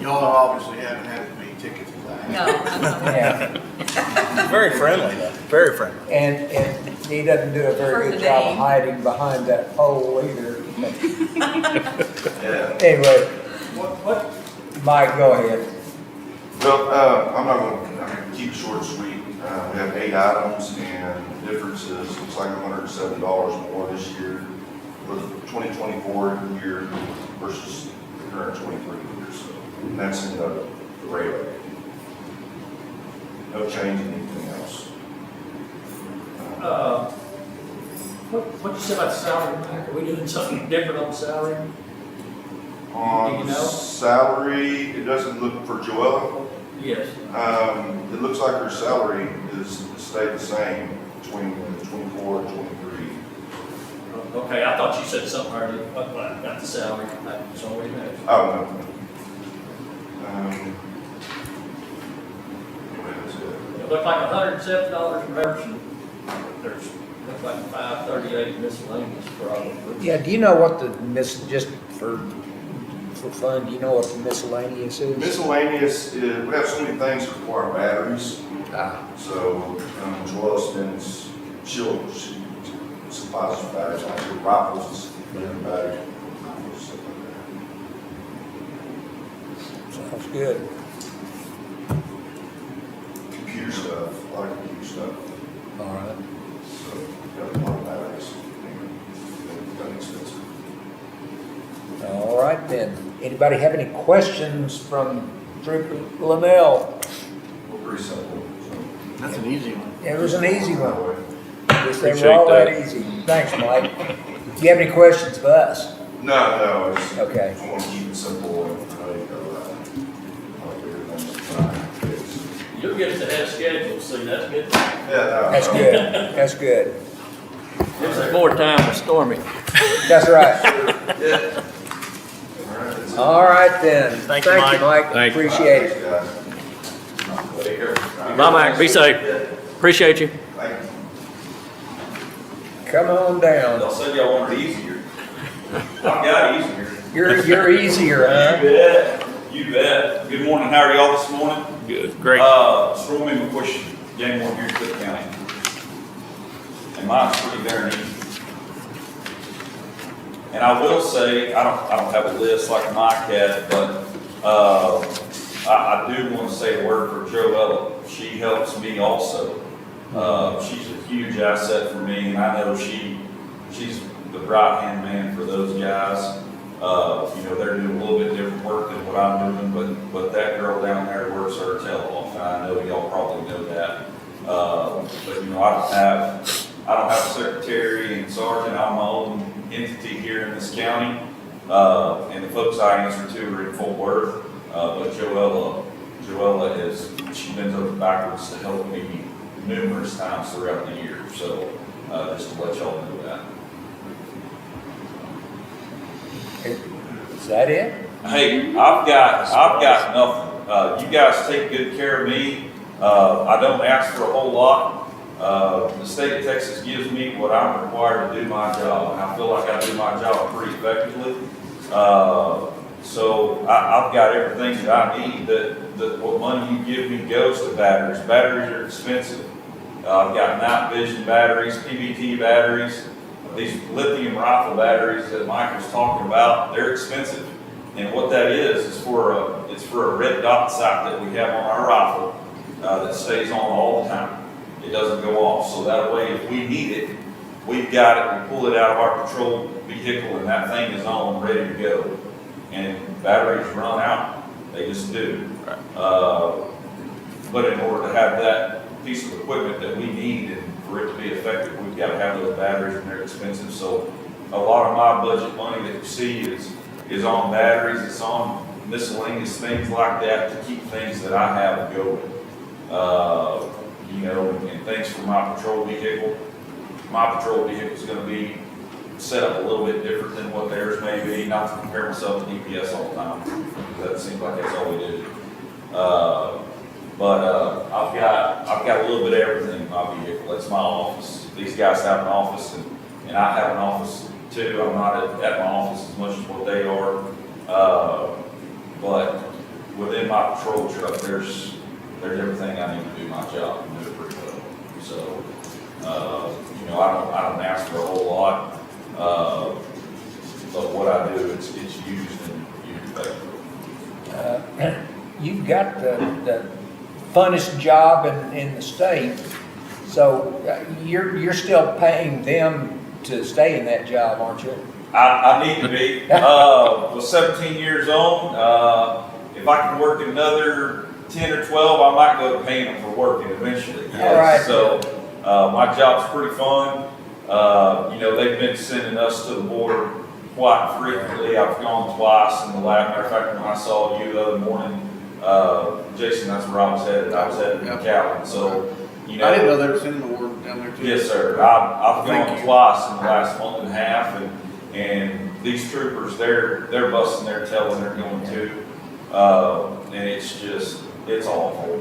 Y'all obviously haven't had as many tickets as I have. No. Yeah, Very friendly, though. Very friendly. and he doesn't do a very For good the job name. of hiding behind that pole either. Yeah. Anyway, Mike, go ahead. Well, I'm not gonna keep it short and sweet. We have 8 items and the difference is, looks like $170 more this year for the 2024 year versus the current 23 year. So, and that's in the radar. No change in anything else. What you said about the salary, Mike? Are we doing something different on the salary? Do On you know? salary, it doesn't look for Joella. Yes. It looks like her salary is stayed the same between 24 and 23. Okay, I thought you said something earlier about the salary. That's all we know. Oh, no. Anyway, that's it. It looked like $107 per person. There's, looks like $538 miscellaneous probably. Yeah, do you know what the just for fun, do you know what the miscellaneous is? Miscellaneous, is we have so many things that require batteries. Ah, So, Joella spends, she supplies us with batteries, like her rifles, and batteries. Stuff like sounds good. that. Computer stuff, a lot of computer stuff. All right. So, got a lot of batteries. Got expensive. All right then. Anybody have any questions from Trooper Linnell? We're pretty simple. That's an easy one. It was an easy one. So. They were all that easy. Thanks, Mike. Do you have any questions of us? No, it's, Okay. I want to keep it simple and, You'll get us ahead of schedule, see, that's good. That's good. That's good. Gives us more time with Stormy. That's right. Yeah. All right then. Thank you, Mike. Thank you. Appreciate it. Take care. Bye, Mike, be safe. Appreciate you. Thank you. Come on down. Y'all said y'all wanted easier. I got easier. You're easier, You huh? bet. You bet. Good morning. How are y'all this morning? Good. Great. Throw me a question. Game one here in Cooke County. And mine's pretty darn easy. And I will say, I don't have a list like Mike had, but I do want to say a word for Joella. She helps me also. She's a huge asset for me, and I know she's the right-hand man for those guys. They're doing a little bit different work than what I'm doing, but that girl down there works her tail off, and I know y'all probably know that. I don't have a secretary and sergeant. I'm my own entity here in this county, and the folks I answer to are in Fort Worth. But Joella she bends over backwards to help me numerous times throughout the year. So just to let y'all know that. Is that it? Hey, I've got nothing. You guys take good care of me. I don't ask for a whole lot. The state of Texas gives me what I'm required to do my job. And I feel like I do my job pretty effectively. So I've got everything that I need. That what money you give me goes to batteries. Batteries are expensive. I've got night vision batteries, PBT batteries. These lithium rifle batteries that Mike was talking about, they're expensive. And what that is for a red dot sight that we have on our rifle that stays on all the time. It doesn't go off. So that way, if we need it, we've got it. We pull it out of our patrol vehicle, and that thing is on, ready to go. And batteries run out. They just do. But in order to have that piece of equipment that we need and for it to be effective, we've got to have those batteries, and they're expensive. So a lot of my budget money that you see is on batteries. It's on miscellaneous things like that to keep things that I have going. And things for my patrol vehicle. My patrol vehicle is going to be set up a little bit different than what theirs may be. Not to compare myself to DPS all the time. That seems like that's all we do. I've got a little bit of everything in my vehicle. That's my office. These guys have an office, and I have an office too. I'm not at my office as much as what they are. But my patrol truck, there's everything I need to do my job and do it pretty well. So, I don't ask for a whole lot, but what I do, it's used and effective. You've got the funnest job in the state, so you're still paying them to stay in that job, aren't you? I need to be. Was 17 years old. If I can work another 10 or 12, I might go to paying them for working eventually. Yes. All right. So my job's pretty fun. They've been sending us to the border quite frequently. I've gone twice in the last. Matter of fact, when I saw you the other morning, Jason, that's where I was headed. I was headed to McAllen. So, I didn't know they were sending the word down there too. Yes, sir. I've Thank gone you. twice in the last month and a half, and these troopers, they're busting their tail when they're going to, and it's awful.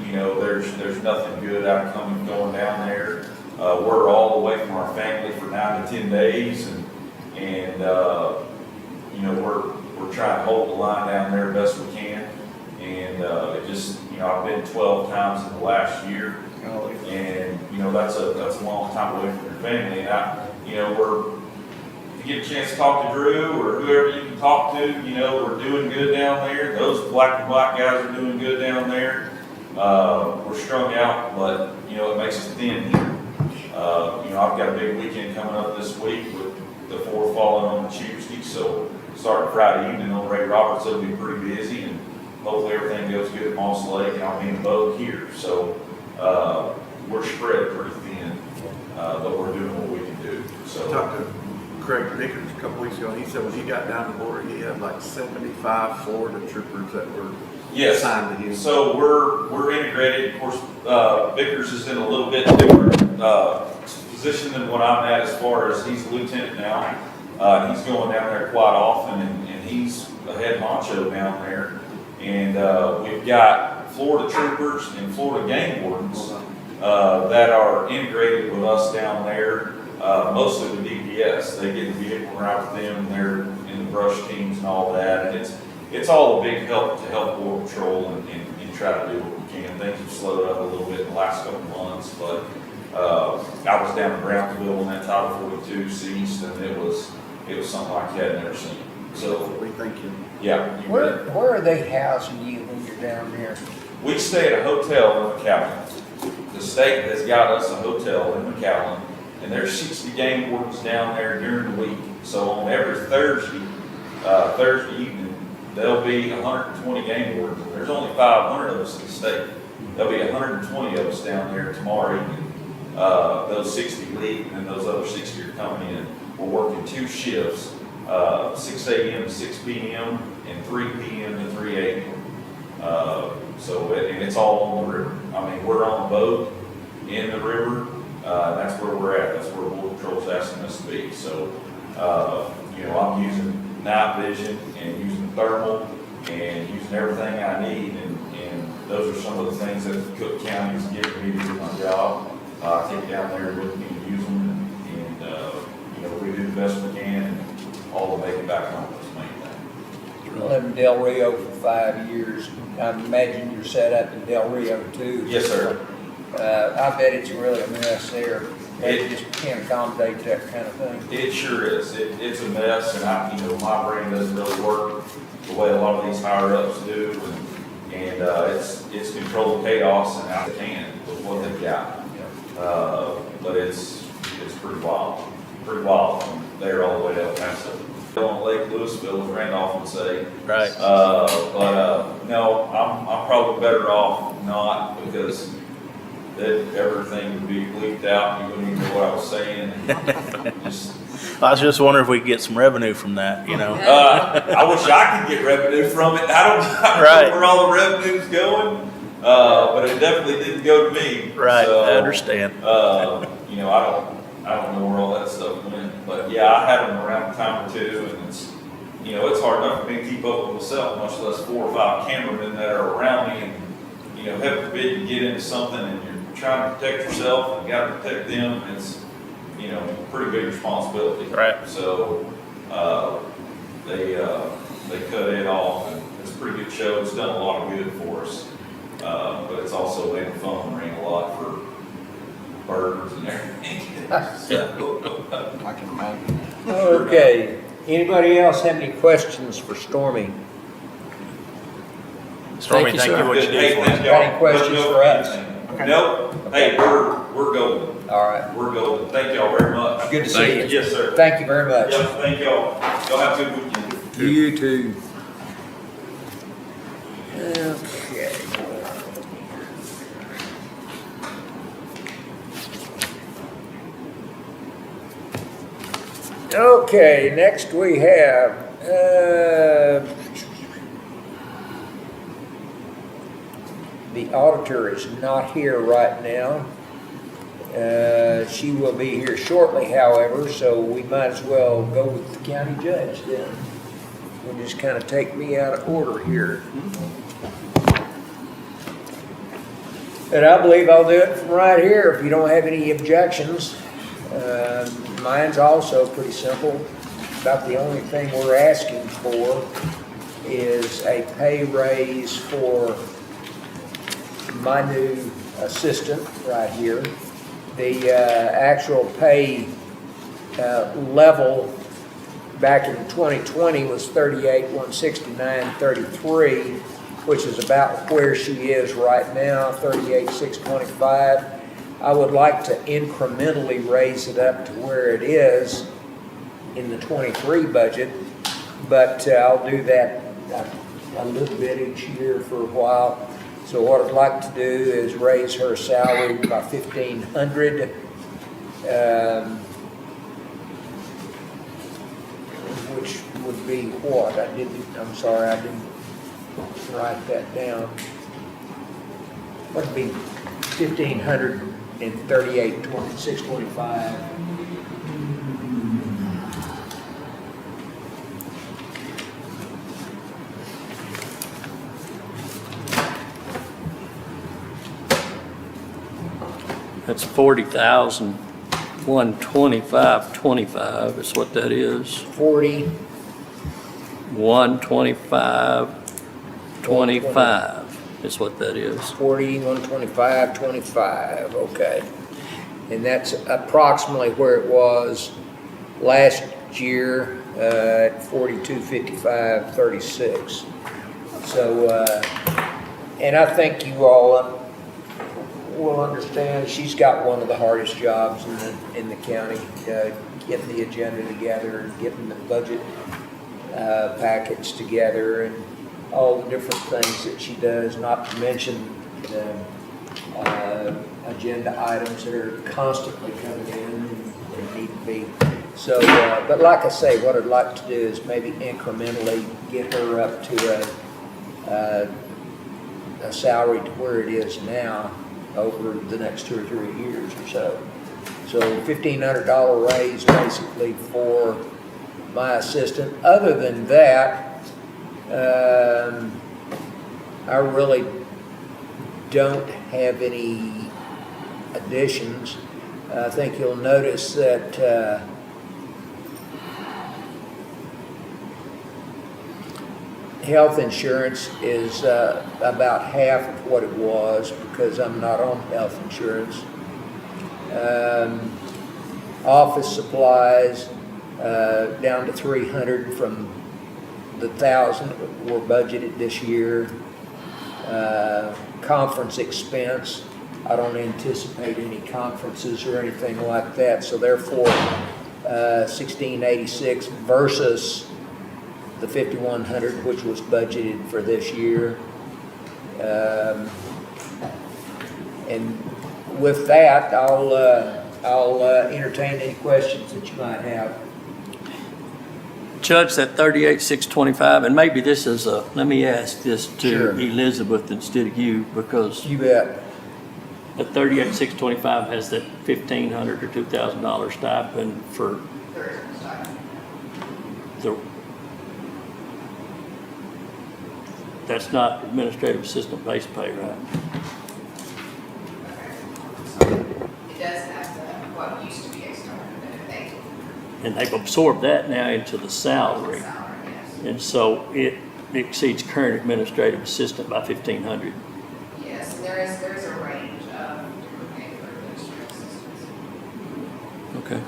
There's nothing good out of going down there. We're all away from our family for 9 to 10 days, and we're trying to hold the line down there best we can. And I've been 12 times in the last year. And, that's a long time away from your family. And if you get a chance to talk to Drew or whoever you can talk to, we're doing good down there. Those black guys are doing good down there. We're strung out, but, it makes us thin here. I've got a big weekend coming up this week with the 4th falling on Tuesday. So starting Friday evening on Ray Roberts, it'll be pretty busy. And hopefully everything goes good at Moss Lake, and I'll be in the boat here. So we're spread pretty thin, but we're doing what we can do. I So talked to Craig Vickers a couple weeks ago, and he said when he got down the border, he had like 75 Florida troopers that were yes, assigned to him. so we're integrated. Of course, Vickers is in a little bit different position than what I'm at as far as he's a lieutenant now. He's going down there quite often, and he's a head honcho down there. And we've got Florida troopers and Florida game wardens that are integrated with us down there, mostly with DPS. They get the vehicle right with them, they're in the brush teams and all that. And it's all a big help to help Border Patrol and try to do what we can. Things have slowed up a little bit in the last couple of months, but I was down in Brownsville when that Title 42 ceased, and it was something like you had never seen. So we thank you. yeah, you bet. Where are they housing you when you're down there? We stay at a hotel in McAllen. The state has got us a hotel in McAllen, and there's 60 game wardens down there during the week. So on every Thursday evening, there'll be 120 game wardens. There's only 500 of us in the state. There'll be 120 of us down there tomorrow evening. Those 60 leave, and those other 60 are coming in. We're working 2 shifts, 6 a.m. to 6 p.m. and 3 p.m. to 3 a.m. And it's all on the river. I mean, we're on a boat in the river. That's where we're at. That's where Border Patrol's asking us to be. So, I'm using night vision and using thermal and using everything I need. And those are some of the things that Cooke County is giving me to do my job. I take down there with me and use them. And we do the best we can. And all the make it back home is the main thing. I lived in Del Rio for 5 years. I imagine you're set up in Del Rio too. Yes, sir. I bet it's really a mess there. They just can't accommodate that kind of thing. It sure is. It's a mess, and my brain doesn't really work the way a lot of these higher ups do, and it's controlled chaos and out of hand with what they've got. But it's pretty wild from there all the way to El Paso. On Lake Louisville, as Randolph would say. Right. No, I'm probably better off not, because everything would be bleeped out. You wouldn't even know what I was saying. I was just wondering if we could get some revenue from that, I wish I could get revenue from it. I don't Right. know where all the revenue's going, but it definitely didn't go to me. Right, So, I understand. I don't know where all that stuff went, but yeah, I had them around a time or two, and it's hard enough for me to keep up with myself, much less 4 or 5 cameramen that are around me, and heaven forbid you get into something and you're trying to protect yourself and got to protect them. It's pretty big responsibility. Right. So they cut it off, and it's pretty good show. It's done a lot of good for us. But it's also made the phone ring a lot for birds and everything. So, I can imagine. Okay, anybody else have any questions for Stormy? Stormy, Thank you, thank sir. you what you Good. do Hey, for thank us. y'all. Got any questions Let me know for if us? anything. Nope. Hey, we're golden. All right, We're golden. Thank y'all very much. good to see you. Yes, sir. Thank you very much. Yep, thank y'all. Y'all have a good weekend. You too. Okay. Okay, next we have, the auditor is not here right now. She will be here shortly, however, so we might as well go with the county judge then. We'll just kind of take me out of order here. And I believe I'll do it from right here if you don't have any objections. Mine's also pretty simple. About the only thing we're asking for is a pay raise for my new assistant right here. The actual pay level back in 2020 was $38,169.33, which is about where she is right now, $38,625. I would like to incrementally raise it up to where it is in the 23 budget, but I'll do that a little bit each year for a while. So what I'd like to do is raise her salary by $1,500. Which would be what? I'm sorry, I didn't write that down. What'd be 1,538.625? That's 40,125.25 is what that is. 40, 125.25 is what that is. 40, 125.25, okay. And that's approximately where it was last year at 42.55.36. So, and I think you all will understand, she's got one of the hardest jobs in the county, getting the agenda together and getting the budget package together and all the different things that she does, not to mention the agenda items that are constantly coming in and need to be. So, but like I say, what I'd like to do is maybe incrementally get her up to a salary to where it is now over the next 2 or 3 years or so. So $1,500 raise basically for my assistant. Other than that, I really don't have any additions. I think you'll notice that health insurance is about half of what it was because I'm not on health insurance. Office supplies down to 300 from the 1,000 that were budgeted this year. Conference expense, I don't anticipate any conferences or anything like that, so therefore 1686 versus the 5,100 which was budgeted for this year. And with that, I'll entertain any questions that you might have. Judge, that 38,625, and maybe this is let me ask this to Sure. Elizabeth instead of you, because You bet. the 38,625 has that $1,500 or $2,000 stipend for the, that's not administrative assistant base pay, right? It does have what used to be a starting benefit. And they've absorbed that now into the salary. Salary, yes. And so exceeds current administrative assistant by 1,500. Yes, and there's a range of different pay for administrative assistants. Okay.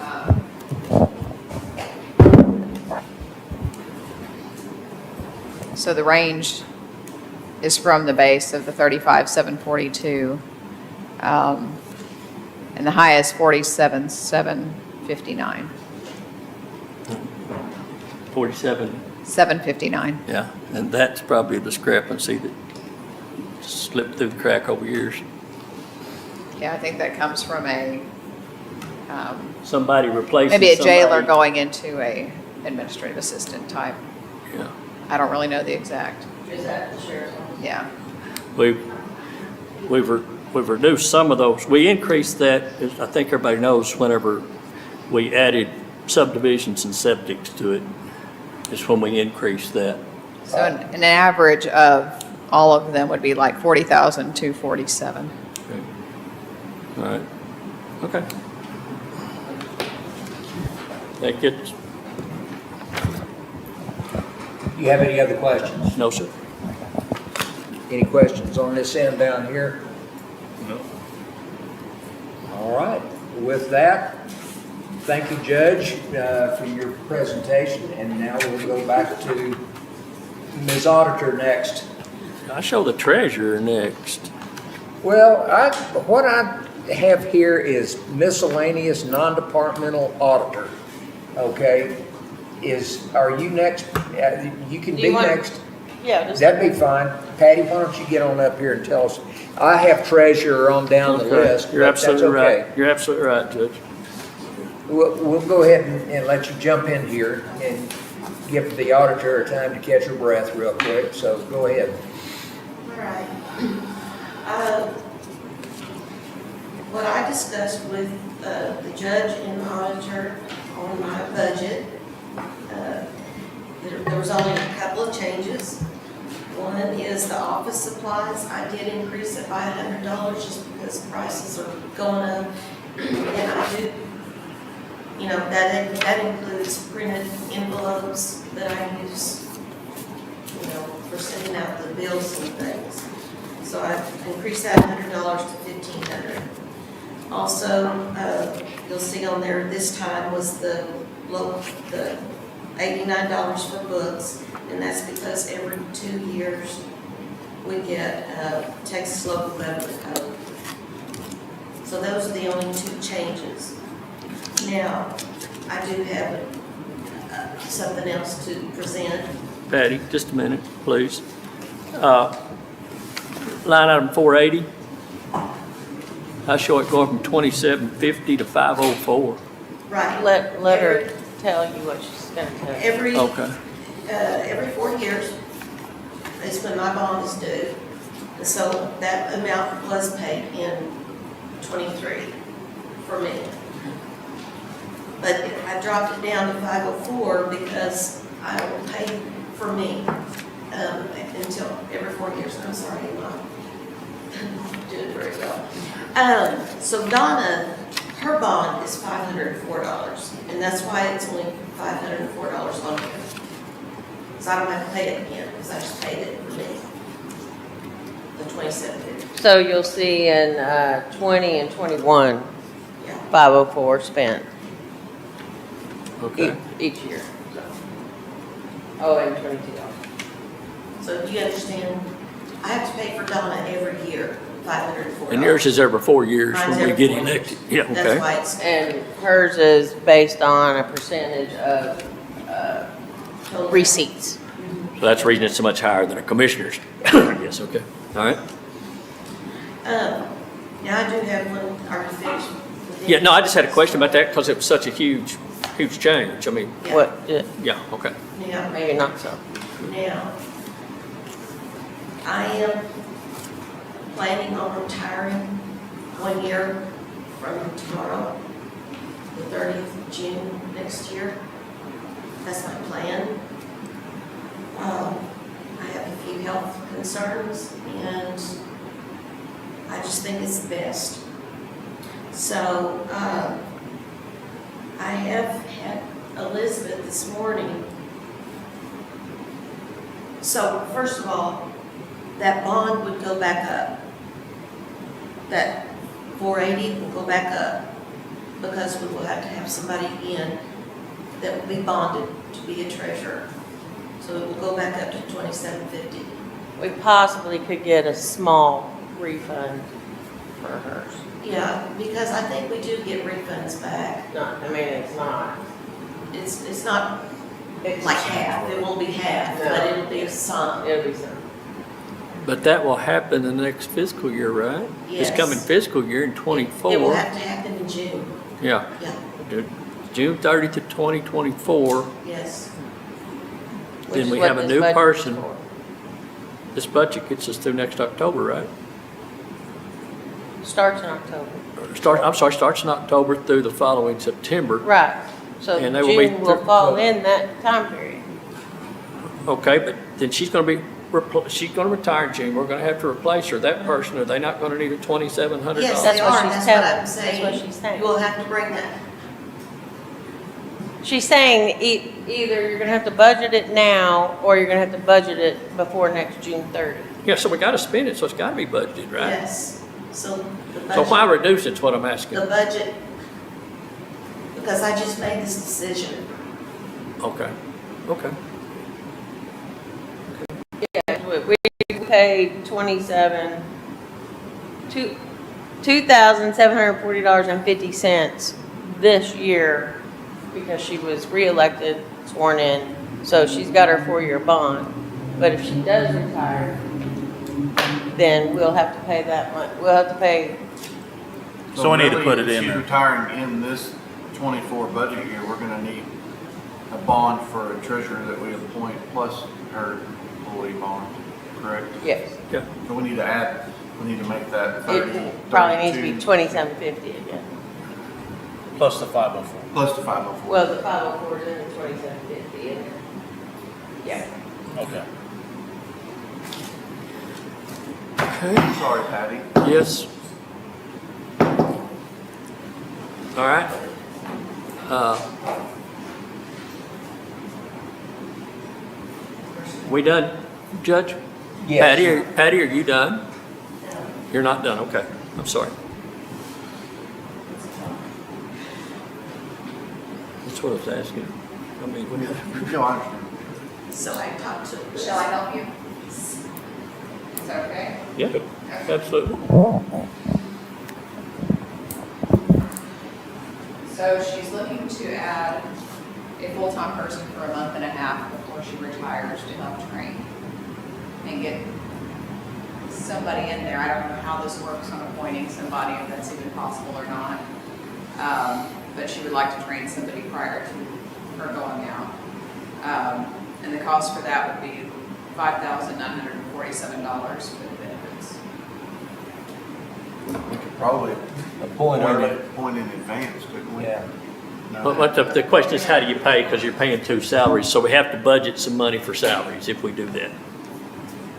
So the range is from the base of the 35,742, and the highest 47,759. 47, 759. yeah, and that's probably a discrepancy that slipped through the crack over years. Yeah, I think that comes from Somebody replacing maybe a jailer somebody. going into a administrative assistant type. Yeah. I don't really know the exact, Is that the sheriff's office? yeah. We've reduced some of those. We increased that, as I think everybody knows, whenever we added subdivisions and septics to it, is when we increased that. So an average of all of them would be like 40,247. Okay. All right. Okay. That gets, You have any other questions? no, sir. Any questions on this end down here? No. All right, with that, thank you, Judge, for your presentation, and now we'll go back to Ms. Auditor next. I show the treasurer next. Well, what I have here is miscellaneous non-departmental auditor, okay? Are you next? You can Do be you want- next. Yeah, just. That'd be fine. Patty, why don't you get on up here and tell us? I have treasurer on down the Okay. list, You're but that's absolutely okay. right. You're absolutely right, Judge. We'll go ahead and let you jump in here and give the auditor a time to catch her breath real quick, so go ahead. All right. What I discussed with the judge and the auditor on my budget, there was only a couple of changes. One is the office supplies. I did increase it by $100 just because prices are going up. And I do, that includes printed envelopes that I use, for sending out the bills and things. So I increased that $100 to $1,500. Also, you'll see on there this time was the $89 for books, and that's because every 2 years we get Texas Local Government Code. So those are the only two changes. Now, I do have something else to present. Patty, just a minute, please. Line item 480. I show it going from 2750 to 504. Right. Let her tell you what she's gonna tell you. Okay. Every 4 years is when my bond is due. And so that amount was paid in #23 for me. But I dropped it down to 504 because I will pay for me until every 4 years. I'm sorry, I'm not doing very well. So Donna, her bond is $504, and that's why it's only $504 on here. So I don't have to pay it again, because I just paid it for me, the $27.50. So you'll see in 20 and 21, Yeah. 504 spent Okay. each year. Oh, and 22. So do you understand? I have to pay for Donna every year, $504. And yours is every 4 years Mine's when we every get 4 elected. years. Yeah, That's okay. why it's And hers is based on a percentage of total. receipts. So that's the reason it's so much higher than a commissioner's. Yes, okay. All right. Now, I do have one, are you finished? with Yeah, no, I any just had a question about that because it was such a huge change. I mean, Yeah. What, yeah, okay. Now, maybe not so. Now, I am planning on retiring 1 year from tomorrow, the 30th of June next year. That's my plan. I have a few health concerns, and I just think it's best. So, I have had Elizabeth this morning So first of all, that bond would go back up. That 480 will go back up because we will have to have somebody in that will be bonded to be a treasurer. So it will go back up to 2750. We possibly could get a small refund for hers. Yeah, because I think we do get refunds back. No, I mean, it's not. It's not It's like half, it won't be half, but it'll be some. It'll be some. But that will happen in the next fiscal year, right? This Yes. coming fiscal year in '24. It will have to happen in June, Yeah, yeah, June 30th to 2024, yes. Which then is we what have a this new budget is person. for. This budget gets us through next October, right? Starts in October. Starts in October through the following September. Right, so And they will be June will fall in that time period. Okay, but then she's gonna retire in June, we're gonna have to replace her. That person, are they not gonna need a $2,700? Yes, That's they what are, she's that's telling- what I'm that's saying. what she's saying. You will have to bring that. She's saying either you're gonna have to budget it now, or you're gonna have to budget it before next June 30. Yeah, so we gotta spend it, so it's gotta be budgeted, right? Yes, so the So why budget, reduce it, is what I'm asking. the budget, because I just made this decision. Okay, okay. Yeah, we paid $2,740.50 this year because she was reelected, sworn in, so she's got her 4-year bond. But if she does retire, then we'll have to pay that much, we'll have to pay, So we need to really, put it if in she's there. retiring in this 24 budget year, we're gonna need a bond for a treasurer that we appoint plus her employee bond, correct? yes. Yeah. So we need to add, we need to make that 30, It probably needs to be 32, $2,750 again. Plus the 504. plus the 504. Well, the 504 is in the 2,750, isn't it? Yeah. Okay. Sorry, Patty. Yes. All right. We done, Judge? Yes. Patty, are you done? You're not done, okay. I'm sorry. That's what I was asking. I mean, what do you? No, I understand. So I talked to. Shall I help you? Is that okay? Yeah, absolutely. So she's looking to add a full-time person for a month and a half before she retires to help train and get somebody in there. I don't know how this works on appointing somebody, if that's even possible or not. But she would like to train somebody prior to her going out. And the cost for that would be $5,947 for the benefits. We could probably Appoint early. point in advance, couldn't we? Yeah. No. But the question is, how do you pay? Because you're paying 2 salaries, so we have to budget some money for salaries if we do that.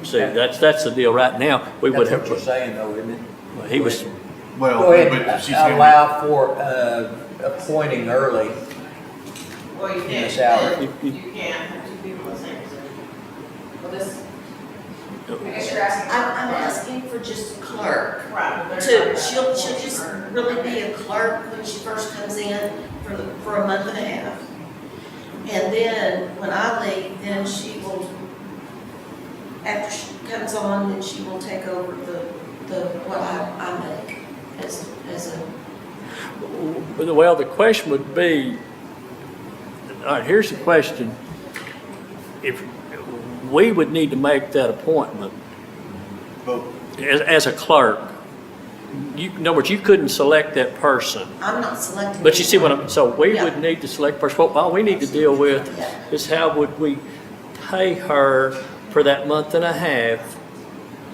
See, that's the deal right now. We would That's have, what you're saying though, isn't it? he was, Well, Go ahead but she's and gonna, allow for appointing early. Well, you In the can't, salary. you can't have 2 people in the same position. Well, this, I guess you're asking. I'm asking for just a clerk. Right. She'll just really be a clerk when she first comes in for a month and a half. And then when I leave, then she will, after she comes on, then she will take over what I make as a, well, the question would be, all right, here's the question. If we would need to make that appointment but as a clerk, in other words, you couldn't select that person. I'm not selecting. But you see what I'm, so we Yeah. would need to select person. What all we need to deal with Yeah. is how would we pay her for that month and a half,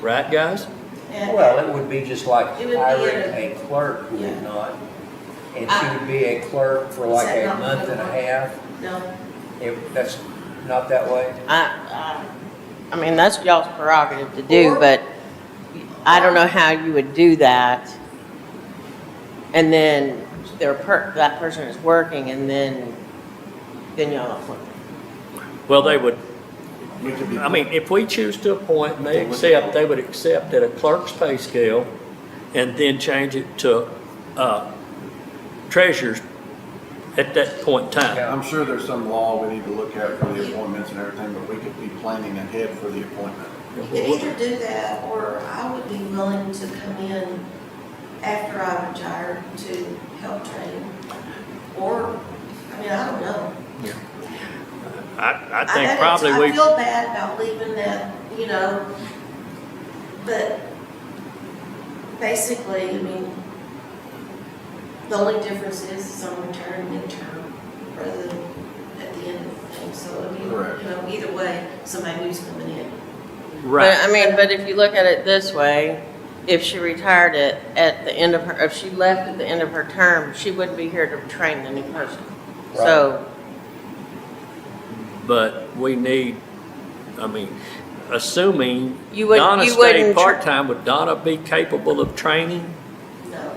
right, guys? And- Well, it would be just like It would be hiring a- a clerk, would it Yeah. not? And she would be a clerk for like Is that a not month and a gonna work? half. No, That's not that way? I mean, that's y'all's prerogative to do, but I don't know how you would do that. And then that person is working and then y'all appoint them. Well, they would, We could be. I mean, if we choose to appoint and they accept, they would accept at a clerk's pay scale and then change it to treasurer's at that point in time. I'm sure there's some law we need to look at for the appointments and everything, but we could be planning ahead for the appointment. You could either do that, or I would be willing to come in after I retire to help train. Or, I mean, I don't know. I think probably I we, feel bad about leaving that, you know, but basically, I mean, the only difference is I'm retiring midterm rather than at the end of the thing. So, I mean, Correct. you know, either way, somebody new's coming in. But, right, I mean, but if you look at it this way, if she retired at the end of her, if she left at the end of her term, she wouldn't be here to train the new person. So, but we need, I mean, assuming You wouldn't- Donna you stayed wouldn't tr- part-time, would Donna be capable of training? No.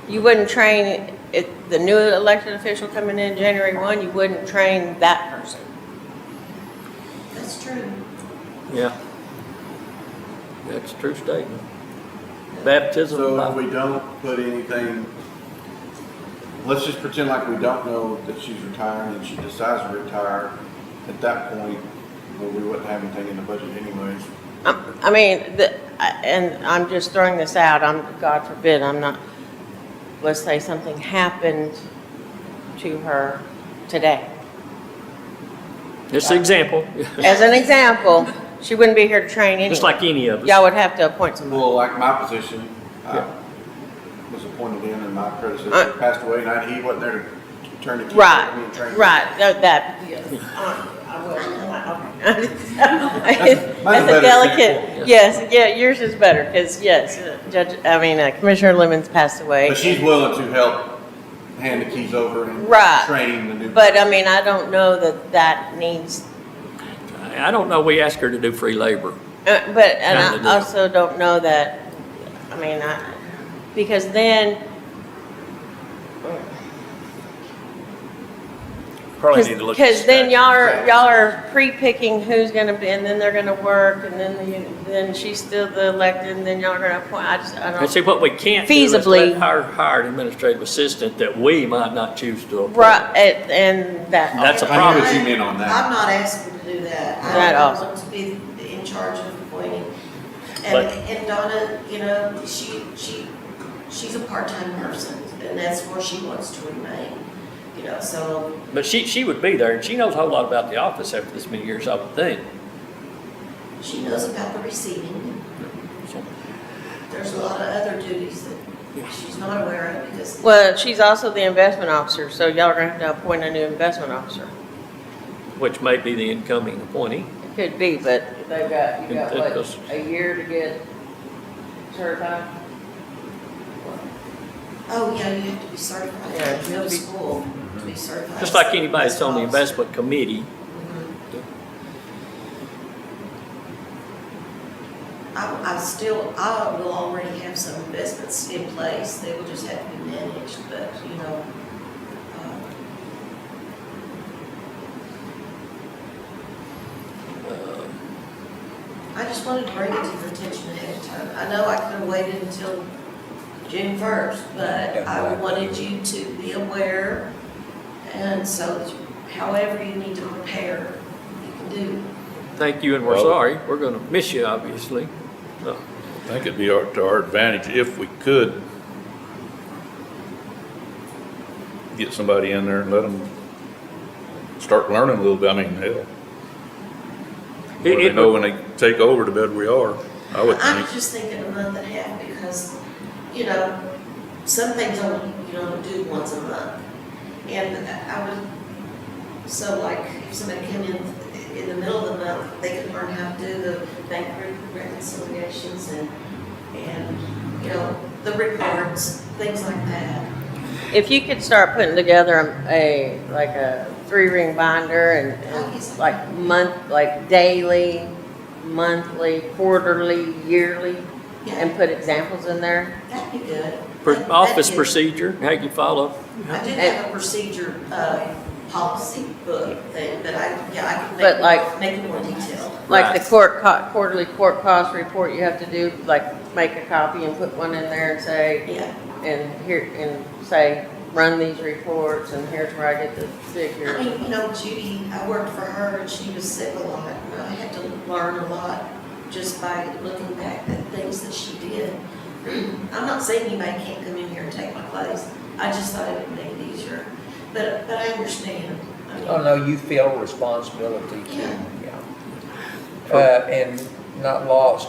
you wouldn't train, if the new elected official coming in January 1, you wouldn't train that person. That's true. Yeah. That's a true statement. Baptism So if by, we don't put anything, let's just pretend like we don't know that she's retiring and she decides to retire. At that point, well, we wouldn't have anything in the budget anyways. I mean, and I'm just throwing this out, God forbid, I'm not, let's say something happened to her today. just an example, As an example, she wouldn't be here to train anyway. just like any of us. Y'all would have to appoint somebody. Well, like my position, I Yeah. was appointed in and my predecessor passed away and he wasn't there to turn the key. Right, over me and train me. right, that, I will, okay. That's Mine's a better delicate, example. yes, yeah, yours is better, because yes, Commissioner Lemons passed away. But she's willing to help hand the keys over and Right. train the new. But, I mean, I don't know that needs, I don't know, we asked her to do free labor. and Kinda do. I also don't know that, because then, Probably need to look at because then statute. y'all are pre-picking who's gonna be, and then they're gonna work, and then she's still the elected, and then y'all are gonna appoint, I And see, don't. what we can't do is Feasibly. let her hire an administrative assistant that we might not choose to appoint. Right, and that. That's a I problem. knew what you meant on that. I'm not asking to do that. That I also. want to be in charge of appointing. But- And Donna, you know, she's a part-time person, and that's where she wants to remain, you know, so, But she would be there, and she knows a whole lot about the office after this many years, I would think. she knows about the receiving. There's a lot of other duties that she's not aware of because, Well, she's also the investment officer, so y'all are gonna have to appoint a new investment officer. Which may be the incoming appointee. It could be, but you got It what, does. a year to get certified? oh, yeah, you have to be certified. Yeah, You have to you go have to to be- school to be certified. Just like anybody that's on the Officer. investment committee. Mhm. I will already have some investments in place, they will just have to be managed, but, you know, I just wanted to bring it to your attention ahead of time. I know I could have waited until June 1st, but I wanted you to be aware, and so however you need to prepare, you can do. Thank you, and we're Well- sorry. We're gonna miss you, obviously. So, I think it'd be to our advantage if we could get somebody in there and let them start learning a little bit. I mean, hell, the more they know when they take over, the better we are, I would I think. was just thinking a month and a half because, you know, some things only, you don't do once a month. And I would, so like, if somebody came in the middle of the month, they could learn how to do the bank reconciliations and, you know, the reports, things like that. If you could start putting together a 3-ring binder and like daily, monthly, quarterly, yearly, and Yeah, put examples in there. that'd be good. for That- office that is- procedure, how you follow. I did have a procedure, policy book thing, but I can But like- make it more detailed. Like the Right. quarterly court cost report you have to do, like make a copy and put one in there and say, Yeah, and here, and say, run these reports and here's where I get the I figure. mean, Judy, I worked for her and she was sick a lot, and I had to learn a lot just by looking back at things that she did. I'm not saying anybody can't come in here and take my place, I just thought it would make it easier, but I understand. I mean, Oh, no, you feel responsibility too, yeah. And not lost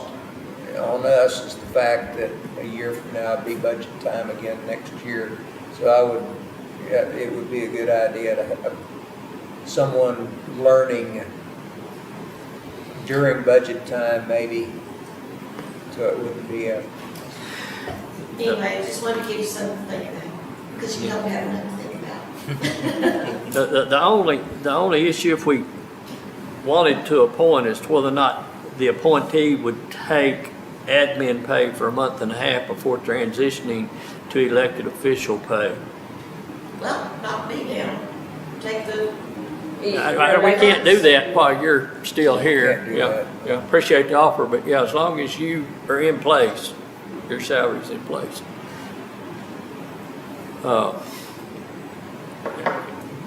on us is the fact that a year from now it'll be budget time again next year. So it would be a good idea to have someone learning during budget time maybe, so it wouldn't be a, Anyway, I just wanted to give you something to think about, because you don't have nothing to think about. The only issue if we wanted to appoint is whether or not the appointee would take admin pay for a month and a half before transitioning to elected official pay. Well, knock me down, take the, We can't do that while you're still here. Can't do Yeah, that. yeah, appreciate the offer, but yeah, as long as you are in place, your salary's in place.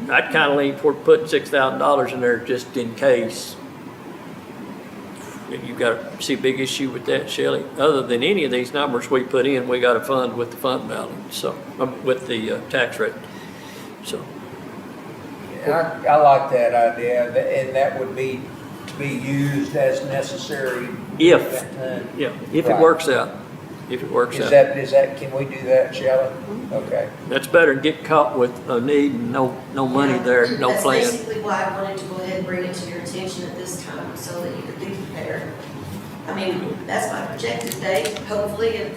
I'd kind of lean toward putting $6,000 in there just in case. You got to see a big issue with that, Shelley? Other than any of these numbers we put in, we got to fund with the fund balance, so, with the tax rate, so. I like that idea, and that would be to be used as necessary. If. at that time. Yeah, if it Right. works out, if it works Is out. that, can we do that, Shelley? Okay. That's better than get caught with a need and no money there, no plan. That's basically why I wanted to go ahead and bring it to your attention at this time, so that you could be prepared. I mean, that's my projected date, hopefully, and,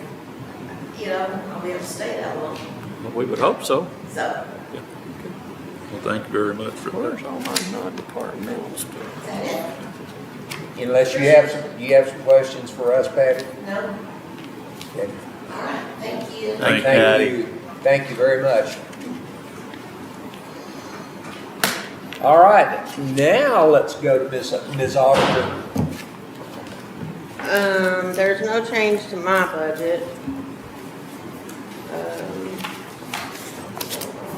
I'll be able to stay that long, We would hope so. so, Well, thank you very much for that. Where's all my non-departmental is stuff? that it? Unless you have some questions for us, Patty? No? Okay. All right, thank you. Thank you, Thank you. Thank you very much. All right, now let's go to Ms. Auditor. There's no change to my budget.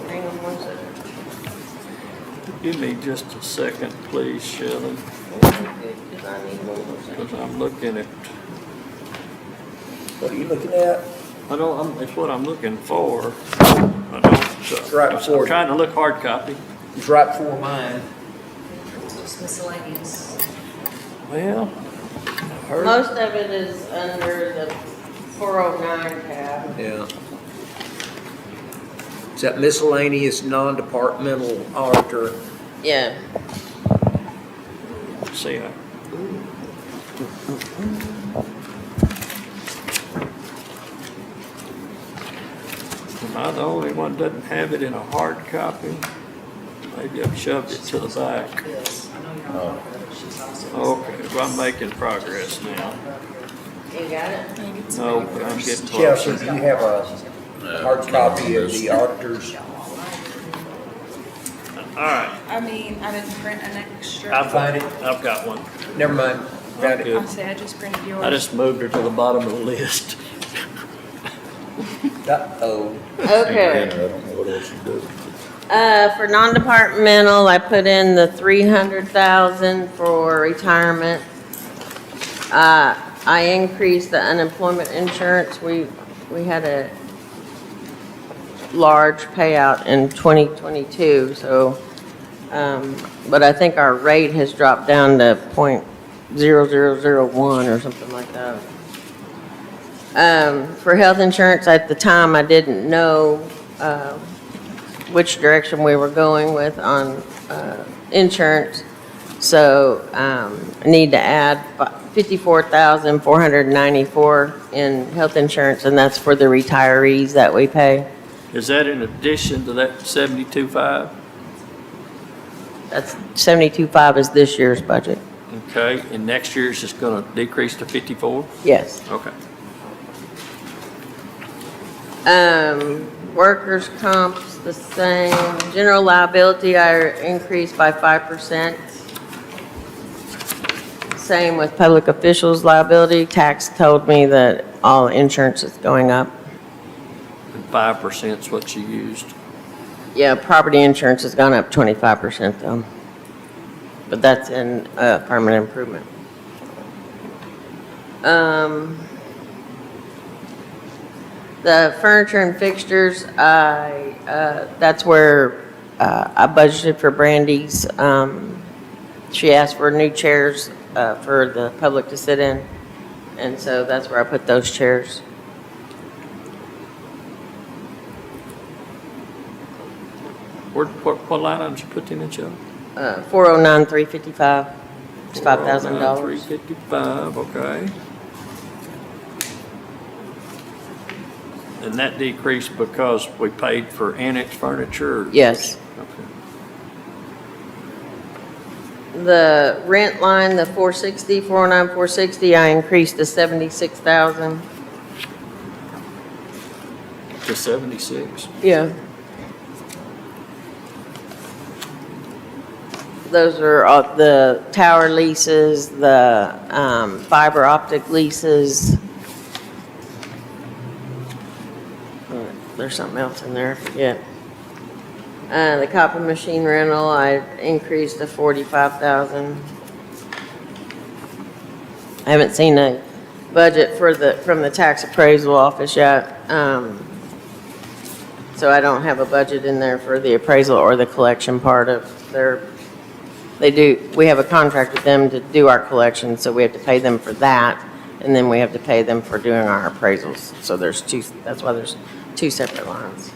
Hang on one second. Give me just a second, please, Shelley, Because I need one more second. because I'm looking at, What are you looking at? it's what I'm looking for. I don't, so. It's right before- I'm trying to look hard copy. It's right before mine. Just miscellaneous. Well, I heard. Most of it is under the 409 tab. Yeah. Is that miscellaneous non-departmental auditor? Yeah. See, am I the only one that doesn't have it in a hard copy? Maybe I've shoved it to the back. Yes, I know you're on her, but she's also. Okay, well, I'm making progress now. You got it? No, but I'm getting close. Chelsea, do you have a hard copy of the auditors? All right, I mean, I didn't print an extra. I've Find it. I've got one. Never mind. Got it. Good. I say I just printed yours. I just moved her to the bottom of the list. Uh-oh. Okay. I don't know what else you do. For non-departmental, I put in the 300,000 for retirement. I increased the unemployment insurance. We had a large payout in 2022, so, but I think our rate has dropped down to .0001 or something like that. For health insurance, at the time, I didn't know, which direction we were going with on, insurance. So, I need to add $54,494 in health insurance, and that's for the retirees that we pay. Is that in addition to that 72.5? That's 72.5 is this year's budget. Okay, and next year's is gonna decrease to 54? Yes. Okay. Workers' comp's the same. General liability, I increased by 5%. Same with public officials liability. Tax told me that all insurance is going up. And 5% is what you used. Yeah, property insurance has gone up 25% though. But that's in permanent improvement. The furniture and fixtures, that's where I budgeted for Brandy's. She asked for new chairs for the public to sit in, and so that's where I put those chairs. What line items you put in it, Joe? 409, 355. It's $5,000. 355, okay. And that decreased because we paid for annex furniture? Yes. Okay. The rent line, the 460, 409, 460, I increased to 76,000. To 76? Yeah. Those are all the tower leases, the fiber optic leases. There's something else in there, I forget. The copy machine rental, I increased to 45,000. I haven't seen a budget from the tax appraisal office yet. So I don't have a budget in there for the appraisal or the collection part of we have a contract with them to do our collection, so we have to pay them for that, and then we have to pay them for doing our appraisals. So that's why there's two separate lines.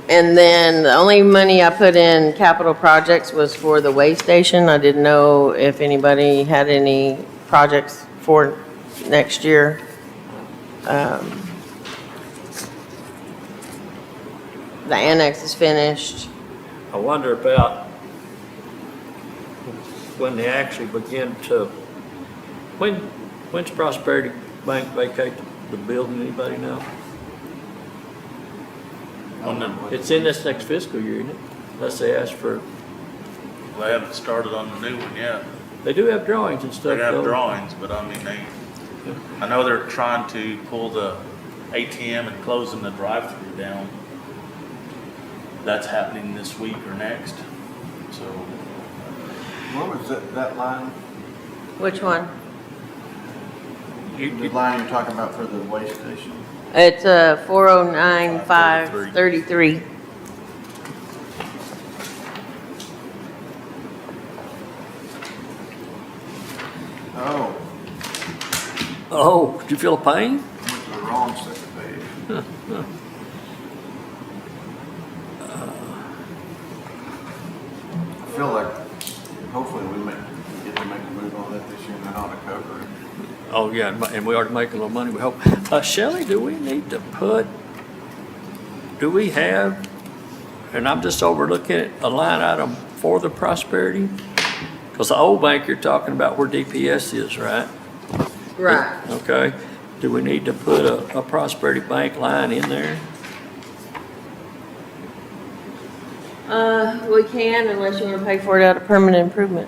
And then the only money I put in capital projects was for the weigh station. I didn't know if anybody had any projects for next year. The annex is finished. I wonder about when they actually begin to, when's Prosperity Bank vacate the building, anybody know? It's in this next fiscal year, isn't it? Unless they ask for, They haven't started on the new one yet. they do have drawings and stuff. They have though. drawings, but I mean, I know they're trying to pull the ATM and closing the drive-through down. That's happening this week or next, so. What was that line? Which one? The line you're talking about for the weigh station? It's 409,533. Oh, Oh, did you feel a pain? I went to the wrong second page. I feel like hopefully we get to make a move on that this year and that ought to cover it. Oh, yeah, and we are making a little money, we hope. Shelley, do we have, and I'm just overlooking it, a line item for the Prosperity? Because the old bank you're talking about where DPS is, right? Right. Okay. Do we need to put a Prosperity Bank line in there? We can, unless you want to pay for it out of permanent improvement.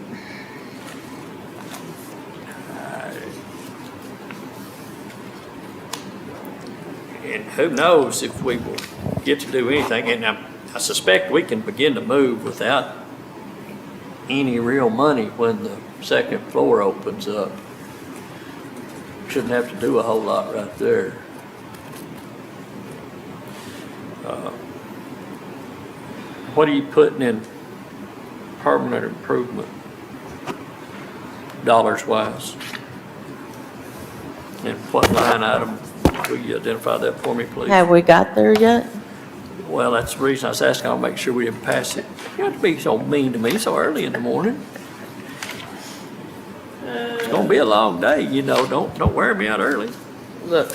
And who knows if we will get to do anything, and I suspect we can begin to move without any real money when the second floor opens up. Shouldn't have to do a whole lot right there. What are you putting in permanent improvement, dollars wise? And what line item, will you identify that for me, please? Have we got there yet? Well, that's the reason I was asking, I'll make sure we didn't pass it. You don't have to be so mean to me so early in the morning. It's gonna be a long day, you know, don't wear me out early. Look.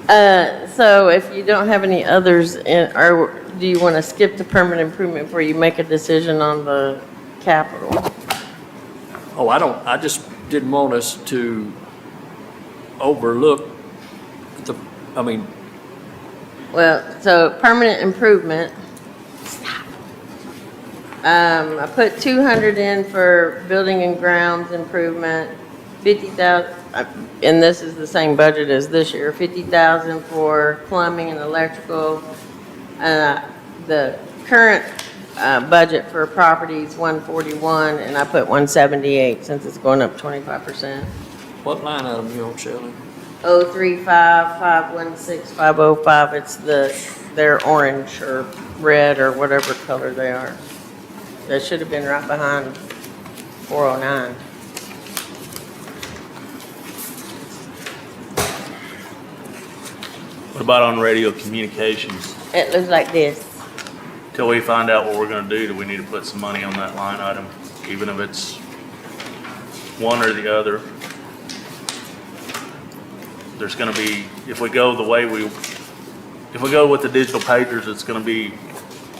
So if you don't have any others or do you want to skip the permanent improvement before you make a decision on the capital? Oh, I just didn't want us to overlook Well, so permanent improvement. I put 200 in for building and grounds improvement, 50,000, and this is the same budget as this year, 50,000 for plumbing and electrical. The current, budget for property is 141, and I put 178 since it's going up 25%. What line item you on, Shelley? 035, 516, 505, it's they're orange or red or whatever color they are. That should have been right behind 409. What about on radio communications? It looks like this. Till we find out what we're gonna do we need to put some money on that line item, even if it's one or the other? There's gonna be, if we go with the digital pagers, it's gonna be,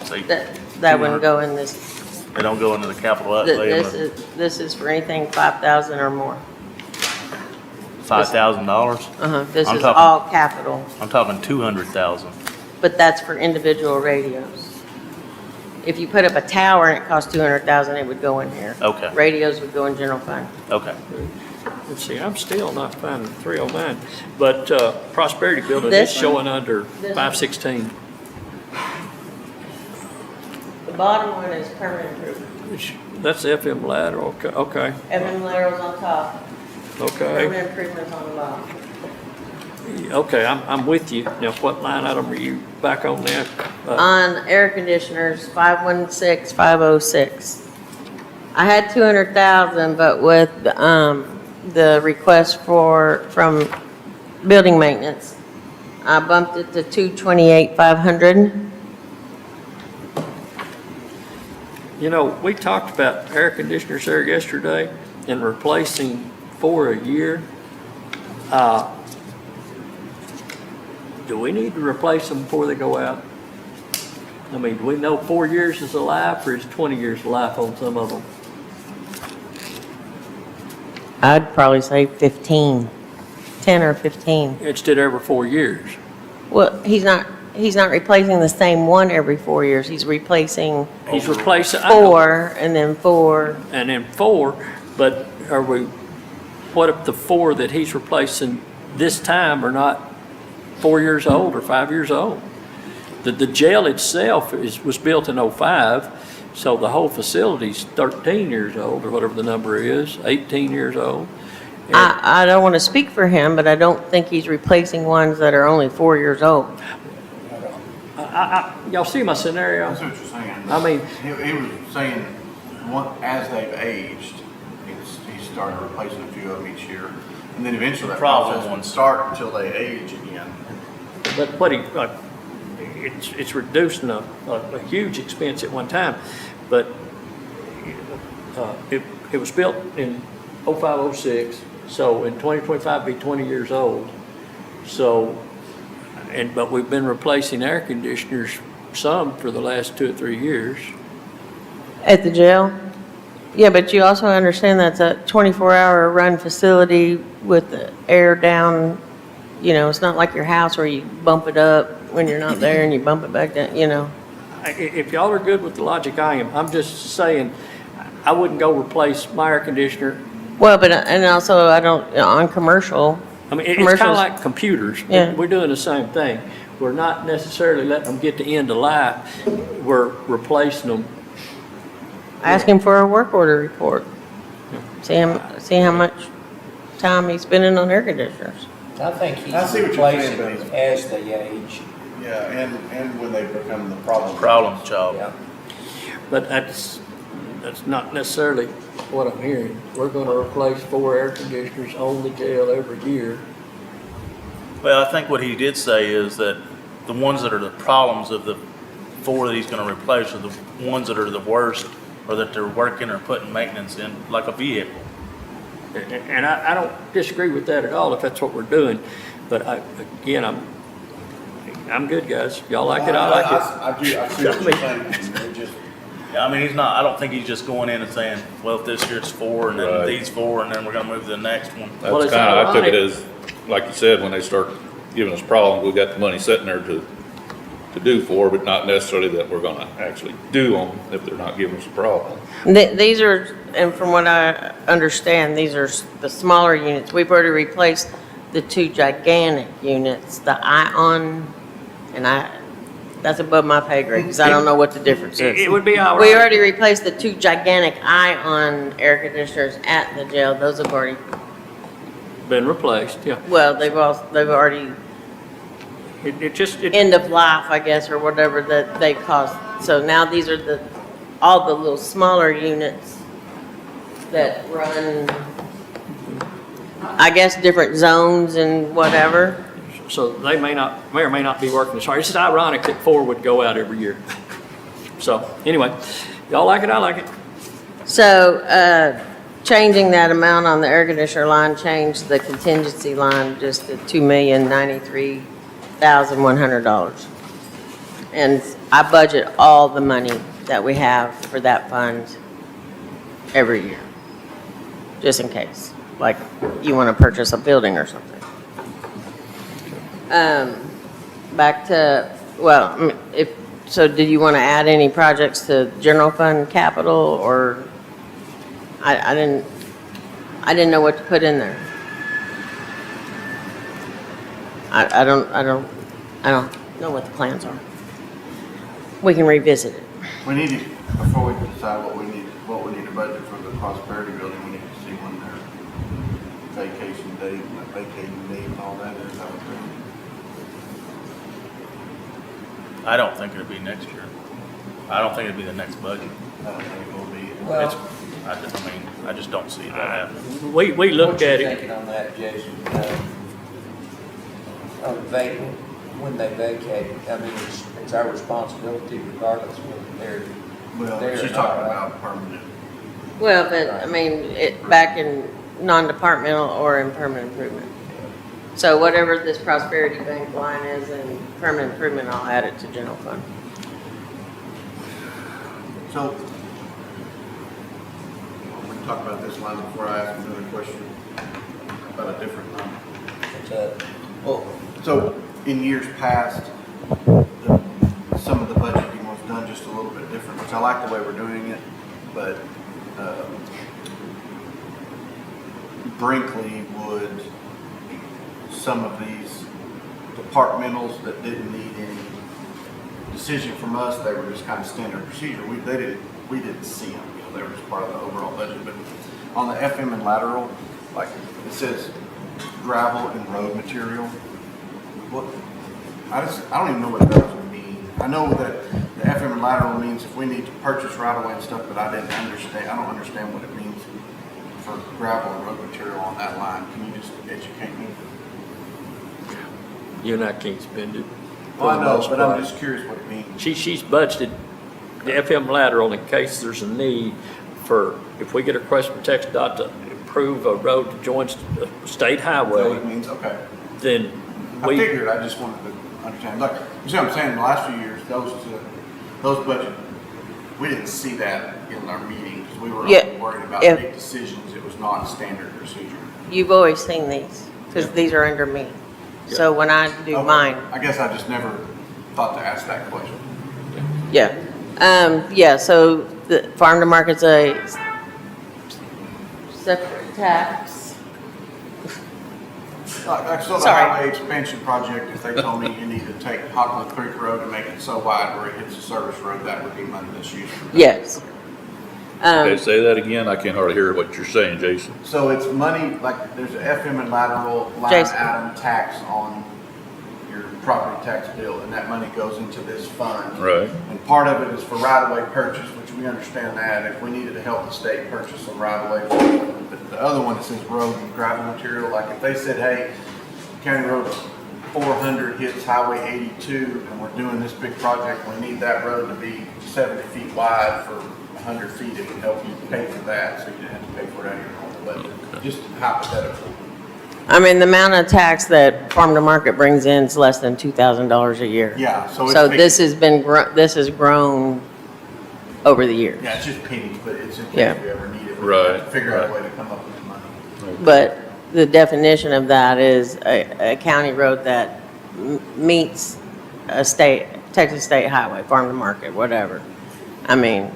say, That wouldn't go in this. they don't go into the capital outlay. This is for anything 5,000 or more. $5,000? This I'm is talking- all capital, I'm talking 200,000. but that's for individual radios. If you put up a tower and it costs 200,000, it would go in here. Okay. Radios would go in general fund. Okay. Let's see, I'm still not finding 309, but Prosperity Building is This one? showing under This one? 516. The bottom one is permanent improvement. That's FM lateral, okay, Evan laterals on top, okay. permanent improvements on the bottom. Okay, I'm with you. Now, what line item are you back on now? On air conditioners, 516, 506. I had 200,000, but with, the request from building maintenance, I bumped it to 228, 500. You know, we talked about air conditioners there yesterday and replacing 4 a year. Do we need to replace them before they go out? I mean, do we know 4 years is a life or is 20 years a life on some of them? I'd probably say 15, 10 or 15. Instead of every 4 years. Well, he's not replacing the same one every 4 years. He's replacing He's replacing. I know. 4 and then 4. And then 4, but what if the 4 that he's replacing this time are not 4 years old or 5 years old? The jail itself was built in '05, so the whole facility's 13 years old, or whatever the number is, 18 years old. I don't want to speak for him, but I don't think he's replacing ones that are only 4 years old. Y'all see my scenario? I see what you're saying. I mean, He was saying, as they've aged, he started replacing a few of them each year. And then eventually that Problem process won't ones. start until they age again. but it's reducing a huge expense at one time, but it was built in '05, '06, so in 2025 be 20 years old. So, but we've been replacing air conditioners some for the last 2 or 3 years. At the jail? Yeah, but you also understand that's a 24-hour run facility with the air down. You know, it's not like your house where you bump it up when you're not there and you bump it back down, you know. If y'all are good with the logic I am, I'm just saying, I wouldn't go replace my air conditioner. Well, but, and also I don't, on commercial, I mean, it's kind Commercials. of like computers. Yeah. We're doing the same thing. We're not necessarily letting them get to end of life. We're replacing them. asking for a work order report. See how much time he's spending on air conditioners. I think he's I see what you're saying, replacing but them as they age. Yeah, and when they become the problem. Problem child. Yeah. But that's not necessarily what I'm hearing. We're gonna replace 4 air conditioners on the jail every year. Well, I think what he did say is that the ones that are the problems of the 4 that he's gonna replace are the ones that are the worst, or that they're working or putting maintenance in, like a vehicle. And I don't disagree with that at all if that's what we're doing. But I'm good, guys. Y'all like it, I like it. I see what you're saying. They're just- Yeah, I mean, I don't think he's just going in and saying, well, this year it's 4, and then Right. these 4, and then we're gonna move to the next one. Well, That's it's kinda, I took alright. it as, like you said, when they start giving us problems, we got the money sitting there to to do for, but not necessarily that we're gonna actually do them if they're not giving us a problem. These are, and from what I understand, these are the smaller units. We've already replaced the two gigantic units, the Ion, and that's above my pay grade, because I don't know what the difference is. It would be all We right. already replaced the two gigantic Ion air conditioners at the jail. Those have already, Been replaced, yeah. well, they've already It end of life, I guess, or whatever that they cost. So now these are all the little smaller units that run, I guess, different zones and whatever. so they may or may not be working as hard. It's just ironic that 4 would go out every year. So, anyway, y'all like it, I like it. So, changing that amount on the air conditioner line changed the contingency line just to $2,093,100. And I budget all the money that we have for that fund every year, just in case, like you want to purchase a building or something. Back to, well, so did you want to add any projects to general fund capital, or I didn't know what to put in there. I don't know what the plans are. We can revisit it. We need to, before we decide what we need to budget for the prosperity building, we need to see when their vacation date, and the vacating date and all that is out there. I don't think it'll be next year. I don't think it'll be the next budget. I don't think it will be. Well, I just don't see that happening. We looked at What's your it. thinking on that, Jason? When they vacate, I mean, it's our responsibility regardless of whether they're Well, there or she's not, talking right? about permanent. Well, but, I mean, back in non-departmental or in permanent improvement. So whatever this prosperity bank line is in permanent improvement, I'll add it to general fund. So, we can talk about this line before I ask another question about a different line. It's a- Well, so in years past, some of the budgeting was done just a little bit different, which I like the way we're doing it, but Brinkley would, some of these departmentals that didn't need any decision from us, they were just kind of standard procedure. We didn't see them, they were just part of the overall budget. But on the FM and lateral, like it says gravel and road material. What, I don't even know what those mean. I know that the FM and lateral means if we need to purchase right away and stuff, but I don't understand what it means for gravel and road material on that line. Can you just educate me? You and I can't spend it. Well, I for the know, most but part. I'm just curious what it means. She's budgeted the FM lateral in case there's a need for, if we get a request from TxDOT to improve a road that joins a state Is that what highway, it means? Okay. then I we, figured, I just wanted to understand. Like, you see what I'm saying, in the last few years, those budget, we didn't see that in our meetings. We were Yeah, worried about if- big decisions. It was not a standard procedure. You've always seen these, because these are under me. So when I do Okay. mine, I guess I just never thought to ask that question. yeah. So the farm to market's a separate tax. Like so the Sorry. highway expansion project, if they told me you need to take Hockley Creek Road and make it so wide where it hits a service road, that would be money that's used for that. Yes. Okay, say that again, I can't hardly hear what you're saying, Jason. So it's money, like, there's an FM and lateral line Jason. item tax on your property tax bill, and that money goes into this fund. Right. And part of it is for right-of-way purchase, which we understand that, if we needed to help the state purchase some right-of-way. But the other one that says road and gravel material, like if they said, hey, County Road 400 hits Highway 82, and we're doing this big project, we need that road to be 70 feet wide for 100 feet, it would help you pay for that, so you didn't have to pay for it out of your normal budget. Just hypothetical. I mean, the amount of tax that farm to market brings in is less than $2,000 a year. Yeah, so it's. So this has grown over the years. Yeah, it's just pennies, but it's in Yeah. case we ever need it. We Right, have to figure out a right. way to come up with the money. But the definition of that is a county road that meets a state Texas State Highway, farm to market, whatever. I mean,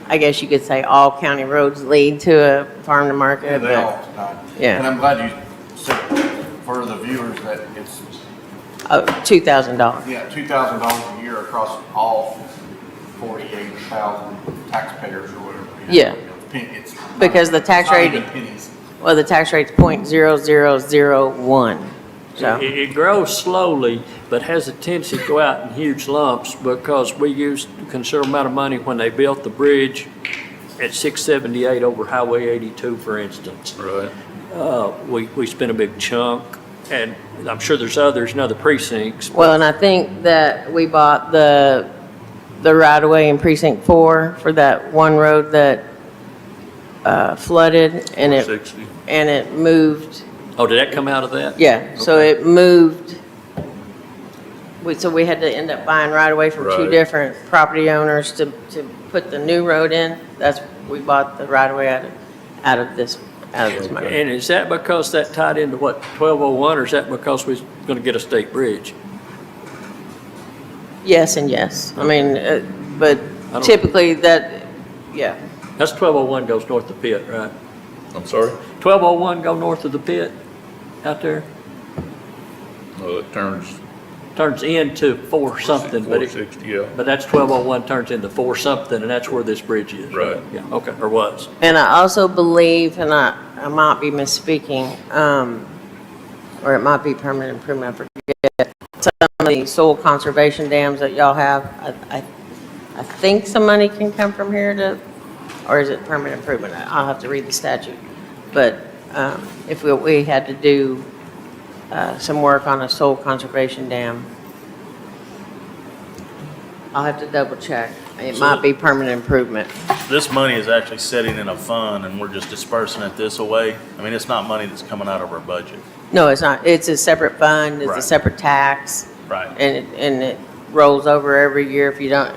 I guess you could say all county roads lead to a farm to Yeah, market, they all but, time. Yeah. And I'm glad you said for the viewers that it's, $2,000. yeah, $2,000 a year across all 48,000 taxpayers or whatever. Yeah. It's Because the tax it's not rate- even pennies. Well, the tax rate's .0001, so, It grows slowly, but has a tendency to go out in huge lumps because we used a considerable amount of money when they built the bridge at 678 over Highway 82, for instance. Right. We spent a big chunk, and I'm sure there's others in other precincts. well, and I think that we bought the right-of-way in precinct 4 for that one road that flooded, and it 460. moved. Oh, did that come out of that? Yeah, so Okay. it moved. So we had to end up buying right away from two Right. different property owners to put the new road in. We bought the right away out of this money. And is that because that tied into what, 1201, or is that because we're going to get a state bridge? Yes and yes. I mean, but I don't- typically yeah. That's 1201 goes north of Pitt, right? I'm sorry? 1201 go north of the Pit out there? Well, it turns Turns into 4 something, but it, 460, yeah. but that's 1201 turns into 4 something, and that's where this bridge is, right? Right. Yeah, okay, or was. And I also believe, and I might be misspeaking, or it might be permanent improvement, I forget, some of the soil conservation dams that y'all have, I think some money can come from here or is it permanent improvement? I'll have to read the statute. But if we had to do some work on a soil conservation dam, I'll have to double check. It might be permanent improvement. This money is actually sitting in a fund and we're just dispersing it this away. I mean, it's not money that's coming out of our budget. No, it's not. It's a separate fund. It's a Right. separate tax. Right. And it rolls over every year if you don't.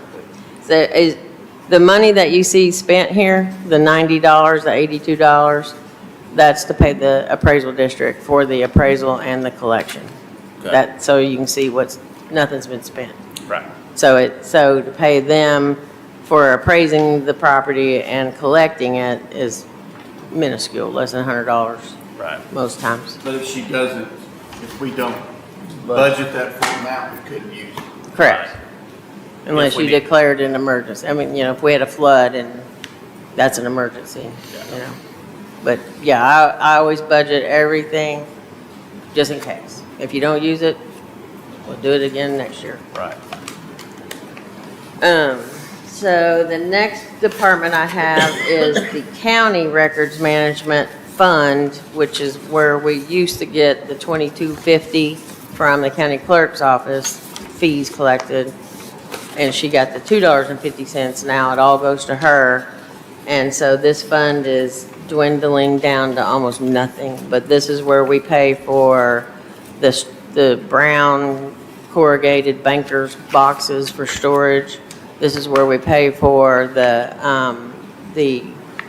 The money that you see spent here, the $90, the $82, that's to pay the appraisal district for the appraisal and the collection. Okay. So you can see nothing's been spent. Right. So to pay them for appraising the property and collecting it is minuscule, less than $100 Right. most times. But if she doesn't, if we don't budget that full amount, we couldn't use it. Correct. Unless If we you need- declared an emergency. I mean, if we had a flood and that's an emergency, But yeah, I always budget everything just in case. If you don't use it, we'll do it again next year. Right. So the next department I have is the County Records Management Fund, which is where we used to get the $22.50 from the county clerk's office, fees collected. And she got the $2.50. Now it all goes to her. And so this fund is dwindling down to almost nothing. But this is where we pay for the brown corrugated bankers boxes for storage. This is where we pay for the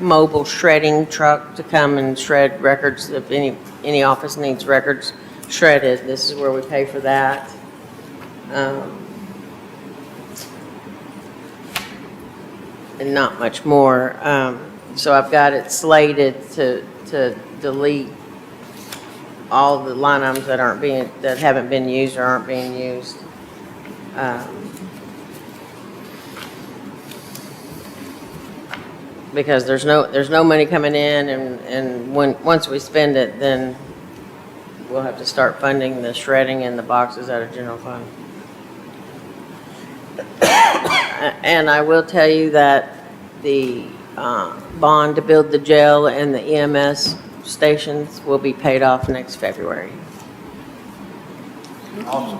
mobile shredding truck to come and shred records. If any office needs records shredded, this is where we pay for that. And not much more. So I've got it slated to delete all the line items that haven't been used or aren't being used. Because there's no money coming in, and once we spend it, then we'll have to start funding the shredding and the boxes out of general fund. And I will tell you that the bond to build the jail and the EMS stations will be paid off next February. Awesome.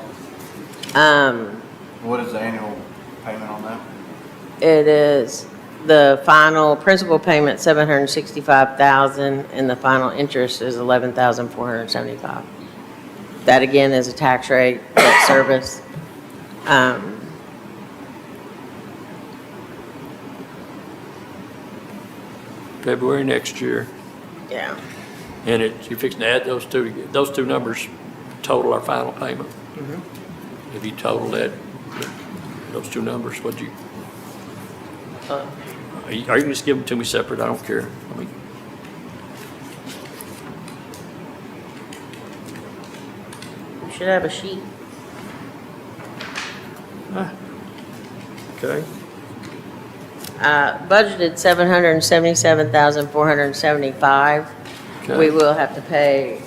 What is the annual payment on that? It is the final principal payment, $765,000, and the final interest is $11,475. That again is a tax rate, debt service. February next year. Yeah. And you're fixing to add those two numbers total our final payment. If you total that, those two numbers, what'd you? Or you can just give them to me separate, I don't care. I mean, You should have a sheet. okay, Budgeted $777,475. okay. We will have to pay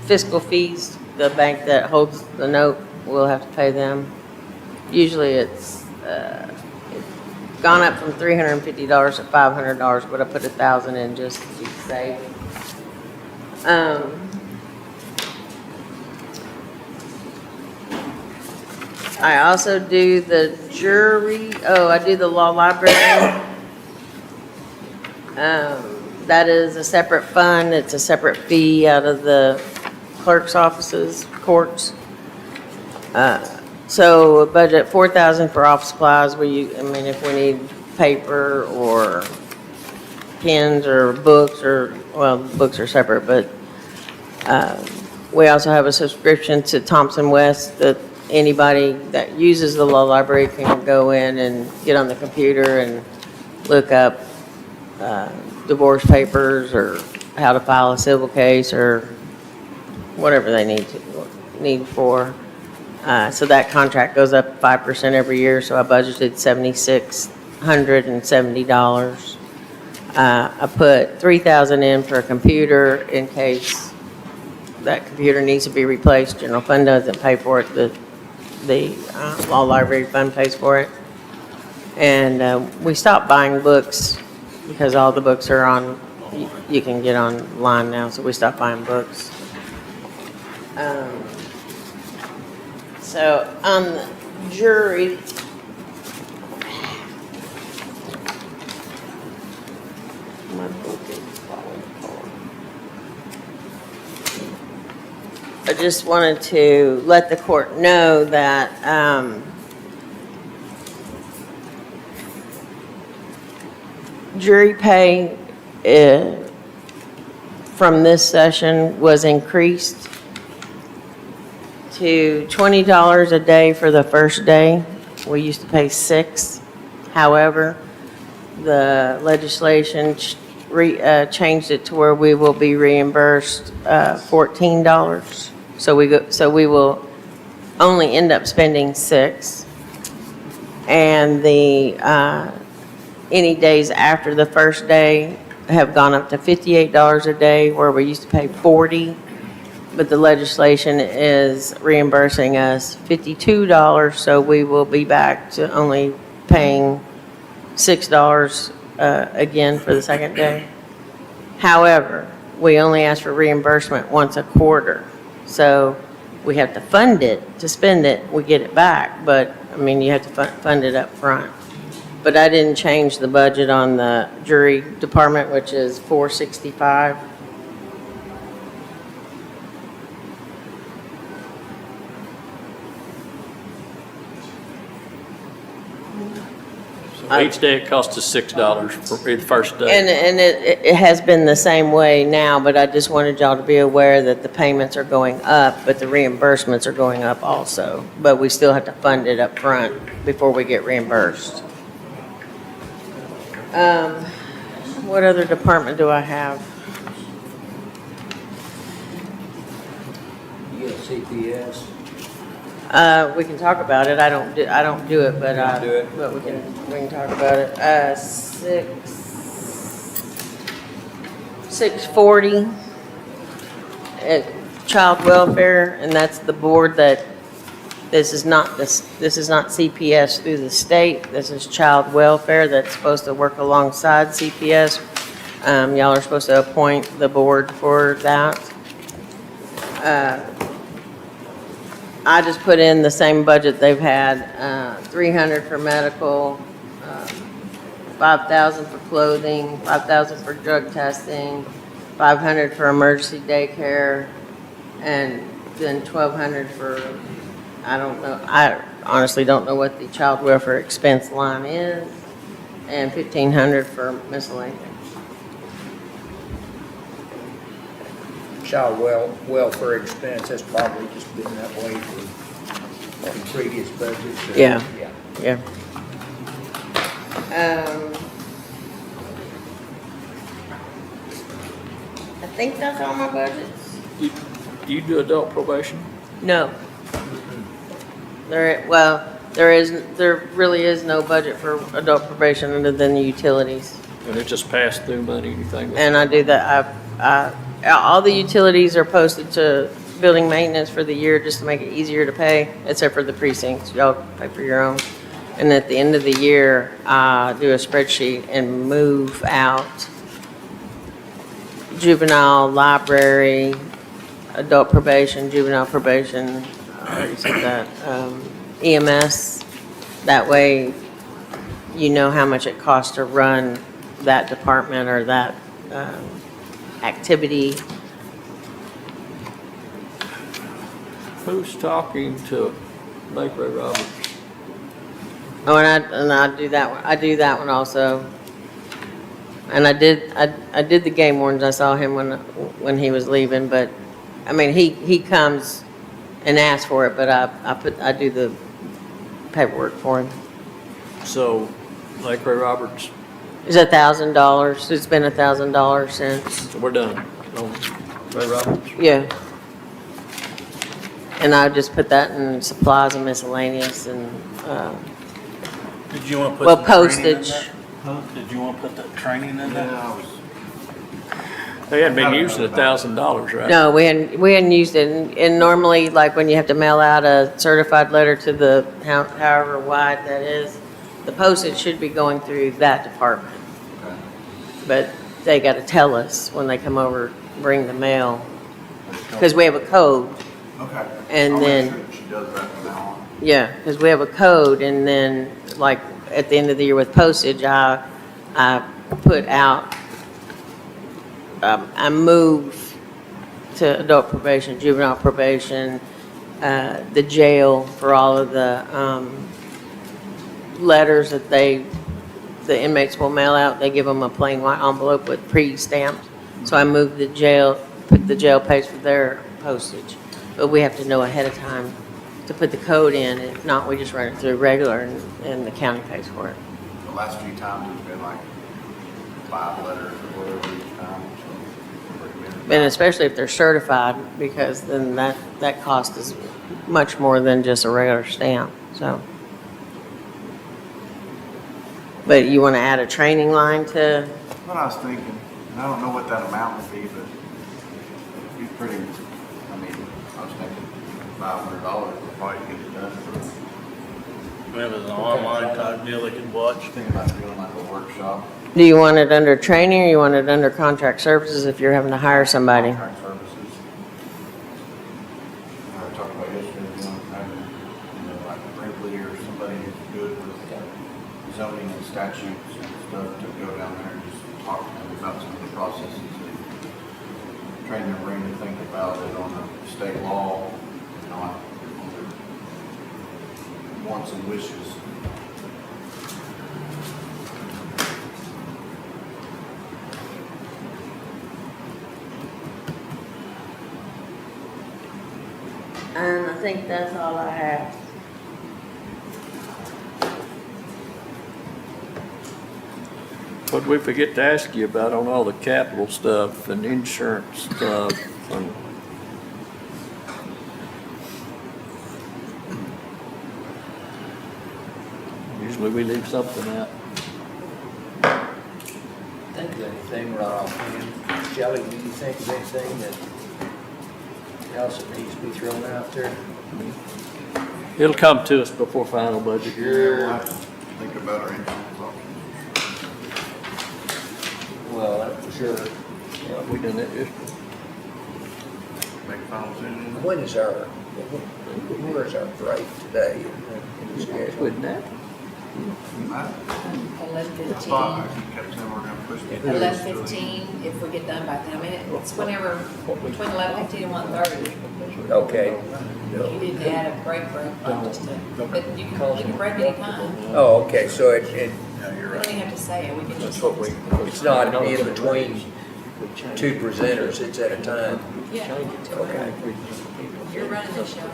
fiscal fees. The bank that holds the note will have to pay them. Usually it's gone up from $350 to $500, but I put $1,000 in just to be safe. I also do the jury, I do the law library. That is a separate fund, it's a separate fee out of the clerk's offices, courts. So a budget $4,000 for office supplies, if we need paper or pens or books books are separate, but, we also have a subscription to Thompson West that anybody that uses the law library can go in and get on the computer and look up, divorce papers or how to file a civil case or whatever they need for. So that contract goes up 5% every year, so I budgeted $7,670. I put $3,000 in for a computer in case that computer needs to be replaced. General fund doesn't pay for it, the law library fund pays for it. And we stopped buying books because all the books are on, you can get online now, so we stopped buying books. So on the jury, my book is falling apart. I just wanted to let the court know that jury pay from this session was increased to $20 a day for the first day. We used to pay $6. However, the legislation changed it to where we will be reimbursed $14. So we will only end up spending $6. And the any days after the first day have gone up to $58 a day, where we used to pay $40. But the legislation is reimbursing us $52, so we will be back to only paying $6 again for the second day. However, we only ask for reimbursement once a quarter, so we have to fund it. To spend it, we get it back, but, you have to fund it up front. But I didn't change the budget on the jury department, which is $465. Each day it costs us $6 for the first day. And it has been the same way now, but I just wanted y'all to be aware that the payments are going up, but the reimbursements are going up also. But we still have to fund it up front before we get reimbursed. What other department do I have? You got CPS? We can talk about it. I don't do it, but Do it. but we can talk about it. 640 at child welfare, and that's the board that this is not CPS through the state. This is child welfare that's supposed to work alongside CPS. Y'all are supposed to appoint the board for that. I just put in the same budget they've had, $300 for medical, $5,000 for clothing, $5,000 for drug testing, $500 for emergency daycare, and then $1,200 for, I don't know, I honestly don't know what the child welfare expense line is, and $1,500 for miscellaneous. child welfare expense, that's probably just been that way for previous budgets. Yeah. Yeah. Yeah. I think that's all my budgets. Do you do adult probation? No. There really is no budget for adult probation other than the utilities. And it's just pass through money, anything? And I do that, all the utilities are posted to building maintenance for the year just to make it easier to pay, except for the precincts, y'all pay for your own. And at the end of the year, I do a spreadsheet and move out juvenile, library, adult probation, juvenile probation, I already said that, EMS. That way, you know how much it costs to run that department or that activity. Who's talking to Lake Ray Roberts? Oh, and I do that one. I do that one also. And I did the game wardens. I saw him when he was leaving, but I mean he comes and asks for it, but I do the paperwork for him. So Lake Ray Roberts, It's $1,000. It's been $1,000 since. so we're done on Ray Roberts. Yeah. And I just put that in supplies and miscellaneous and Did you want to put well, some training in postage. there? Huh? Did you want to put that training in there? Yeah, I was, They hadn't been using $1,000, right? No, we hadn't used it. And normally, like when you have to mail out a certified letter to the, however wide that is, the postage should be going through that department. okay. But they got to tell us when they come over, bring the mail, because we have a code. Okay. And I'll make then- sure that she does that from now on. Yeah, because we have a code, and then, like, at the end of the year with postage, I put out, I move to adult probation, juvenile probation, the jail for all of the letters that the inmates will mail out. They give them a plain white envelope with pre-stamped. So I move the jail, put the jail pays for their postage. But we have to know ahead of time to put the code in. If not, we just run it through regular and the county pays for it. The last few times it's been like 5 letters or whatever each time, so. pretty good. And especially if they're certified, because then that cost is much more than just a regular stamp, so. But you want to add a training line to, What I was thinking, and I don't know what that amount would be, but it'd be pretty, I mean, I was thinking $500 would probably get it done for, Maybe it was an online type deal they could watch. thinking about doing like a workshop. do you want it under training or you want it under contract services if you're having to hire somebody? Contract services. I talked about yesterday, having, like Brinkley or somebody who's good with zoning and statutes and stuff to go down there and just talk to them about some of the processes and train their brain to think about it on the state law, not on their wants and wishes. And I think that's all I have. What did we forget to ask you about on all the capital stuff and insurance stuff? and- Usually we leave something out. Think of anything right offhand. Shelley, do you think of anything that else that needs to be thrown out there? It'll come to us before final budget. We'll have to think about our insurance options. Well, that's for sure. Yeah, we done that yesterday. Make a final decision. When is where is our break today in the schedule? Wouldn't that? I 11:15. thought I kept saying we're gonna push it. 11:15, if we get done by then. I mean, it's whenever, between 11:15 and 1:30. Okay. You need to add a break, but you can break any time. Oh, okay, so it, Yeah, you're We don't even have to say it, we can just. it's not in between two presenters, it's at a time. Yeah. Okay. You're running the show.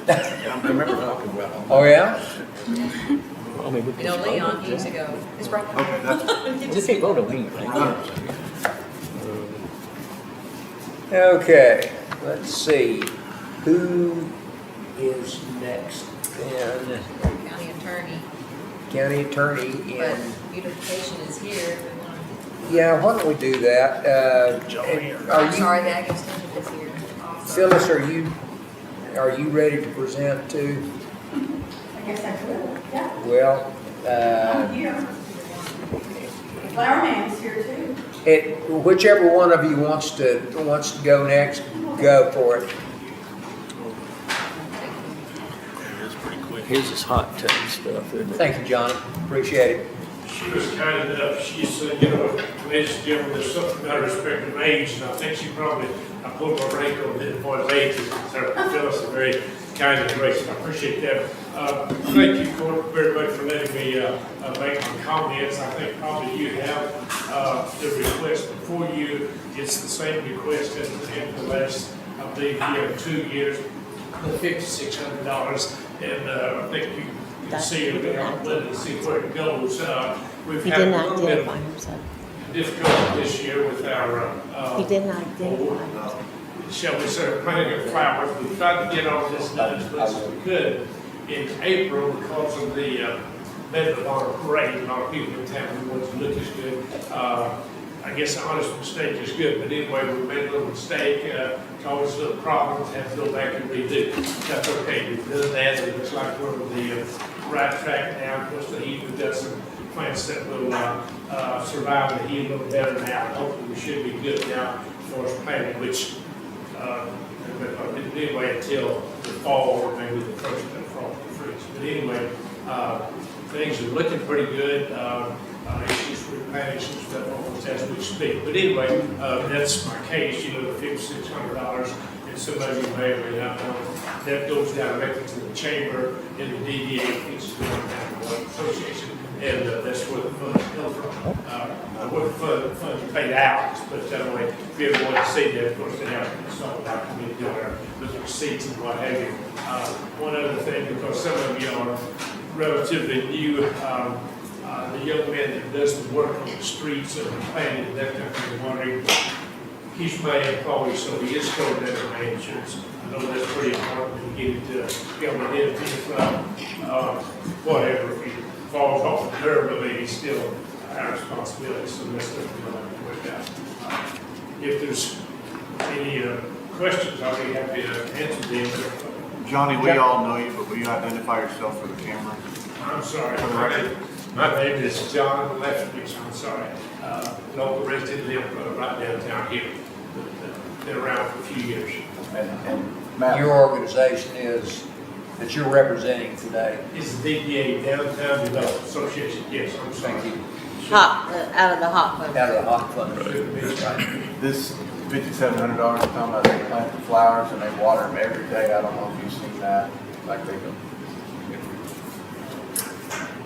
I remember talking about all Oh, yeah? I mean, we You know, Leon, he used to go, it's right. that. Okay, that's, just can't vote on anything. Okay, let's see, who is next? And County attorney, county attorney but and, beautification is here. if we want to- yeah, why don't we do that? I'm Are sorry, you, the ag extension is here. also. Phyllis, are you ready to present too? I guess I could, yeah. Well, I'm here. Flower man's here too. whichever one of you wants to go next, go for it. It is pretty quick. His is hot tub stuff, isn't it? Thank you, Johnny, appreciate it. She was kind enough, she's, you know, ladies and gentlemen, there's something about her respective age, and I think she probably, I pulled my rank on it for his age, and Phyllis is very kind and gracious, I appreciate that. Thank you, Court, very much for letting me, make my comments. I think probably you have, the request before you, it's the same request as in the last, I believe, 2 years, the $5,600, and, I think you can see it, and see where it goes. We've He had did a not little bit identify of himself. difficulty this year with our, He did not identify himself. shall we say, planting of flowers. We tried to get all this done as much as we could in April because of the Medal of Honor parade. A lot of people in town wanted to look as good. I guess an honest mistake is good, but anyway, we made a little mistake, caused little problems, had to go back and redo. That's okay, we've done that, it looks like we're on the right track now. Of course, the heat, we've got some plants that will survive the heat a little better now. Hopefully, we should be good now for us planting, which anyway, until the fall or maybe the first of the fall freeze. But anyway, things are looking pretty good. Issues with planting some stuff almost as we speak. But anyway, that's my case, you know, the $5,600. And some of you may or may not know, that goes directly to the chamber and the DDA, which is the Water Association. And that's where the funds come from. Where the funds are paid out, but that way, if you ever want to see that, of course, they have to consult with our committee on our receipts and what have you. One other thing, because some of you are relatively new, the young man that does the work on the streets and the planning and that kind of thing, wondering, he's my employee, so he is covered under my insurance. I know that's pretty important to get it to government entities, whatever, if he falls off the curb, I mean, he's still our responsibility, so that's something we'll have to work out. If there's any questions, I'll be happy to answer them. Johnny, we all know you, but will you identify yourself for the camera? I'm sorry. My name is John Lefkovich, I'm sorry. Local resident, live right downtown here. Been around for a few years. And Matt, Your organization is, that you're representing today. It's the DDA, Downtown Development Association, yes, I'm sorry. Thank you. Out of the hot fund. Out of the hot fund. Right. this $5,700, talking about they plant the flowers and they water them every day. I don't know if you've seen that, like they do.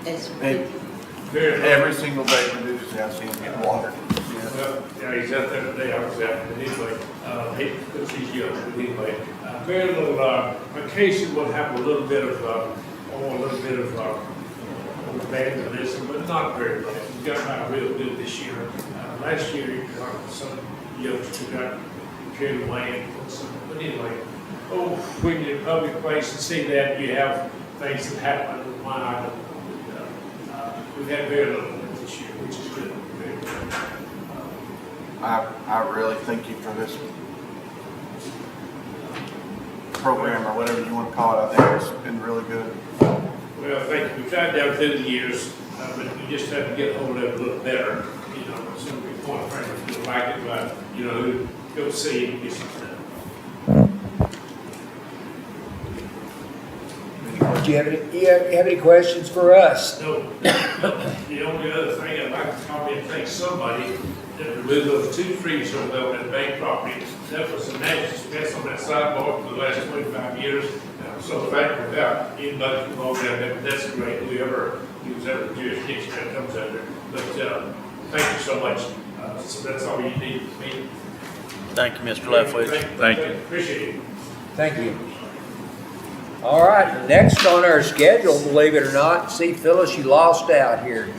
It's Very Every single day produces, I've seen them get watered. Well, yeah, he's out there today, I was out, but anyway, because he's young, but anyway, very little, occasion will have a little bit of vandalism, but not very much. We got out real good this year. Last year, some youngsters got carried away and put some, but anyway, when you're in a public place and see that, you have things that happen in mind. We've had very little this year, which is good, very good. I really thank you for this program, or whatever you want to call it. I think it's been really good. Well, thank you. We tried down through the years, but we just had to get hold of it a little better. You know, some people want to feel like it, but, you know, go see it and get some stuff. Do you have any questions for us? No, the only other thing I'd like to comment and thank somebody that removed those 2 trees over there on that bank property. That was a natural expense on that sidewalk for the last 25 years. And I'm so thankful about anybody from over there. That's great. Whoever jurisdiction that comes under. But thank you so much. It's that's all you need from me. Thank you, Mr. Leftwich. Thank you. Appreciate it. Thank you. All right, next on our schedule, believe it or not, see Phyllis, you lost out here,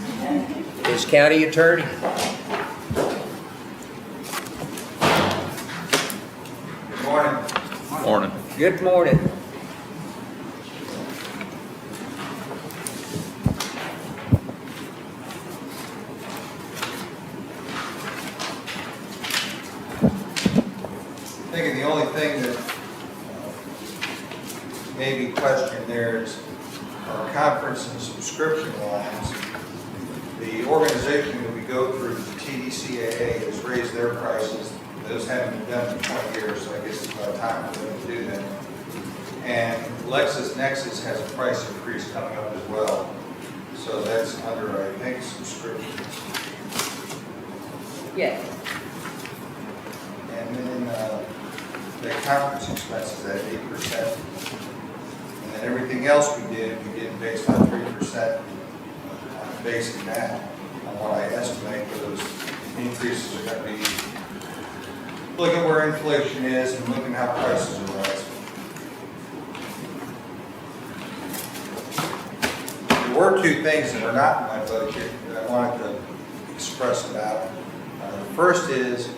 is County Attorney. Good morning. Morning. Good morning. I think the only thing that may be questioned there is our conference and subscription lines. The organization that we go through, the TDCAA, has raised their prices. Those haven't been done in 20 years, so I guess it's about time for them to do that. And LexisNexis has a price increase coming up as well. So that's under, I think, subscription. Yes. And then the conference expenses at 8%. And then everything else we did based on 3%. I'm basing that on what I estimate for those increases are going to be. Look at where inflation is and looking how prices are rising. There were two things that are not in my budget that I wanted to express about. The first is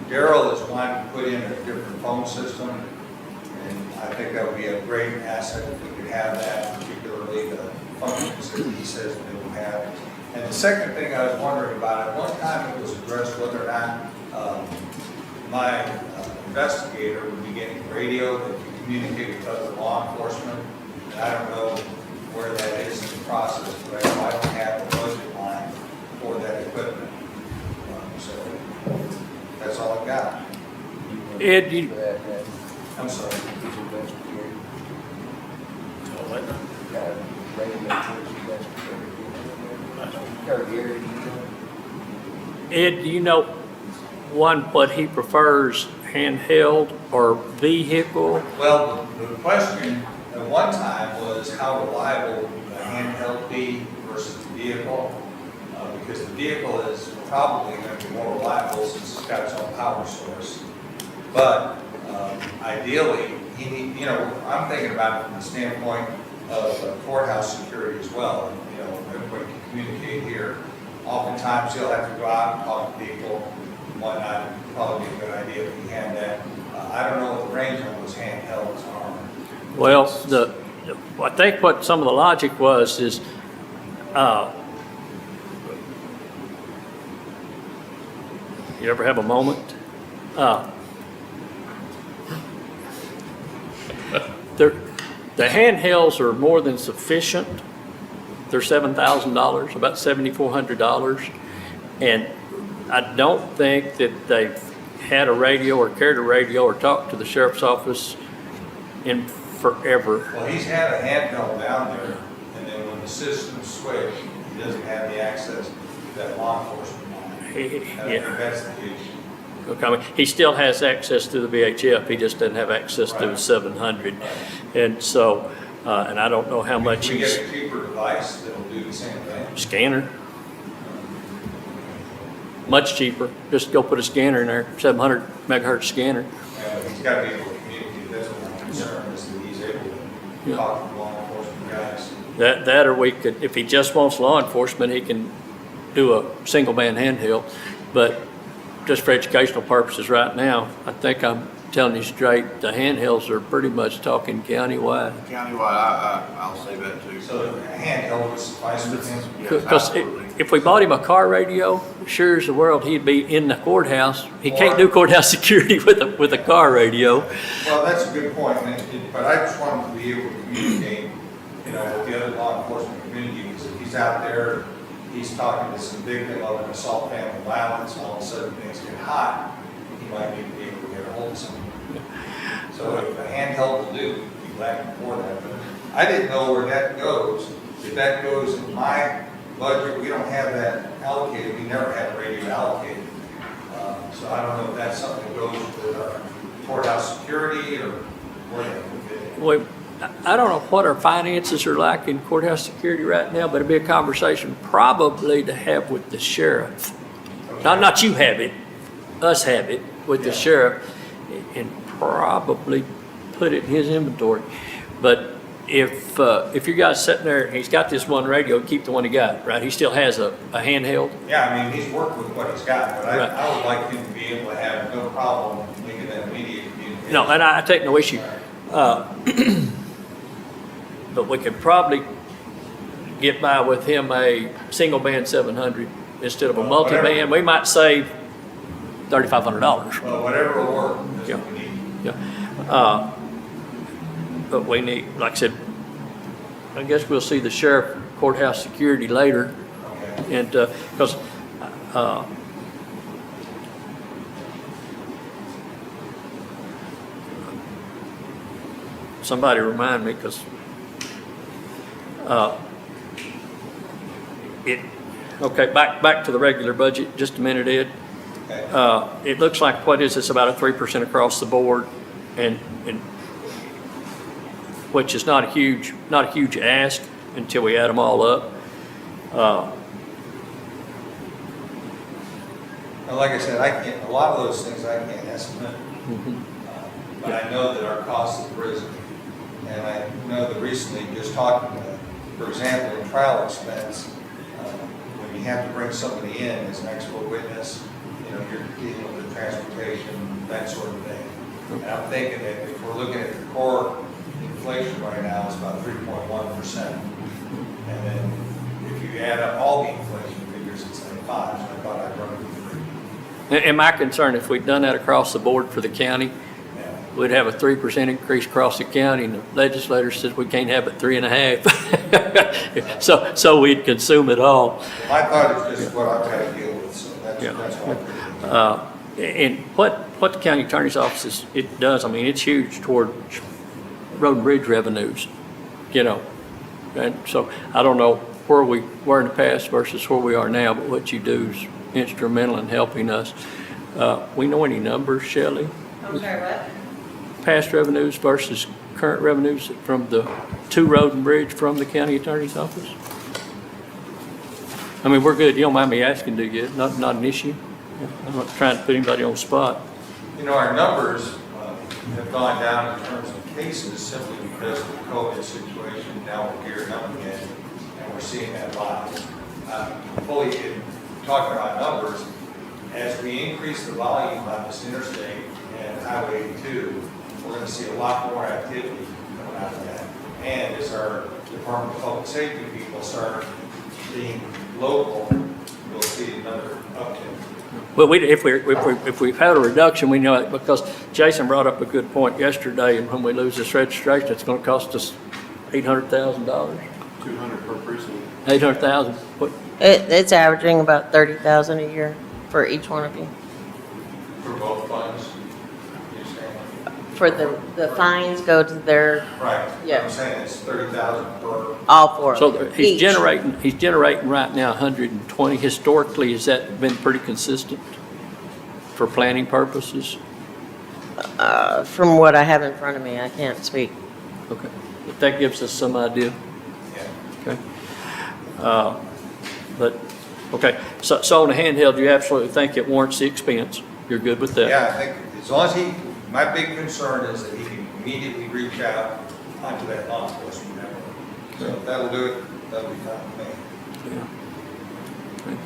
Daryl is wanting to put in a different phone system, and I think that would be a great asset if we could have that, particularly the functions that he says that we have. And the second thing I was wondering about, at one time it was addressed whether or not my investigator would be getting radio that could communicate with other law enforcement. And I don't know where that is in the process, but I don't have a budget line for that equipment. So that's all I've got. Ed, you, I'm sorry. Ed, do you know, one, what he prefers, handheld or vehicle? Well, the question at one time was how reliable a handheld be versus the vehicle, because the vehicle is probably going to be more reliable since it's got its own power source. But ideally, he need, I'm thinking about it from the standpoint of courthouse security as well. Everybody can communicate here. Oftentimes, he'll have to go out and talk to people and whatnot. It'd probably be a good idea if he had that. I don't know what the range on those handhelds are. Well, I think what some of the logic was is, you ever have a moment? The handhelds are more than sufficient. They're $7,000, about $7,400. And I don't think that they've had a radio or carried a radio or talked to the sheriff's office in forever. Well, he's had a handheld down there, and then when the system's switched, he doesn't have the access to that law enforcement line. I think that's the issue. Okay, he still has access to the VHF, he just doesn't have access to the 700. And so, and I don't know how much We he's, get a cheaper device that'll do the same thing. scanner. Much cheaper, just go put a scanner in there, 700 megahertz scanner. But he's got to be able to communicate. That's what my concern is, that he's able to Yeah. talk to law enforcement guys. That or we could, if he just wants law enforcement, he can do a single man handheld. But just for educational purposes right now, I think I'm telling you straight, the handhelds are pretty much talking countywide. Countywide, I'll say that too. So a handheld would suffice for him. Yes, Because absolutely. if we bought him a car radio, sure as the world, he'd be in the courthouse. He can't do courthouse security with a car radio. Well, that's a good point, but I just want him to be able to communicate, with the other law enforcement community, because if he's out there, he's talking to some victim of an assault, family violence, all of a sudden things get hot, he might need to be able to get a hold of someone. So if a handheld will do, be glad for that. But I didn't know where that goes. If that goes in my budget, we don't have that allocated. We never had radio allocated. So I don't know if that's something that goes with our courthouse security or where that would fit in. Well, I don't know what our finances are like in courthouse security right now, but it'd be a conversation probably to have with the sheriff. not you have it, us have it with the sheriff, and probably put it in his inventory. But if your guy's sitting there, he's got this one radio, keep the one he got, right? He still has a handheld? Yeah, I mean, he's worked with what he's got, but Right. I would like him to be able to have no problem making that immediate communication. No, and I take no issue. But we could probably get by with him a single band 700 instead of a multi-band. We might save $3,500. Well, whatever will work, is Yeah. what we need. Yeah. But we need, like I said, I guess we'll see the sheriff courthouse security later. Okay. And, because, somebody remind me, because, okay, back to the regular budget, just a minute, Ed. Okay. It looks like, what is this, about a 3% across the board, and which is not a huge ask until we add them all up. And like I said, a lot of those things I can't estimate. But I know that our costs have risen. And I know that recently, just talking, for example, in trial expense, when you have to bring somebody in as an expert witness, you're dealing with the transportation, that sort of thing. And I'm thinking that if we're looking at the core inflation right now, it's about 3.1%. And then if you add up all the inflation figures, it's like 5, so I thought I'd run it with 3. And my concern, if we'd done that across the board for the county, Yeah. we'd have a 3% increase across the county, and the legislator says we can't have it 3.5. So we'd consume it all. My thought is just what I've got to deal with, so that's what I'm doing. And what the county attorney's office it does, I mean, it's huge toward road and bridge revenues, And so I don't know where we were in the past versus where we are now, but what you do is instrumental in helping us. We know any numbers, Shelley? I'm sorry, what? Past revenues versus current revenues from the road and bridge from the county attorney's office? I mean, we're good. You don't mind me asking, do you? Not an issue? I'm not trying to put anybody on the spot. Our numbers have gone down in terms of cases simply because of the COVID situation. Now we're gearing up again, and we're seeing that rise. Fully talking about numbers, as we increase the volume on this interstate and Highway 82, we're going to see a lot more activity coming out of that. And as our Department of Public Safety people start being local, we'll see another uptick. Well, if we've had a reduction, we know it because Jason brought up a good point yesterday, and when we lose this registration, it's going to cost us $800,000. 200 per precinct. 800,000. What? It's averaging about 30,000 a year for each one of you. For both funds, you're saying? For the fines go to their, Right. Yeah. I'm saying it's 30,000 per. all four of So them. he's each. generating right now 120. Historically, has that been pretty consistent for planning purposes? From what I have in front of me, I can't speak. Okay, but that gives us some idea. Yeah. Okay. But, okay, so on the handheld, you absolutely think it warrants the expense? You're good with that? Yeah, I think as long as my big concern is that he can immediately reach out onto that law enforcement network. So if that'll do it, that'll be fine with me. Yeah. Okay.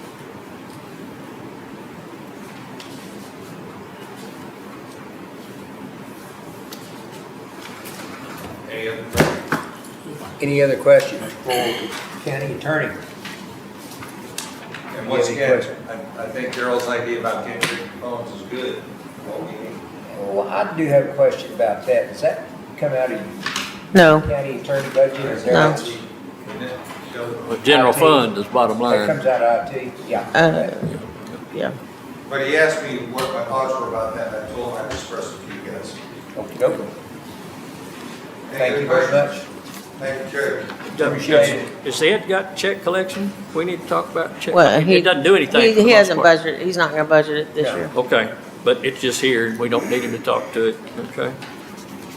Any other questions? Any other questions for county attorney? And once Any again, questions? I think Daryl's idea about getting rid of phones is good. What we need. Well, I do have a question about that. Does that come out of No, your county attorney budget or is No. that? Isn't it? Joe? But general IT. fund is bottom That line. comes out of IT? Yeah. yeah. But he asked me what my thoughts were about that, and I told him I'd express it to you guys. Okay. Any Thank other you very questions? much. Thank you, Chair. Appreciate it. Has Ed got check collection? We need to talk about check. Well, It doesn't do anything. for the He most hasn't part. budgeted, he's not gonna budget it this No. year. Okay, but it's just here, and we don't need him to talk to it, okay?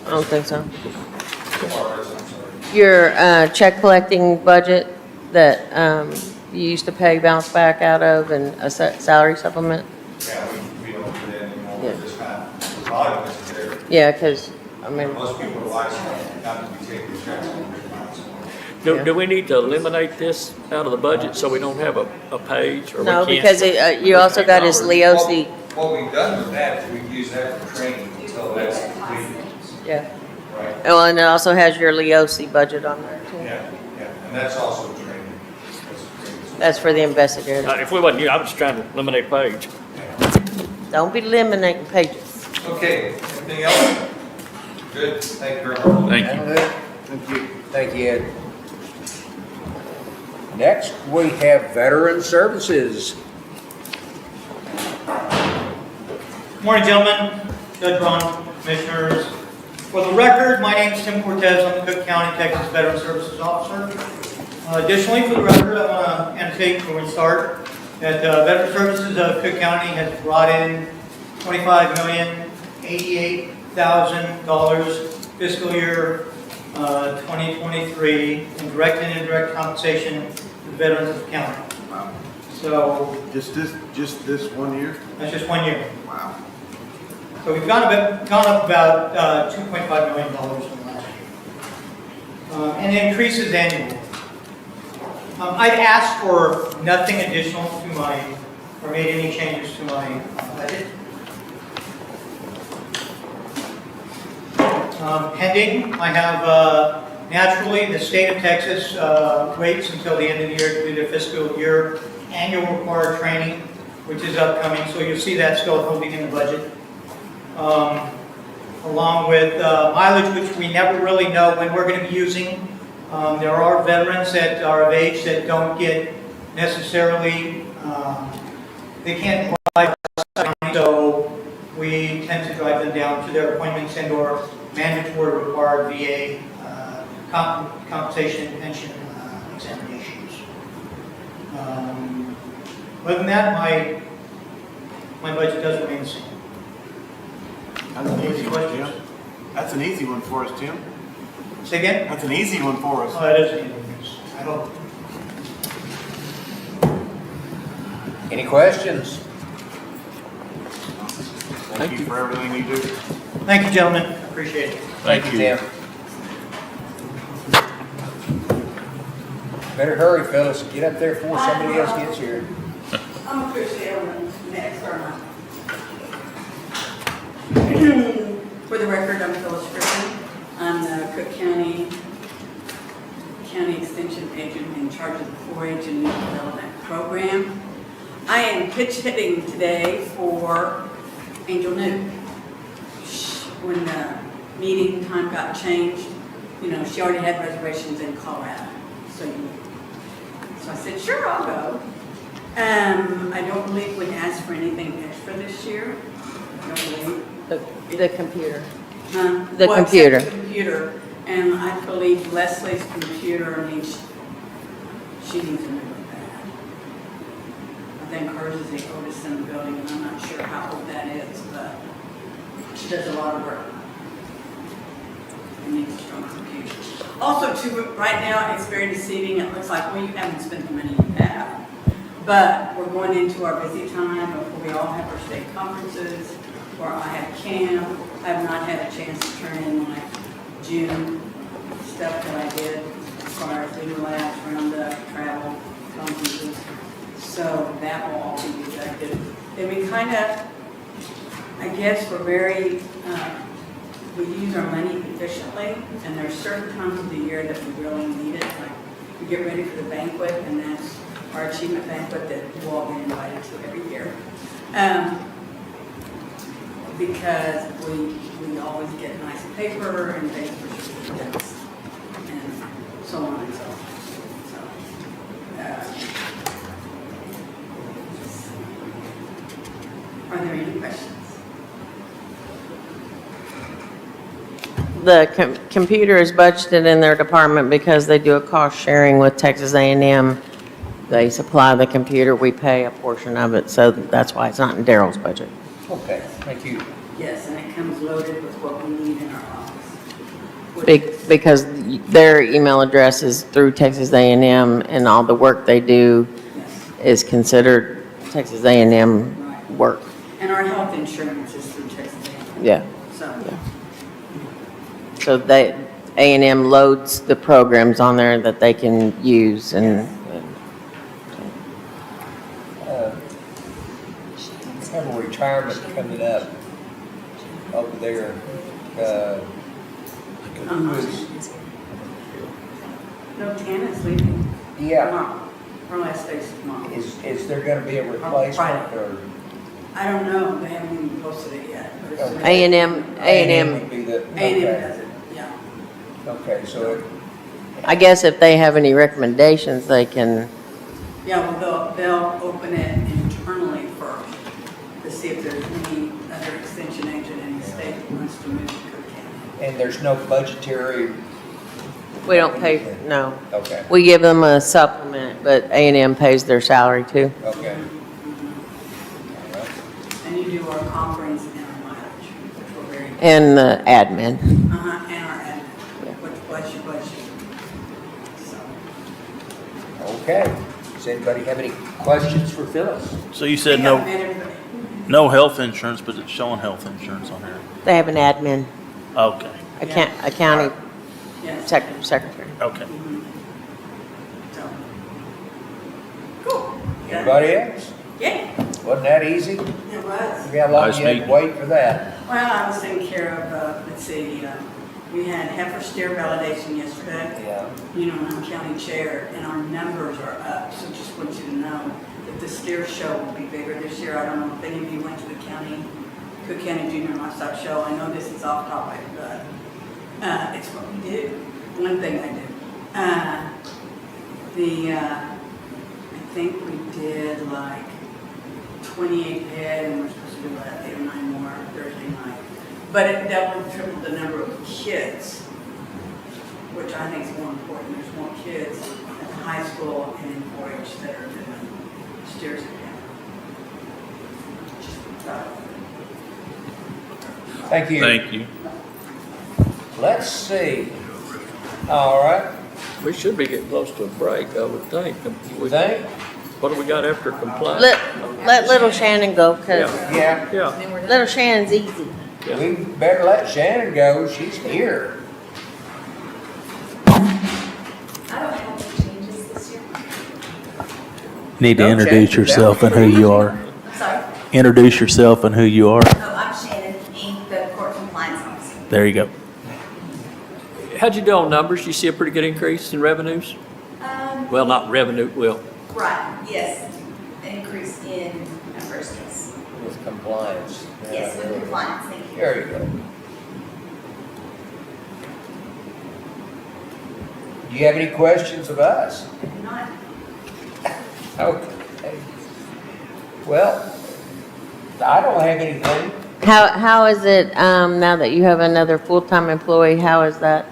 I don't think so. Tomorrow, I'm sorry. Your check collecting budget that you used to pay bounce back out of and a salary supplement? Yeah, we don't do that anymore, Yeah. we're just kind of, a lot of us are there. Yeah, because, I mean, Most people are licensed, not to be taking checks on their clients. Do we need to eliminate this out of the budget so we don't have a page, or we no, can't? because you also got his Leosi, What we've done with that is we've used that for training until that's completed. yeah. Right. Oh, and it also has your Leosi budget on there too. Yeah, yeah, and that's also training. That's for the investigator. If we wasn't here, I was just trying to eliminate page. Don't be eliminating pages. Okay, anything else? Good, thank you very much. Thank you. Thank you. Thank you, Ed. Next, we have Veteran Services. Morning, gentlemen, Judge Ron, Commissioners. For the record, my name is Tim Cortez. I'm the Cooke County, Texas Veteran Services Officer. Additionally, for the record, I want to annotate before we start that Veteran Services of Cooke County has brought in $25,088,000 fiscal year 2023 in direct and indirect compensation to the veterans of the county. Wow. So Just this 1 year? that's just 1 year. Wow. So we've gone up about $2.5 million from last year. And the increase is annual. I've asked for nothing additional to or made any changes to my budget. Pending, I have, naturally, the state of Texas waits until the end of the year to do their fiscal year annual required training, which is upcoming, so you'll see that still holding in the budget. Along with mileage, which we never really know when we're going to be using. There are veterans that are of age that don't get necessarily, they can't drive, so we tend to drive them down to their appointments and or mandatory required VA compensation and pension examinations. Other than that, my budget does remain the same. That's an easy one, Jim. That's an easy one for us, Tim. Say again? That's an easy one for us. Oh, it is an easy one. I hope. Any questions? Thank you for everything you do. Thank you, gentlemen. Appreciate it. Thank you. Tim. Better hurry, fellas. Get up there before somebody else gets here. I'm officially on the next, or not. For the record, I'm Phyllis Griffin. I'm the Cooke County Extension Agent in charge of the 4-H and Youth Development Program. I am pitch hitting today for Angel New. When the meeting time got changed, she already had reservations in Colorado. So I said, sure, I'll go. I don't believe we asked for anything extra this year. I don't believe. The computer. Huh? The Well, computer. except the computer, and I believe Leslie's computer needs, she needs a new one. I think hers is the oldest in the building, and I'm not sure how old that is, but she does a lot of work. It needs a strong computer. Also, too, right now, it's very deceiving. It looks like, well, you haven't spent the money you have. But we're going into our busy time before we all have our state conferences, where I have camp. I have not had a chance to turn in my June stuff that I did as far as legal labs, roundup, travel, conferences. So that will all be deducted. And we kind of, I guess we're very, we use our money efficiently, and there are certain times of the year that we really need it. Like we get ready for the banquet, and that's our achievement banquet that you all get invited to every year. Because we always get nice paper and things for certificates and so on and so forth. Are there any questions? The computer is budgeted in their department because they do a cost sharing with Texas A&M. They supply the computer, we pay a portion of it, so that's why it's not in Daryl's budget. Okay, thank you. Yes, and it comes loaded with what we need in our office. Because their email address is through Texas A&M, and all the work they do is considered Texas A&M Right. work. And our health insurance is through Texas A&M. Yeah. So, So they, A&M loads the programs on there that they can use and, Have a retirement coming up over there. Who is, no, Tana's leaving yeah, tomorrow. Her last day's tomorrow. is there gonna be a replacement or? I don't know, they haven't even posted it yet. but it's- Okay. A&M, would be the, A&M okay, does it, yeah. okay, so I guess if they have any recommendations, they can, Yeah, well, they'll open it internally first to see if there's any other extension agent in the state that wants to move to Cooke County. and there's no budgetary, we don't pay, no. okay, We give them a supplement, but A&M pays their salary too. okay. And you do our conference and our mileage, which we're very, And the admin. and our admin, which bless you. So. Okay. Does anybody have any questions for Phyllis? So you said Yeah, no, and everybody- no health insurance, but it's showing health insurance on here. They have an admin, Okay, a county Yes. secretary. okay. So. Cool. Yeah. Anybody else? Yeah, Wasn't that easy? it was. Yeah, how long Nice you had to meeting. wait for that? Well, I was taking care of, let's see, we had heifer steer validation yesterday. Yeah. You know, I'm county chair, and our numbers are up, so just want you to know that the steer show will be bigger this year. I don't know if any of you went to the Cooke County Junior Livestock Show. I know this is off topic, but it's what we do. One thing I do. I think we did like 28 head, and we're supposed to do like 8 or 9 more Thursday night. But it doubled, tripled the number of kids, which I think is more important. There's more kids at the high school and in 4-H that are doing steers again. Thank you. Thank you. Let's see. All right. We should be getting close to a break, I would think. You think? What do we got after compliance? Let little Shannon go, cause Yeah. Yeah, Then we're done. little Shannon's easy. yeah. We better let Shannon go. She's here. I don't have any changes this year. Need to No introduce changes. yourself and who you are. I'm sorry. Introduce yourself and who you are. Oh, I'm Shannon, the court compliance officer. There you go. How'd you do on numbers? You see a pretty good increase in revenues? Well, not revenue, well, Right, yes. Increase in numbers, yes. With compliance. Yes, with compliance, thank you. There you go. Do you have any questions of us? Not, Okay. Well, I don't have anything. How is it, now that you have another full-time employee, how is that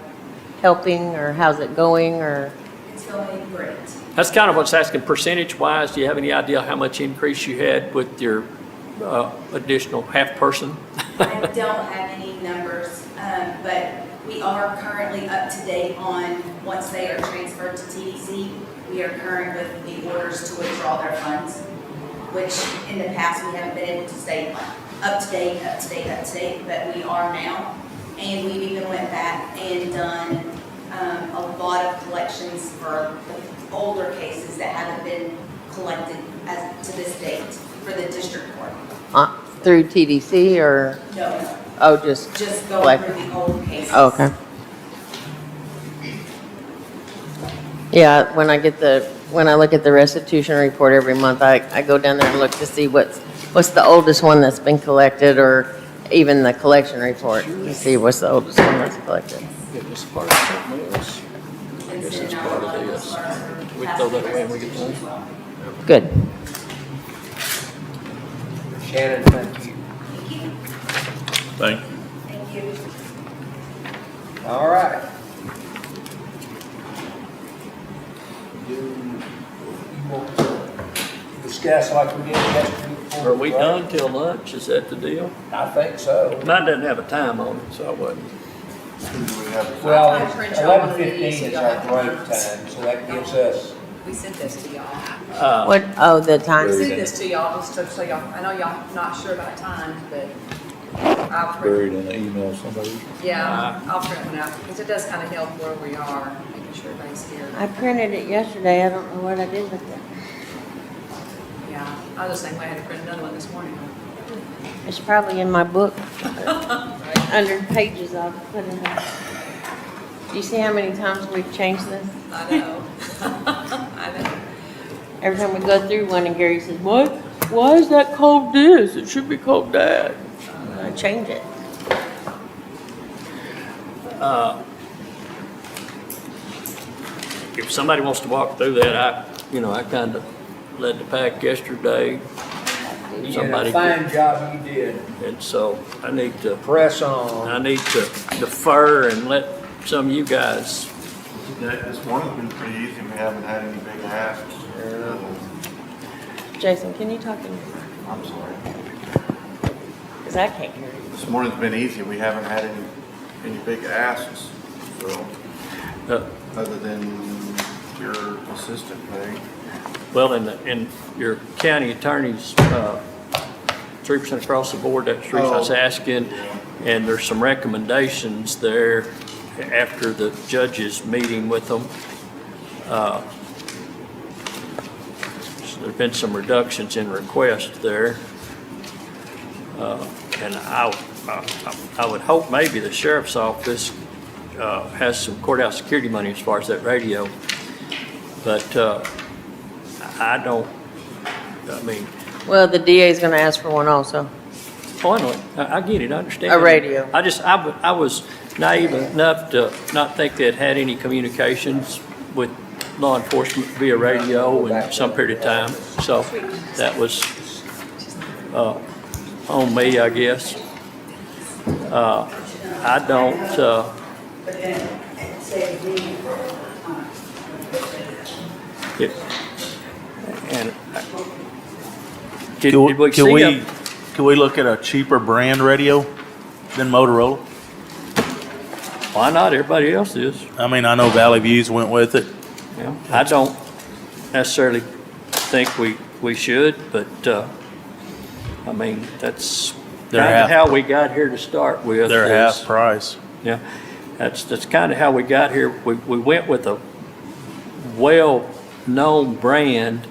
helping, or how's it going, or? it's going great. that's kind of what's asking percentage-wise. Do you have any idea how much increase you had with your additional half person? I don't have any numbers, but we are currently up to date on, once they are transferred to TDC, we are current with the orders to withdraw their funds, which in the past we haven't been able to stay up to date, but we are now. And we've even went back and done a lot of collections for the older cases that haven't been collected as to this date for the district court. Through TDC, or, No, oh, just going collect? through the old cases. Oh, okay. Yeah, when I look at the restitution report every month, I go down there and look to see what's the oldest one that's been collected, or even the collection report, to see what's the oldest one that's collected. Is this part of something else? I guess it's part of this. We throw that away when we get done. Good. Shannon, thank you. Thank you. Thank you. Thank you. All right. Do you want to discuss like we did yesterday? before Are we break? done till lunch? Is that the deal? I think so. Mine doesn't have a time on it, so I wasn't. Well, I'll print you all one of 11:15 these so is y'all our have break notes. time, so that gives us We sent this to y'all. What, oh, the We time. sent this to y'all, just to show y'all, I know y'all not sure about times, but I'll print, Buried in an email somebody. yeah, I'll print one out, because it does kind of help where we are, making sure everybody's here. I printed it yesterday. I don't know what I did with it. Yeah, I was the same way, I had to print another one this morning. It's probably in my book. Under pages I'll put in there. Do you see how many times we've changed this? I know. I know. Every time we go through one and Gary says, what? Why is that called this? It should be called that. I change it. If somebody wants to walk through that, I kind of led the pack yesterday. You did Somebody a fine job, you did. And so I need to Press on. I need to defer and let some of you guys. This morning's been pretty easy. We haven't had any big asks. Jason, can you talk in? I'm sorry. Because I can't hear you. This morning's been easy. We haven't had any big asks, so, other than your assistant pay. Well, in your county attorney's 3% across the board, that's the reason I was asking. And there's some recommendations there after the judge's meeting with them. So there's been some reductions in request there. And I would hope maybe the sheriff's office has some courthouse security money as far as that radio. But I mean. Well, the DA is going to ask for one also. Finally, I get it, I understand. A radio. I was naive enough to not think they'd had any communications with law enforcement via radio in some period of time. So that was on me, I guess. I don't, Can we look at a cheaper brand radio than Motorola? Why not? Everybody else is. I mean, I know Valley Views went with it. Yeah, I don't necessarily think we should, but, I mean, that's kind of how we got here to start with. They're half price. Yeah, that's kind of how we got here. We went with a well-known brand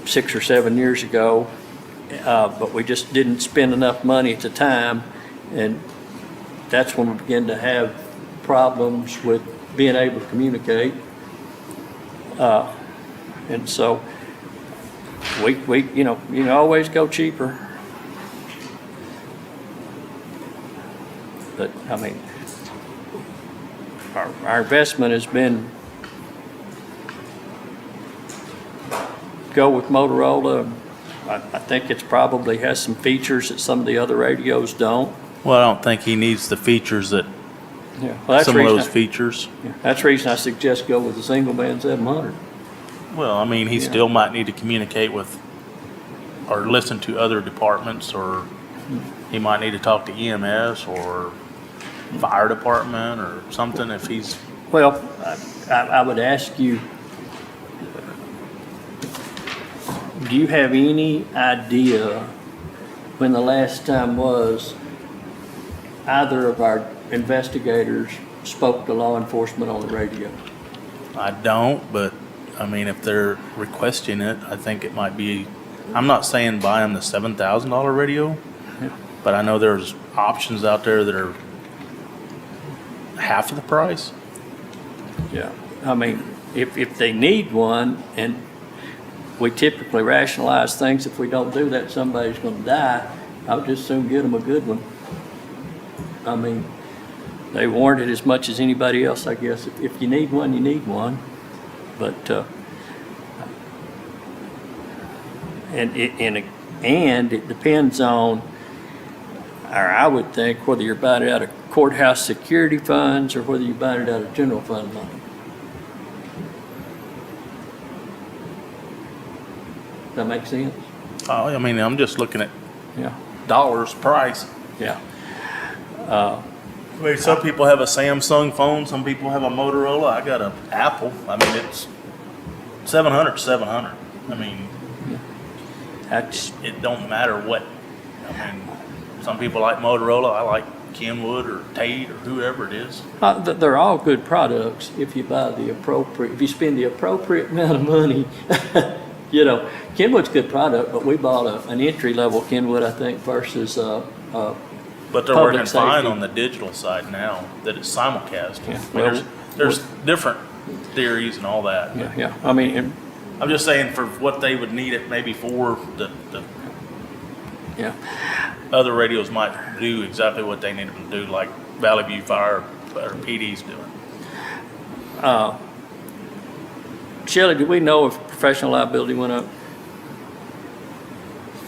6 or 7 years ago, but we just didn't spend enough money at the time, and that's when we began to have problems with being able to communicate. And so we you know always go cheaper. But I mean, our investment has been go with Motorola. I think it's probably has some features that some of the other radios don't. Well, I don't think he needs the features that, Well, some of those features. That's the reason I suggest go with the single band 700. Well, I mean, he still might need to communicate with or listen to other departments, or he might need to talk to EMS or fire department or something if he's. Well, I would ask you, do you have any idea when the last time was either of our investigators spoke to law enforcement on the radio? I don't, but I mean, if they're requesting it, I think it might be. I'm not saying buy them the $7,000 radio, but I know there's options out there that are half of the price. Yeah, I mean, if they need one, and we typically rationalize things, if we don't do that, somebody's gonna die, I would just soon get them a good one. I mean, they warrant it as much as anybody else, I guess. If you need one, you need one. But, and it depends on, or I would think, whether you're buying it out of courthouse security funds or whether you're buying it out of general fund money. Does that make sense? Oh, I mean, I'm just looking at Yeah. dollars price. Yeah. I mean, some people have a Samsung phone, some people have a Motorola. I got an Apple. I mean, it's 700, 700. I mean, it don't matter what. I mean, some people like Motorola. I like Kenwood or Tate or whoever it is. They're all good products if you buy if you spend the appropriate amount of money. You know, Kenwood's a good product, but we bought an entry-level Kenwood, I think, versus But they're public working fine safety. on the digital side now that it's simulcast. Yeah, I mean, well, there's different theories and all that. Yeah. I mean, I'm just saying for what they would need it maybe for, the yeah. other radios might do exactly what they need them to do, like Valley View Fire or PD's doing. Shelley, do we know if professional liability went up?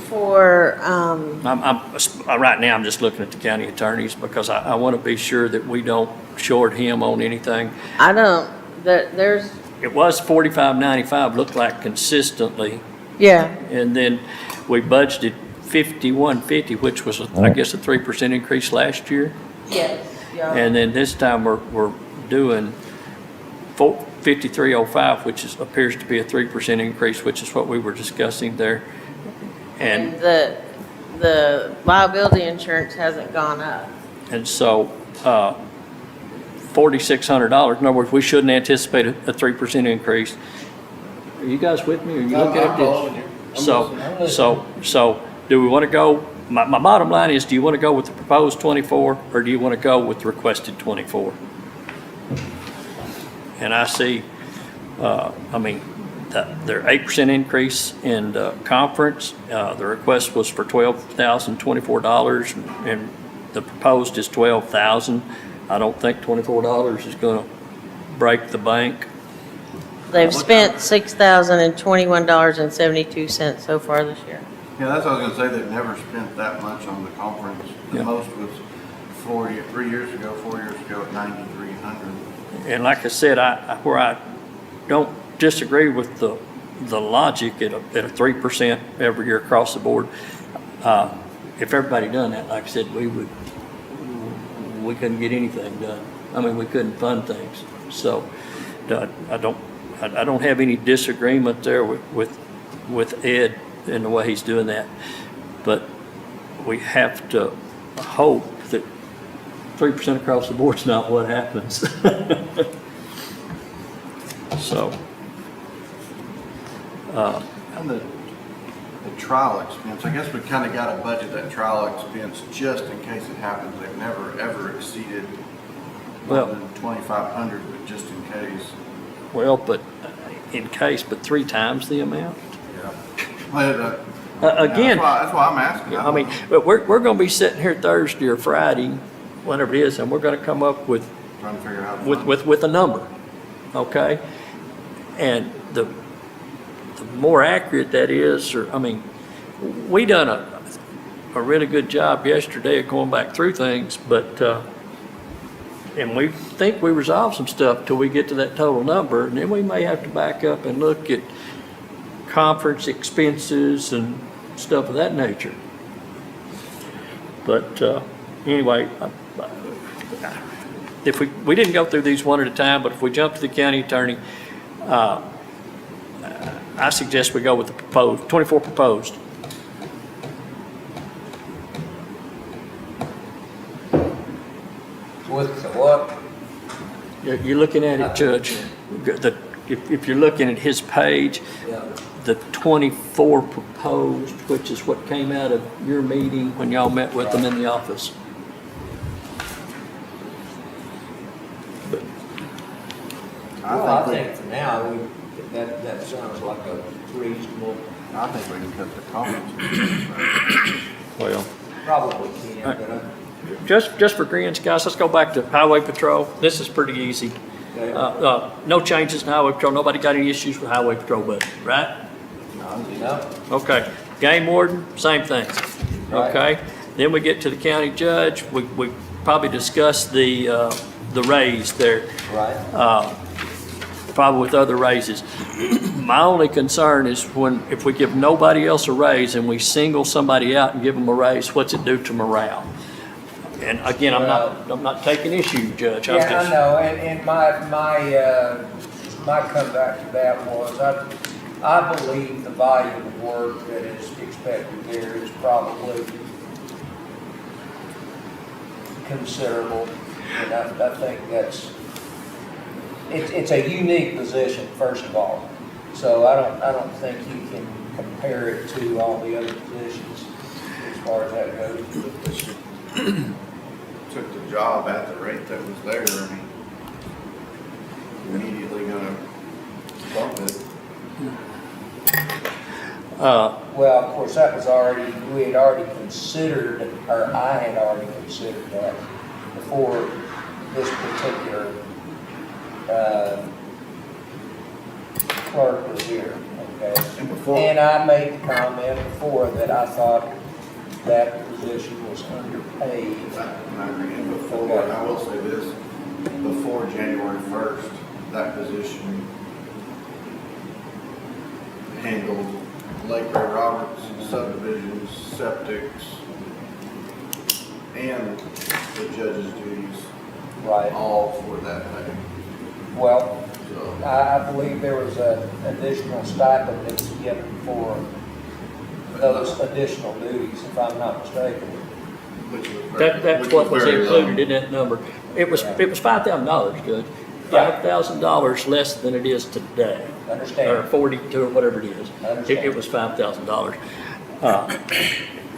For, Right now, I'm just looking at the county attorneys because I want to be sure that we don't short him on anything. I don't, there's, It was $45.95, looked like consistently, yeah, and then we budgeted $51.50, which was, I guess, a 3% increase last year. yes, yeah. And then this time we're doing $53.05, which appears to be a 3% increase, which is what we were discussing there. And the liability insurance hasn't gone up. And so, $4,600, in other words, we shouldn't anticipate a 3% increase. Are you guys with me? Are you looking at this? So, do we want to go, my bottom line is, do you want to go with the proposed 24, or do you want to go with the requested 24? And I see, their 8% increase in conference, the request was for $12,024, and the proposed is $12,000. I don't think $24 is going to break the bank. They've spent $6,021.72 so far this year. Yeah, that's what I was gonna say, they've never spent that much on the conference. The Yeah. most was 4 years ago at 9,300. And like I said, where I don't disagree with the logic at a 3% every year across the board. If everybody done that, like I said, we couldn't get anything done. I mean, we couldn't fund things. So I don't have any disagreement there with Ed in the way he's doing that. But we have to hope that 3% across the board is not what happens. So. And the trial expense, I guess we kind of got to budget that trial expense just in case it happens. They've never, ever exceeded more than 2,500, but just in case. Well, but in case, but 3 times the amount? Yeah. Well, Again, that's why I'm asking. I mean, but we're going to be sitting here Thursday or Friday, whenever it is, and we're going to come up with Trying to figure out. with a number, okay? And the more accurate that is, we done a really good job yesterday of going back through things, but, and we think we resolved some stuff till we get to that total number, and then we may have to back up and look at conference expenses and stuff of that nature. But anyway, if we didn't go through these one at a time, but if we jump to the county attorney, I suggest we go with the proposed, 24 proposed. With the what? You're looking at it, Judge. If you're looking at his page, Yeah. the 24 proposed, which is what came out of your meeting when y'all met with them in the office. I think for now, that sounds like a reasonable, I think we can cut the conference. Well, probably can, but just for grins, guys, let's go back to Highway Patrol. This is pretty easy. No changes in Highway Patrol. Nobody got any issues with Highway Patrol budget, right? no. Okay. Game Warden, same thing. Right. Okay. Then we get to the county judge. We probably discuss the raise there. Right. Probably with other raises. My only concern is if we give nobody else a raise and we single somebody out and give them a raise, what's it do to morale? And again, I'm not taking issue, Judge. I'm Yeah, I just, know, and my comeback to that was, I believe the volume of work that is expected there is probably considerable, and I think it's a unique position, first of all. So I don't think you can compare it to all the other positions as far as that goes. But she took the job at the rate that was there, I mean, immediately gonna bump it. Well, of course, that was already, we had already considered, or I had already considered that before this particular clerk was here, okay? And before, And I made the comment before that I thought that position was underpaid. I agree, and before, I will say this, before January 1st, that position handled Lake Ray Roberts, subdivisions, septics, and the judge's duties, Right. all for that pay. Well, So, I believe there was an additional stipend that was given for those additional duties, if I'm not mistaken. which was very, that's which what was very low. included in that number. It was $5,000, Judge. $5,000 less than it is today. Or Understand? 42 or whatever it is. Understand. It was $5,000.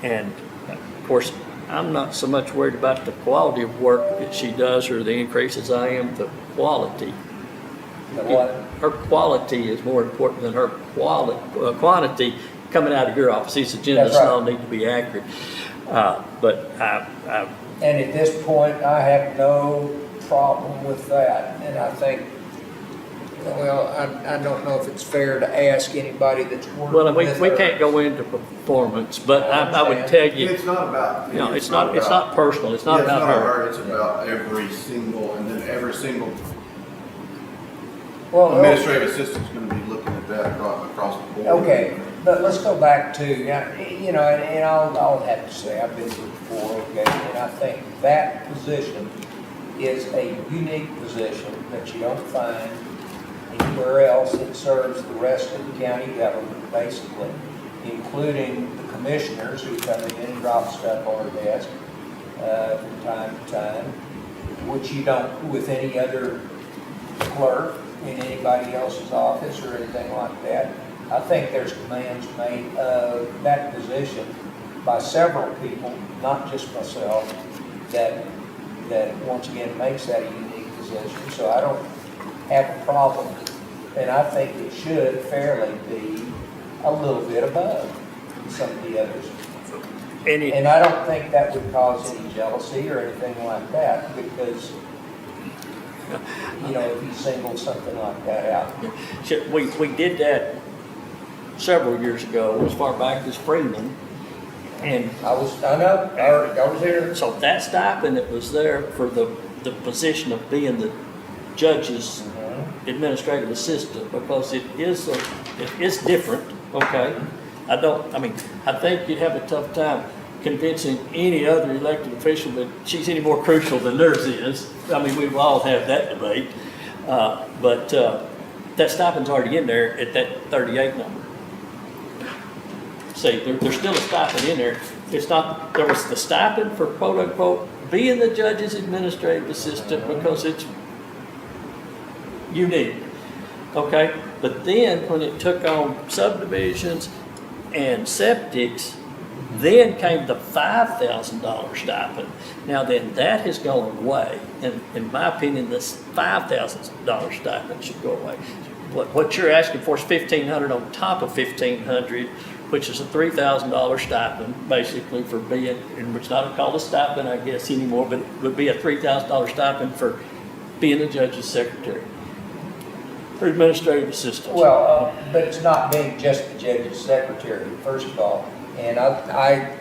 And of course, I'm not so much worried about the quality of work that she does or the increase as I am the quality. The what? Her quality is more important than her quantity coming out of your office. These agendas That's right. all need to be accurate. But And at this point, I have no problem with that, and I think, well, I don't know if it's fair to ask anybody that's working well, with we her. can't go into performance, but I would tell you, It's not about. no, it's not personal. It's not Yeah, about her. It's about every single, and then every single Well, administrative assistant's gonna be looking at that across the board. okay, but let's go back to, you know, and I'll have to say, I've been through it before, okay, and I think that position is a unique position that you don't find anywhere else that serves the rest of the county government, basically, including the commissioners who come in and drop stuff on our desk from time to time, which you don't with any other clerk in anybody else's office or anything like that. I think there's demands made of that position by several people, not just myself, that once again makes that a unique position. So I don't have a problem, and I think it should fairly be a little bit above some of the others. And I don't think that would cause any jealousy or anything like that, because you know, if you single something like that out. We did that several years ago, as far back as Freeman. And I know, I was there. so that stipend that was there for the position of being the judge's administrative assistant, because it is different, okay? I think you'd have a tough time convincing any other elected official that she's any more crucial than theirs is. I mean, we've all had that debate. But that stipend's already in there at that 38 number. See, there's still a stipend in there. It's not, there was the stipend for quote unquote being the judge's administrative assistant because it's unique, okay? But then when it took on subdivisions and septics, then came the $5,000 stipend. Now then, that has gone away. And in my opinion, this $5,000 stipend should go away. What you're asking for is $1,500 on top of $1,500, which is a $3,000 stipend, basically for being, and it's not called a stipend, I guess, anymore, but it would be a $3,000 stipend for being the judge's secretary, or administrative assistant. Well, but it's not being just the judge's secretary, first of all. And I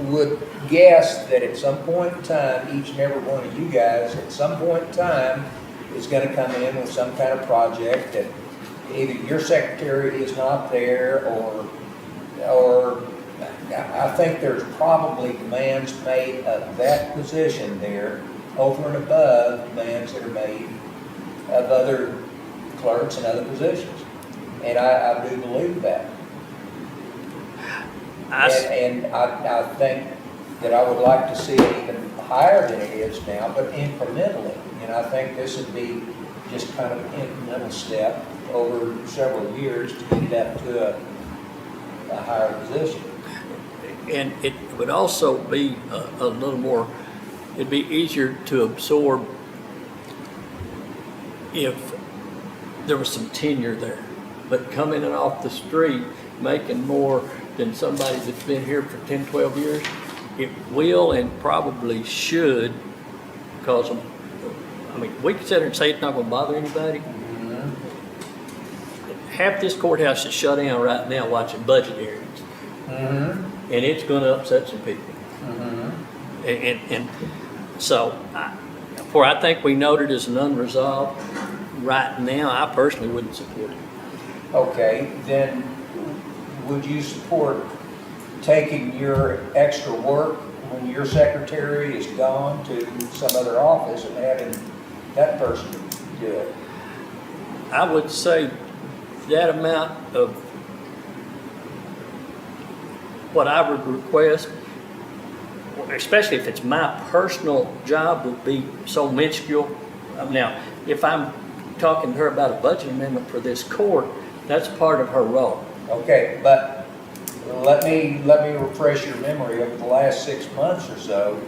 would guess that at some point in time, each and every one of you guys, at some point in time, is going to come in with some kind of project that either your secretary is not there or I think there's probably demands made of that position there over and above demands that are made of other clerks and other positions. And I do believe that. And I think that I would like to see it even higher than it is now, but incrementally. And I think this would be just kind of an incremental step over several years to get it up to a higher position. And it would also be a little more, it'd be easier to absorb if there was some tenure there. But coming in off the street, making more than somebody that's been here for 10, 12 years, it will and probably should cause them, I mean, we can sit there and say it's not gonna bother anybody. Half this courthouse is shut down right now watching budget hearings. And it's gonna upset some people. And so, for I think we noted as an unresolved, right now, I personally wouldn't support it. Okay, then would you support taking your extra work when your secretary is gone to some other office and having that person do it? I would say that amount of what I would request, especially if it's my personal job, would be so minuscule. Now, if I'm talking to her about a budget amendment for this court, that's part of her role. Okay, but let me refresh your memory over the last 6 months or so.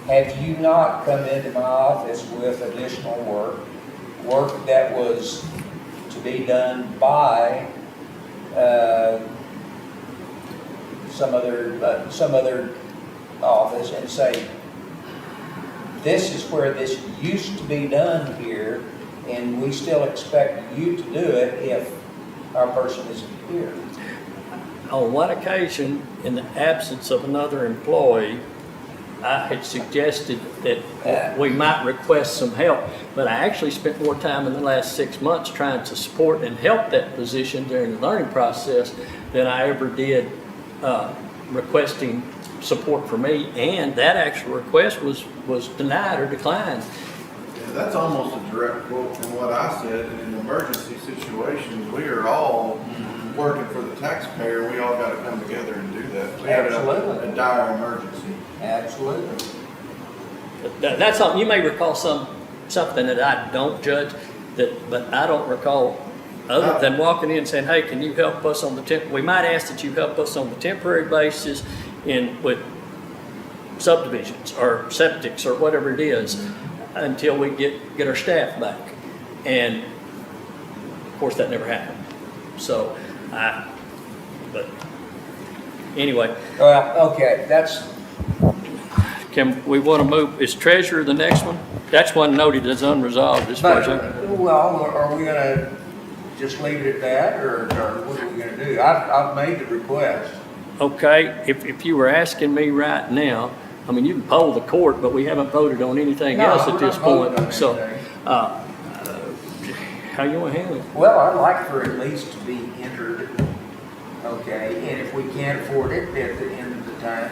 Have you not come into my office with additional work that was to be done by some other office and say, this is where this used to be done here, and we still expect you to do it if our person isn't here? On one occasion, in the absence of another employee, I had suggested that we might request some help, but I actually spent more time in the last 6 months trying to support and help that position during the learning process than I ever did requesting support for me, and that actual request was denied or declined. Yeah, that's almost a direct quote from what I said. In emergency situations, we are all working for the taxpayer. We all got to come together and do that. We had a dire emergency. Absolutely. That's something, you may recall something that I don't judge, but I don't recall other than walking in and saying, hey, can you help us on the we might ask that you help us on the temporary basis with subdivisions or septics or whatever it is until we get our staff back. And of course that never happened. So but anyway. Well, okay, Can we want to move, is treasurer the next one? That's one noted as unresolved as far as well, are we gonna just leave it at that, or what are we gonna do? I've made the request. Okay, if you were asking me right now, I mean, you can poll the court, but we haven't voted on anything else at this point. So, how you want to handle it? Well, I'd like for at least to be entered, okay, and if we can't afford it at the end of the time,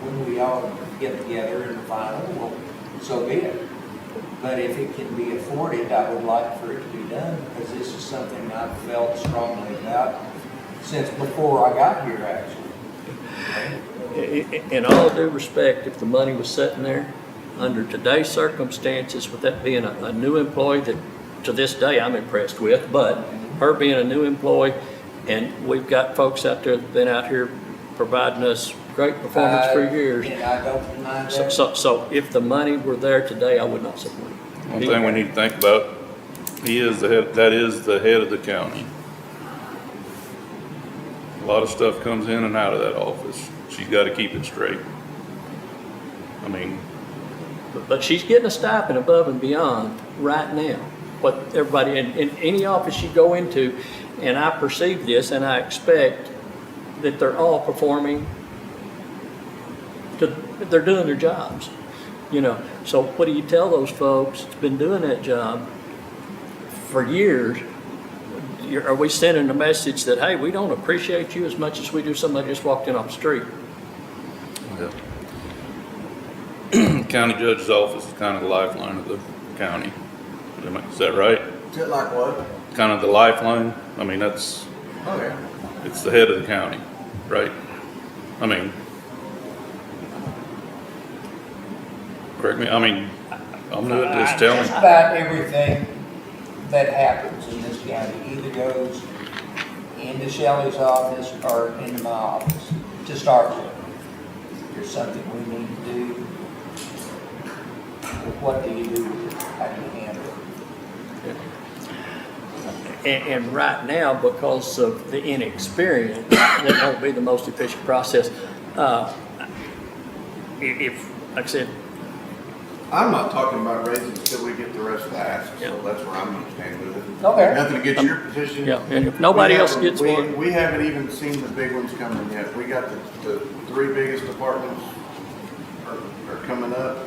when we all get together in the final, well, so be it. But if it can be afforded, I would like for it to be done, because this is something I've felt strongly about since before I got here, actually. In all due respect, if the money was sitting there, under today's circumstances, with that being a new employee that to this day I'm impressed with, but her being a new employee, and we've got folks out there that have been out here providing us great performance for years. And I don't deny that. So if the money were there today, I would not support it. One thing we need to think about, he is the head, that is the head of the county. A lot of stuff comes in and out of that office. She's got to keep it straight. I mean, But she's getting a stipend above and beyond right now. What everybody, in any office you go into, and I perceive this and I expect that they're all performing, they're doing their jobs. So what do you tell those folks that's been doing that job for years? are we sending a message that, hey, we don't appreciate you as much as we do somebody just walked in off the street? Yeah. County judge's office is kind of the lifeline of the county. Is that right? Is it like what? Kind of the lifeline? I mean, that's, Oh, yeah. it's the head of the county, right? I mean, correct me, I mean, I'm not just telling. Just about everything that happens in this county either goes into Shelley's office or into my office to start with. If there's something we need to do, what do you do with it? How do you handle it? And right now, because of the inexperience, that won't be the most efficient process. If, like I said, I'm not talking about raises until we get the rest of the asks, Yeah. so that's where I'm gonna stand with it. Okay. Nothing against your position. yeah, and if nobody We else haven't- gets we- one, We haven't even seen the big ones coming yet. We got the three biggest departments are coming up.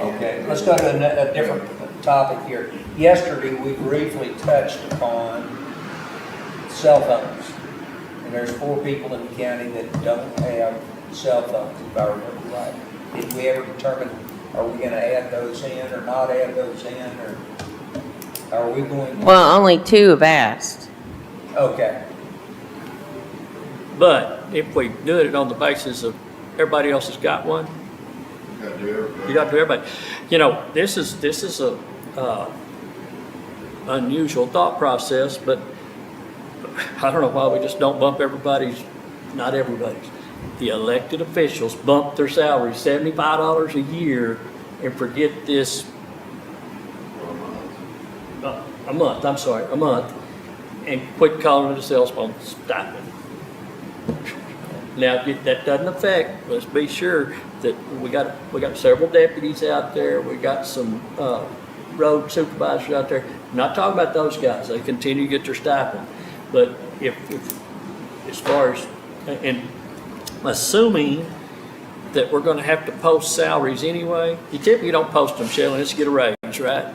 Okay, let's go to a different topic here. Yesterday, we briefly touched upon cell phones. And there's 4 people in the county that don't have cell phones, if I remember right. Did we ever determine, are we gonna add those in or not add those in, or are we going? Well, only 2 have asked. Okay, but if we do it on the basis of everybody else has got one, Gotta do everything. you got to do everybody. You know, this is a unusual thought process, but I don't know why we just don't bump everybody's, not everybody's. The elected officials bump their salaries $75 a year and forget this, a month, and quit calling it a cell phone stipend. Now, that doesn't affect, let's be sure that we got several deputies out there, we got some, road supervisors out there. Not talking about those guys, they continue to get their stipend. But if as far as, and assuming that we're gonna have to post salaries anyway, you typically don't post them, Shelley, let's get a raise, right?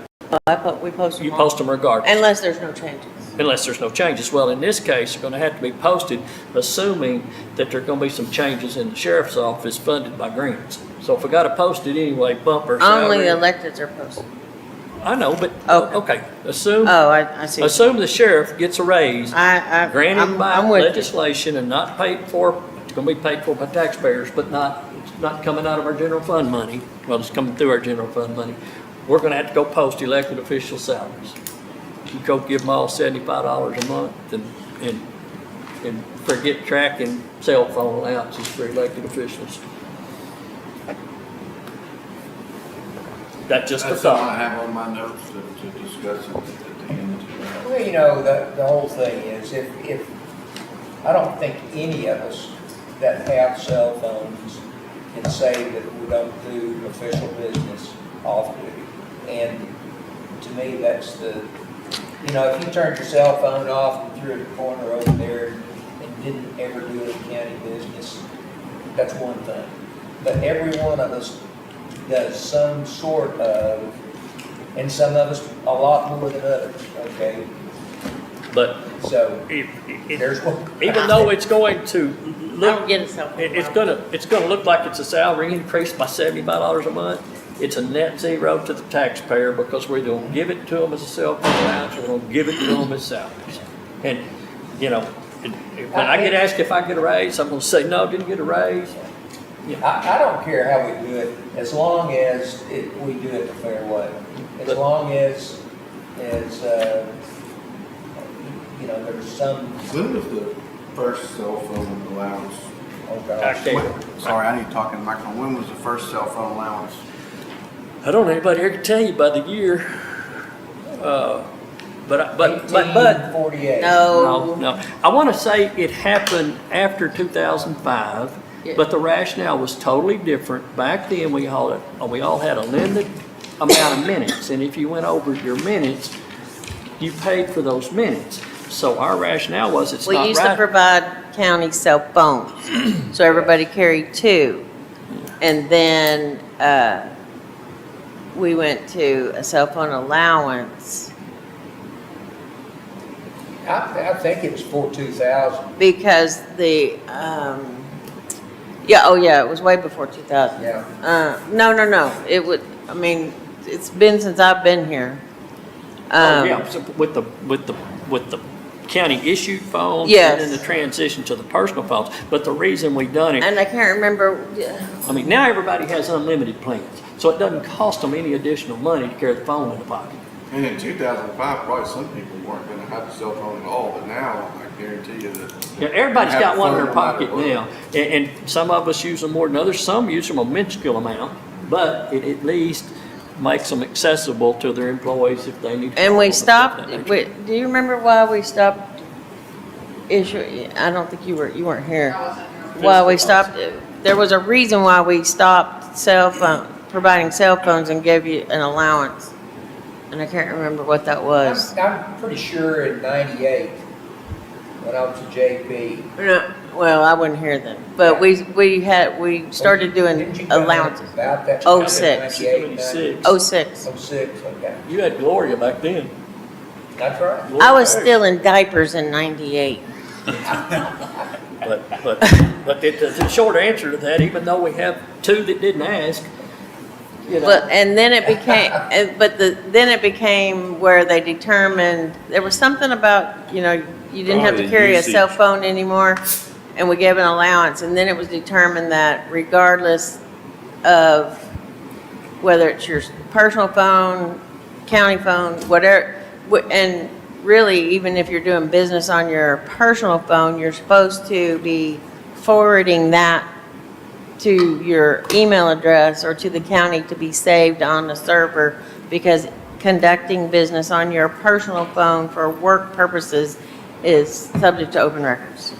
We post them You all. post them regardless. Unless there's no changes. Unless there's no changes. Well, in this case, they're gonna have to be posted, assuming that there are gonna be some changes in the sheriff's office funded by grants. So if we gotta post it anyway, bump our salary. Only the electeds are posted. I know, but, Okay. okay, assume, Oh, I see. assume the sheriff gets a raise I'm granted by with you. legislation and not paid for, it's gonna be paid for by taxpayers, but it's not coming out of our general fund money. Well, it's coming through our general fund money. We're gonna have to go post elected official salaries. You go give them all $75 a month and forget tracking cell phone allowances for elected officials. That's just a That's something I thought. have on my notes to discuss it at the end. well, you know, the whole thing is, if, I don't think any of us that have cell phones can say that we don't do official business off duty. And to me, that's the, you know, if you turned your cell phone off and threw it in the corner over there and didn't ever do any county business, that's one thing. But every one of us does some sort of, and some of us a lot more than others, okay? But So, if, there's one. even though it's going to I look, don't get a cell phone. it's gonna look like it's a salary increase by $75 a month. It's a net zero to the taxpayer because we're gonna give it to them as a cell phone allowance, we're gonna give it to them as salaries. And, you know, when I get asked if I get a raise, I'm gonna say, no, didn't get a raise. I don't care how we do it, as long as we do it the fair way. As long as, you know, there's some, When was the first cell phone allowance? oh I gosh. can't- Sorry, I need to talk in the microphone. When was the first cell phone allowance? I don't know anybody here can tell you by the year. But 1848. no. I want to say it happened after 2005, Yeah. but the rationale was totally different. Back then, we all had a limited amount of minutes, and if you went over your minutes, you paid for those minutes. So our rationale was it's We not used to right. provide county cell phones, so everybody carried 2. And then, we went to a cell phone allowance I think it was 42,000. because yeah, oh yeah, it was way before 2000. Yeah. No, it would, I mean, it's been since I've been here. Oh, yeah, so with the county issued phones. Yes. And then the transition to the personal phones. But the reason we done it, And I can't remember, I mean, now everybody has unlimited plans. So it doesn't cost them any additional money to carry the phone in the pocket. And in 2005, probably some people weren't gonna have a cell phone at all, but now I guarantee you that. Yeah, everybody's got one in their Have a phone no pocket matter now, and some of us use them more than others, some use them a minuscule amount, but it at least makes them accessible to their employees if they need. to and call we them, stuff stopped, of that nature. do you remember why we stopped issuing, I don't think you weren't here. I wasn't here. Why we stopped, there was a reason why we stopped providing cell phones and gave you an allowance. And I can't remember what that was. I'm pretty sure in 98, when I was a JP. No, well, I wasn't here then, but we started doing Didn't you come out allowances. About that. 06. 98, 06. 06. 06, okay. You had Gloria back then. That's right. I was still in diapers in 98. But the short answer to that, even though we have two that didn't ask, you know. But, and then it became, then it became where they determined, there was something about, you didn't have to the carry a cell usage. phone anymore, and we gave an allowance, and then it was determined that regardless of whether it's your personal phone, county phone, whatever, and really, even if you're doing business on your personal phone, you're supposed to be forwarding that to your email address or to the county to be saved on the server, because conducting business on your personal phone for work purposes is subject to open records.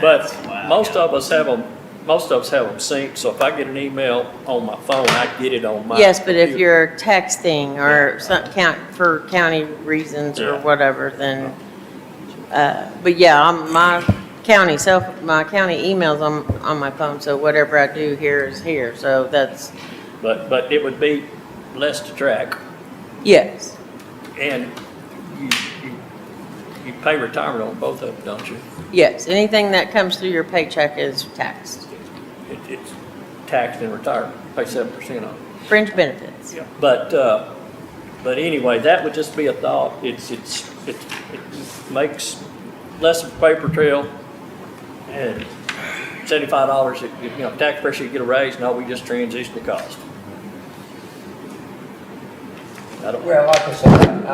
But most of us have them synced, so if I get an email on my phone, I get it on my. Yes, but if computer. you're texting or for county reasons or Yeah. whatever, then, but yeah, my county email's on my phone, so whatever I do here is here, so that's, But it would be less to track, yes. and you pay retirement on both of them, don't you? Yes, anything that comes through your paycheck is taxed. It's taxed in retirement, pay 7% on it. Fringe benefits. But anyway, that would just be a thought. It makes less of a paper trail, and $75, taxpayer should get a raise. No, we just transition the cost. Well, like I said,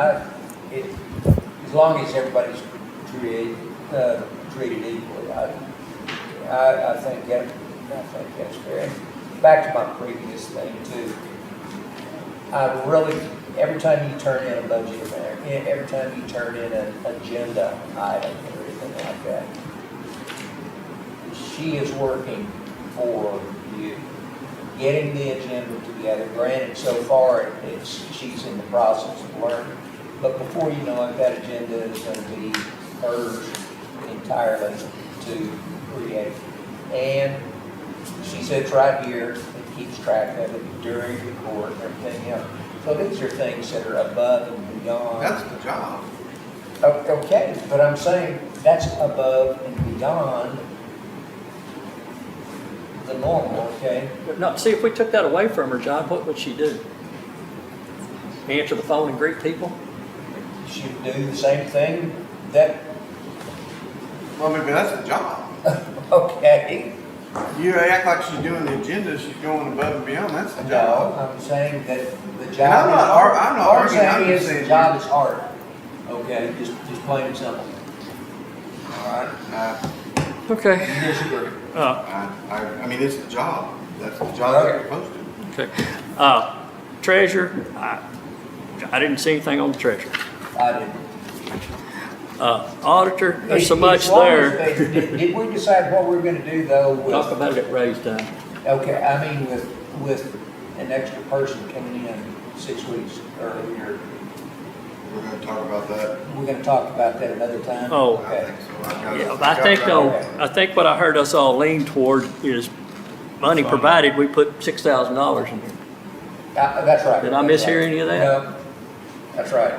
as long as everybody's treated equally, I think that's fair. Back to my previous thing too. Every time you turn in a budget amendment, every time you turn in an agenda item or anything like that, she is working for you, getting the agenda together. Granted, so far, she's in the process of learning, but before you know it, that agenda is going to be hers entirely to create. And she sits right here and keeps track of it during the court and everything else. So these are things that are above and beyond. That's the job. Okay, but I'm saying that's above and beyond the normal, okay? No, see, if we took that away from her, John, what would she do? Answer the phone and greet people? She would do the same thing that, Well, maybe that's the job. okay, You act like she's doing the agenda, she's going above and beyond, that's the no, job. I'm saying that the And job I'm is not hard. I'm not All I'm arguing, I'm saying just is saying. the job is hard, okay, just plain and simple. All right, Okay. you disagree. I mean, it's the job. That's the job that you're supposed to. Okay. Treasurer, I didn't see anything on the treasurer. I didn't. Auditor, there's so As much long as there. Did we decide what we're gonna do though with? Talk about it at raise time. Okay, I mean, with an extra person coming in 6 weeks earlier, We're gonna talk about that. we're gonna talk about that another time? Oh. I Okay. think so. Yeah, but I think what I heard us all lean toward is money provided, we put $6,000 in here. That's right. Did I mishear any of that? No, that's right.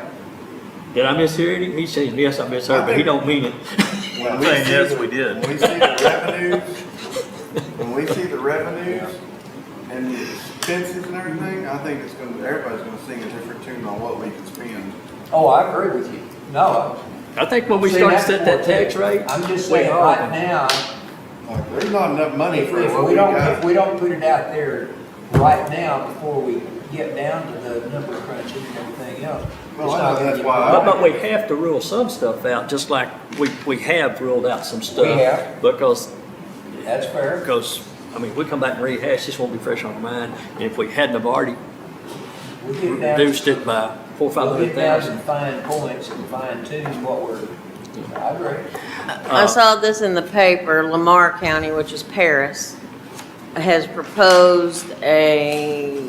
Did I mishear him? He said, yes, I misheard, but he don't mean it. When saying see yes, the- we did. When we see the revenues, when we see the revenues and the expenses and everything, I think everybody's gonna sing a different tune on what we can spend. Oh, I agree with you. No. I think when we See, started that's set that what tax we- rate. I'm just we saying, all- right now, Like, there's not enough money if for what we we don't, got. if we don't put it out there right now before we get down to the number crunching and everything else. Well, it's I not know gonna that's get why right. But we have to rule some stuff out, just like we have ruled out some stuff. We have. Because, That's fair. I mean, we come back and rehash, this won't be fresh on our mind. And if we hadn't have already We'll get down, reduced it by $400,000 or we'll get down to $500,000. fine points and fine tune what we're, I agree. I saw this in the paper, Lamar County, which is Paris, has proposed a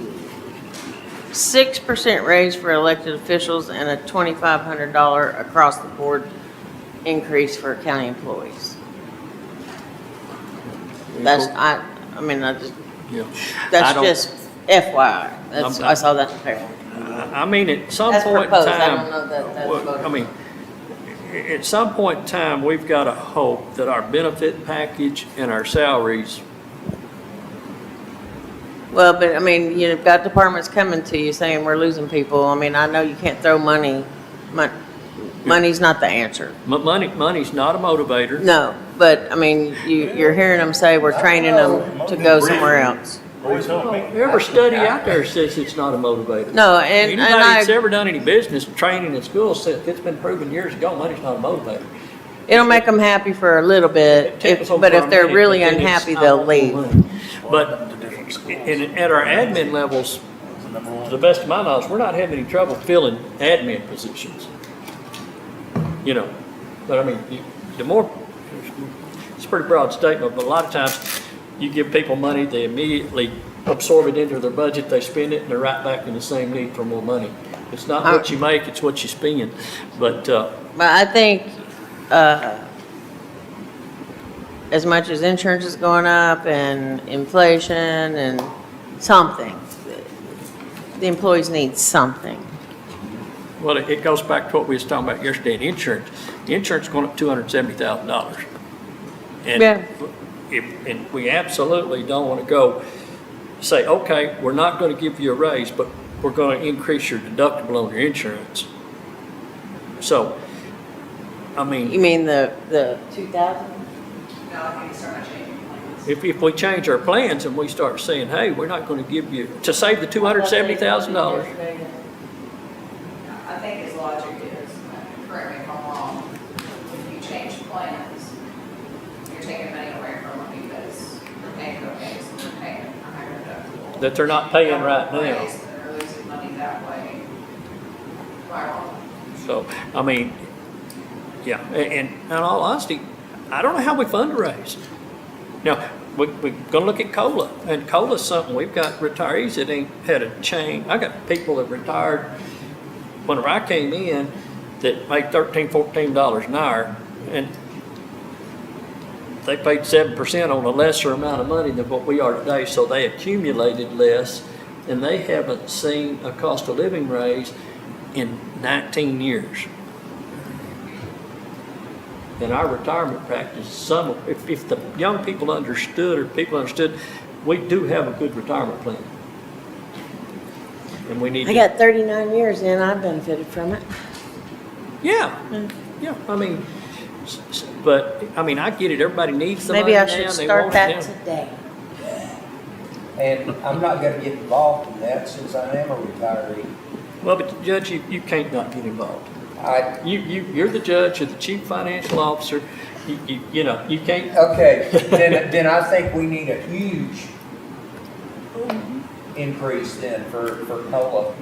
6% raise for elected officials and a $2,500 across-the-board increase for county employees. That's, I mean, Yeah. I that's don't- just FYI. That's, I saw that in the paper. I mean, at some That's point in proposed, I time. don't know that that's well, voted. I mean, at some point in time, we've got to hope that our benefit package and our salaries. Well, but I mean, you've got departments coming to you saying we're losing people. I mean, I know you can't throw money, money's not the answer. Money's not a motivator. No, but I mean, you're hearing them say we're training them to go somewhere else. Every study out there says it's not a motivator. No, and Anybody I, that's ever done any business training in school said it's been proven years ago, money's not a motivator. it'll make them happy for a little bit, but if they're really unhappy, they'll leave. But at our admin levels, to the best of my knowledge, we're not having any trouble filling admin positions. You know, but I mean, the more, it's a pretty broad statement, but a lot of times you give people money, they immediately absorb it into their budget, they spend it, and they're right back in the same need for more money. It's not what you make, it's what you spend. But I think, as much as insurance is going up and inflation and something, the employees need something. well, it goes back to what we was talking about yesterday, in insurance. The insurance is going up $270,000. Yeah. And we absolutely don't want to go say, okay, we're not going to give you a raise, but we're going to increase your deductible on your insurance. So, I You mean, mean the 2,000? No, I think start changing plans. if we change our plans and we start saying, hey, we're not going to give you, to save the $270,000, I think his logic is, correct me if I'm wrong, if you change plans, you're taking money away from them because they're paying co-pays and they're paying a higher deductible. that they're not paying right now. Raise, they're losing money that way. Am I wrong? So, I mean, yeah, and in all honesty, I don't know how we fundraise. Now, we're gonna look at COLA, and COLA's something, we've got retirees that ain't had a change. I got people that retired whenever I came in that made $13, $14 an hour, and they paid 7% on a lesser amount of money than what we are today, so they accumulated less, and they haven't seen a cost of living raise in 19 years. In our retirement practice, if the young people understood, or people understood, we do have a good retirement plan. And we need I to. got 39 years in, I benefited from it. Yeah, yeah, I mean, but, I mean, I get it, everybody needs the money Maybe now. I should they start want that it now. today. And I'm not gonna get involved in that since I am a retiree. Well, but Judge, you can't not get involved. You're the judge, you're the chief financial officer, you know, you can't. Okay, then I think we need a huge increase then for COLA.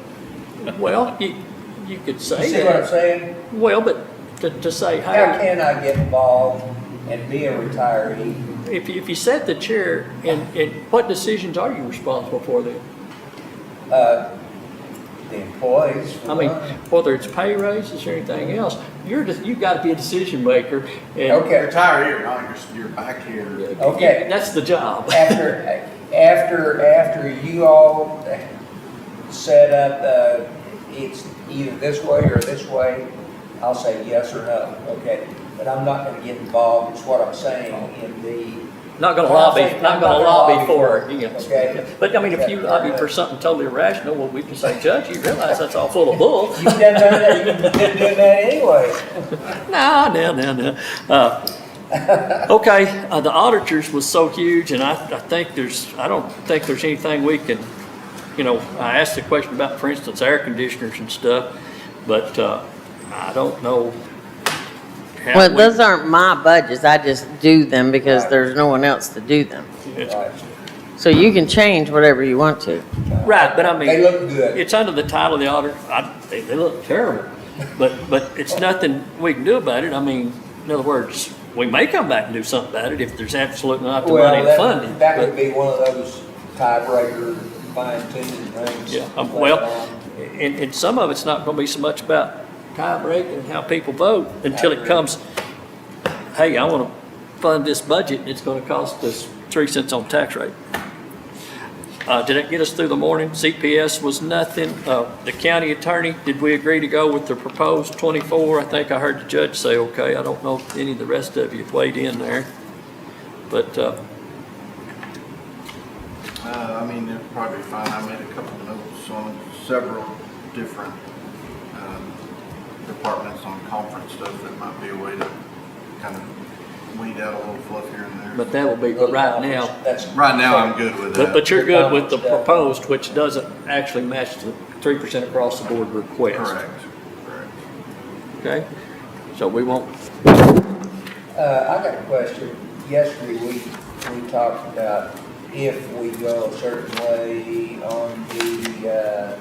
Well, you could say that. You see what I'm saying? Well, but to say, How hey, can I get involved and be a retiree? if you set the chair, and what decisions are you responsible for then? The employees. for I mean, one. whether it's pay raises or anything else, you've got to be a decision maker. And Okay. Retire here, you're back here. Okay. That's the job. After you all set up, it's either this way or this way, I'll say yes or no, okay? But I'm not gonna get involved, is what I'm saying, in the. Not gonna I'm not gonna lobby for it, you know. Okay. But I mean, if you lobby for something totally irrational, well, we can say, Judge, you realize that's all full of bull. You've done that, you've been doing that anyway. No. Okay, the auditors was so huge, and I don't think there's anything we can, you know, I asked the question about, for instance, air conditioners and stuff, but, I don't know. how Well, we- those aren't my budgets, I just do them because there's no one else to do them. Right. So you can change whatever you want to. Right, but I mean. They look good. It's under the title of the auditor, they look terrible, but it's nothing we can do about it. I mean, in other words, we may come back and do something about it if there's absolutely not the money to fund it. That but- would be one of those tiebreaker, fine-tuning things. Yeah, later well, on. and some of it's not gonna be so much about tie break and how people vote until it comes, hey, I wanna fund this budget, and it's gonna cost us 3 cents on tax rate. Did it get us through the morning? CPS was nothing. The county attorney, did we agree to go with the proposed 24? I think I heard the judge say, okay, I don't know if any of the rest of you have weighed in there. But, I mean, it'd probably be fine. I made a couple of notes on several different departments on conference stuff that might be a way to kind of weed out a little fluff here and there. but that will be, but right now, That's. Right now, I'm good with that. but you're good with the proposed, which doesn't actually match the 3% across the board request. Correct, correct. Okay? So we won't, I got a question. Yesterday, we talked about if we go a certain way on the,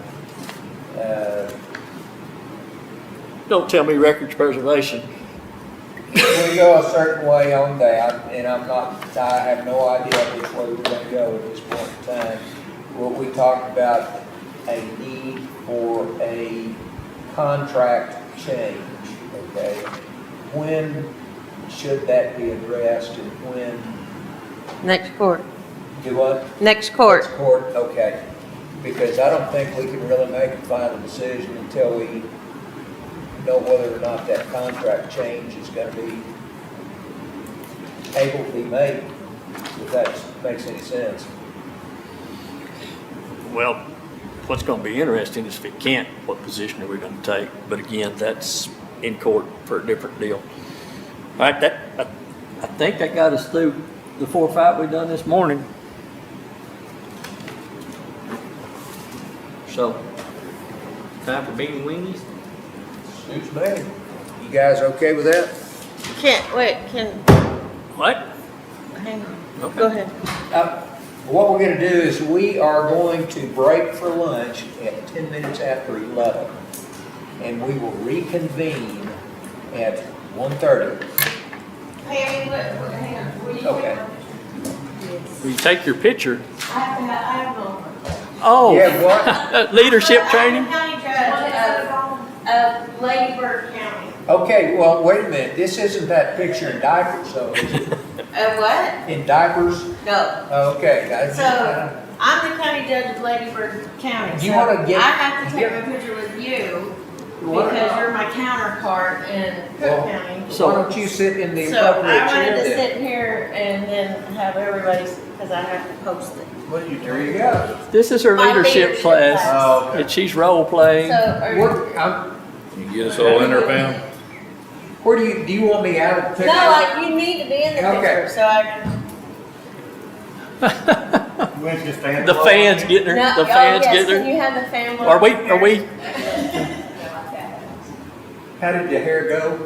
don't tell me records preservation. if we go a certain way on that, and I have no idea which way we're gonna go at this point in time. Well, we talked about a need for a contract change, okay? When should that be addressed and when, Next court, do what? next court. Court, okay. Because I don't think we can really make a final decision until we know whether or not that contract change is gonna be able to be made, if that makes any sense. Well, what's gonna be interesting is if it can't, what position are we gonna take? But again, that's in court for a different deal. All right, I think that got us through the 4 or 5 we done this morning. So, time for beanie weenies? Suits me. You guys okay with that? Can, What? hang on, Okay. go ahead. What we're gonna do is we are going to break for lunch at 10 minutes after 11. And we will reconvene at 1:30. Hey, hang on, will you Okay. Will you take your picture? I have no. Oh, Yeah, what? leadership training? County judge of Lady Bird County. Okay, well, wait a minute. This isn't that picture in diapers, though, is it? What? In diapers? No. Okay. So, I'm the county judge of Lady Bird County. Do you so wanna get- I have to take my picture with you because you're my counterpart in Well, Cooke County. So- Why don't you sit in the So I appropriate wanted chair to then? sit here and then have everybody, because I have to post it. What are you There you doing? go. This is her My leadership leadership class, class. Oh, okay. and she's role playing. So are you? You get us all in there, Pam? Where do you want me out of the picture? No, like you need to be in the Okay. picture, so I can. When's your fan The club? fans getting her, No, the oh, fans yes, getting can her. you have the family? Are we, How did the hair go?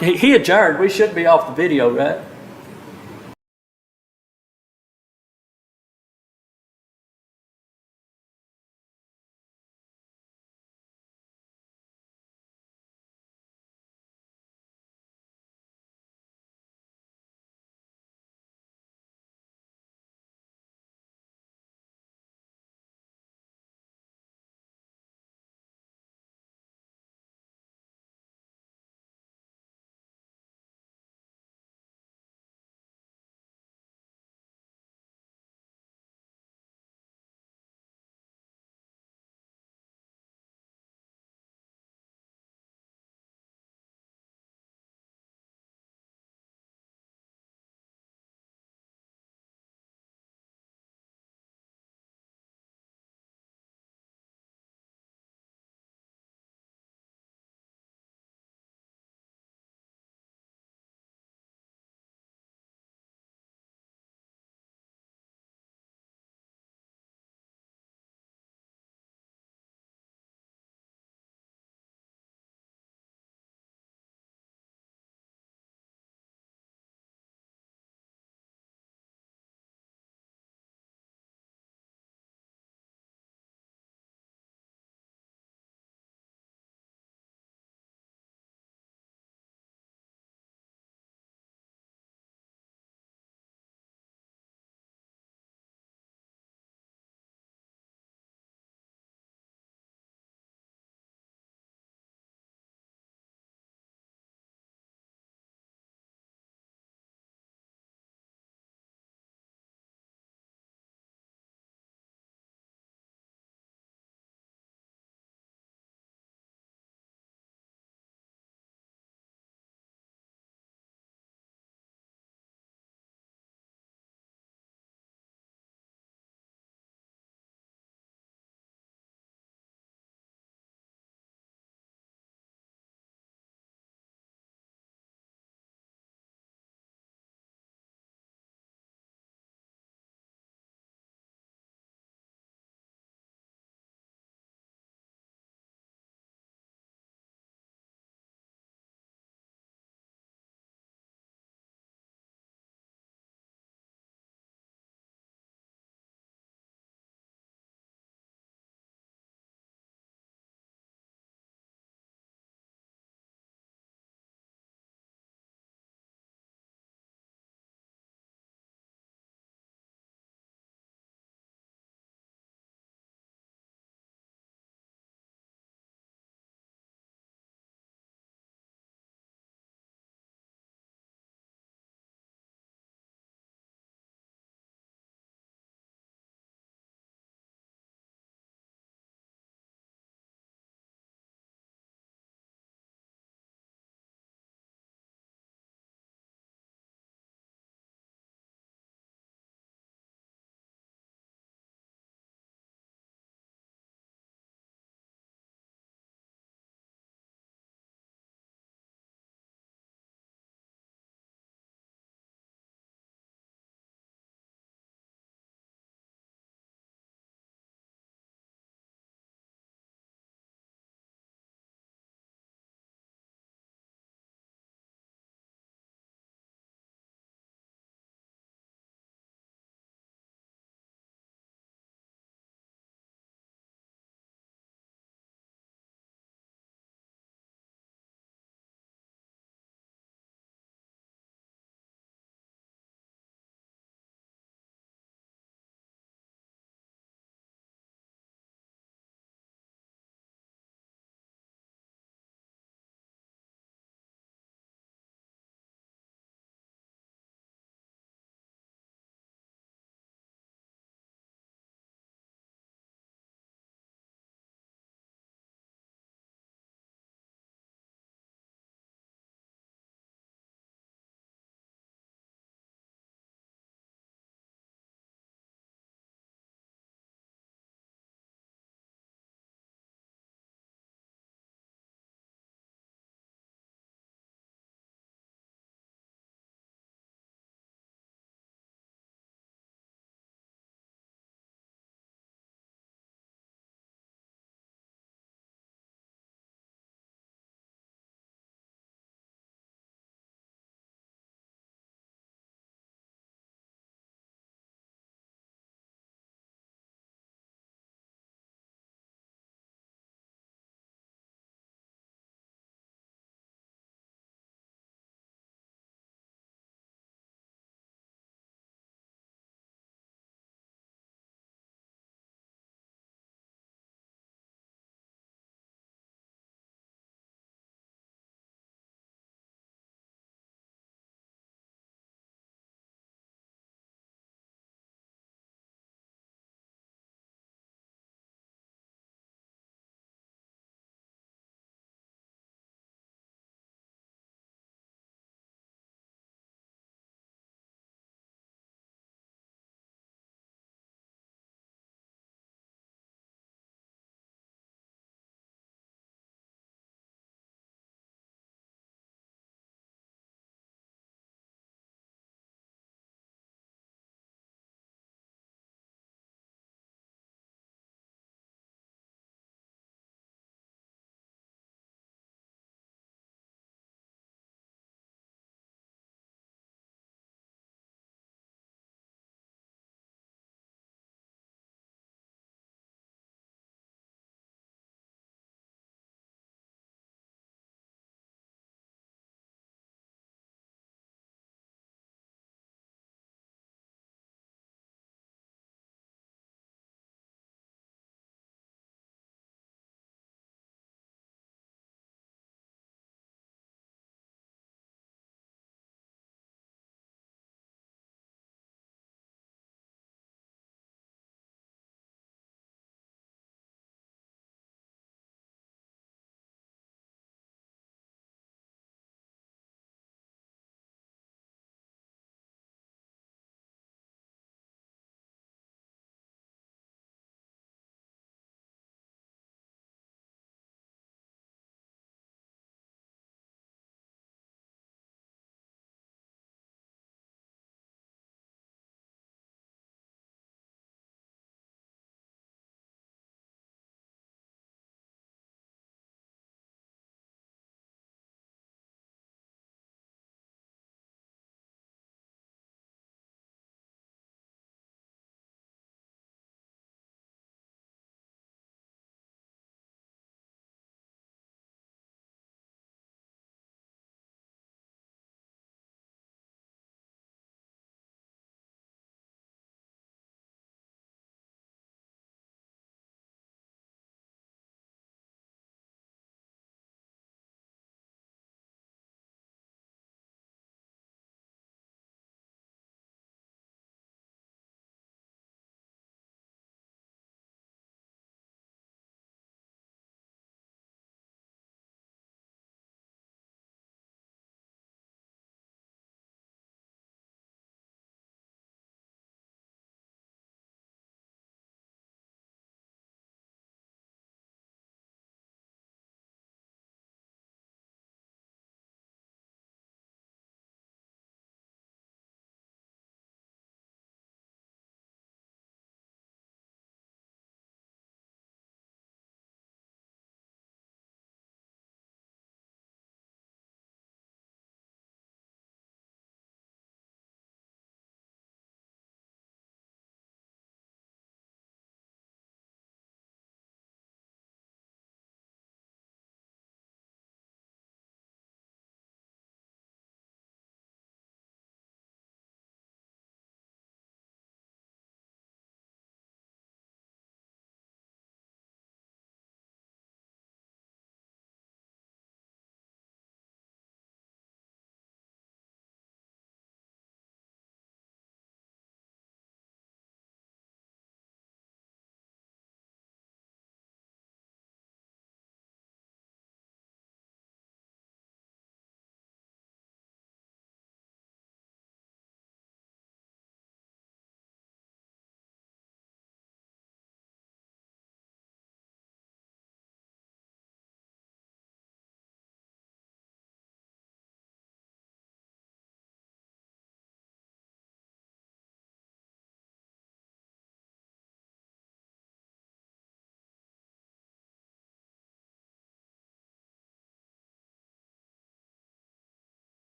he adjourned, we should be off the video, right?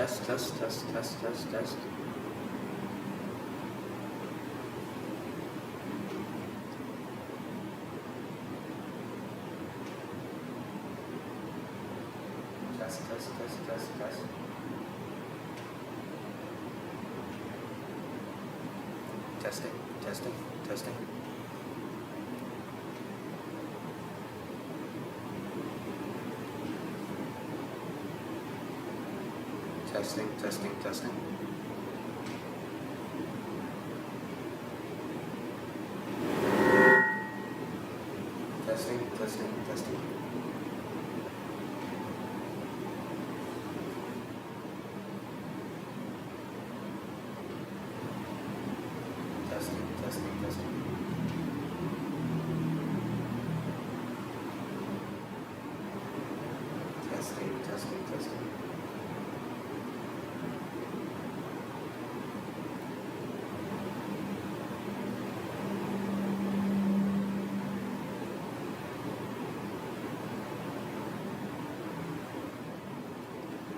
Test, test, test, test, test, test. Test, test, test, test, test. Testing, testing, testing. Testing, testing, testing. Testing, testing, testing. Testing, testing, testing. Testing, testing, testing.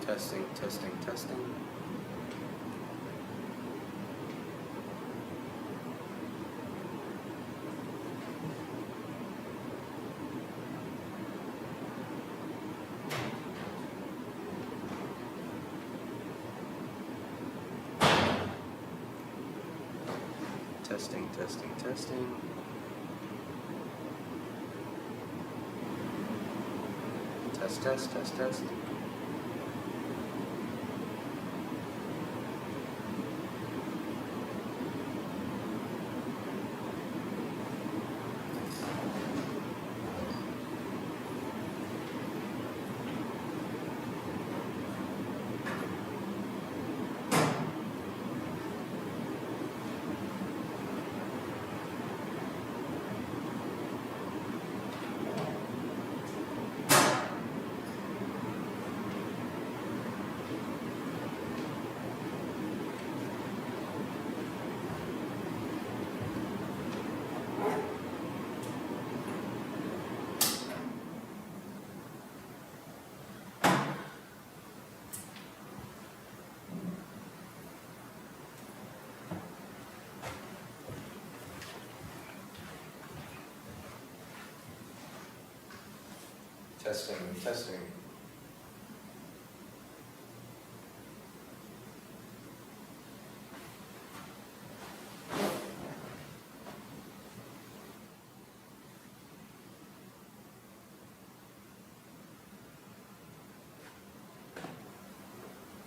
Testing, testing, testing. Testing, testing, testing. Test, test, test, test. Testing, testing.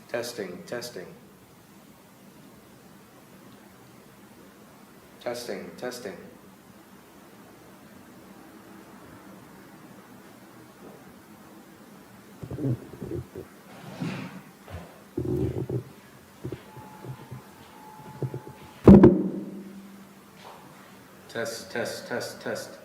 Testing, testing. Testing, testing. Test, test, test, test.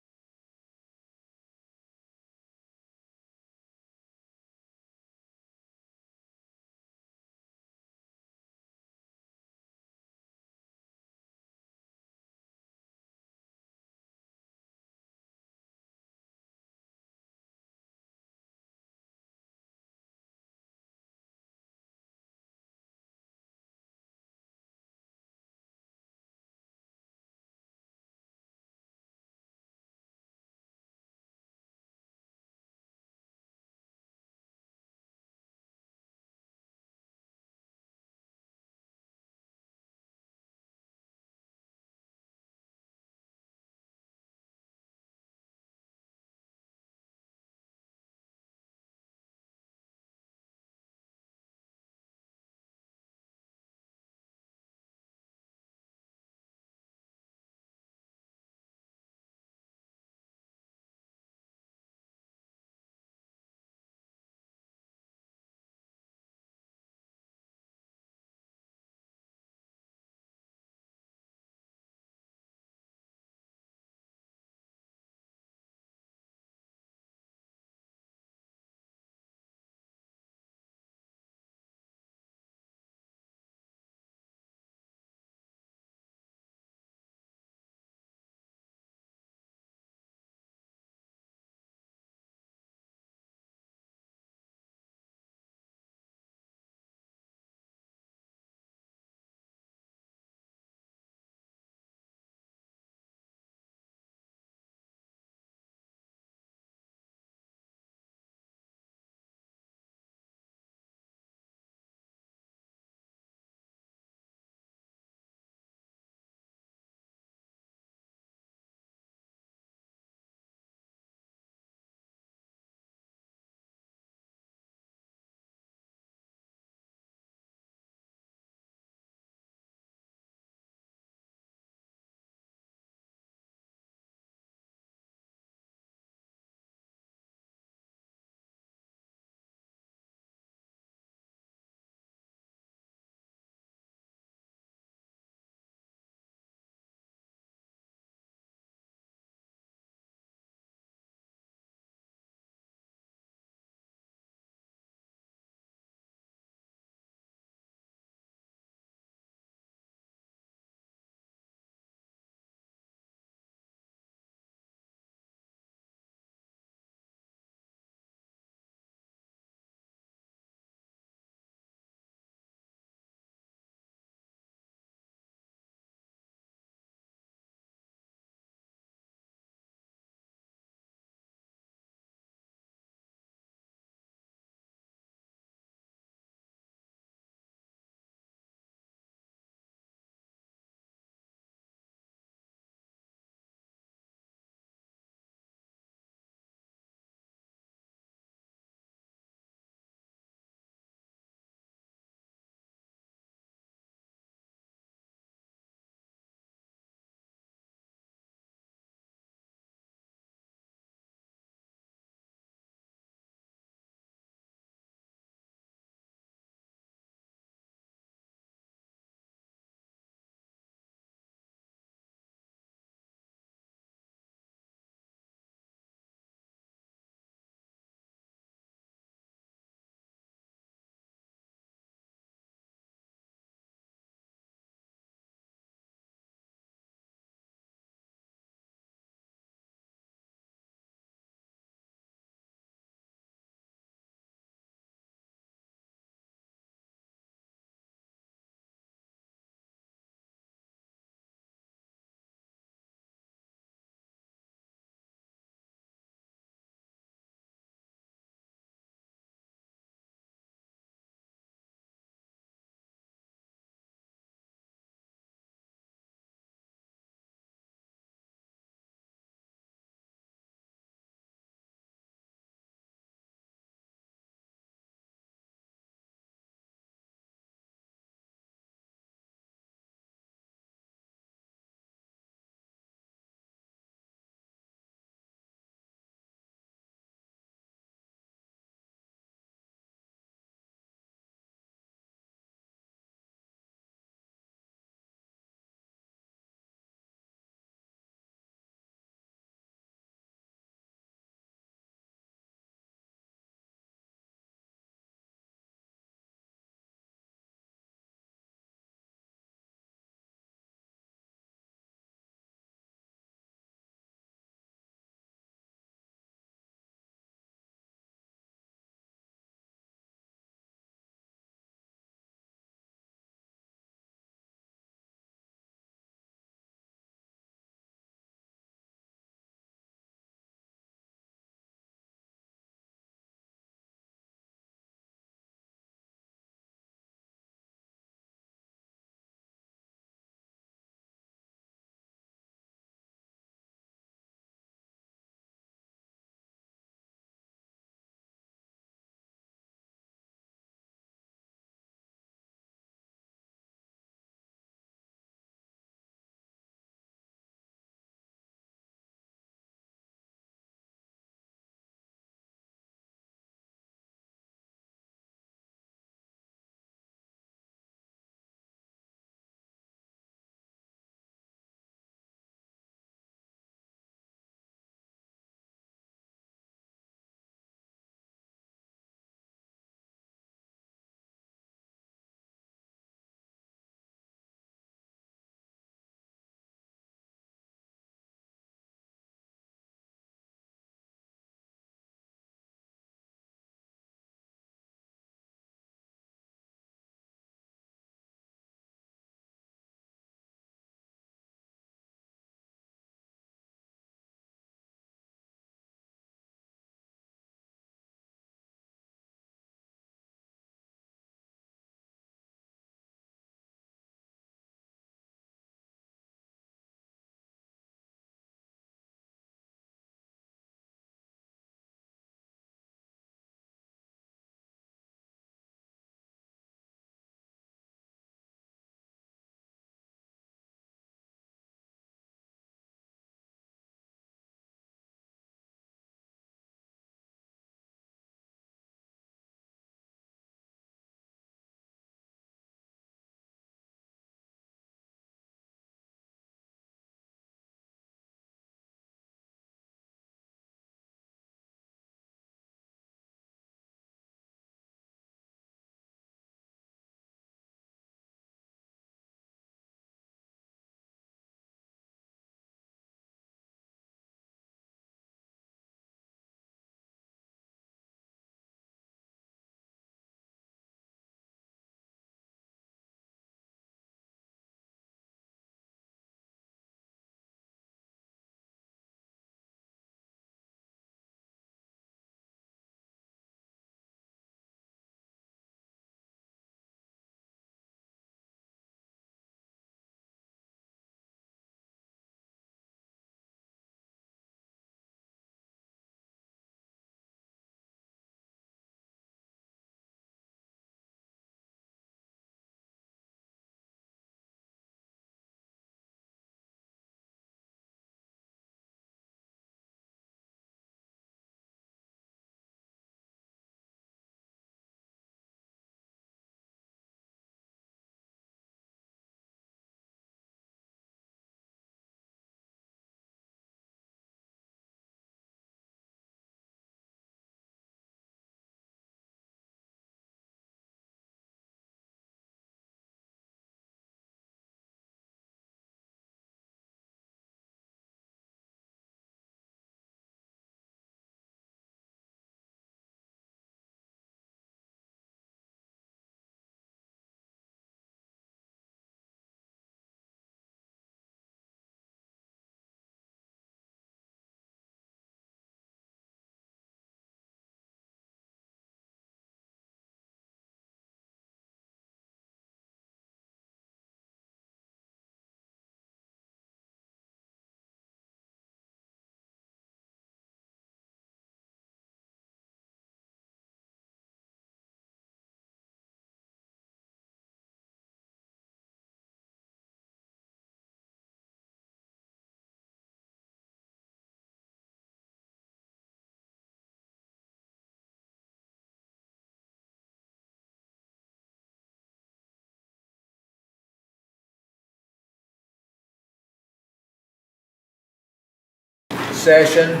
session.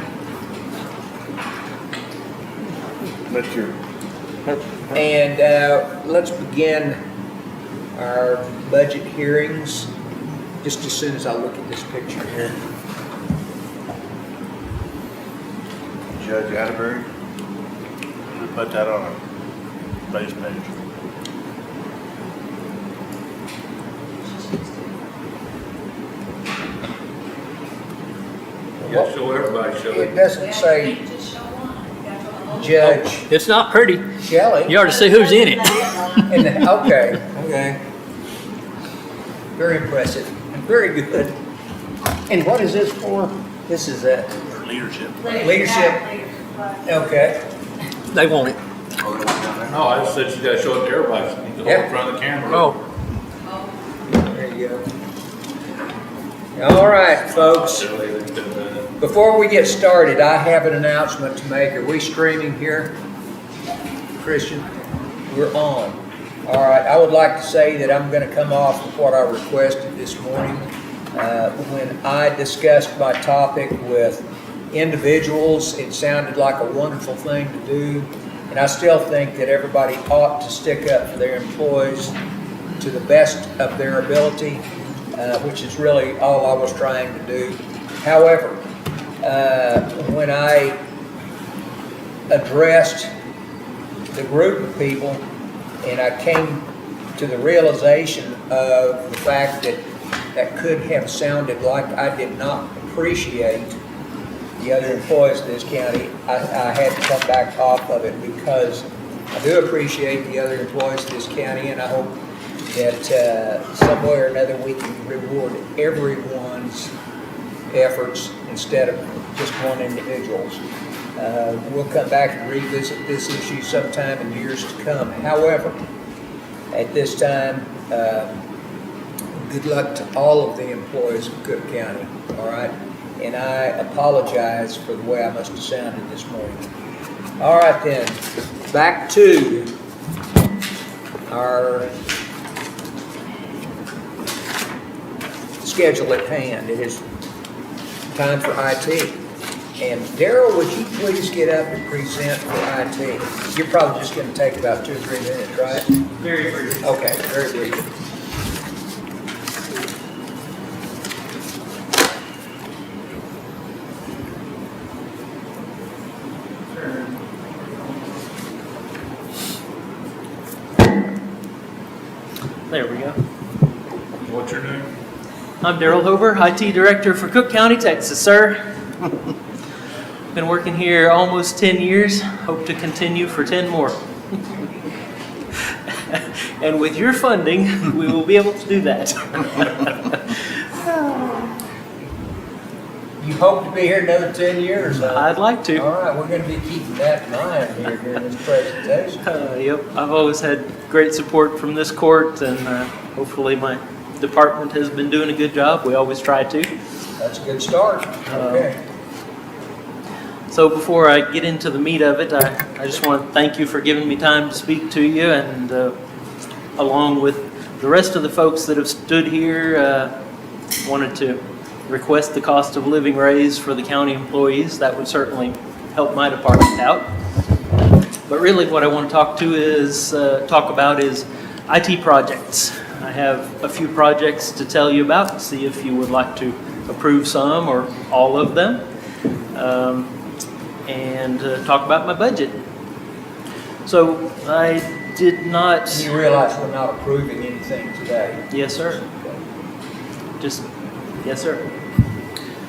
That's your. And let's begin our budget hearings just as soon as I look at this picture here. Judge Atterbury? We put that on a base page. Yeah, show everybody, show It it. doesn't say Judge It's not pretty. Shelley. You ought to see who's in it. Okay. Very impressive and very good. And what is this for? This is a For leadership. leadership. Okay. They want it. No, I just said you gotta show it to everybody, so you can hold it in front of the camera. Oh, There you go. All right, folks. Before we get started, I have an announcement to make. Are we streaming here? Christian? We're on. All right, I would like to say that I'm going to come off with what I requested this morning. When I discussed my topic with individuals, it sounded like a wonderful thing to do. And I still think that everybody ought to stick up for their employees to the best of their ability, which is really all I was trying to do. However, when I addressed the group of people and I came to the realization of the fact that that could have sounded like I did not appreciate the other employees of this county, I had to come back off of it because I do appreciate the other employees of this county, and I hope that some way or another we can reward everyone's efforts instead of just one individual's. We'll come back and revisit this issue sometime in years to come. However, at this time, good luck to all of the employees of Cooke County, all right? And I apologize for the way I must have sounded this morning. All right then, back to our schedule at hand. It is time for IT. And Daryl, would you please get up and present for IT? You're probably just going to take about 2 or 3 minutes, right? Very brief. Okay, very brief. There we go. What's your name? I'm Daryl Hover, IT Director for Cooke County, Texas, sir. Been working here almost 10 years, hope to continue for 10 more. And with your funding, we will be able to do that. You hope to be here another 10 years, huh? I'd like to. All right, we're going to be keeping that in mind here during this presentation. Yep, I've always had great support from this court, and hopefully my department has been doing a good job. We always try to. That's a good start. Okay. So before I get into the meat of it, I just want to thank you for giving me time to speak to you, and along with the rest of the folks that have stood here, wanted to request the cost of living raise for the county employees. That would certainly help my department out. But really what I want to talk about is IT projects. I have a few projects to tell you about, see if you would like to approve some or all of them, and talk about my budget. So I did not... You realize we're not approving anything today? Yes, sir. Yes, sir.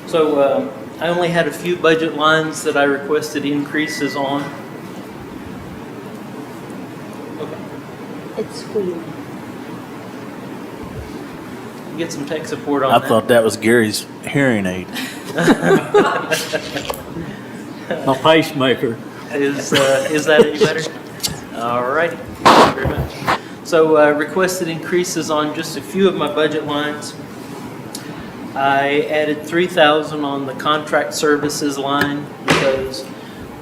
So I only had a few budget lines that I requested increases on. Okay. It's squealing. Get some tech support on I that. thought that was Gary's hearing aid. a pacemaker. Is that any better? All righty. Thank you very much. So requested increases on just a few of my budget lines. I added $3,000 on the contract services line because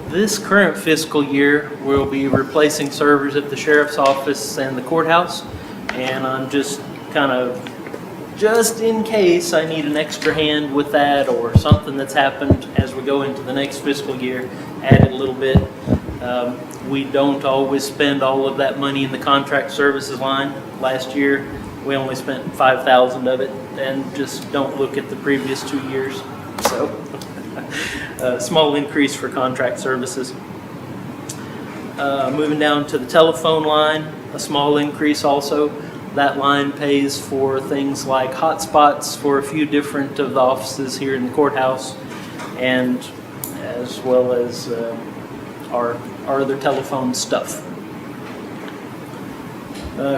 this current fiscal year we'll be replacing servers at the sheriff's office and the courthouse, and I'm just kind of just in case I need an extra hand with that or something that's happened as we go into the next fiscal year, added a little bit. We don't always spend all of that money in the contract services line. Last year, we only spent 5,000 of it, and just don't look at the previous 2 years. So, a small increase for contract services. Moving down to the telephone line, a small increase also. That line pays for things like hotspots for a few different of the offices here in the courthouse, and as well as our other telephone stuff.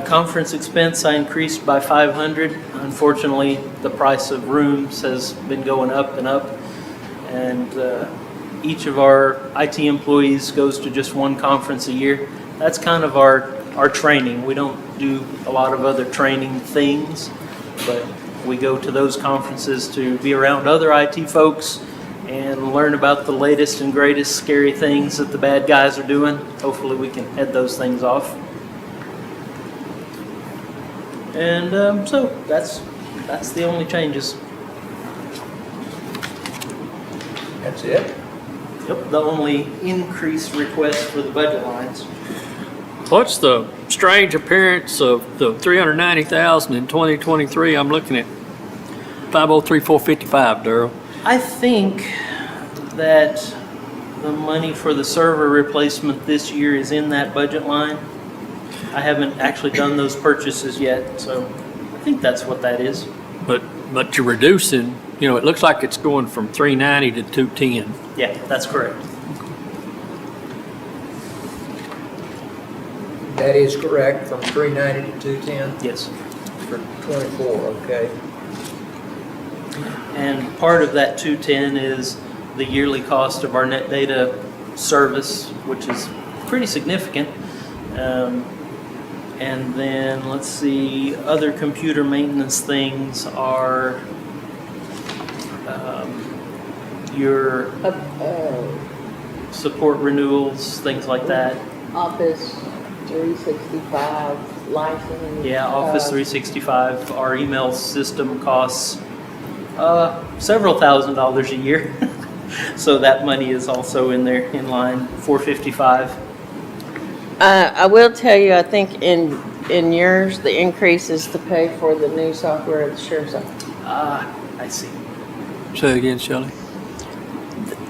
Conference expense I increased by 500. Unfortunately, the price of rooms has been going up and up, and each of our IT employees goes to just one conference a year. That's kind of our training. We don't do a lot of other training things, but we go to those conferences to be around other IT folks and learn about the latest and greatest scary things that the bad guys are doing. Hopefully we can head those things off. And so that's the only changes. That's it? Yep, the only increase request for the budget lines. What's the strange appearance of the 390,000 in 2023? I'm looking at 503,455, Darrell. I think that the money for the server replacement this year is in that budget line. I haven't actually done those purchases yet, so I think that's what that is. But you're reducing, it looks like it's going from 390 to 210. Yeah, that's correct. That is correct, from 390 to 210 Yes. for 24, okay. And part of that 210 is the yearly cost of our net data service, which is pretty significant. And then, let's see, other computer maintenance things are your support renewals, things like that. Office 365 license. Yeah, Office 365, our email system costs several $1,000s a year. So that money is also in there, in line, 455. I will tell you, I think in yours, the increase is to pay for the new software at the sheriff's office. I see. Say again, Shelley.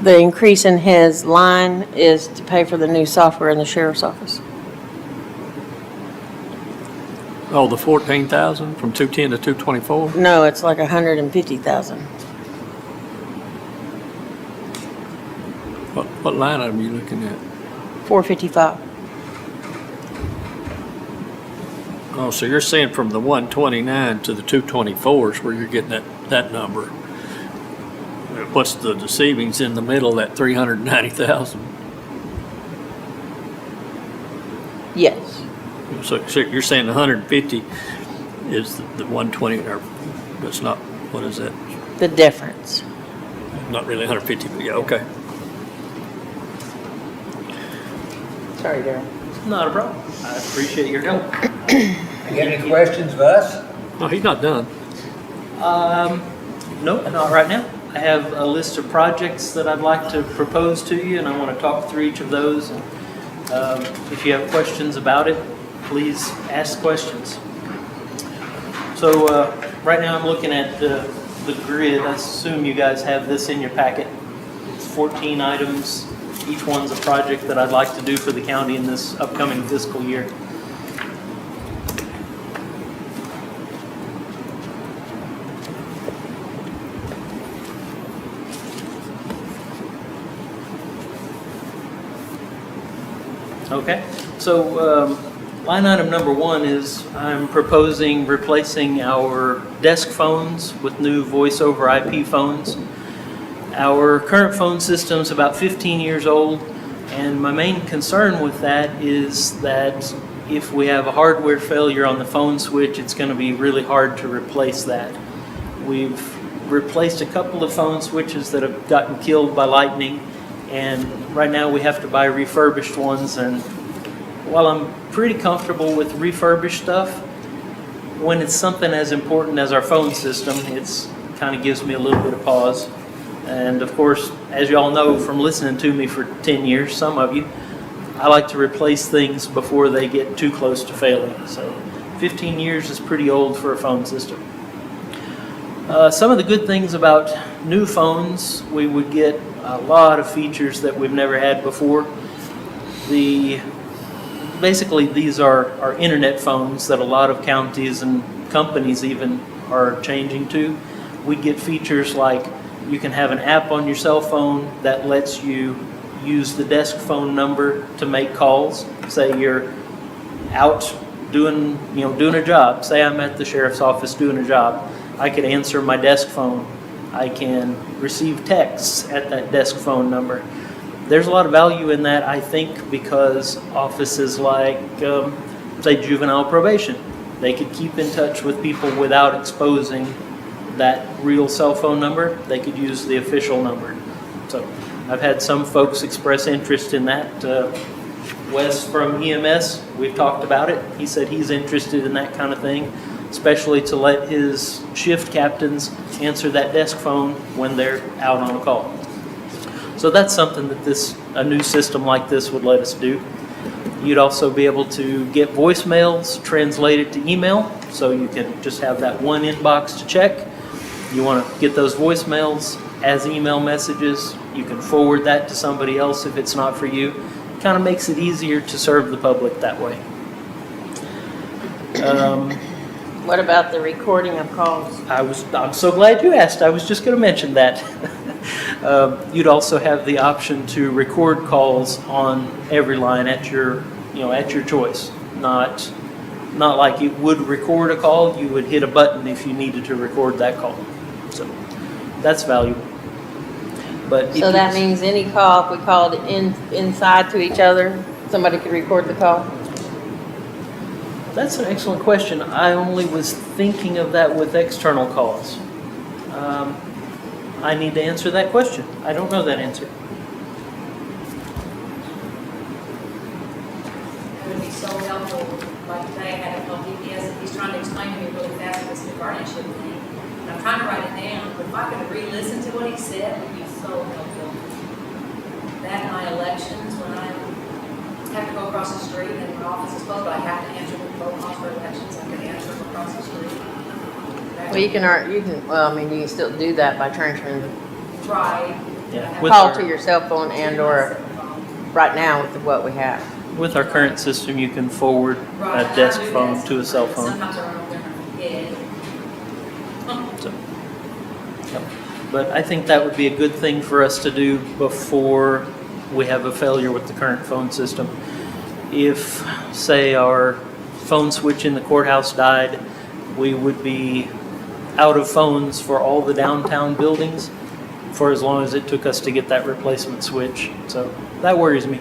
The increase in his line is to pay for the new software in the sheriff's office. Oh, the 14,000 from 210 to 224? No, it's like 150,000. What line item are you looking at? 455. Oh, so you're saying from the 129 to the 224 is where you're getting that number. What's the savings in the middle, that 390,000? Yes. So you're saying the 150 is the 120, or that's not, what is that? The difference. Not really 150, but yeah, okay. Sorry, Darryl. Not a problem. I appreciate your help. You got any questions of us? No, he's not done. No, not right now. I have a list of projects that I'd like to propose to you, and I want to talk through each of those. If you have questions about it, please ask questions. So right now I'm looking at the grid. I assume you guys have this in your packet. It's 14 items. Each one's a project that I'd like to do for the county in this upcoming fiscal year. Okay, so line item number 1 is I'm proposing replacing our desk phones with new voice over IP phones. Our current phone system is about 15 years old, and my main concern with that is that if we have a hardware failure on the phone switch, it's going to be really hard to replace that. We've replaced a couple of phone switches that have gotten killed by lightning, and right now we have to buy refurbished ones. And while I'm pretty comfortable with refurbished stuff, when it's something as important as our phone system, it's kind of gives me a little bit of pause. And of course, as you all know from listening to me for 10 years, some of you, I like to replace things before they get too close to failing. So 15 years is pretty old for a phone system. Some of the good things about new phones, we would get a lot of features that we've never had before. Basically, these are internet phones that a lot of counties and companies even are changing to. We get features like you can have an app on your cell phone that lets you use the desk phone number to make calls. Say you're out doing a job. Say I'm at the sheriff's office doing a job. I could answer my desk phone. I can receive texts at that desk phone number. There's a lot of value in that, I think, because offices like, say, juvenile probation, they could keep in touch with people without exposing that real cell phone number. They could use the official number. So I've had some folks express interest in that. Wes from EMS, we've talked about it. He said he's interested in that kind of thing, especially to let his shift captains answer that desk phone when they're out on a call. So that's something that a new system like this would let us do. You'd also be able to get voicemails translated to email, so you can just have that one inbox to check. You want to get those voicemails as email messages. You can forward that to somebody else if it's not for you. It kind of makes it easier to serve the public that way. What about the recording of calls? I'm so glad you asked. I was just going to mention that. You'd also have the option to record calls on every line at your choice. Not like you would record a call. You would hit a button if you needed to record that call. So that's valuable. But So that means any call, if we called inside to each other, somebody could record the call? That's an excellent question. I only was thinking of that with external calls. I need to answer that question. I don't know that answer. It would be so helpful, like today, I had to call DPS, and he's trying to explain to me really fast this new guardianship thing. And I'm trying to write it down, but if I could re-listen to what he said, it would be so helpful. That and my elections, when I have to go across the street and my office is closed, but I have to answer the phone calls for elections, I could answer them across the street. Well, you can still do that by transferring the Right. Yeah. call to your cell phone or right now with what we have. With our current system, you can forward a desk phone to a cell phone. Sometimes I run over there and forget. So, yep. But I think that would be a good thing for us to do before we have a failure with the current phone system. If, say, our phone switch in the courthouse died, we would be out of phones for all the downtown buildings for as long as it took us to get that replacement switch. So that worries me.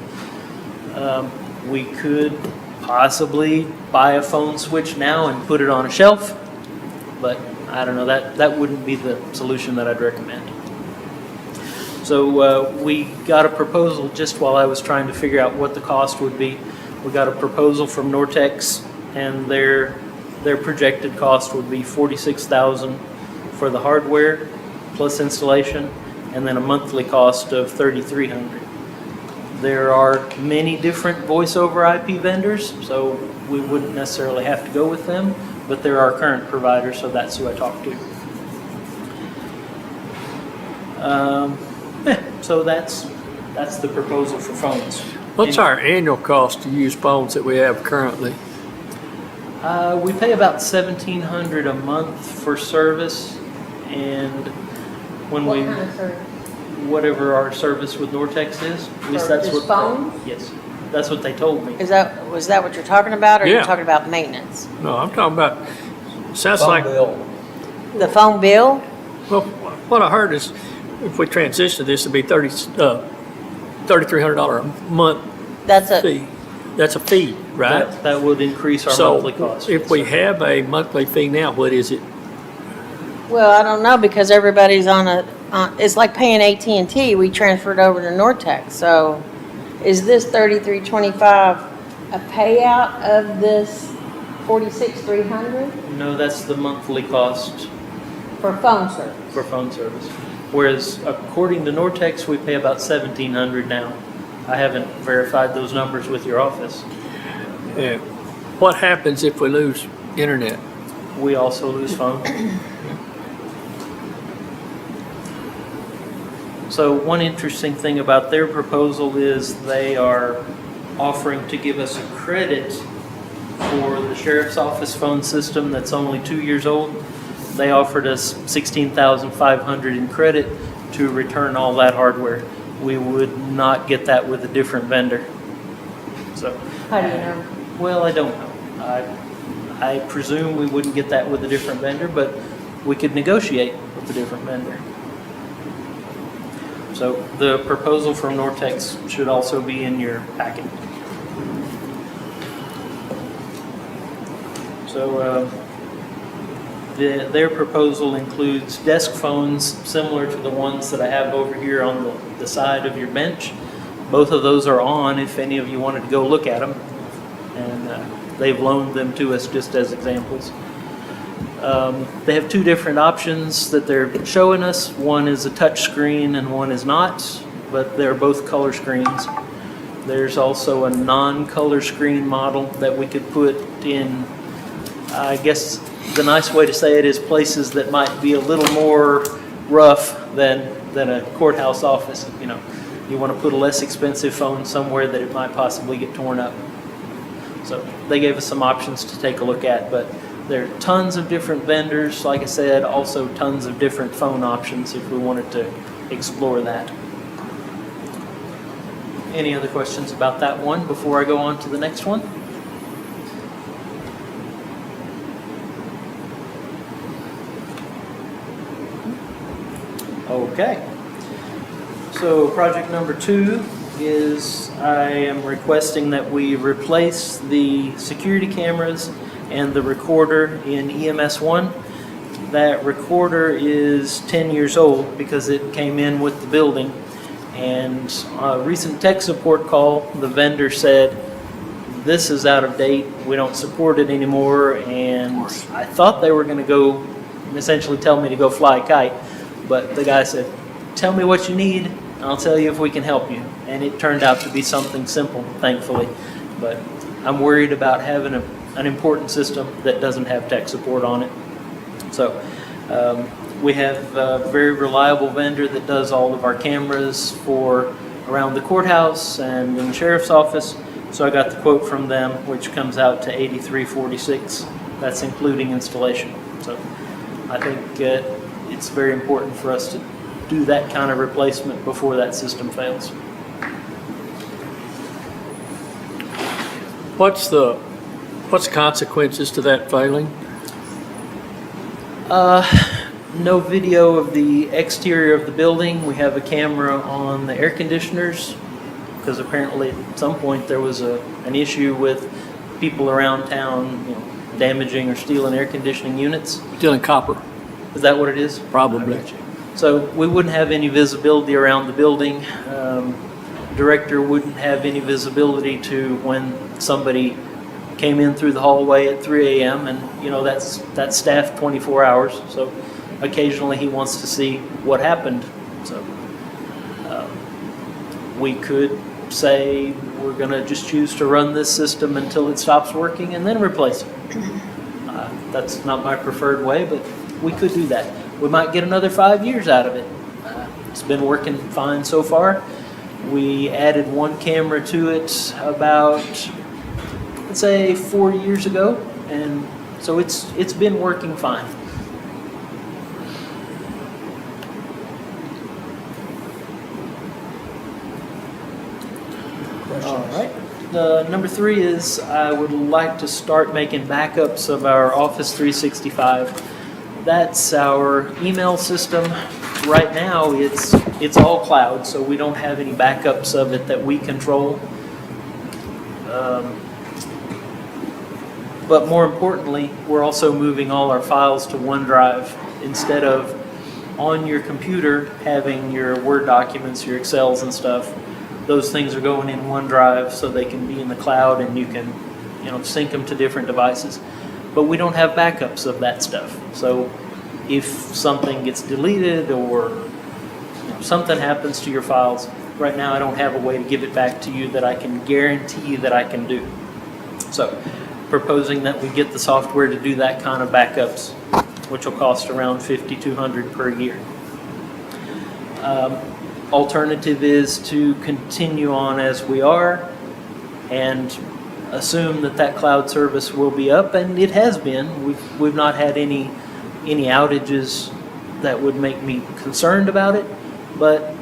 We could possibly buy a phone switch now and put it on a shelf, but I don't know, that wouldn't be the solution that I'd recommend. So we got a proposal just while I was trying to figure out what the cost would be. We got a proposal from Nortex, and their projected cost would be $46,000 for the hardware plus installation, and then a monthly cost of $3,300. There are many different voice over IP vendors, so we wouldn't necessarily have to go with them, but they're our current provider, so that's who I talked to. So that's the proposal for phones. What's our annual cost to use phones that we have currently? We pay about $1,700 a month for service, and when What we kind of service? whatever our service with Nortex is, at least For that's just what phones? yes, that's what they told me. Was that what you're talking about, or are you Yeah. talking about maintenance? No, I'm talking about, sounds Phone like, bill. The phone bill? well, what I heard is if we transition this, it'd be $3,300 a month That's a, fee. That's a fee, right? That would increase our monthly cost. So if we have a monthly fee now, what is it? well, I don't know, because everybody's it's like paying AT&T, we transferred over to Nortex, so is this $33.25 a payout of this $46,300 No, that's the monthly cost for phone service. for phone service. Whereas according to Nortex, we pay about $1,700 now. I haven't verified those numbers with your office. Yeah. What happens if we lose internet? We also lose phone. So one interesting thing about their proposal is they are offering to give us a credit for the sheriff's office phone system that's only 2 years old. They offered us $16,500 in credit to return all that hardware. We would not get that with a different vendor. So, How do you know? well, I don't know. I presume we wouldn't get that with a different vendor, but we could negotiate with a different vendor. So the proposal from Nortex should also be in your packet. So their proposal includes desk phones similar to the ones that I have over here on the side of your bench. Both of those are on if any of you wanted to go look at them. And they've loaned them to us just as examples. They have two different options that they're showing us. One is a touch screen and one is not, but they're both color screens. There's also a non-color screen model that we could put in, I guess the nice way to say it is places that might be a little more rough than a courthouse office. You know, you want to put a less expensive phone somewhere that it might possibly get torn up. So they gave us some options to take a look at, but there are tons of different vendors, like I said, also tons of different phone options if we wanted to explore that. Any other questions about that one before I go on to the next one? Okay. So project number 2 is I am requesting that we replace the security cameras and the recorder in EMS 1. That recorder is 10 years old because it came in with the building. And a recent tech support call, the vendor said, this is out of date, we don't support it anymore. And I thought they were going to go and essentially tell me to go fly a kite. But the guy said, tell me what you need, and I'll tell you if we can help you. And it turned out to be something simple, thankfully. But I'm worried about having an important system that doesn't have tech support on it. So we have a very reliable vendor that does all of our cameras for around the courthouse and in the sheriff's office. So I got the quote from them, which comes out to $83.46. That's including installation. So I think it's very important for us to do that kind of replacement before that system fails. What's the consequences to that failing? No video of the exterior of the building. We have a camera on the air conditioners because apparently at some point there was an issue with people around town, you know, damaging or stealing air conditioning units. Stealing copper. Is that what it is? Probably. So we wouldn't have any visibility around the building. Director wouldn't have any visibility to when somebody came in through the hallway at 3 a.m. and, you know, that's staffed 24 hours. So occasionally he wants to see what happened. So we could say we're going to just choose to run this system until it stops working and then replace it. That's not my preferred way, but we could do that. We might get another 5 years out of it. It's been working fine so far. We added one camera to it about, let's say, 4 years ago, and so it's been working fine. All right. Number 3 is I would like to start making backups of our Office 365. That's our email system. Right now, it's all cloud, so we don't have any backups of it that we control. But more importantly, we're also moving all our files to OneDrive instead of on your computer having your Word documents, your Excels and stuff. Those things are going in OneDrive so they can be in the cloud and you can sync them to different devices. But we don't have backups of that stuff. So if something gets deleted or something happens to your files, right now I don't have a way to give it back to you that I can guarantee that I can do. So proposing that we get the software to do that kind of backups, which will cost around $5,200 per year. Alternative is to continue on as we are and assume that that cloud service will be up, and it has been. We've not had any outages that would make me concerned about it, but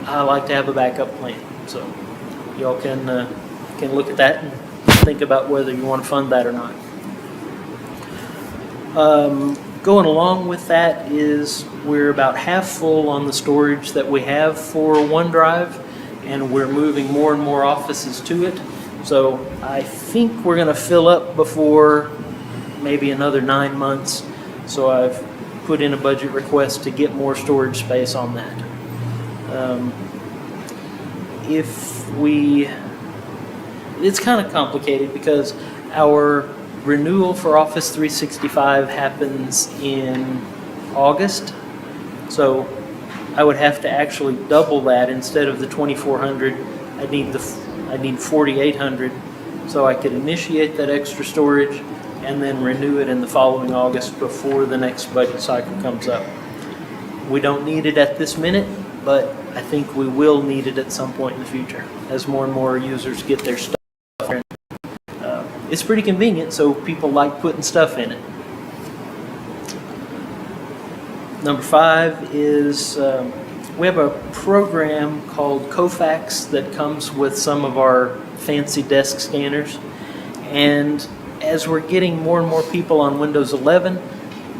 I like to have a backup plan. So y'all can look at that and think about whether you want to fund that or not. Going along with that is we're about half full on the storage that we have for OneDrive, and we're moving more and more offices to it. So I think we're going to fill up before maybe another 9 months. So I've put in a budget request to get more storage space on that. It's kind of complicated because our renewal for Office 365 happens in August. So I would have to actually double that. Instead of the 2,400, I need 4,800, so I could initiate that extra storage and then renew it in the following August before the next budget cycle comes up. We don't need it at this minute, but I think we will need it at some point in the future as more and more users get their stuff. It's pretty convenient, so people like putting stuff in it. Number 5 is we have a program called Kofax that comes with some of our fancy desk scanners. And as we're getting more and more people on Windows 11,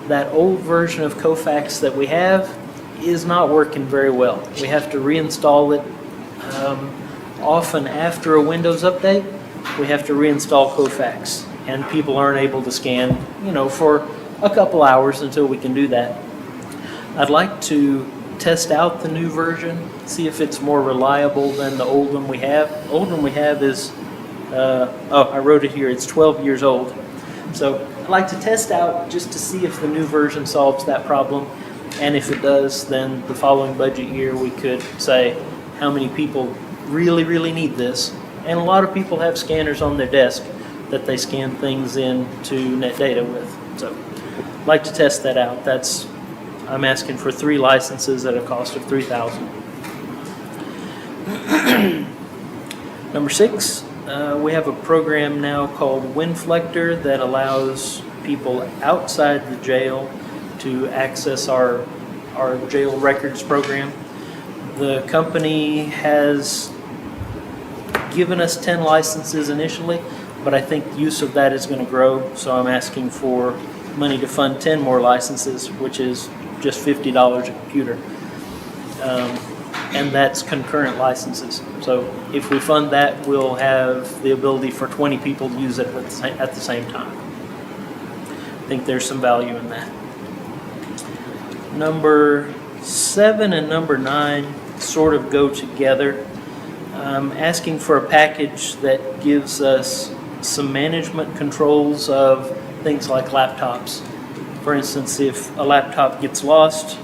that old version of Kofax that we have is not working very well. We have to reinstall it often after a Windows update. We have to reinstall Kofax, and people aren't able to scan, for a couple hours until we can do that. I'd like to test out the new version, see if it's more reliable than the old one we have. The old one we have is, I wrote it here, it's 12 years old. So I'd like to test out just to see if the new version solves that problem. And if it does, then the following budget year we could say how many people really, really need this. And a lot of people have scanners on their desk that they scan things into NetData with. So I'd like to test that out. I'm asking for 3 licenses at a cost of $3,000. Number 6, we have a program now called WinFlector that allows people outside the jail to access our jail records program. The company has given us 10 licenses initially, but I think use of that is going to grow, so I'm asking for money to fund 10 more licenses, which is just $50 a computer. And that's concurrent licenses. So if we fund that, we'll have the ability for 20 people to use it at the same time. I think there's some value in that. Number 7 and number 9 sort of go together. Asking for a package that gives us some management controls of things like laptops. For instance, if a laptop gets lost,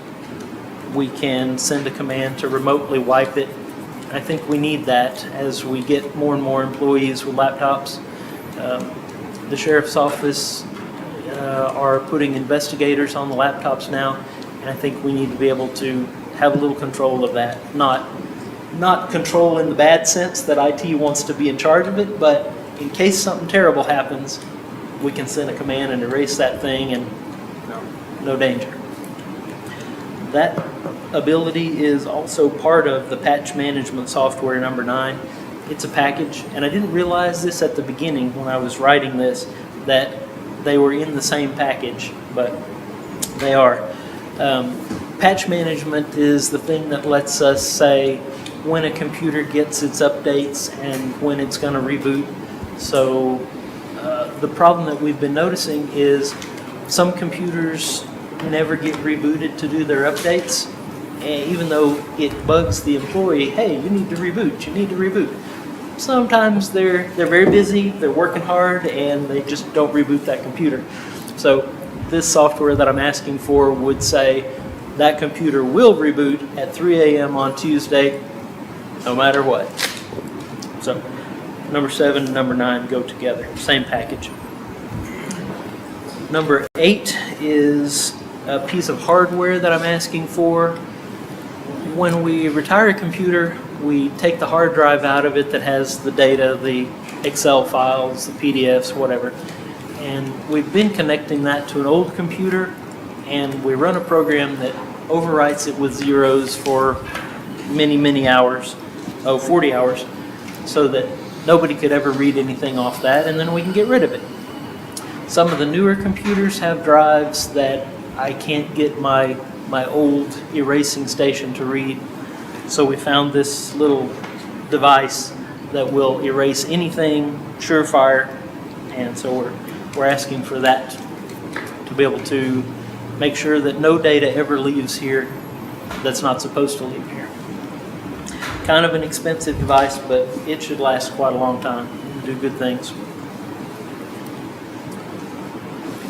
we can send a command to remotely wipe it. I think we need that as we get more and more employees with laptops. The sheriff's office are putting investigators on the laptops now, and I think we need to be able to have a little control of that. Not control in the bad sense that IT wants to be in charge of it, but in case something terrible happens, we can send a command and erase that thing and no danger. That ability is also part of the patch management software number 9. It's a package, and I didn't realize this at the beginning when I was writing this, that they were in the same package, but they are. Patch management is the thing that lets us say when a computer gets its updates and when it's going to reboot. So the problem that we've been noticing is some computers never get rebooted to do their updates, and even though it bugs the employee, hey, you need to reboot. sometimes they're very busy, they're working hard, and they just don't reboot that computer. So this software that I'm asking for would say that computer will reboot at 3 a.m. on Tuesday, no matter what. So number 7 and number 9 go together, same package. Number 8 is a piece of hardware that I'm asking for. When we retire a computer, we take the hard drive out of it that has the data, the Excel files, the PDFs, whatever. And we've been connecting that to an old computer, and we run a program that overwrites it with zeros for many, many hours, 40 hours, so that nobody could ever read anything off that, and then we can get rid of it. Some of the newer computers have drives that I can't get my old erasing station to read. So we found this little device that will erase anything surefire, and so we're asking for that to be able to make sure that no data ever leaves here that's not supposed to leave here. Kind of an expensive device, but it should last quite a long time and do good things.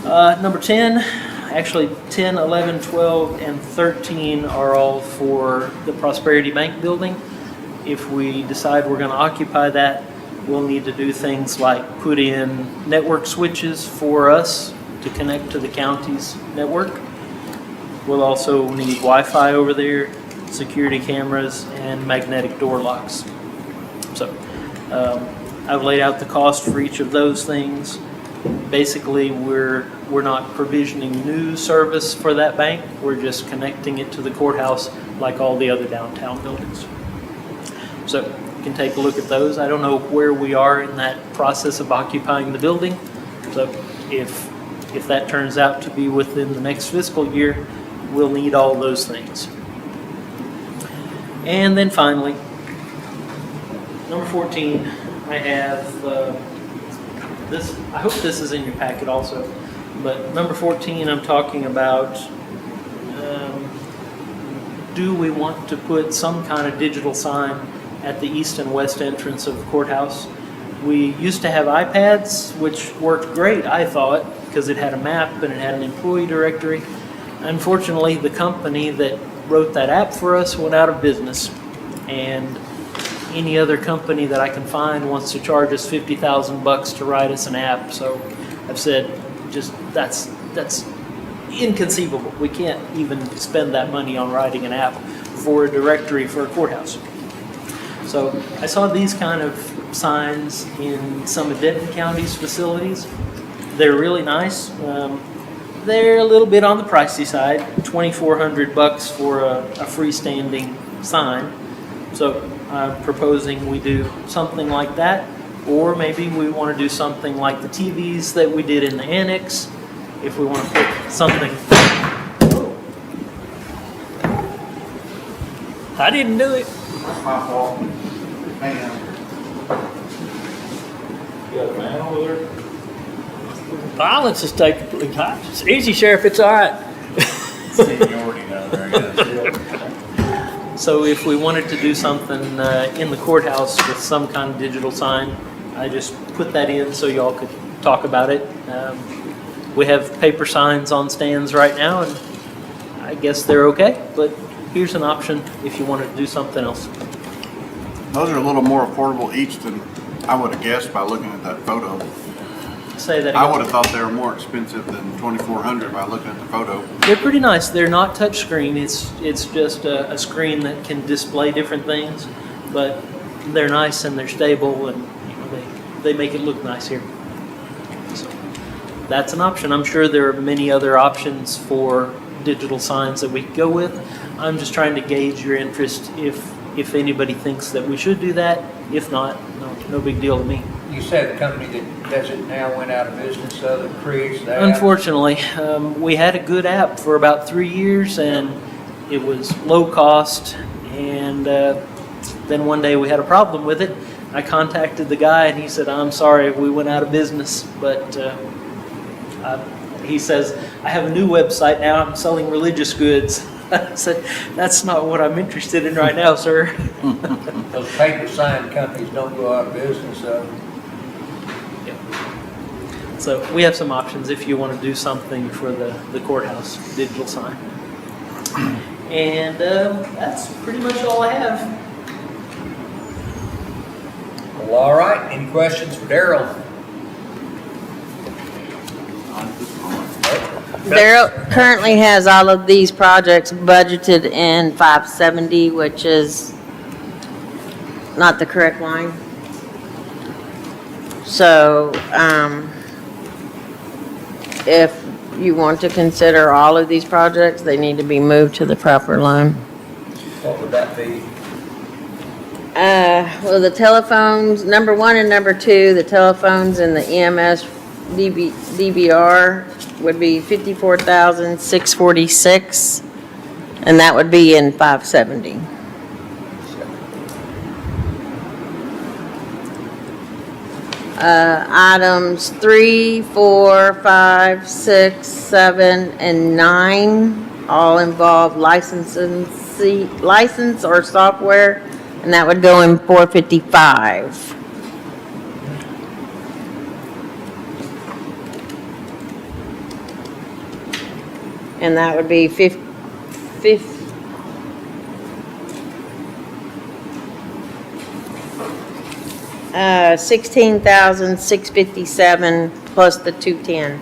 Number 10, actually 10, 11, 12, and 13 are all for the Prosperity Bank building. If we decide we're going to occupy that, we'll need to do things like put in network switches for us to connect to the county's network. We'll also need Wi-Fi over there, security cameras, and magnetic door locks. So I've laid out the cost for each of those things. Basically, we're not provisioning new service for that bank. We're just connecting it to the courthouse like all the other downtown buildings. So you can take a look at those. I don't know where we are in that process of occupying the building. So if that turns out to be within the next fiscal year, we'll need all those things. And then finally, number 14, I have this. I hope this is in your packet also. But number 14, I'm talking about, do we want to put some kind of digital sign at the east and west entrance of the courthouse? We used to have iPads, which worked great, I thought, because it had a map and it had an employee directory. Unfortunately, the company that wrote that app for us went out of business, and any other company that I can find wants to charge us $50,000 to write us an app. So I've said, just that's inconceivable. We can't even spend that money on writing an app for a directory for a courthouse. So I saw these kind of signs in some of Denton County's facilities. They're really nice. They're a little bit on the pricey side, $2,400 for a freestanding sign. So I'm proposing we do something like that, or maybe we want to do something like the TVs that we did in the annex. If we want to put something. I didn't do it. That's my fault. Man. You got a man over there? Violence is taking place. It's easy, Sheriff, it's all right. Seniority down there, I guess. So if we wanted to do something in the courthouse with some kind of digital sign, I just put that in so y'all could talk about it. We have paper signs on stands right now, and I guess they're okay, but here's an option if you wanted to do something else. Those are a little more affordable each than I would have guessed by looking at that photo. Say that I again. would have thought they were more expensive than $2,400 by looking at the photo. They're pretty nice. They're not touch screen. It's just a screen that can display different things, but they're nice and they're stable, and they make it look nice here. So that's an option. I'm sure there are many other options for digital signs that we could go with. I'm just trying to gauge your interest if anybody thinks that we should do that. If not, no big deal to me. You said the company that does it now went out of business, so that creates that. Unfortunately, we had a good app for about 3 years, and it was low cost, and then one day we had a problem with it. I contacted the guy, and he said, "I'm sorry, we went out of business," but he says, "I have a new website now, I'm selling religious goods." I said, that's not what I'm interested in right now, sir. Those paper sign companies don't go out of business, So we have some options if you want to do something for the courthouse digital sign. And that's pretty much all I have. Well, all right, any questions for Daryl? Daryl currently has all of these projects budgeted in 570, which is not the correct line. So, if you want to consider all of these projects, they need to be moved to the proper line. What would that be? Well, the telephones, number 1 and number 2, the telephones and the EMS DVR would be 54,646, and that would be in 570. Items 3, 4, 5, 6, 7, and 9 all involve license or software, and that would go in 455. And that would be 16,657 plus the 210.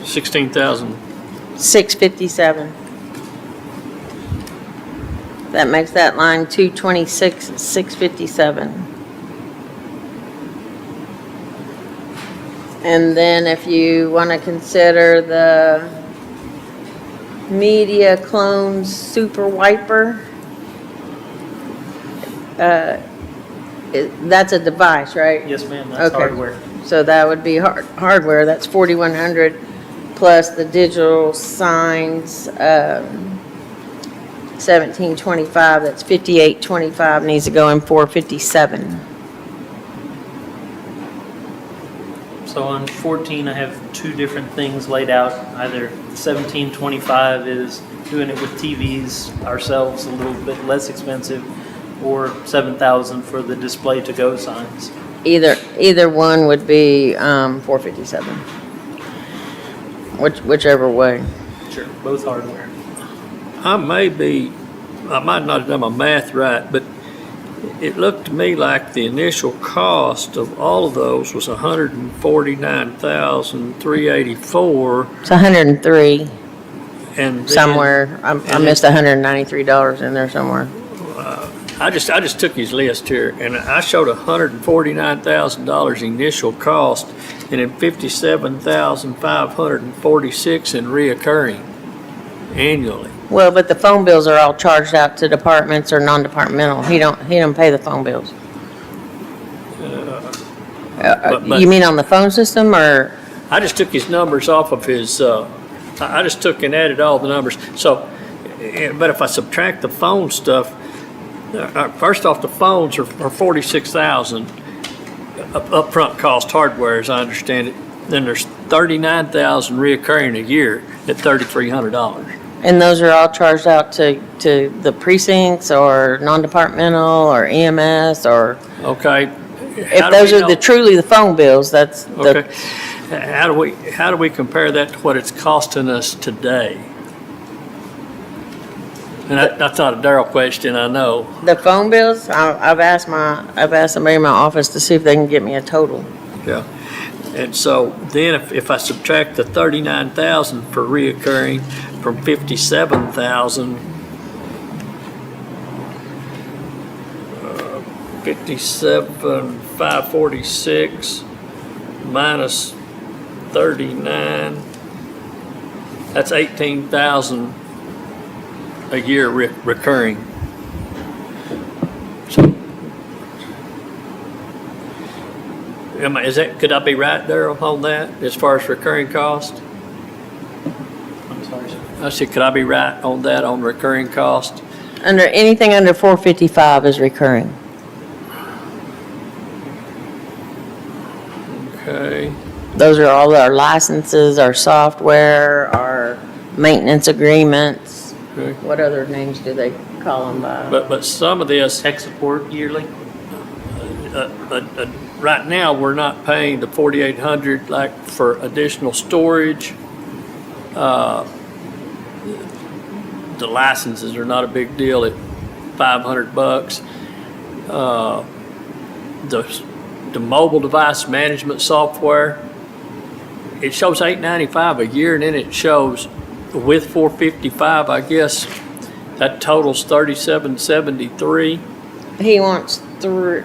16,000. 657. That makes that line 226, 657. And then if you want to consider the media clones super wiper, that's a device, right? Yes, ma'am, that's Okay. hardware. So that would be hardware, that's 4,100 plus the digital signs, 1725, that's 5825, needs to go in 457. So on 14, I have two different things laid out. Either 1725 is doing it with TVs ourselves, a little bit less expensive, or 7,000 for the display to go signs. Either one would be 457. Whichever way. Sure, both hardware. I might not have done my math right, but it looked to me like the initial cost of all of those was $149,384. It's 103 And then- somewhere. I missed $193 in there somewhere. I just took his list here, and I showed $149,000 initial cost, and then 57,546 in reoccurring annually. Well, but the phone bills are all charged out to departments or non-departmental. He don't pay the phone bills. But- You mean on the phone system or? I just took his numbers off of his, I just took and added all the numbers. So, but if I subtract the phone stuff, first off, the phones are 46,000 upfront cost hardware, as I understand it. Then there's 39,000 reoccurring a year at $3,300. And those are all charged out to the precincts or non-departmental or EMS or? Okay. If those are truly the phone bills, that's the. Okay. How do we compare that to what it's costing us today? And that's not a Darryl question, I know. The phone bills, I've asked somebody in my office to see if they can get me a total. Yeah. And so then if I subtract the 39,000 for reoccurring from 57,000, 57,546 minus 39, that's 18,000 a year recurring. So, could I be right, Darryl, on that, as far as recurring cost? I'm sorry, sir. I said, could I be right on that, on recurring cost? Anything under 455 is recurring. Okay. Those are all our licenses, our software, our maintenance agreements. Okay. What other names do they call them by? But some of this, Tech support yearly? right now, we're not paying the 4,800 like for additional storage. The licenses are not a big deal at $500. The mobile device management software, it shows $895 a year, and then it shows with $455, I guess, that totals $3773. He wants three.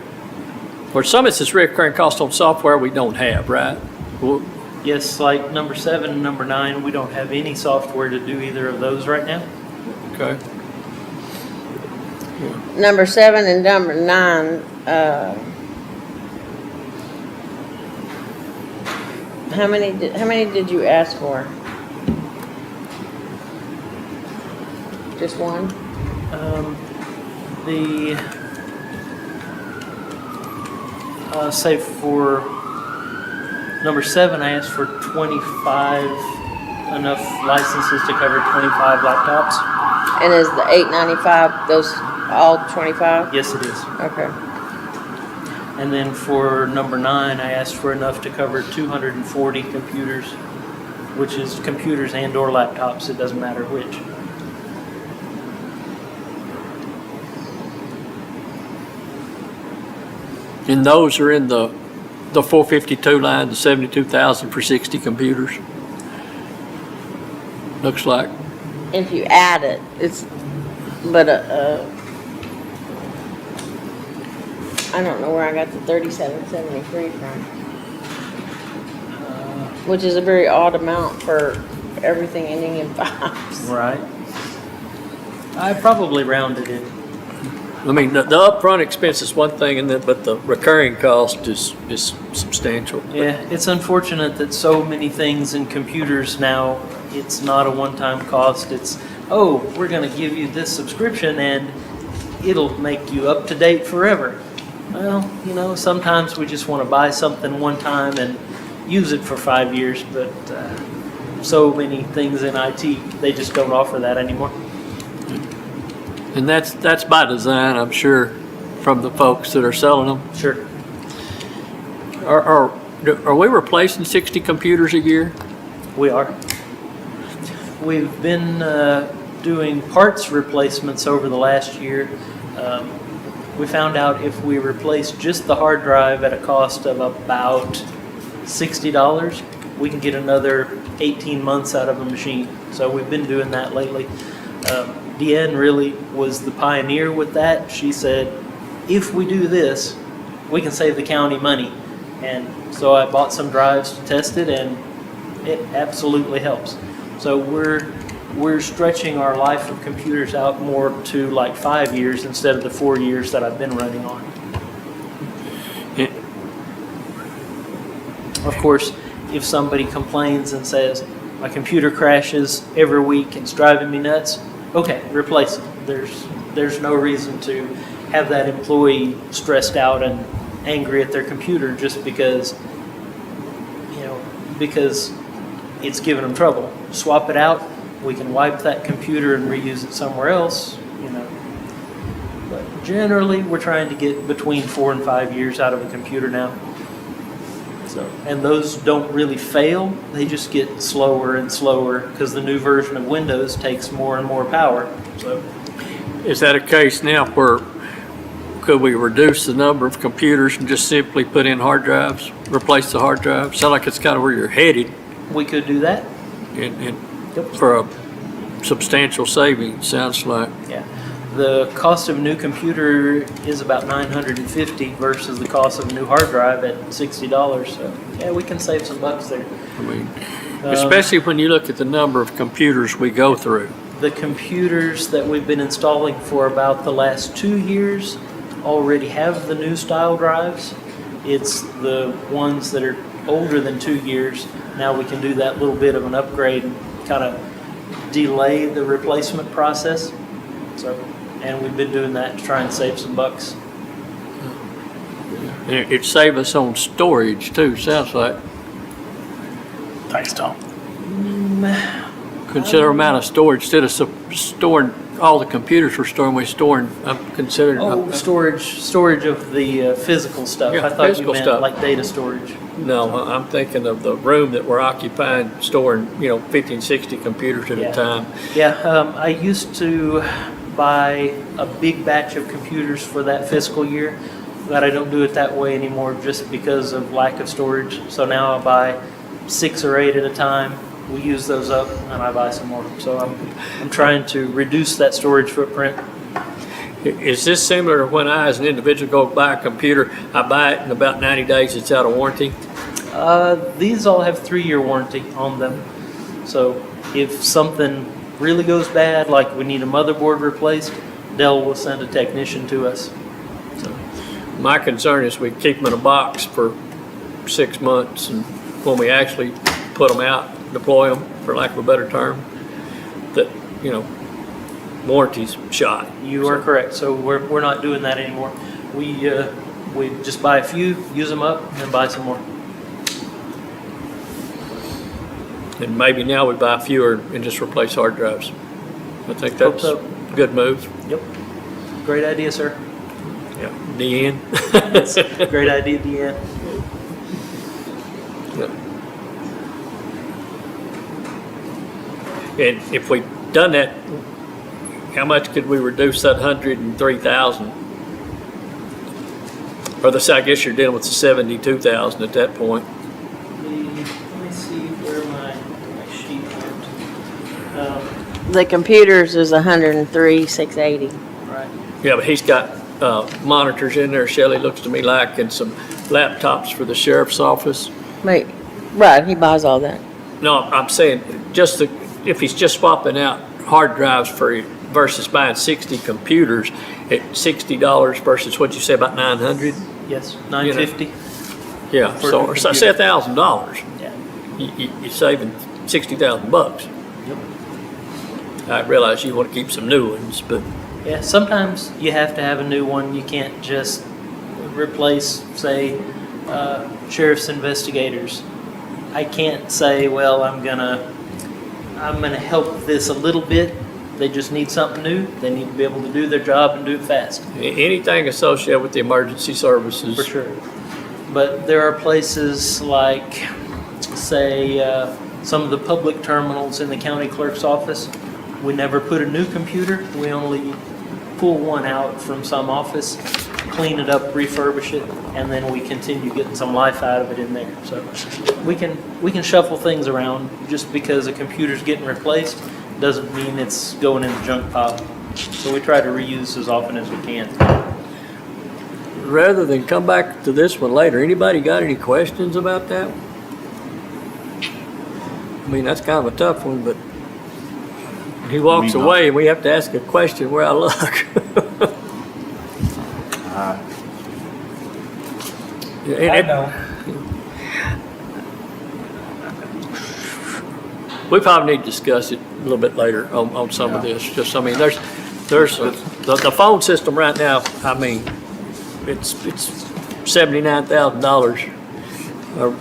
For some, it's this recurring cost on software we don't have, right? Well, Yes, like number 7 and number 9, we don't have any software to do either of those right now. okay. Number 7 and number 9, how many did you ask for? Just one? Say for number 7, I asked for 25, enough licenses to cover 25 laptops. And is the 895 those all 25? Yes, it is. Okay. And then for number 9, I asked for enough to cover 240 computers, which is computers and or laptops. It doesn't matter which. And those are in the 452 line, the 72,000 for 60 computers. Looks like. If you add it, it's, but I don't know where I got the 3773 from. Which is a very odd amount for everything ending in 5s. Right. I probably rounded it. I mean, the upfront expense is one thing, but the recurring cost is substantial. Yeah, it's unfortunate that so many things in computers now, it's not a one-time cost. It's, oh, we're going to give you this subscription and it'll make you up to date forever. Well, you know, sometimes we just want to buy something one time and use it for 5 years, but so many things in IT, they just don't offer that anymore. And that's by design, I'm sure, from the folks that are selling them. Sure. Are we replacing 60 computers a year? We are. We've been doing parts replacements over the last year. We found out if we replace just the hard drive at a cost of about $60, we can get another 18 months out of a machine. So we've been doing that lately. Deanne really was the pioneer with that. She said, if we do this, we can save the county money. And so I bought some drives to test it, and it absolutely helps. So we're stretching our life of computers out more to like 5 years instead of the 4 years that I've been running on. Of course, if somebody complains and says, my computer crashes every week and it's driving me nuts, okay, replace it. There's no reason to have that employee stressed out and angry at their computer just because, because it's giving them trouble. Swap it out. We can wipe that computer and reuse it somewhere else, But generally, we're trying to get between 4 and 5 years out of a computer now. So, and those don't really fail. They just get slower and slower because the new version of Windows takes more and more power. So, Is that a case now where could we reduce the number of computers and just simply put in hard drives, replace the hard drives? Sound like it's kind of where you're headed. we could do that. And for a substantial saving, sounds like. Yeah. The cost of a new computer is about $950 versus the cost of a new hard drive at $60. So, yeah, we can save some bucks there. I mean, especially when you look at the number of computers we go through. The computers that we've been installing for about the last 2 years already have the new style drives. It's the ones that are older than 2 years. Now we can do that little bit of an upgrade and kind of delay the replacement process. So, and we've been doing that to try and save some bucks. And it'd save us on storage too, sounds like. Thanks, Tom. considerable amount of storage, instead of storing all the computers we're storing, I'm considering. Oh, storage of the physical stuff. Yeah, I thought you physical meant stuff. like data storage. No, I'm thinking of the room that we're occupying, storing, 50 and 60 computers at Yeah. a time. Yeah, I used to buy a big batch of computers for that fiscal year, but I don't do it that way anymore just because of lack of storage. So now I buy 6 or 8 at a time. We use those up and I buy some more. So I'm trying to reduce that storage footprint. Is this similar to when I, as an individual, go buy a computer, I buy it in about 90 days, it's out of warranty? These all have 3-year warranty on them. So if something really goes bad, like we need a motherboard replaced, Dell will send a technician to us. So, My concern is we keep them in a box for 6 months, and when we actually put them out, deploy them, for lack of a better term, that, warranty's shot. you are correct. So we're not doing that anymore. We just buy a few, use them up, and then buy some more. And maybe now we buy fewer and just replace hard drives. I think Hope that's so. a good move. Yep. Great idea, sir. Yeah. The end. Great idea, Deanne. And if we done that, how much could we reduce that 103,000? Or I guess you're dealing with the 72,000 at that point. Let me see where my sheet went. The computers is 103,680. Right. Yeah, but he's got monitors in there, Shelley, looks to me like, and some laptops for the sheriff's office. Wait, right, he buys all that. No, I'm saying if he's just swapping out hard drives versus buying 60 computers at $60 versus what you say about 900. Yes, $950. Yeah, For so the say $1,000. Yeah. You're saving $60,000. Yep. I realize you want to keep some new ones, but Yeah, sometimes you have to have a new one. You can't just replace, say, sheriff's investigators. I can't say, well, I'm gonna help this a little bit. They just need something new. They need to be able to do their job and do it fast. anything associated with the emergency services. For sure. But there are places like, say, some of the public terminals in the county clerk's office. We never put a new computer. We only pull one out from some office, clean it up, refurbish it, and then we continue getting some life out of it in there. So we can shuffle things around. Just because a computer's getting replaced doesn't mean it's going in the junk pile. So we try to reuse as often as we can. Rather than come back to this one later, anybody got any questions about that? I mean, that's kind of a tough one, but he walks Me not. away and we have to ask a question where I look. I know. We probably need to discuss it a little bit later on some of this. Just, I mean, there's the phone system right now. I mean, it's $79,000.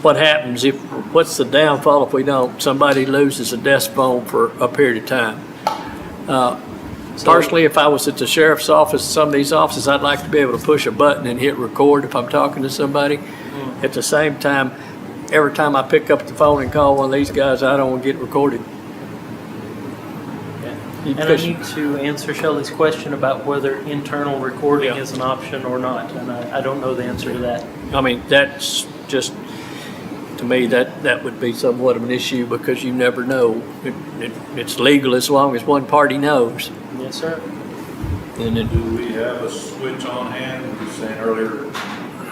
What happens what's the downfall if we don't? Somebody loses a desk phone for a period of time. Personally, if I was at the sheriff's office, some of these offices, I'd like to be able to push a button and hit record if I'm talking to somebody. At the same time, every time I pick up the phone and call one of these guys, I don't want to get recorded. And I need to answer Shelley's question about whether internal recording is an option or not, and I don't know the answer to that. I mean, that's just, to me, that would be somewhat of an issue because you never know. It's legal as long as one party knows. Yes, sir. And then, Do we have a switch on hand? You were saying earlier,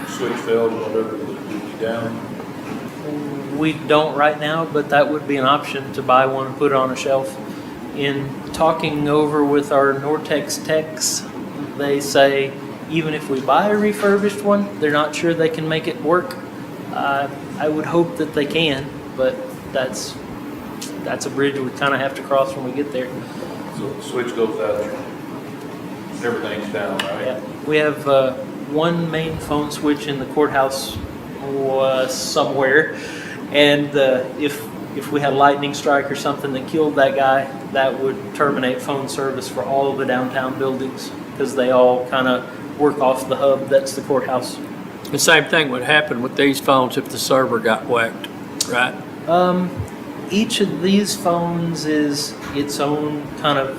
switch failed, whatever, would be down? We don't right now, but that would be an option to buy one and put it on a shelf. In talking over with our Nortex techs, they say even if we buy a refurbished one, they're not sure they can make it work. I would hope that they can, but that's a bridge we kind of have to cross when we get there. So the switch goes out, everything's down, right? Yeah. We have one main phone switch in the courthouse somewhere, and if if we had a lightning strike or something that killed that guy, that would terminate phone service for all of the downtown buildings, because they all kind of work off the hub that's the courthouse. The same thing would happen with these phones if the server got whacked, right? Each of these phones is its own kind of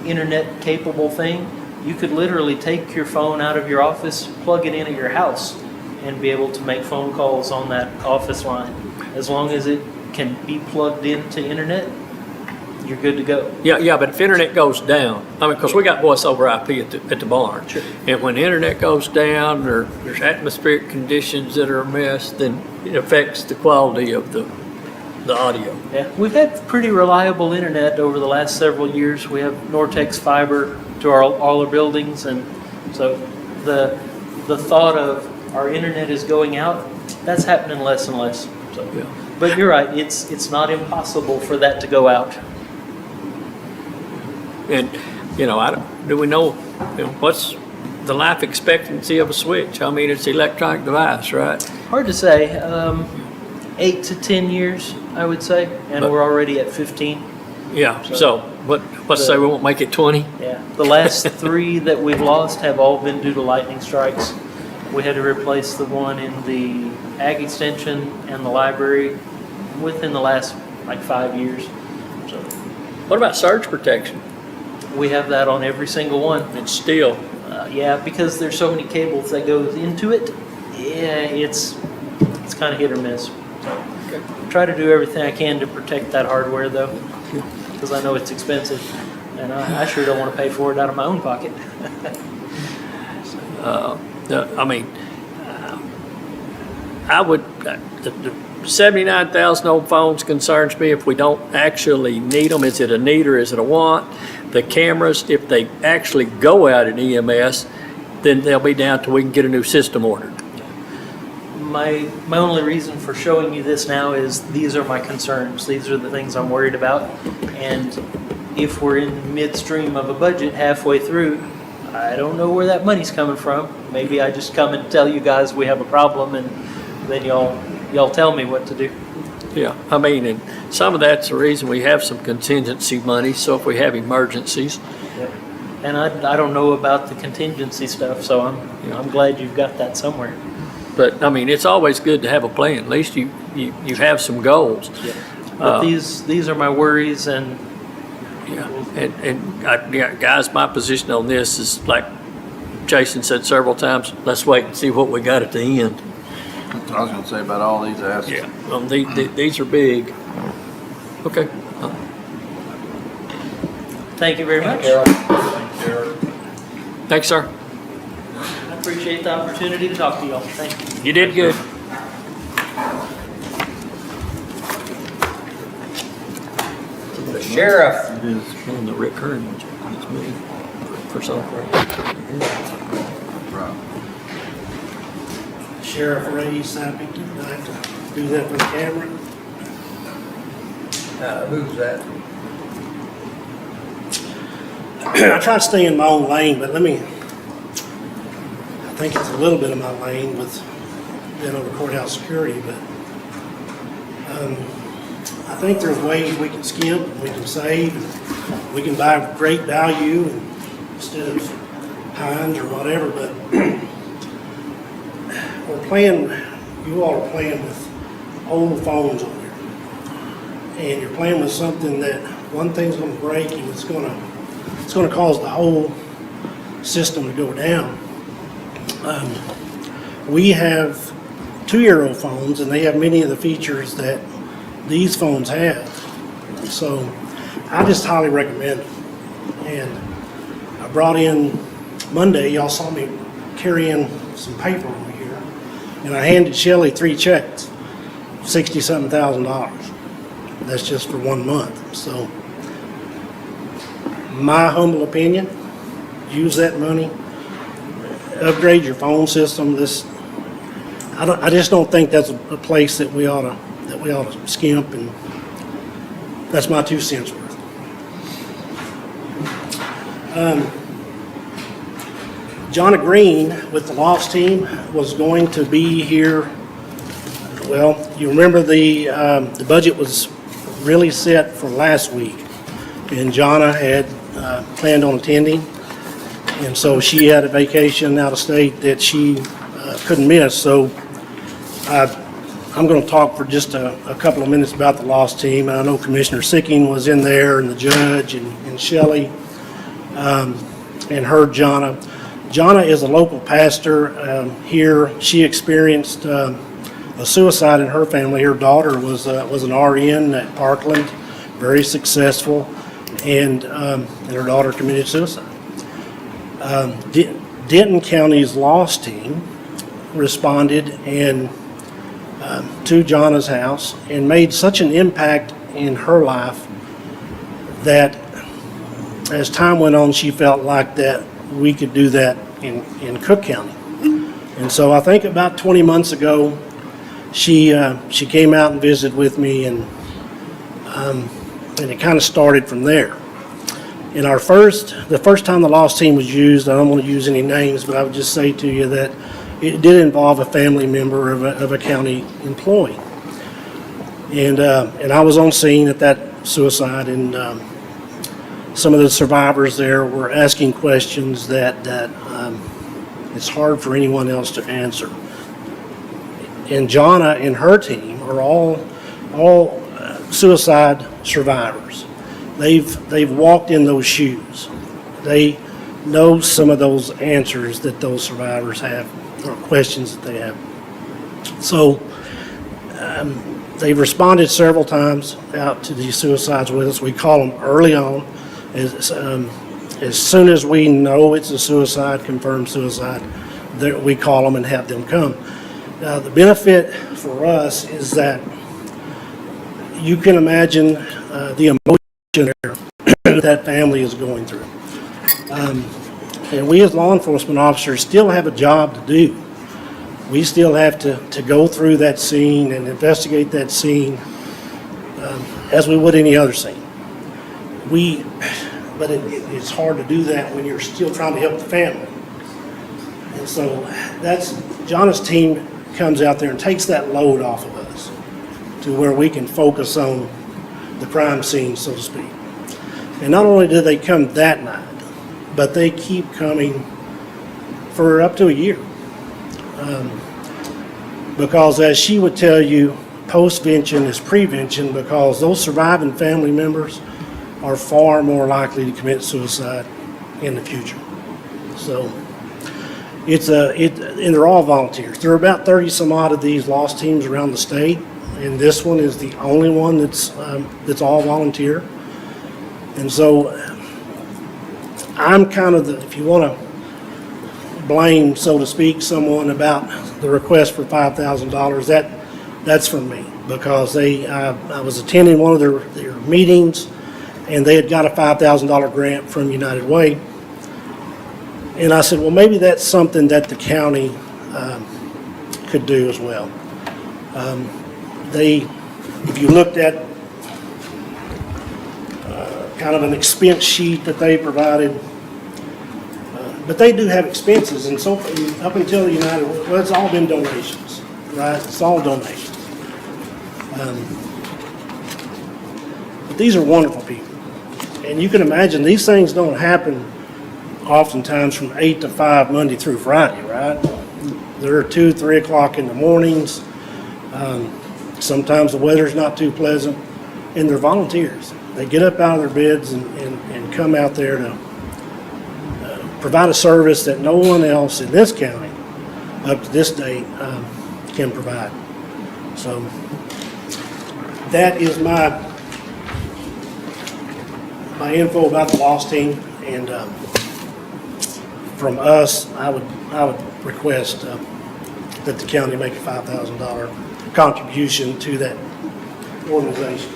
internet capable thing. You could literally take your phone out of your office, plug it in at your house, and be able to make phone calls on that office line. As long as it can be plugged into internet, you're good to go. Yeah, but if internet goes down, I mean, because we got voice over IP at the barn. Sure. And when the internet goes down, or there's atmospheric conditions that are amiss, then it affects the quality of the audio. Yeah, we've had pretty reliable internet over the last several years. We have Nortex fiber to all our buildings, and so the thought of our internet is going out, that's happening less and less. So, Yeah. but you're right, it's not impossible for that to go out. And, do we know, what's the life expectancy of a switch? I mean, it's an electronic device, right? Hard to say. 8 to 10 years, I would say, and But- we're already at 15. Yeah, so, let's say we won't make it 20? Yeah, the last 3 that we've lost have all been due to lightning strikes. We had to replace the one in the ag extension and the library within the last 5 years. So What about surge protection? we have that on every single one. It's still, Yeah, because there's so many cables that goes into it. Yeah, it's kind of hit or miss. So, try to do everything I can to protect that hardware though, because I know it's expensive, and I sure don't want to pay for it out of my own pocket. I would, the 79,000 old phones concerns me if we don't actually need them. Is it a need or is it a want? The cameras, if they actually go out in EMS, then they'll be down till we can get a new system ordered. My only reason for showing you this now is these are my concerns. These are the things I'm worried about. And if we're in midstream of a budget halfway through, I don't know where that money's coming from. Maybe I just come and tell you guys we have a problem, and then y'all tell me what to do. Yeah, I mean, and some of that's the reason we have some contingency money, so if we have emergencies. Yep. And I don't know about the contingency stuff, so I'm glad you've got that somewhere. But, I mean, it's always good to have a plan. At least you have some goals. Yeah. But these are my worries, and Guys, my position on this is like Jason said several times, let's wait and see what we got at the end. That's what I was gonna say about all these assets. Yeah, these are big. Okay. thank you very much. Thanks, sir. I appreciate the opportunity to talk to y'all. Thank you. You did good. The sheriff. It is on the recurring, it's me for software. Sheriff Ray Sappy, do I have to do that for the camera? Who's that? I try to stay in my own lane, but I think it's a little bit of my lane with being over courthouse security, but I think there's ways we can skimp, we can save, we can buy great value instead of Hines or whatever, but you all are playing with old phones on here. And you're playing with something that one thing's gonna break and it's gonna cause the whole system to go down. We have 2-year-old phones and they have many of the features that these phones have. So I just highly recommend it. And I brought in Monday, y'all saw me carry in some paper over here, and I handed Shelley 3 checks, $67,000. That's just for 1 month. So my humble opinion, use that money, upgrade your phone system. I just don't think that's a place that we ought to skimp, and that's my 2 cents worth. Johnny Green with the Lost team was going to be here Well, you remember the budget was really set for last week, and Jonna had planned on attending, and so she had a vacation out of state that she couldn't miss. So I'm going to talk for just a couple of minutes about the lost team. I know Commissioner Sicking was in there, and the judge, and Shelley, and heard Jonna. Jonna is a local pastor here. She experienced a suicide in her family. Her daughter was an RN at Parkland, very successful, and her daughter committed suicide. Denton County's lost team responded and to Jonna's house and made such an impact in her life that as time went on, she felt like that we could do that in Cooke County. And so I think about 20 months ago, she came out and visited with me, and it kind of started from there. In the first time the lost team was used, I don't want to use any names, but I would just say to you that it did involve a family member of a county employee. And I was on scene at that suicide, and some of the survivors there were asking questions that it's hard for anyone else to answer. And Jonna and her team are all suicide survivors. They've walked in those shoes. They know some of those answers that those survivors have, or questions that they have. So they've responded several times out to these suicides with us. We call them early on. As soon as we know it's a suicide, confirmed suicide, we call them and have them come. Now, the benefit for us is that you can imagine the emotion that family is going through. And we as law enforcement officers still have a job to do. We still have to go through that scene and investigate that scene as we would any other scene. But it's hard to do that when you're still trying to help the family. And so Jonna's team comes out there and takes that load off of us to where we can focus on the crime scene, so to speak. And not only do they come that night, but they keep coming for up to a year. Because as she would tell you, postvention is prevention, because those surviving family members are far more likely to commit suicide in the future. So and they're all volunteers. There are about 30 some odd of these lost teams around the state, and this one is the only one that's all volunteer. And so I'm kind of if you want to blame, so to speak, someone about the request for $5,000, that's from me, because I was attending one of their meetings, and they had got a $5,000 grant from United Way. And I said, well, maybe that's something that the county could do as well. If you looked at kind of an expense sheet that they provided, but they do have expenses, and so up until the United Way, well, it's all been donations, right? It's all donations. But these are wonderful people. And you can imagine these things don't happen oftentimes from 8 to 5 Monday through Friday, right? They're 2, 3 o'clock in the mornings. Sometimes the weather's not too pleasant, and they're volunteers. They get up out of their beds and come out there to provide a service that no one else in this county up to this date can provide. So that is my info about the lost team, and from us, I would request that the county make a $5,000 contribution to that organization.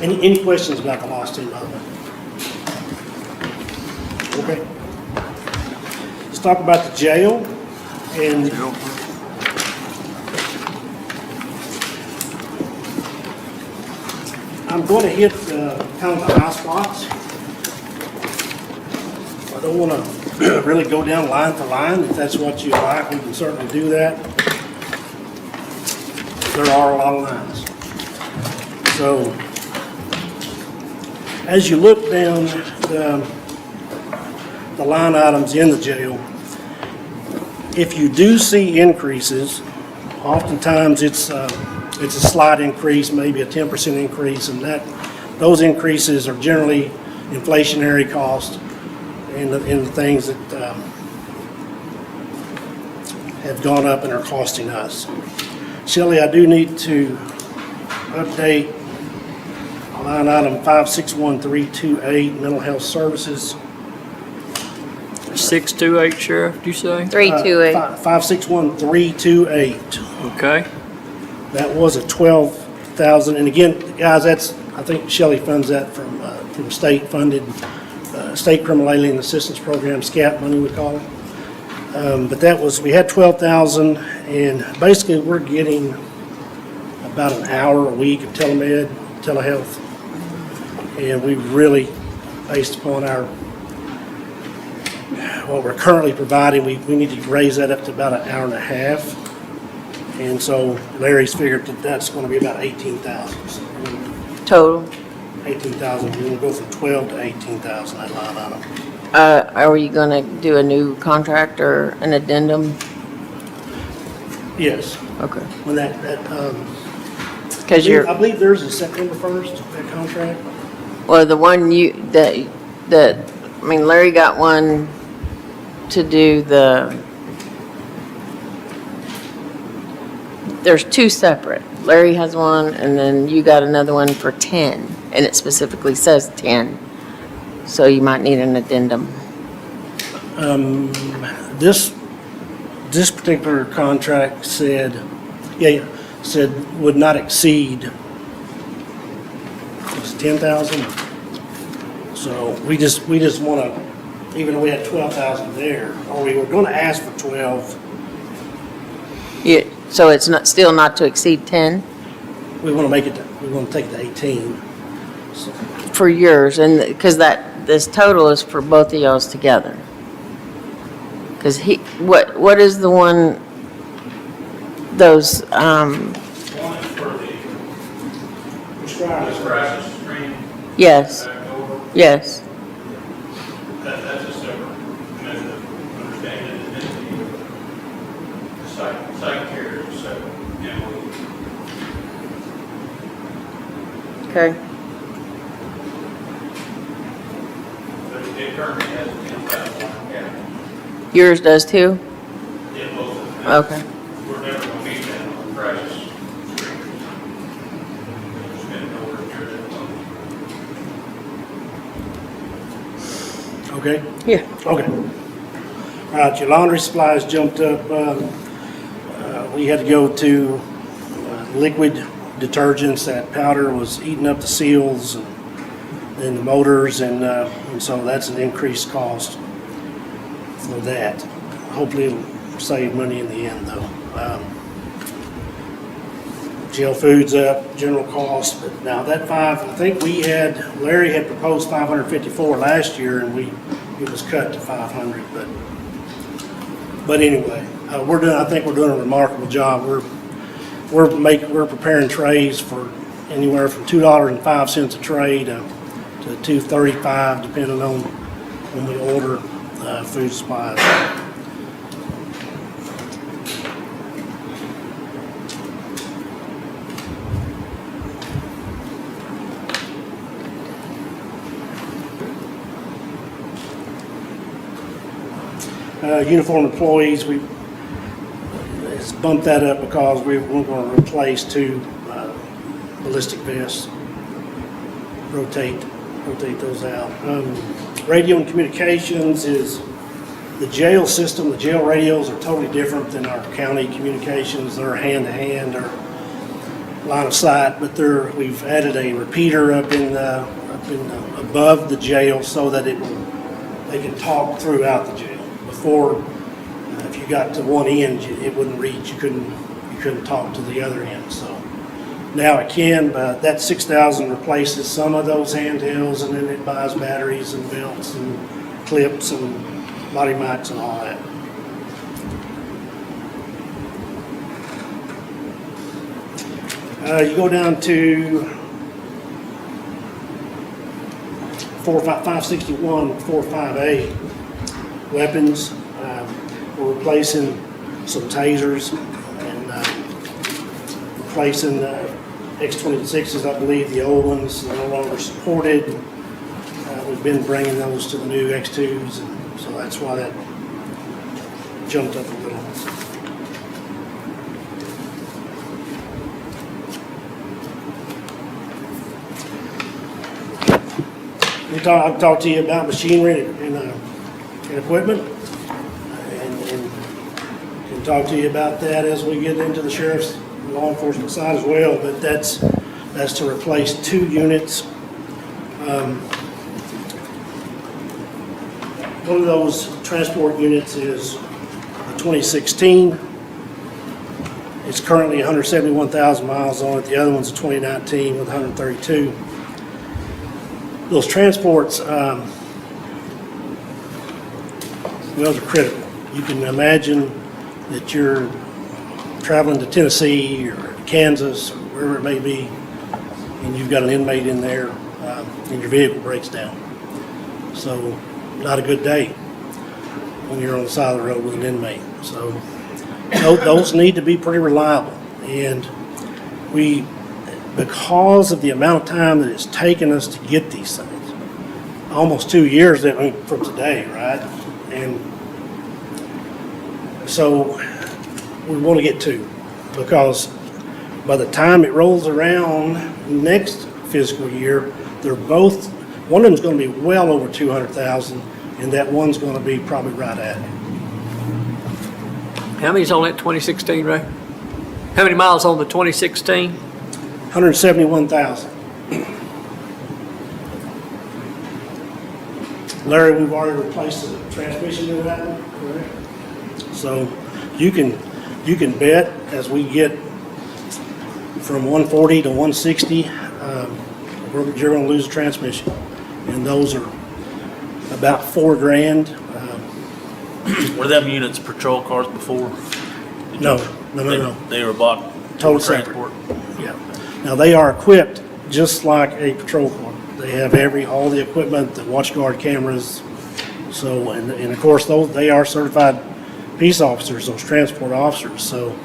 Any questions about the lost team, by the way? Okay. Let's talk about the jail. And I'm going to hit kind of the high spots. I don't want to really go down line for line. If that's what you like, we can certainly do that. There are a lot of lines. So as you look down the line items in the jail, if you do see increases, oftentimes it's a slight increase, maybe a 10% increase, and those increases are generally inflationary costs and the things that have gone up and are costing us. Shelley, I do need to update line item 561328, mental health services. 628, Sheriff, did you say? 328. 561328. Okay. That was a 12,000, and again, guys, that's, I think Shelley funds that from state funded, State Criminal Alien Assistance Program, SCAP money we call it. But that was, we had 12,000, and basically we're getting about an hour a week of telehealth, and we really, based upon what we're currently providing, we need to raise that up to about an hour and a half. And so Larry's figured that that's going to be about 18,000. So Total. 18,000. We're going to go from 12 to 18,000 that line item. Are you gonna do a new contract or an addendum? Yes. Okay. When that Because you're, I believe there's a September 1st that contract. well, the one I mean, Larry got one to do there's two separate. Larry has one, and then you got another one for 10, and it specifically says 10. So you might need an addendum. This particular contract said would not exceed, was it 10,000? So we just want to, even though we had 12,000 there, or we were going to ask for 12. Yeah, so it's still not to exceed 10 We want to take it to 18. So, for yours, and because this total is for both of y'all's together. Because what is the one, those, One is for the crisis screen. yes, Back over. yes. That's a separate method of understanding it. The psych care is a separate MOU. Okay. But it currently has 10,000 on the Yours does too? Yeah, both of them. Okay. We're never going to meet that on the crisis screen. It's been over here that long. okay? Yeah. Okay. All right, your laundry supplies jumped up. We had to go to liquid detergents. That powder was eating up the seals and the motors, and so that's an increased cost for that. Hopefully it'll save money in the end, though. Jail food's up, general cost, but now that I think Larry had proposed 554 last year, and it was cut to 500, but anyway, I think we're doing a remarkable job. We're preparing trays for anywhere from $2.05 a tray to $2.35, depending on when we order food supplies. Uniform employees, let's bump that up because we're going to replace 2 ballistic vests. Rotate those out. Radio and communications is the jail system. The jail radios are totally different than our county communications. They're hand-to-hand or line of sight, but we've added a repeater up in above the jail so that they can talk throughout the jail. Before, if you got to one end, it wouldn't reach. You couldn't talk to the other end. So Now it can, but that 6,000 replaces some of those handhelds, and then it buys batteries and belts and clips and body mics and all that. You go down to 561, 45A, weapons. We're replacing some tasers and replacing X-26s, I believe, the old ones are no longer supported. We've been bringing those to the new X2s, and so that's why that jumped up a little. I'll talk to you about machinery and equipment, and can talk to you about that as we get into the sheriff's law enforcement side as well, but that's to replace 2 units. One of those transport units is a 2016. It's currently 171,000 miles on it. The other one's a 2019 with 132. Those transports, well, they're critical. You can imagine that you're traveling to Tennessee or Kansas or wherever it may be, and you've got an inmate in there, and your vehicle breaks down. So, not a good day when you're on the side of the road with an inmate. So, those need to be pretty reliable. And because of the amount of time that it's taken us to get these things, almost 2 years from today, right? And so we want to get 2, because by the time it rolls around next fiscal year, they're both, one of them's going to be well over 200,000, and that one's going to be probably right at it. How many's on that 2016, Ray? How many miles on the 2016? 171,000. Larry, we've already replaced the transmission in that one, correct? So you can bet as we get from 140 to 160, you're going to lose a transmission, and those are about $4,000. Were them units patrol cars before? No. They were bought Total for separate. transport? Yeah. Now, they are equipped just like a patrol car. They have all the equipment, the watch guard cameras. So, and of course, they are certified peace officers, those transport officers. So,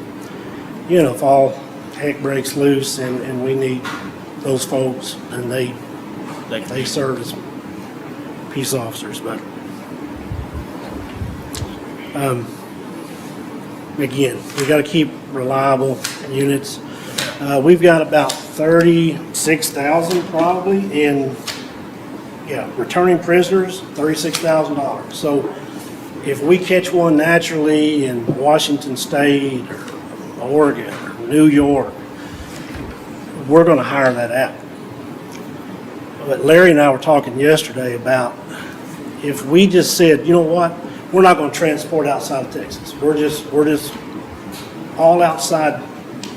if all heck breaks loose and we need those folks, and they serve as peace officers. But again, we got to keep reliable units. We've got about 36,000 probably in returning prisoners, $36,000. So if we catch one naturally in Washington State or Oregon or New York, we're going to hire that out. But Larry and I were talking yesterday about if we just said, you know what, we're not going to transport outside of Texas. We're just all outside.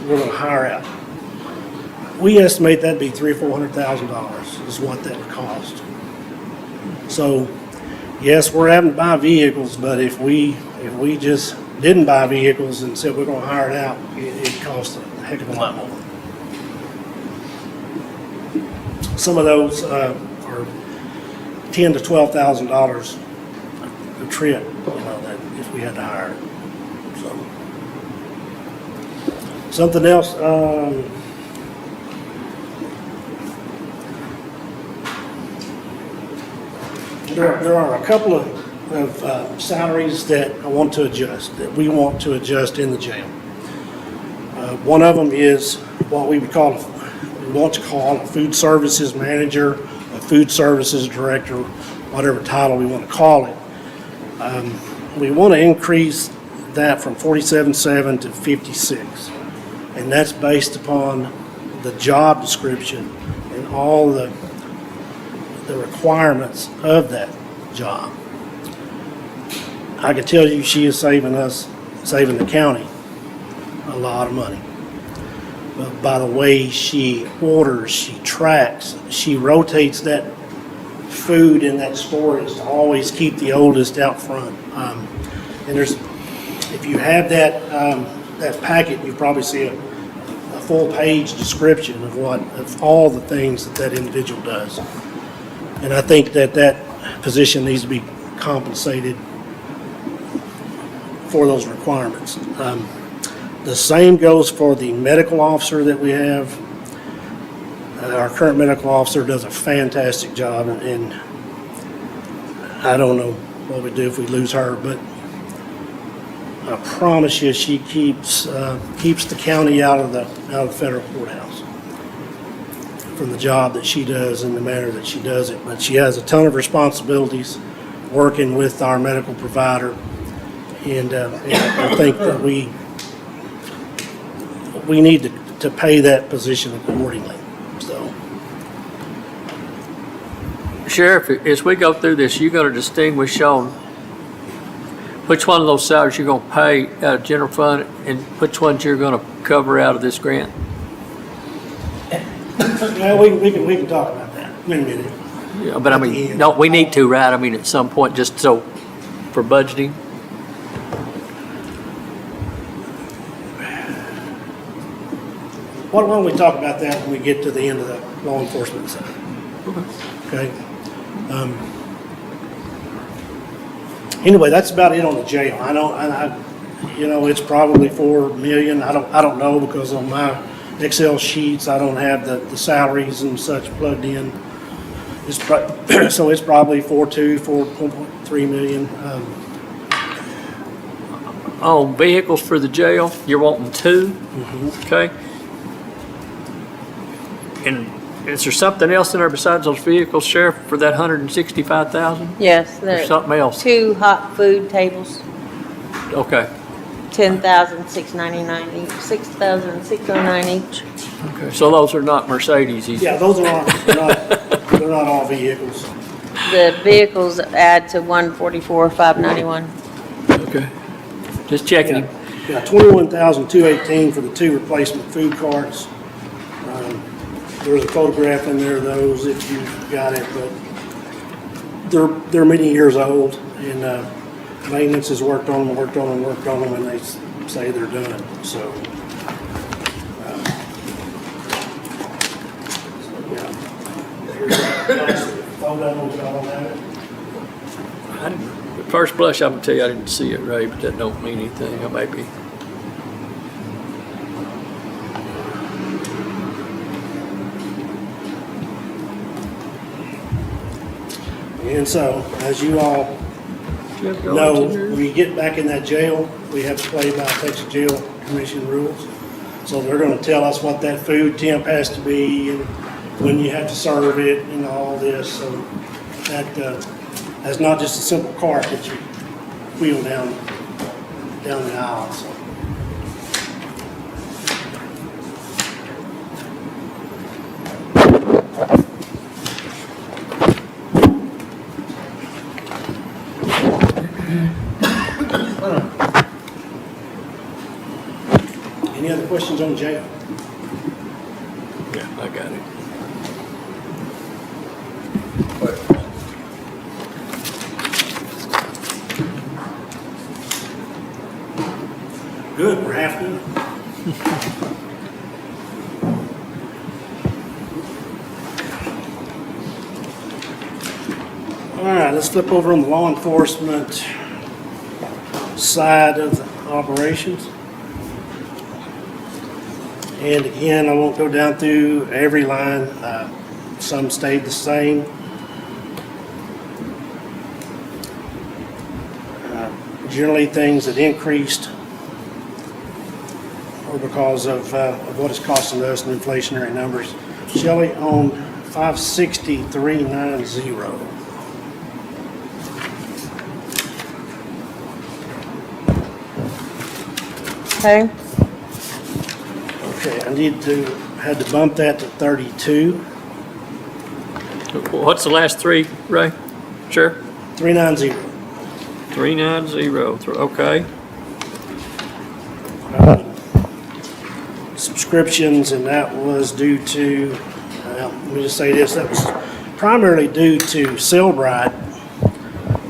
We're going to hire out. We estimate that'd be $300,000 or $400,000 is what that would cost. So, yes, we're having to buy vehicles, but if we just didn't buy vehicles and said we're going to hire it out, it costs a heck of a lot more. Some of those are $10,000 to $12,000 a trip, that if we had to hire it. So, something else. There are a couple of salaries that I want to adjust, that we want to adjust in the jail. One of them is what we want to call a food services manager, a food services director, whatever title we want to call it. We want to increase that from 47.7 to 56, and that's based upon the job description and all the requirements of that job. I can tell you she is saving the county a lot of money. but by the way she orders, she tracks, she rotates that food in that storage to always keep the oldest out front. And there's, if you have that packet, you probably see a full page description of all the things that individual does. And I think that position needs to be compensated for those requirements. The same goes for the medical officer that we have. Our current medical officer does a fantastic job, and I don't know what we do if we lose her, but I promise you she keeps the county out of the federal courthouse from the job that she does and the manner that she does it. But she has a ton of responsibilities working with our medical provider, and I think that we need to pay that position accordingly. So, Sheriff, as we go through this, you're gonna distinguish on which one of those salaries you're gonna pay out of general fund and which ones you're gonna cover out of this grant? well, we can talk about that in a minute. Yeah, but I At the mean, end. no, we need to, right? I mean, at some point, just so, for budgeting. Why don't we talk about that when we get to the end of the law enforcement side? Okay? Anyway, that's about it on the jail. It's probably 4 million. I don't know, because on my Excel sheets, I don't have the salaries and such plugged in. So it's probably 4.3 million. On vehicles for the jail, you're wanting 2, okay? And is there something else in there besides those vehicles, Sheriff, for that 165,000? Yes, Or there's something else? 2 hot food tables, Okay, 10,699 each, 6,609 each. okay, so those are not Mercedes? Yeah, they're not all vehicles. The vehicles add to 144,591. Okay, just checking. Yeah, 21,218 for the 2 replacement food carts. There's a photograph in there of those if you've got it, but they're many years old, and maintenance has worked on them, and they say they're done. So, yeah. Here's a nice photo, y'all have it. At first blush, I'm gonna tell you I didn't see it, Ray, but that don't mean anything. I might be. And so, as you all know, when you get back in that jail, we have to play by Texas Jail Commission rules. So they're gonna tell us what that food temp has to be and when you have to serve it and all this. So that's not just a simple cart that you wheel down the aisle, so. Any other questions on jail? Yeah, I got it. Good, we're half done. All right, let's flip over on the law enforcement side of the operations. And again, I won't go down through every line. Some stayed the same. Generally, things that increased are because of what it's costing us in inflationary numbers. Shelley, on 56390. Okay, Okay, had to bump that to 32. What's the last 3, Ray? Sure. 390. 390, okay. subscriptions, and that was due to, let me just say this, that was primarily due to Cellbrite,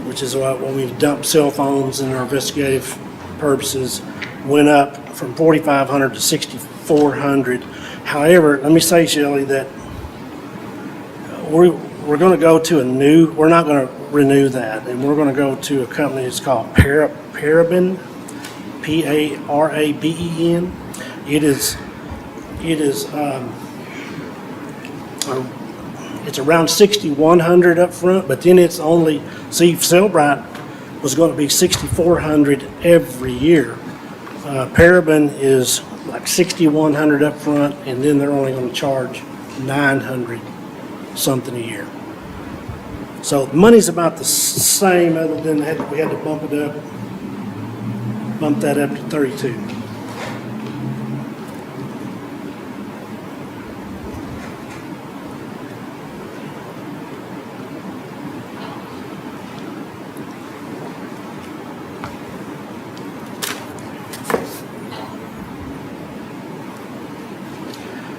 which is when we dump cell phones in our investigative purposes, went up from 4,500 to 6,400. However, let me say, Shelley, that we're going to go to we're not going to renew that, and we're going to go to a company that's called Paraben, Paraben. It's around 6,100 up front, but then it's only, see, Cellbrite was going to be 6,400 every year. Paraben is like 6,100 up front, and then they're only going to charge 900 something a year. So the money's about the same, other than we had to bump that up to 32.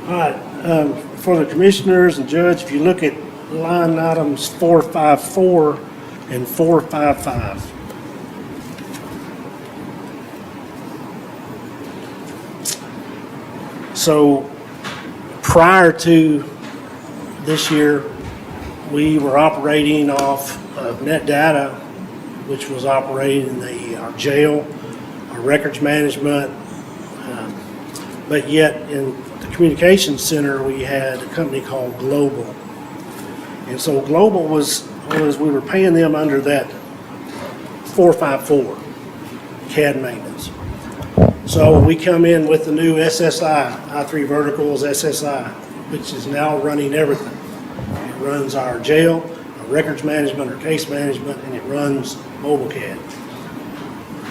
All right, for the commissioners and judge, if you look at line items 454 and 455. So prior to this year, we were operating off of net data, which was operating our jail, our records management, but yet in the communications center, we had a company called Global. And so Global was we were paying them under that 454 CAD maintenance. So we come in with the new SSI, i3 Verticals SSI, which is now running everything. It runs our jail, our records management, our case management, and it runs mobile CAD.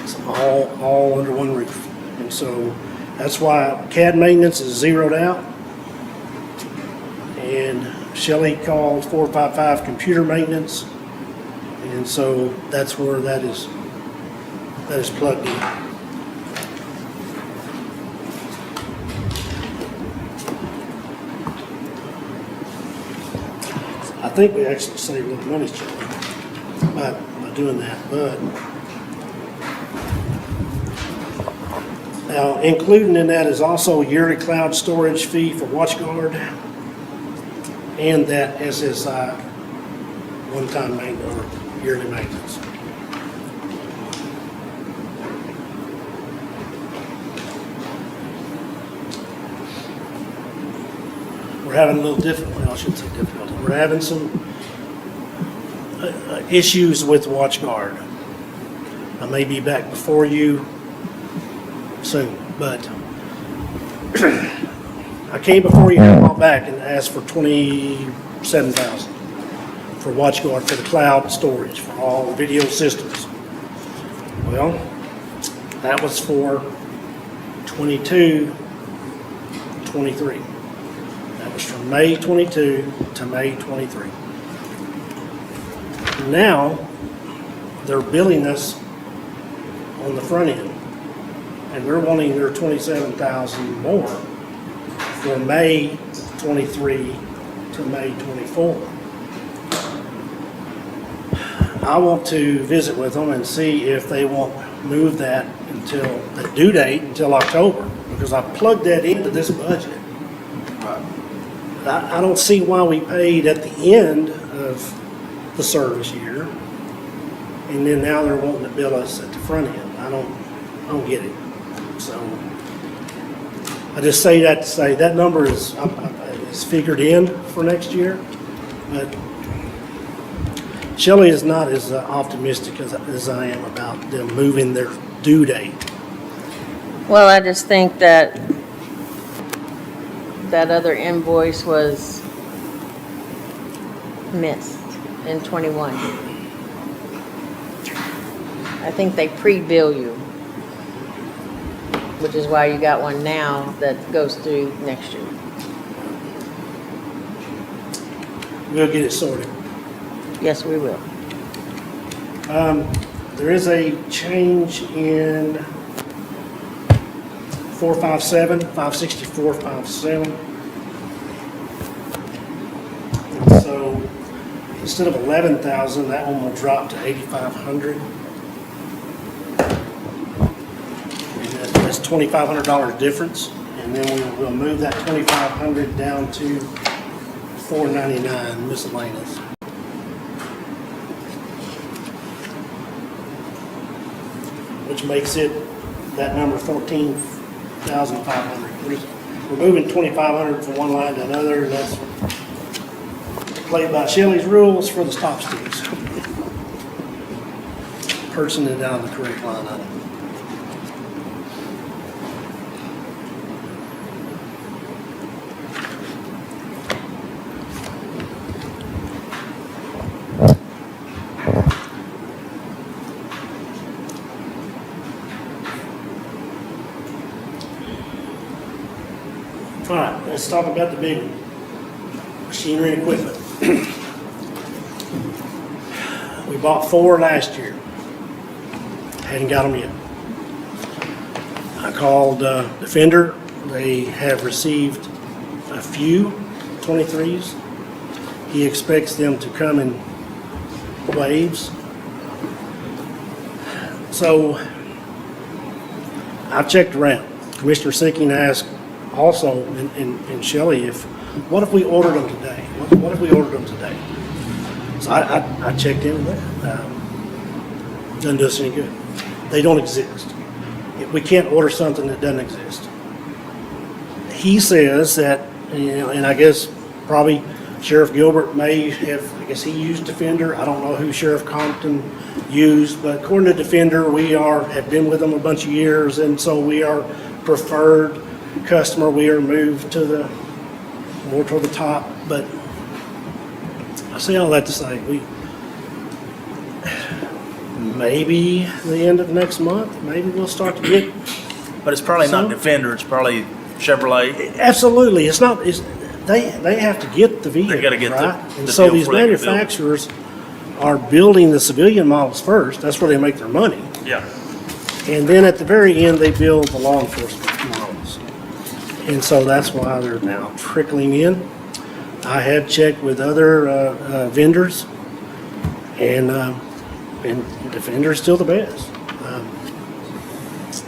It's all under one roof. And so that's why CAD maintenance is zeroed out. And Shelley called 455 computer maintenance, and so that's where that is plugged in. I think we actually saved a little money, Shelley, by doing that, but now including in that is also a yearly cloud storage fee for WatchGuard, and that SSI one-time maintenance or yearly maintenance. We're having a little difficulty, well, I shouldn't say difficulty, we're having some issues with WatchGuard. I may be back before you soon, but I came before you a while back and asked for $27,000 for WatchGuard for the cloud storage for all video systems. Well, that was for 22, 23. That was from May 22 to May 23. Now, they're billing us on the front end, and they're wanting their $27,000 more for May 23 to May 24. I want to visit with them and see if they won't move that until the due date until October, because I plugged that into this budget. I don't see why we paid at the end of the service year, and then now they're wanting to bill us at the front end. I don't get it. So I just say that to say that number is figured in for next year, but Shelley is not as optimistic as I am about them moving their due date. Well, I just think that other invoice was missed in 21. I think they pre-bill you, which is why you got one now that goes through next year. We'll get it sorted. Yes, we will. There is a change in 457, 564, 57. So instead of 11,000, that one will drop to 8,500. And that's $2,500 difference. And then we'll move that 2,500 down to 499 miscellaneous. Which makes it, that number 14,500. We're moving 2,500 from one line to another, and that's played by Shelley's rules for the stop sticks. Person it down the correct line item. All right, let's talk about the big one. Machinery and equipment. We bought 4 last year. Hadn't got them yet. I called Defender. They have received a few 23s. He expects them to come in waves. So I've checked around. Commissioner Sinking asked also, and Shelley, what if we ordered them today? What if we ordered them today? So I checked into that. Doesn't do us any good. They don't exist. We can't order something that doesn't exist. He says that, and I guess probably Sheriff Gilbert may have, I guess he used Defender. I don't know who Sheriff Compton used, but according to Defender, we have been with them a bunch of years, and so we are preferred customer. We are moved to more toward the top, but I say all that to say maybe the end of next month, maybe we'll start to get. But it's probably not Defender, it's probably Chevrolet. Absolutely, it's not. They have to get the vehicle. They got to get right? the And so deal these before they can build it. manufacturers are building the civilian models first. That's where they make their money, Yeah. and then at the very end they build the law enforcement models. And so that's why they're now trickling in. I have checked with other vendors, and Defender's still the best.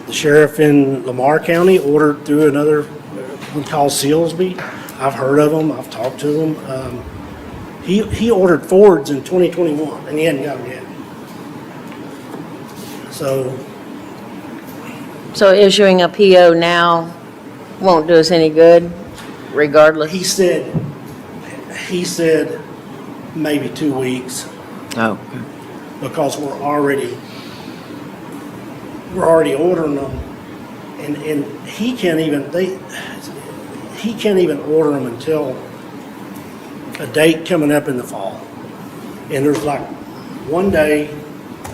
The sheriff in Lamar County ordered through another one called Sealsby. I've heard of them. I've talked to them. He ordered Fords in 2021, and he hadn't got them yet. So issuing a PO now won't do us any good, regardless? He said maybe 2 weeks, Oh. because we're already ordering them, and he can't even order them until a date coming up in the fall. And there's like one day,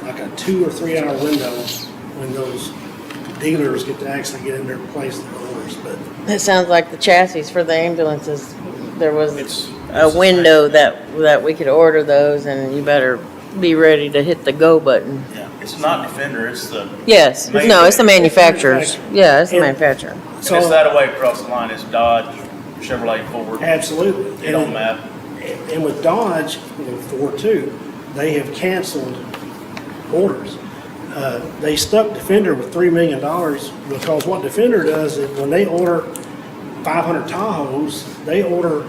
like a 2 or 3 hour window when those dealers get to actually get in there and place their orders. But It sounds like the chassis for the ambulances, there was It's a window that we could order those, and you better be ready to hit the go button. Yeah. It's not Defender, it's the. Yes, no, it's the manufacturers. Yeah, it's the manufacturer. And it's that way across the line, it's Dodge, Chevrolet, Ford. absolutely. It don't matter. And with Dodge, Ford too, they have canceled orders. They stuck Defender with $3 million because what Defender does is when they order 500 Tahoes, they order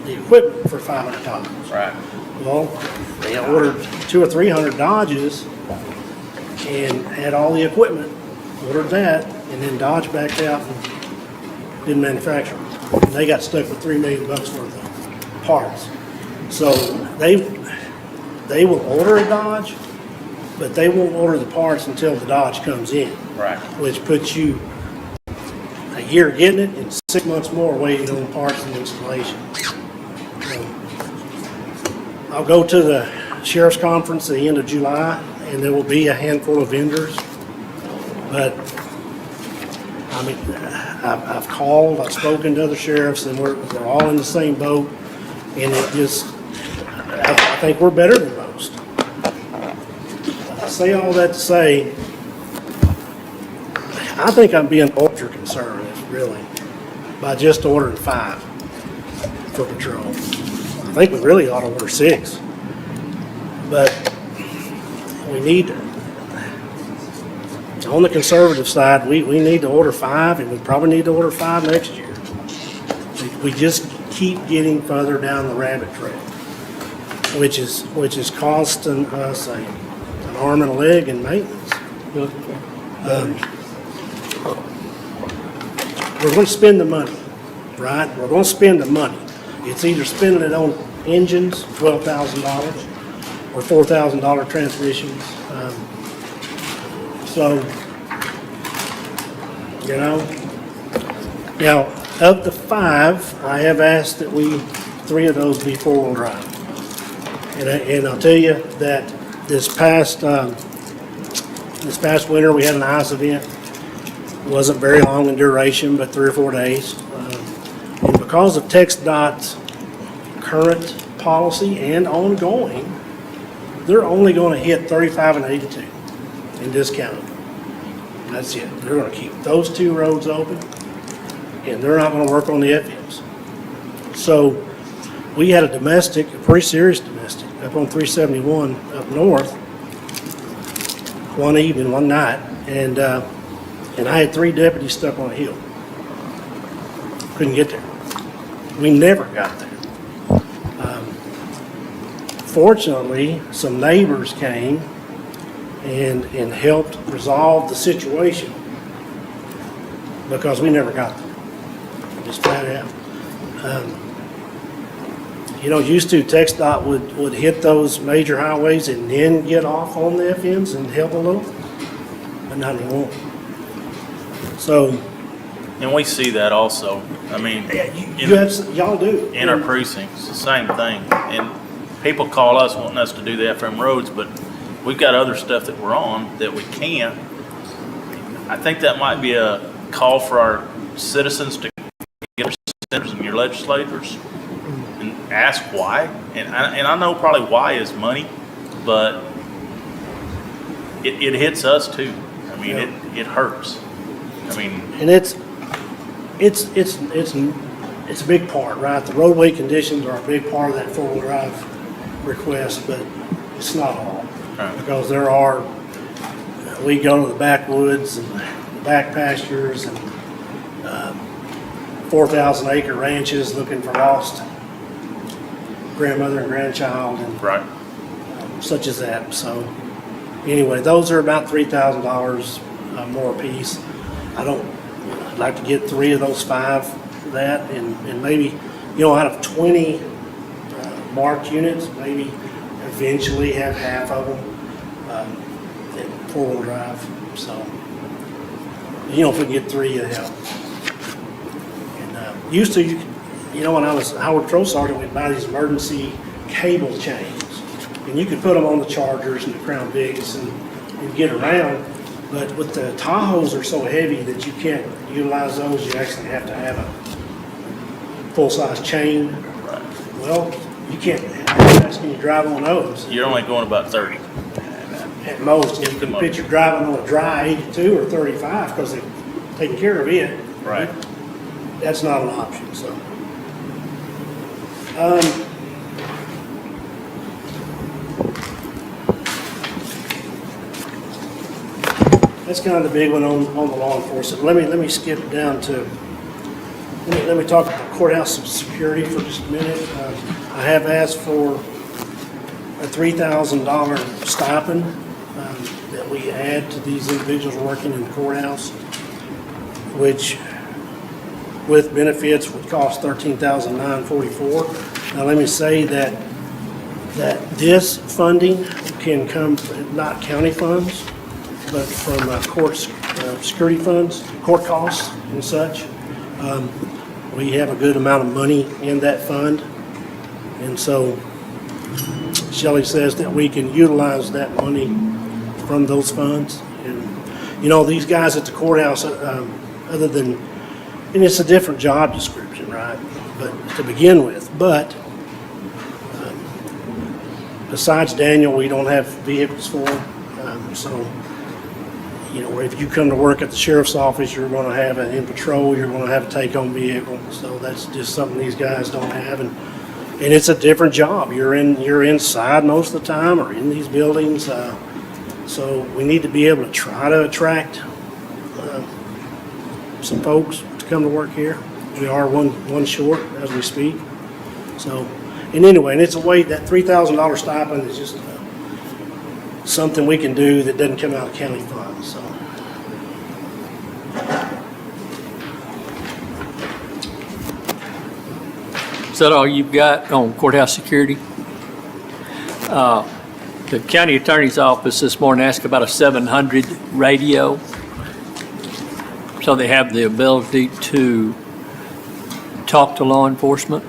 the equipment for 500 Tahoes. Right. Well, they ordered 200 or 300 Dodges and had all the equipment, ordered that, and then Dodge backed out and didn't manufacture them. And they got stuck with $3 million worth of parts. So they will order a Dodge, but they won't order the parts until the Dodge comes in. Right. Which puts you a year getting it and 6 months more waiting on parts and installation. I'll go to the sheriff's conference at the end of July, and there will be a handful of vendors. But, I mean, I've called, I've spoken to other sheriffs, and we're all in the same boat. And it just, I think we're better than most. I say all that to say, I think I'm being ultra conservative. conservative, really, by just ordering 5 for patrol. I think we really ought to order 6. But we need, on the conservative side, we need to order 5, and we probably need to order 5 next year. We just keep getting further down the rabbit trail, which is costing us an arm and a leg in maintenance. We're going to spend the money, right? We're going to spend the money. It's either spending it on engines, $12,000, or $4,000 transmissions. So, you know, now of the 5, I have asked that 3 of those be 4-wheel drive. And I'll tell you that this past winter we had an ice event. It wasn't very long in duration, but 3 or 4 days. And because of TxDOT's current policy and ongoing, they're only going to hit 35 and 82 in this county. That's it. They're going to keep those 2 roads open, and they're not going to work on the FMs. So we had a pretty serious domestic, up on 371 up north, one evening, one night, and I had 3 deputies stuck on a hill. Couldn't get there. We never got there. Fortunately, some neighbors came and helped resolve the situation because we never got there. Just flat out. You know, used to TxDOT would hit those major highways and then get off on the FMs and help a little, but not anymore. So, And we see that also. I mean, y'all do. in our precincts, the same thing. And people call us wanting us to do the FM roads, but we've got other stuff that we're on that we can't. I think that might be a call for our citizens to get their senators and your legislators and ask why. And I know probably why is money, but it hits us too. I mean, it hurts. I mean, And it's a big part, right? The roadway conditions are a big part of that 4-wheel drive request, but it's not all. Right. Because we go to the backwoods and the back pastures and 4,000 acre ranches looking for lost grandmother and grandchild and right. Such as that. So anyway, those are about $3,000 more a piece. I'd like to get 3 of those 5 for that, and maybe, out of 20 marked units, maybe eventually have half of them in 4-wheel drive. So, if we can get 3, it'd help. And used to, when I was Howard Patrol Sergeant, we'd buy these emergency cable chains, and you could put them on the Chargers and the Crown Vics and get around. But with the Tahoes are so heavy that you can't utilize those. You actually have to have a full-size chain. Right. Well, you can't. How fast can you drive on those? You're only going about 30. At most, you can picture driving on a dry 82 or 35 because they're taking care of it. Right. That's not an option. So. That's kind of the big one on the law enforcement. Let me skip down to, let me talk about courthouse security for just a minute. I have asked for a $3,000 stipend that we add to these individuals working in the courthouse, which with benefits would cost $13,944. Now let me say that this funding can come from not county funds, but from court security funds, court costs and such. We have a good amount of money in that fund. And so Shelley says that we can utilize that money from those funds. And, these guys at the courthouse, other than, and it's a different job description, right? But to begin with, but besides Daniel, we don't have vehicles for him. So you know, if you come to work at the sheriff's office, you're gonna have an in patrol, you're gonna have a take-home vehicle. So that's just something these guys don't have. And it's a different job. You're inside most of the time or in these buildings. So we need to be able to try to attract some folks to come to work here. We are one short as we speak. So, and anyway, and it's a way, that $3,000 stipend is just something we can do that doesn't come out of county funds, so. Is that all you've got on courthouse security? The county attorney's office this morning asked about a 700 radio. So they have the ability to talk to law enforcement.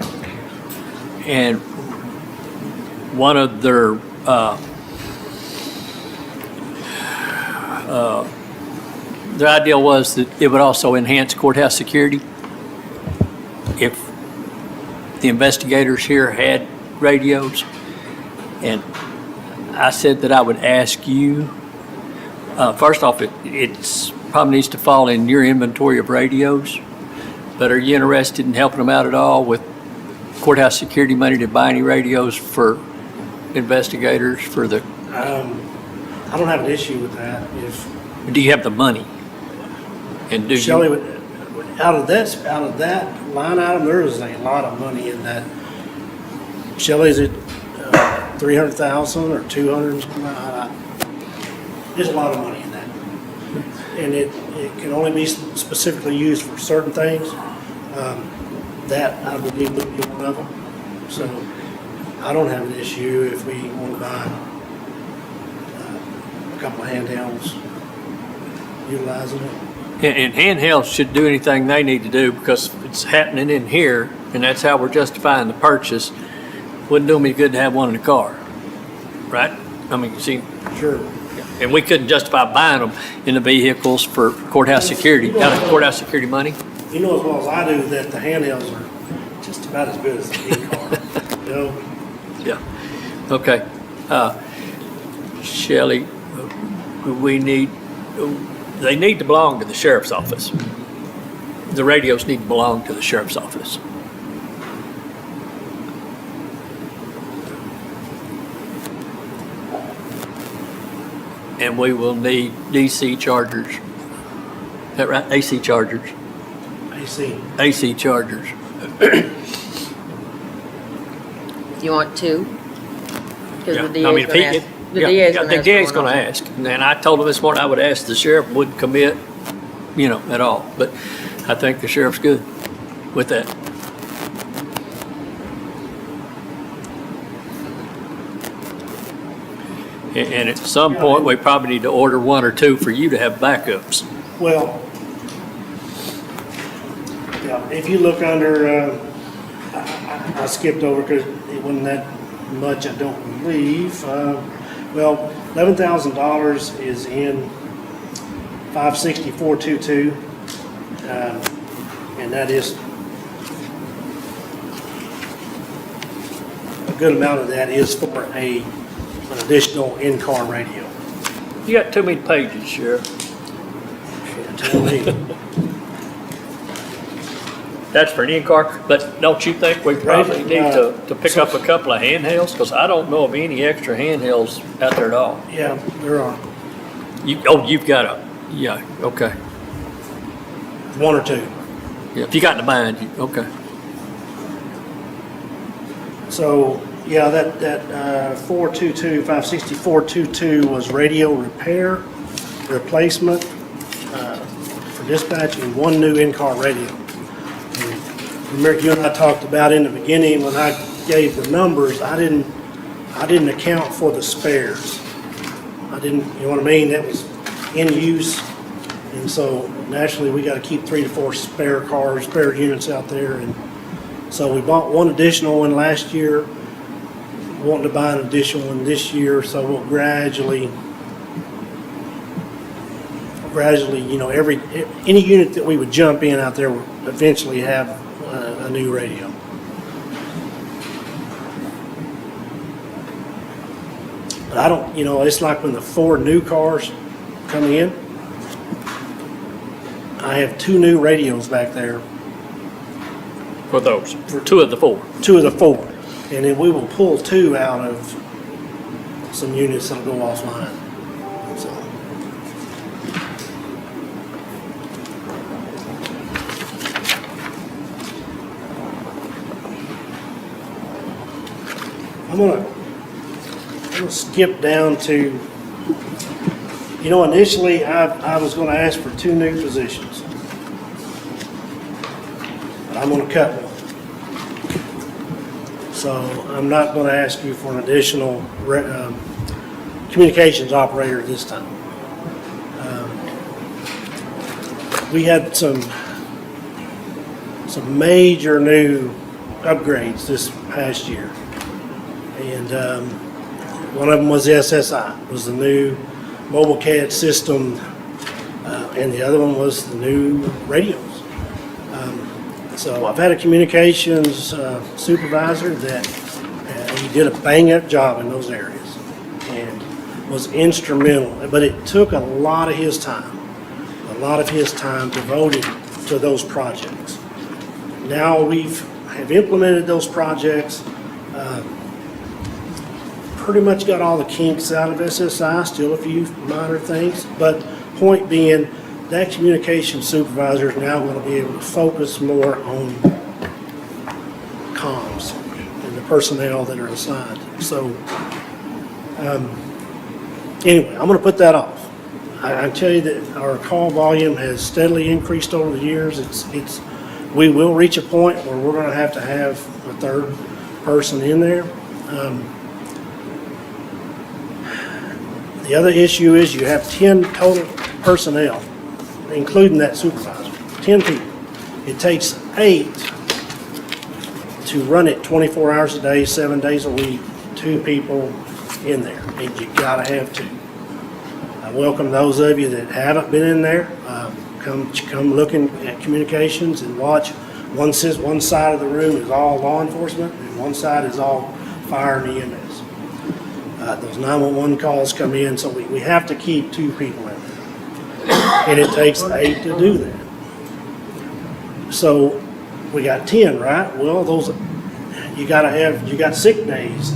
And one of their idea was that it would also enhance courthouse security if the investigators here had radios. And I said that I would ask you, first off, it's probably needs to fall in your inventory of radios, but are you interested in helping them out at all with courthouse security money to buy any radios for investigators for the? I don't have an issue with that. Do you have the money? And do Shelley, you? out of that line item, there is a lot of money in that. Shelley, is it 300,000 or 200? There's a lot of money in that, and it can only be specifically used for certain things. That I believe would be one of them. So I don't have an issue if we want to buy a couple of handhelds, utilizing it. And handhelds should do anything they need to do because it's happening in here, and that's how we're justifying the purchase. Wouldn't do me good to have one in the car, right? I mean, see. Sure. And we couldn't justify buying them in the vehicles for courthouse security, out of courthouse security money. You know as well as I do that the handhelds are just about as good as the e-car. You know? Yeah. Okay. Shelley, they need to belong to the sheriff's office. The radios need to belong to the sheriff's office. And we will need DC chargers. Is that right? AC chargers. AC chargers. You want two? Because the I mean, DA's if gonna ask. the DA's gonna ask. And I told him this morning I would ask the sheriff, wouldn't commit, at all. But I think the sheriff's good with that. And at some point, we probably need to order one or two for you to have backups. Well, yeah, if you look under, I skipped over because it wasn't that much, I don't believe. Well, $11,000 is in 56422, and that is a good amount of that is for an additional in-car radio. You got too many pages, Sheriff. Tell me. That's for an in-car, but don't you think we probably need to pick up a couple of handhelds? Because I don't know of any extra handhelds out there at all. Yeah, there are. You've got yeah, okay. One or two. Yeah, if you got in the mind, okay. So, yeah, that 56422 was radio repair, replacement, for dispatch, and one new in-car radio. And remember, you and I talked about in the beginning when I gave the numbers, I didn't account for the spares. I didn't, you know what I mean? That was in use, and so naturally we got to keep 3 to 4 spare units out there, and so we bought one additional one last year. Wanting to buy an additional one this year, so we'll gradually, any unit that we would jump in out there will eventually have a new radio. But I don't, it's like when the 4 new cars come in, I have 2 new radios back there, For those, for 2 of the 4. 2 of the 4. And then we will pull 2 out of some units that'll go offline. So, I'm gonna skip down to, initially I was gonna ask for 2 new positions. But I'm gonna cut one. So I'm not gonna ask you for an additional communications operator this time. We had some major new upgrades this past year. And one of them was the SSI, was the new mobile CAD system, and the other one was the new radios. So I've had a communications supervisor that he did a bang-up job in those areas and was instrumental, but it took a lot of his time devoted to those projects. Now have implemented those projects, pretty much got all the kinks out of SSI, still a few minor things, but point being, that communication supervisor is now going to be able to focus more on comms and the personnel that are assigned. So, anyway, I'm going to put that off. I tell you that our call volume has steadily increased over the years. We will reach a point where we're going to have a 3rd person in there. The other issue is you have 10 total personnel, including that supervisor, 10 people. It takes 8 to run it 24 hours a day, 7 days a week, 2 people in there, and you gotta have 2. I welcome those of you that haven't been in there. Come looking at communications and watch. One side of the room is all law enforcement, and one side is all fire and EMS. Those 911 calls come in, so we have to keep 2 people in there. And it takes 8 to do that. So we got 10, right? Well, you got sick days,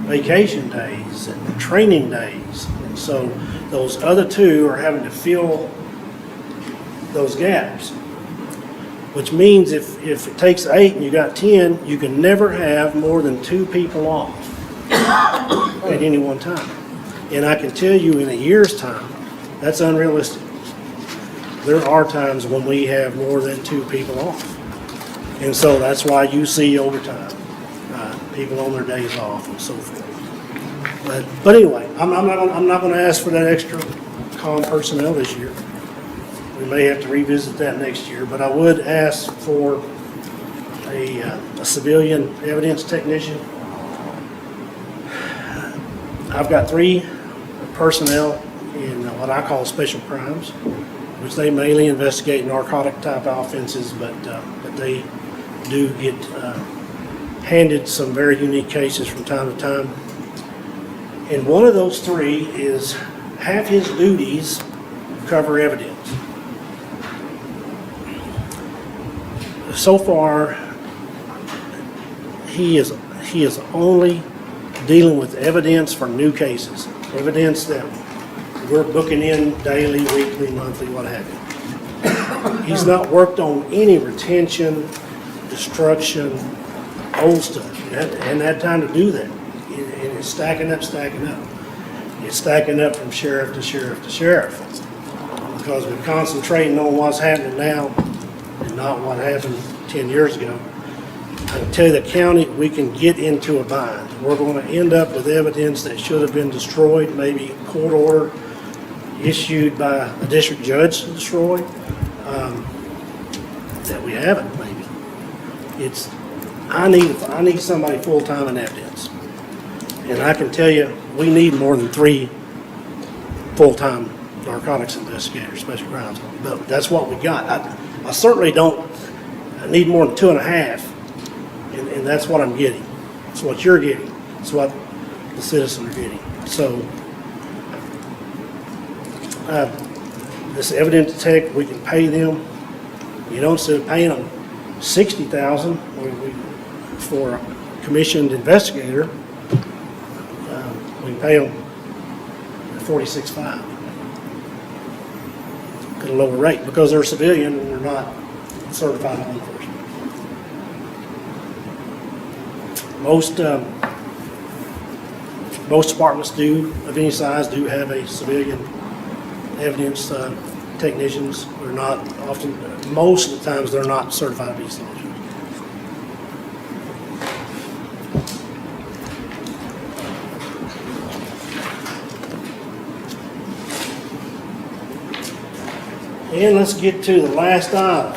vacation days, and training days. And so those other 2 are having to fill those gaps. Which means if it takes 8 and you got 10, you can never have more than 2 people off at any one time. And I can tell you in a year's time, that's unrealistic. There are times when we have more than 2 people off. And so that's why you see overtime, people on their days off and so forth. But anyway, I'm not going to ask for that extra comm personnel this year. We may have to revisit that next year, but I would ask for a civilian evidence technician. I've got 3 personnel in what I call special crimes, which they mainly investigate narcotic type offenses, but they do get handed some very unique cases from time to time. And one of those 3 is half his duties cover evidence. So far, he is only dealing with evidence for new cases, evidence that we're booking in daily, weekly, monthly, what have you. He's not worked on any retention, destruction, old stuff. He hadn't had time to do that. And it's stacking up. It's stacking up from sheriff to sheriff to sheriff. Because we're concentrating on what's happening now and not what happened 10 years ago. I can tell you the county, we can get into a bind. We're going to end up with evidence that should have been destroyed, maybe a court order issued by a district judge to destroy, that we haven't maybe. I need somebody full-time in evidence. And I can tell you, we need more than 3 full-time narcotics investigators, special crimes. But that's what we got. I certainly don't need more than 2.5. And that's what I'm getting. It's what you're getting. It's what the citizens are getting. So, this evidence tech, we can pay them You know, instead of paying them $60,000 for a commissioned investigator, we pay them $46,500 at a lower rate because they're civilian and they're not certified law enforcement. Most departments of any size do have a civilian evidence technicians. They're not often, most of the times they're not certified peace officers. And let's get to the last item.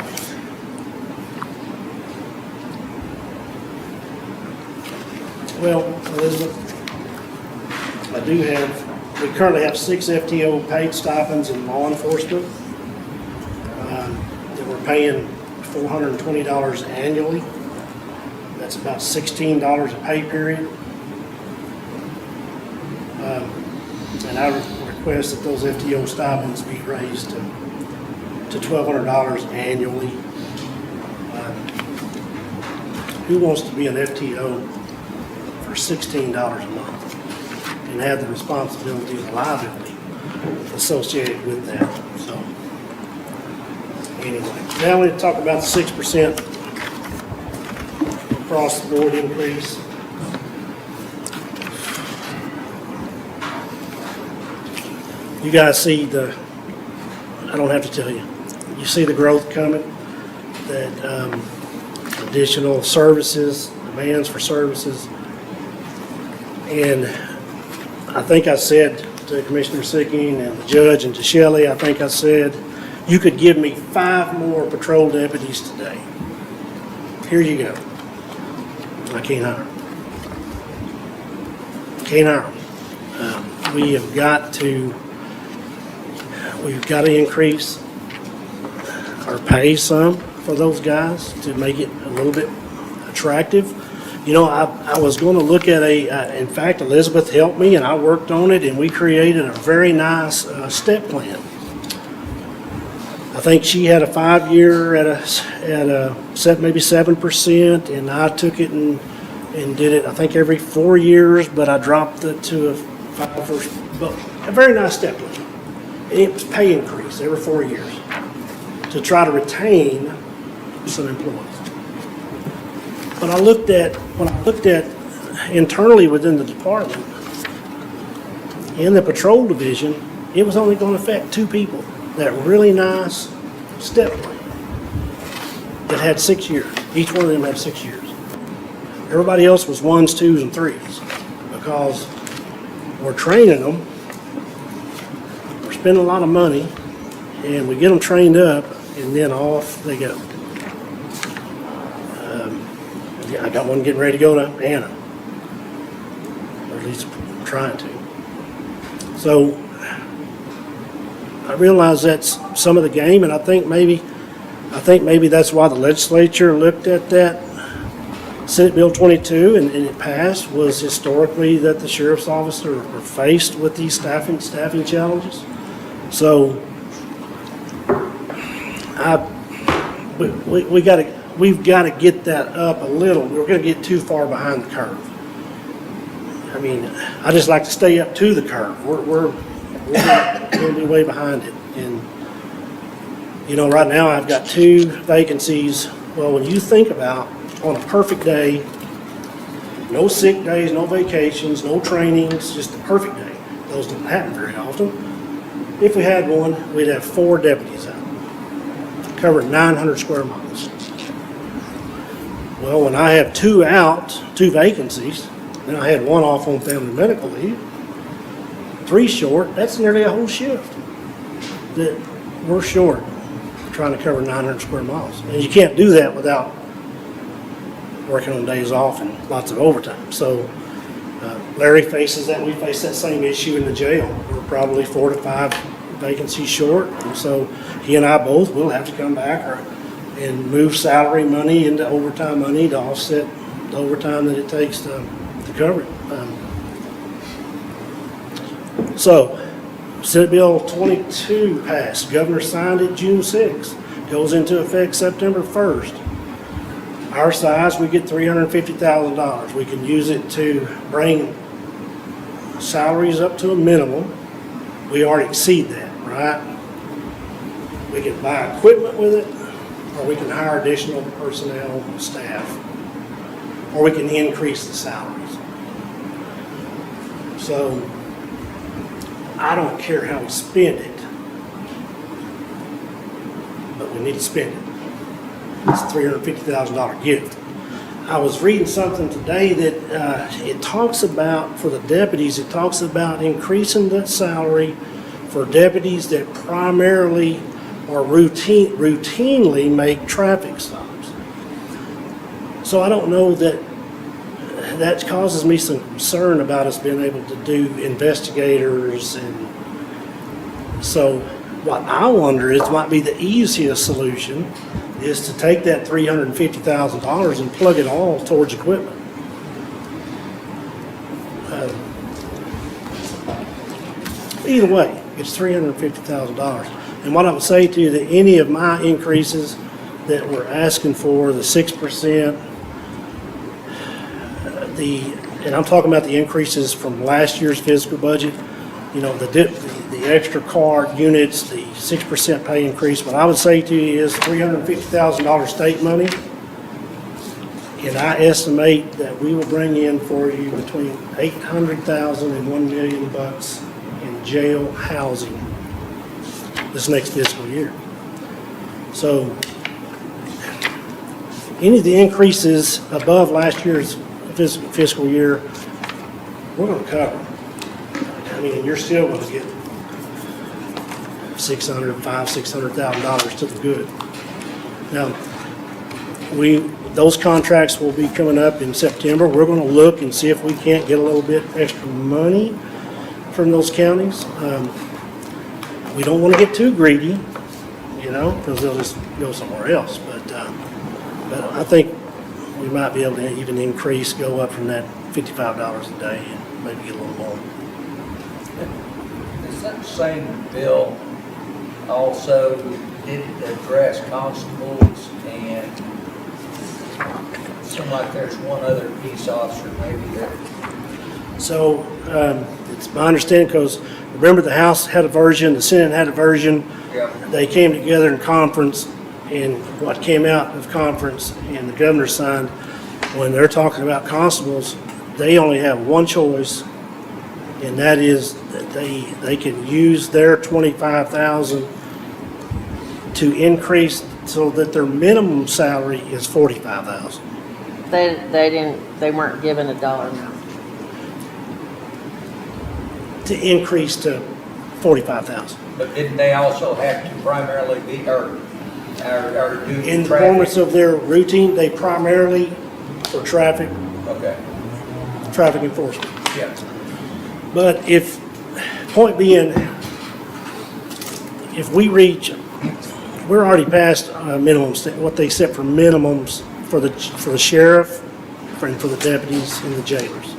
Well, Elizabeth, we currently have 6 FTO paid stipends in law enforcement. That we're paying $420 annually. That's about $16 a pay period. And I request that those FTO stipends be raised to $1,200 annually. Who wants to be an FTO for $16 a month and have the responsibility and liability associated with that? So, anyway, now we're going to talk about the 6% across the board increase. You guys see I don't have to tell you, you see the growth coming, that additional services, demands for services. And I think I said to Commissioner Sicking and the judge and to Shelley, I think I said, you could give me 5 more patrol deputies today. Here you go. I can't hire them. Can't hire them. We've got to increase our pay some for those guys to make it a little bit attractive. You know, I was going to look at in fact, Elizabeth helped me and I worked on it and we created a very nice step plan. I think she had a 5-year at maybe 7%, and I took it and did it, I think every 4 years, but I dropped it to a very nice step plan. It was pay increase every 4 years to try to retain some employees. But when I looked at internally within the department, in the patrol division, it was only going to affect 2 people. That really nice step plan that had 6 years. Each one of them had 6 years. Everybody else was 1s, 2s, and 3s because we're training them. We're spending a lot of money, and we get them trained up, and then off they go. I got one getting ready to go to Anna, or at least trying to. So I realize that's some of the game, and I think maybe that's why the legislature looked at that Senate Bill 22 and it passed, was historically that the sheriff's office are faced with these staffing challenges. So we've got to get that up a little. We're going to get too far behind the curve. I mean, I just like to stay up to the curve. We're going to be way behind it. And, you know, right now I've got 2 vacancies. Well, when you think about on a perfect day, no sick days, no vacations, no trainings, just a perfect day. Those don't happen very often. If we had one, we'd have 4 deputies out, covering 900 square miles. Well, when I have 2 out, 2 vacancies, then I had 1 off on family medical leave, 3 short, that's nearly a whole shift that we're short trying to cover 900 square miles. And you can't do that without working on days off and lots of overtime. So Larry faces that, we face that same issue in the jail. We're probably 4 to 5 vacancies short. And so he and I both will have to come back and move salary money into overtime money to offset the overtime that it takes to cover it. So Senate Bill 22 passed. Governor signed it June 6th. goes into effect September 1st. Our size, we get $350,000. We can use it to bring salaries up to a minimum. We already exceed that, right? We can buy equipment with it, or we can hire additional personnel, staff, or we can increase the salaries. So I don't care how we spend it, but we need to spend it. It's a $350,000 gift. I was reading something today that it talks about, for the deputies, it talks about increasing the salary for deputies that primarily or routinely make traffic stops. So I don't know that causes me some concern about us being able to do investigators. And so what I wonder is, might be the easiest solution is to take that $350,000 and plug it all towards equipment. Either way, it's $350,000. And what I would say to you, that any of my increases that we're asking for, the 6%, and I'm talking about the increases from last year's fiscal budget, you know, the extra card units, the 6% pay increase. What I would say to you is $350,000 state money, and I estimate that we will bring in for you between $800,000 and $1 million in jail housing this next fiscal year. So any of the increases above last year's fiscal year, we're going to cover. I mean, you're still going to get $600,000 to the good. Now, those contracts will be coming up in September. We're going to look and see if we can't get a little bit extra money from those counties. We don't want to get too greedy, you know, because they'll just go somewhere else. But I think we might be able to even go up from that $55 a day and maybe get a little more. Does that same bill also did address constables, and seems like there's one other peace officer maybe that? So it's my understanding, because remember, the House had a version, the Senate had a version. Yep. They came together in conference, and what came out of conference and the governor signed, when they're talking about constables, they only have one choice, and that is that they can use their $25,000 to increase so that their minimum salary is $45,000. They weren't given a dollar amount. To increase to $45,000. But didn't they also have to primarily be, or do In the traffic? performance of their routine, they primarily for traffic enforcement. Yeah. But point being, if we reach, we're already past minimums, what they set for minimums for the sheriff and for the deputies and the jailers.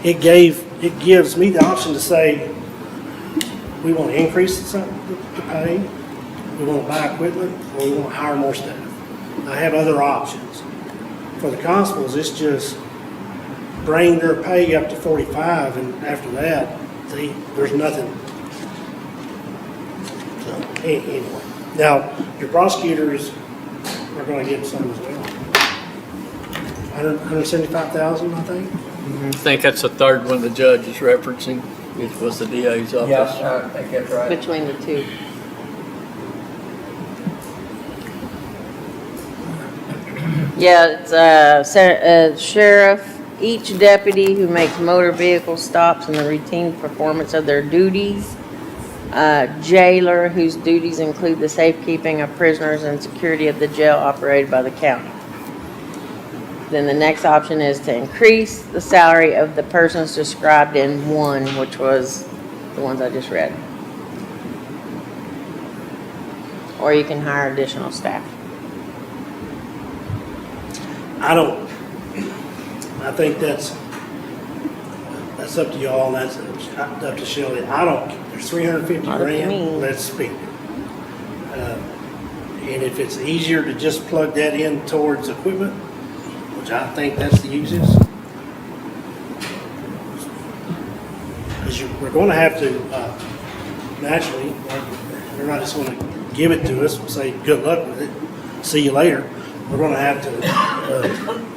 It gives me the option to say, we want to increase the pay, we want to buy equipment, or we want to hire more staff. I have other options. For the constables, it's just bring their pay up to 45, and after that, there's nothing. So, anyway. Now, your prosecutors are going to get some as well. 175,000, I think. I think that's the third one the judge is referencing, which was the DA's office. Yeah, I think that's right. Between the two. Yeah, it's sheriff, each deputy who makes motor vehicle stops in the routine performance of their duties. Jailer, whose duties include the safekeeping of prisoners and security of the jail operated by the county. Then the next option is to increase the salary of the persons described in 1, which was the ones I just read. Or you can hire additional staff. I think that's up to y'all, and that's up to Shelley. There's 350 Not up to me. grand, let's spend it. And if it's easier to just plug that in towards equipment, which I think that's the easiest, because we're going to have to, naturally, they're not just going to give it to us and say, good luck with it, see you later. We're going to have to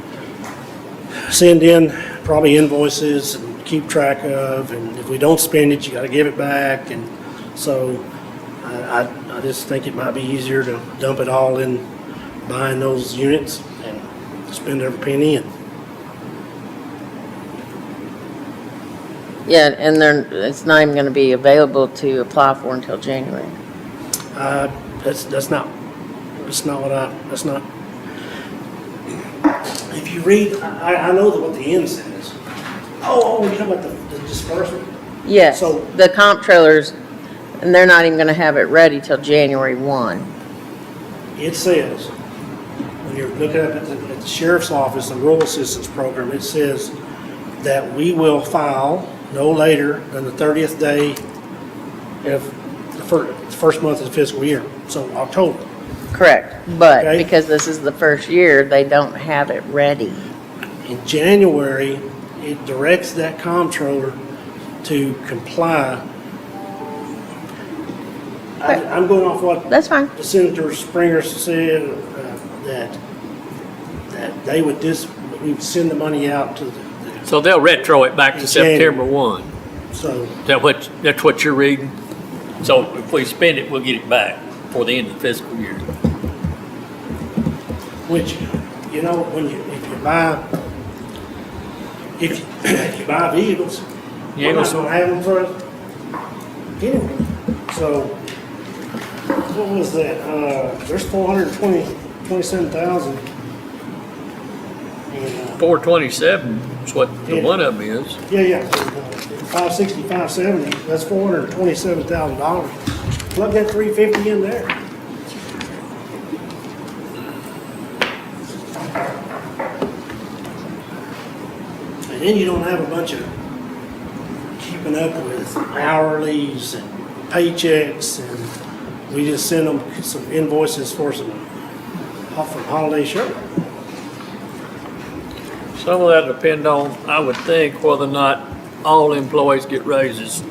send in probably invoices and keep track of, and if we don't spend it, you got to give it back. And so I just think it might be easier to dump it all in buying those units and spend every penny. And Yeah, and it's not even gonna be available to apply for until January. that's not if you read, I know what the end says. Oh, you know about the disbursement? Yes, So- the comptrollers, and they're not even gonna have it ready till January 1. It says, when you're looking at the sheriff's office, the rural assistance program, it says that we will file no later than the 30th day of the first month of the fiscal year, so October. Correct, but Okay. because this is the first year, they don't have it ready. In January, it directs that comptroller to comply. I'm going off what That's fine. Senator Springer said, that they would we would send the money out to the, So they'll retro it back to In January. September 1. so, That's what you're reading? So if we spend it, we'll get it back for the end of the fiscal year. which, you know, if you buy vehicles, You we're ain't not gonna- gonna have them for, anyway. So, what was that, there's 427,000. And, 427 is what the Yeah. one of them is. yeah, 560, 570, that's $427,000. Plug that 350 in there. And then you don't have a bunch of keeping up with hourlies and paychecks, and we just send them some invoices for some holiday shirt. Some of that depend on, I would think, whether or not all employees get raises.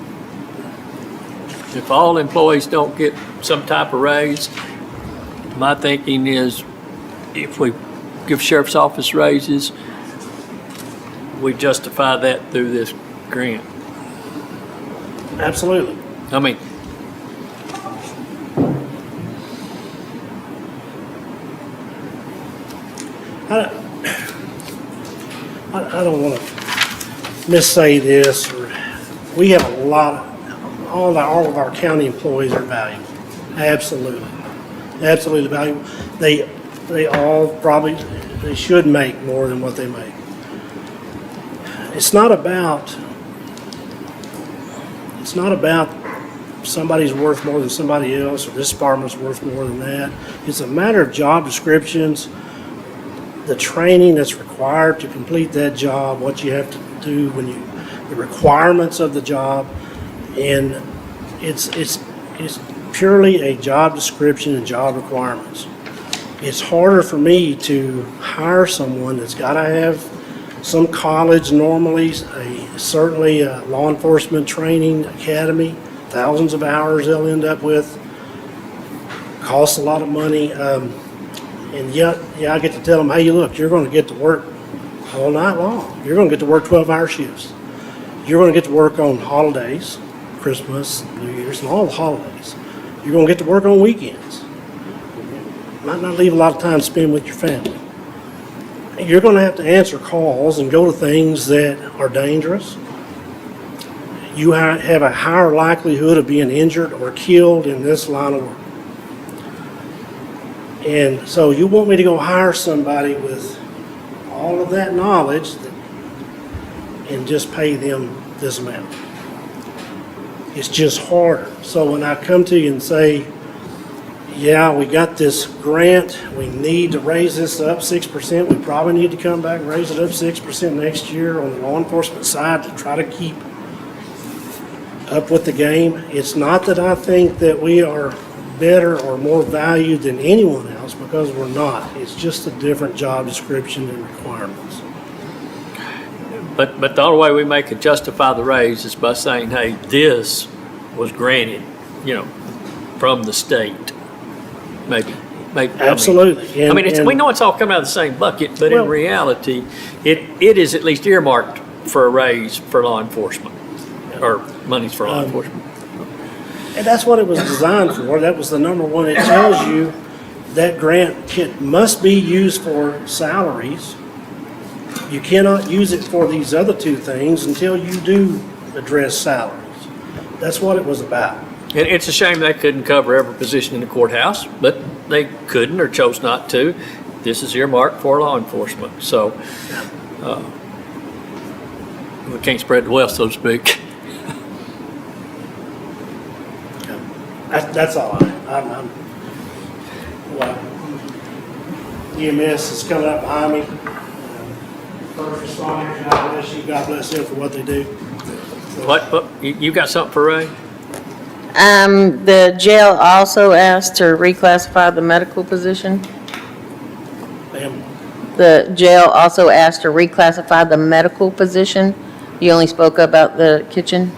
If all employees don't get some type of raise, my thinking is if we give sheriff's office raises, we justify that through this grant. Absolutely. I mean, I don't want to missay this, or we have a lot, all of our county employees are valuable. Absolutely. Absolutely valuable. They all probably, they should make more than what they make. It's not about somebody's worth more than somebody else, or this department's worth more than that. It's a matter of job descriptions, the training that's required to complete that job, what you have to do the requirements of the job, and it's purely a job description and job requirements. It's harder for me to hire someone that's got to have some college normally, certainly a law enforcement training academy, thousands of hours they'll end up with, costs a lot of money. And yet, I get to tell them, hey, look, you're going to get to work all night long. You're going to get to work 12-hour shifts. You're going to get to work on holidays, Christmas, New Year's, and all the holidays. You're going to get to work on weekends. Might not leave a lot of time to spend with your family. You're going to have to answer calls and go to things that are dangerous. You have a higher likelihood of being injured or killed in this line of work. And so you want me to go hire somebody with all of that knowledge and just pay them this amount. It's just harder. So when I come to you and say, yeah, we got this grant, we need to raise this up 6%, we probably need to come back and raise it up 6% next year on the law enforcement side to try to keep up with the game. It's not that I think that we are better or more valued than anyone else because we're not. It's just a different job description and requirements. But the only way we make it justify the raise is by saying, hey, this was granted, from the state. Maybe. Absolutely. I mean, we know it's all coming out of the same bucket, but in reality, it is at least earmarked for a raise for law enforcement, or monies for law enforcement. And that's what it was designed for. That was the number one. It tells you that grant must be used for salaries. You cannot use it for these other two things until you do address salaries. That's what it was about. And it's a shame they couldn't cover every position in the courthouse, but they couldn't or chose not to. This is earmarked for law enforcement, so we can't spread the wealth, so to speak. That's all. Well, EMS is coming up behind me. First responders, God bless you. God bless them for what they do. What, you got something for Ray? The jail also asked to reclassify the medical position. Ma'am? The jail also asked to reclassify the medical position. You only spoke about the kitchen?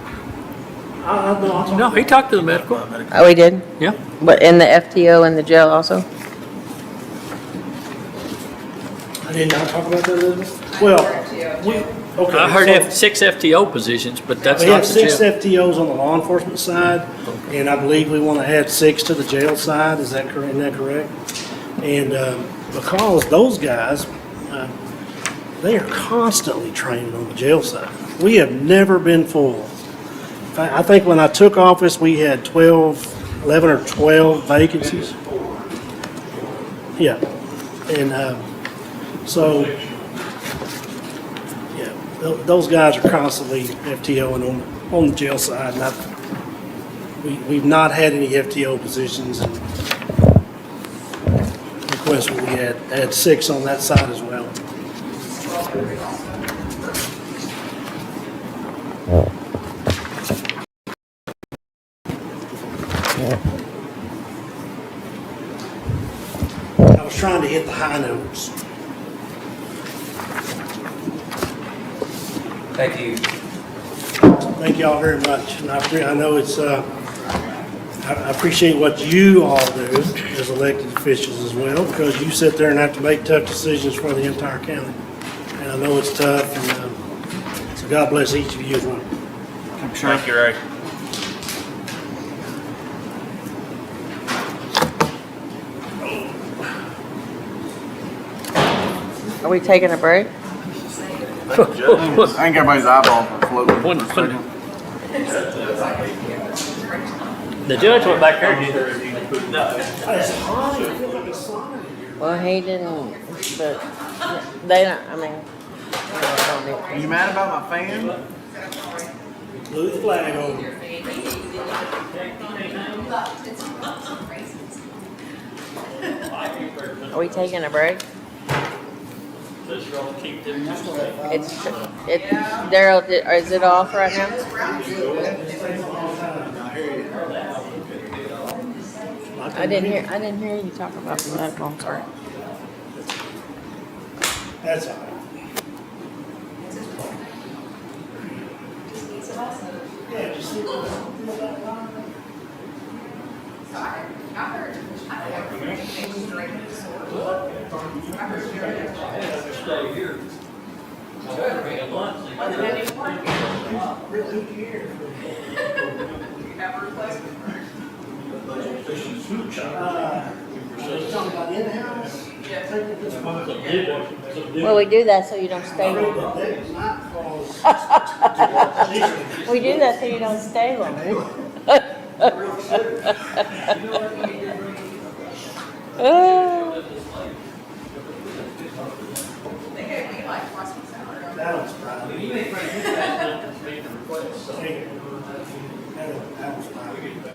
No, he talked to the medical. Oh, he did? Yeah. But in the FTO in the jail also? I did not talk about that, Elizabeth. Well, okay. I heard so 6 FTO positions, but that's we not have the 6 jail. FTOs on the law enforcement side, and I believe we want to add 6 to the jail side. Is that correct? Isn't that correct? And because those guys, they are constantly training on the jail side. We have never been full. In fact, I think when I took office, we had 11 or 12 vacancies. Yeah, and so, yeah, those guys are constantly FTOing on the jail side. And we've not had any FTO positions. And request we had 6 on that side as well. I was trying to hit the high notes. Thank you. Thank y'all very much. And I know it's, I appreciate what you all do as elected officials as well, because you sit there and have to make tough decisions for the entire county. And I know it's tough, and so God bless each of you as well. Thank you, Ray. Are we taking a break? I think everybody's eyeballs are floating for a second. The judge went back there and did It's hot. It feels like it's slimy. Well, he didn't, but they don't, I mean. Are you mad about my fan? Blue flag over. Are we taking a break? Daryl, is it off right now? I didn't hear you talk about the medical, I'm sorry. That's all right. Yeah, just see Well, we do that so you don't stay long. We do that so you don't stay long. that was Friday. That was Friday.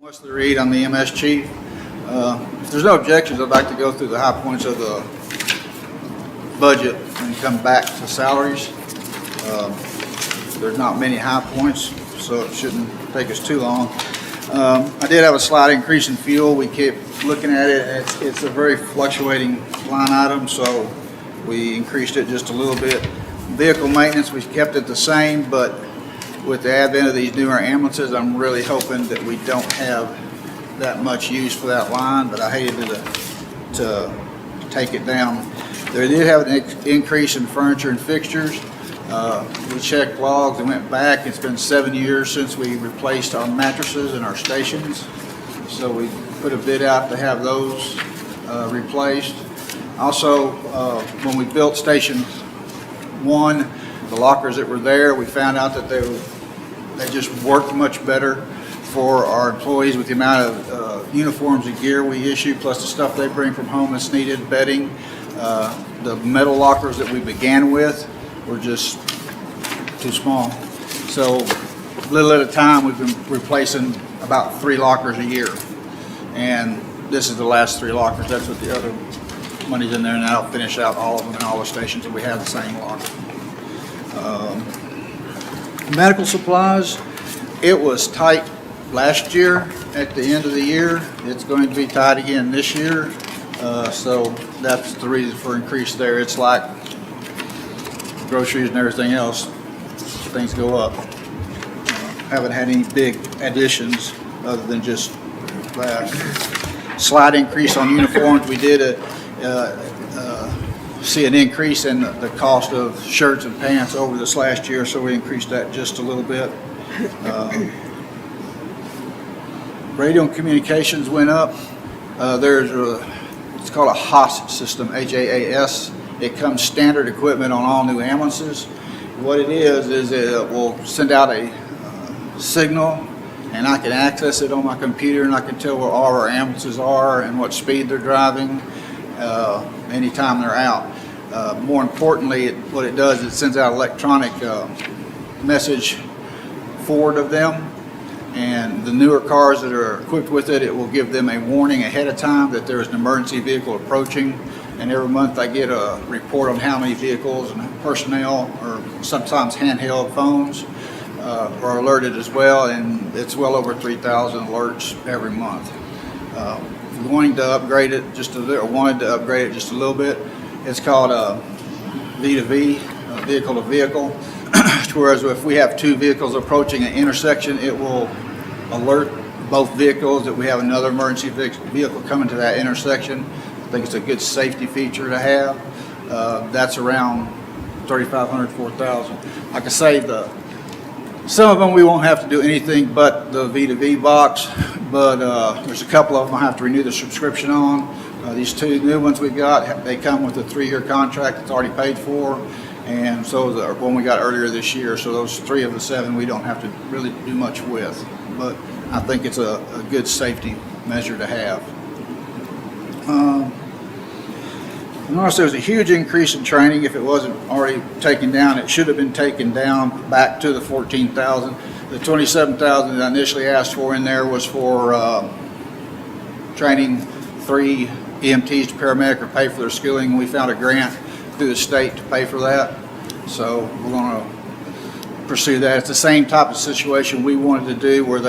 Wesley Reed, I'm the EMS chief. If there's no objections, I'd like to go through the high points of the budget and come back to salaries. There's not many high points, so it shouldn't take us too long. I did have a slight increase in fuel. We kept looking at it, and it's a very fluctuating line item, so we increased it just a little bit. Vehicle maintenance, we kept it the same, but with the advent of these newer ambulances, I'm really hoping that we don't have that much use for that line, but I hated to take it down. They did have an increase in furniture and fixtures. We checked logs and went back. It's been 7 years since we replaced our mattresses in our stations. So we put a bid out to have those replaced. Also, when we built Station 1, the lockers that were there, we found out that they just worked much better for our employees with the amount of uniforms and gear we issue, plus the stuff they bring from home that's needed, bedding. The metal lockers that we began with were just too small. So little at a time, we've been replacing about 3 lockers a year. And this is the last 3 lockers. That's what the other money's in there, and that'll finish out all of them in all the stations that we have the same locker. Medical supplies, it was tight last year at the end of the year. It's going to be tight again this year. So that's the reason for increase there. It's like groceries and everything else, things go up. Haven't had any big additions other than just that. Slight increase on uniforms. We did see an increase in the cost of shirts and pants over this last year, so we increased that just a little bit. Radio and communications went up. It's called a HAAS system, H-A-A-S. It comes standard equipment on all new ambulances. What it is it will send out a signal, and I can access it on my computer, and I can tell where all our ambulances are and what speed they're driving anytime they're out. More importantly, what it does, it sends out electronic message forward of them. And the newer cars that are equipped with it, it will give them a warning ahead of time that there is an emergency vehicle approaching. And every month I get a report on how many vehicles and personnel, or sometimes handheld phones, are alerted as well. And it's well over 3,000 alerts every month. Wanted to upgrade it just a little bit. It's called V2V, vehicle to vehicle. Whereas if we have 2 vehicles approaching an intersection, it will alert both vehicles that we have another emergency vehicle coming to that intersection. I think it's a good safety feature to have. That's around $3,500, $4,000. Like I say, some of them we won't have to do anything but the V2V box, but there's a couple of them I have to renew the subscription on. These 2 new ones we got, they come with a 3-year contract that's already paid for, and so the one we got earlier this year. So those 3 of the 7 we don't have to really do much with, but I think it's a good safety measure to have. Notice there's a huge increase in training. If it wasn't already taken down, it should have been taken down back to the 14,000. The 27,000 that I initially asked for in there was for training 3 EMTs to paramedic or pay for their skilling. We found a grant through the state to pay for that, so we're going to pursue that. It's the same type of situation we wanted to do, where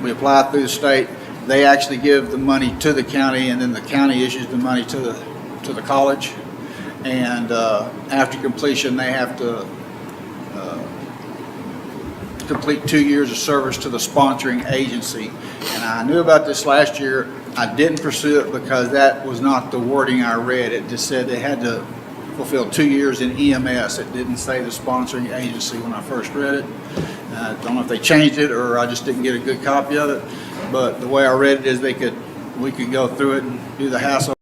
we apply through the state. They actually give the money to the county, and then the county issues the money to the college. And after completion, they have to complete 2 years of service to the sponsoring agency. And I knew about this last year. I didn't pursue it because that was not the wording I read. It just said they had to fulfill 2 years in EMS. It didn't say the sponsoring agency when I first read it. I don't know if they changed it or I just didn't get a good copy of it. But the way I read it is we could go through it and do the hassle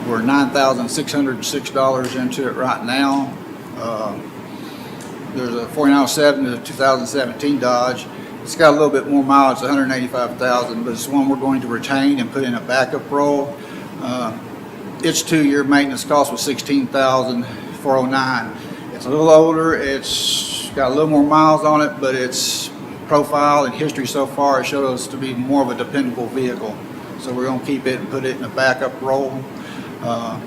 We're $9,606 into it right now. There's a 4907, there's a 2017 Dodge. It's got a little bit more mileage, 185,000, but it's one we're going to retain and put in a backup role. Its 2-year maintenance cost was $16,409. It's a little older, it's got a little more miles on it, but its profile and history so far has showed us to be more of a dependable vehicle. So we're going to keep it and put it in a backup role.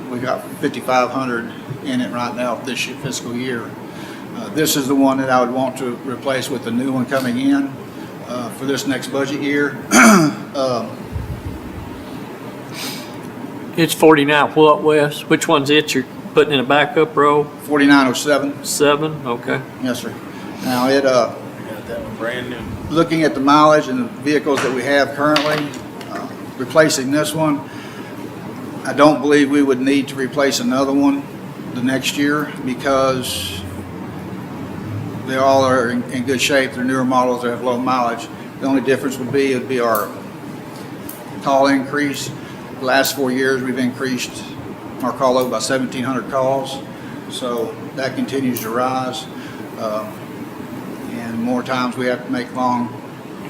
We got 5,500 in it right now this fiscal year. This is the one that I would want to replace with the new one coming in for this next budget year. It's 49 what, Wes? Which one's it you're putting in a backup row? 4907. 7, okay. Yes, sir. Now it, Got that one brand new. looking at the mileage and the vehicles that we have currently, replacing this one, I don't believe we would need to replace another one the next year because they all are in good shape. They're newer models, they have low mileage. The only difference would be our call increase. The last 4 years, we've increased our call load by 1,700 calls. So that continues to rise. And more times we have to make long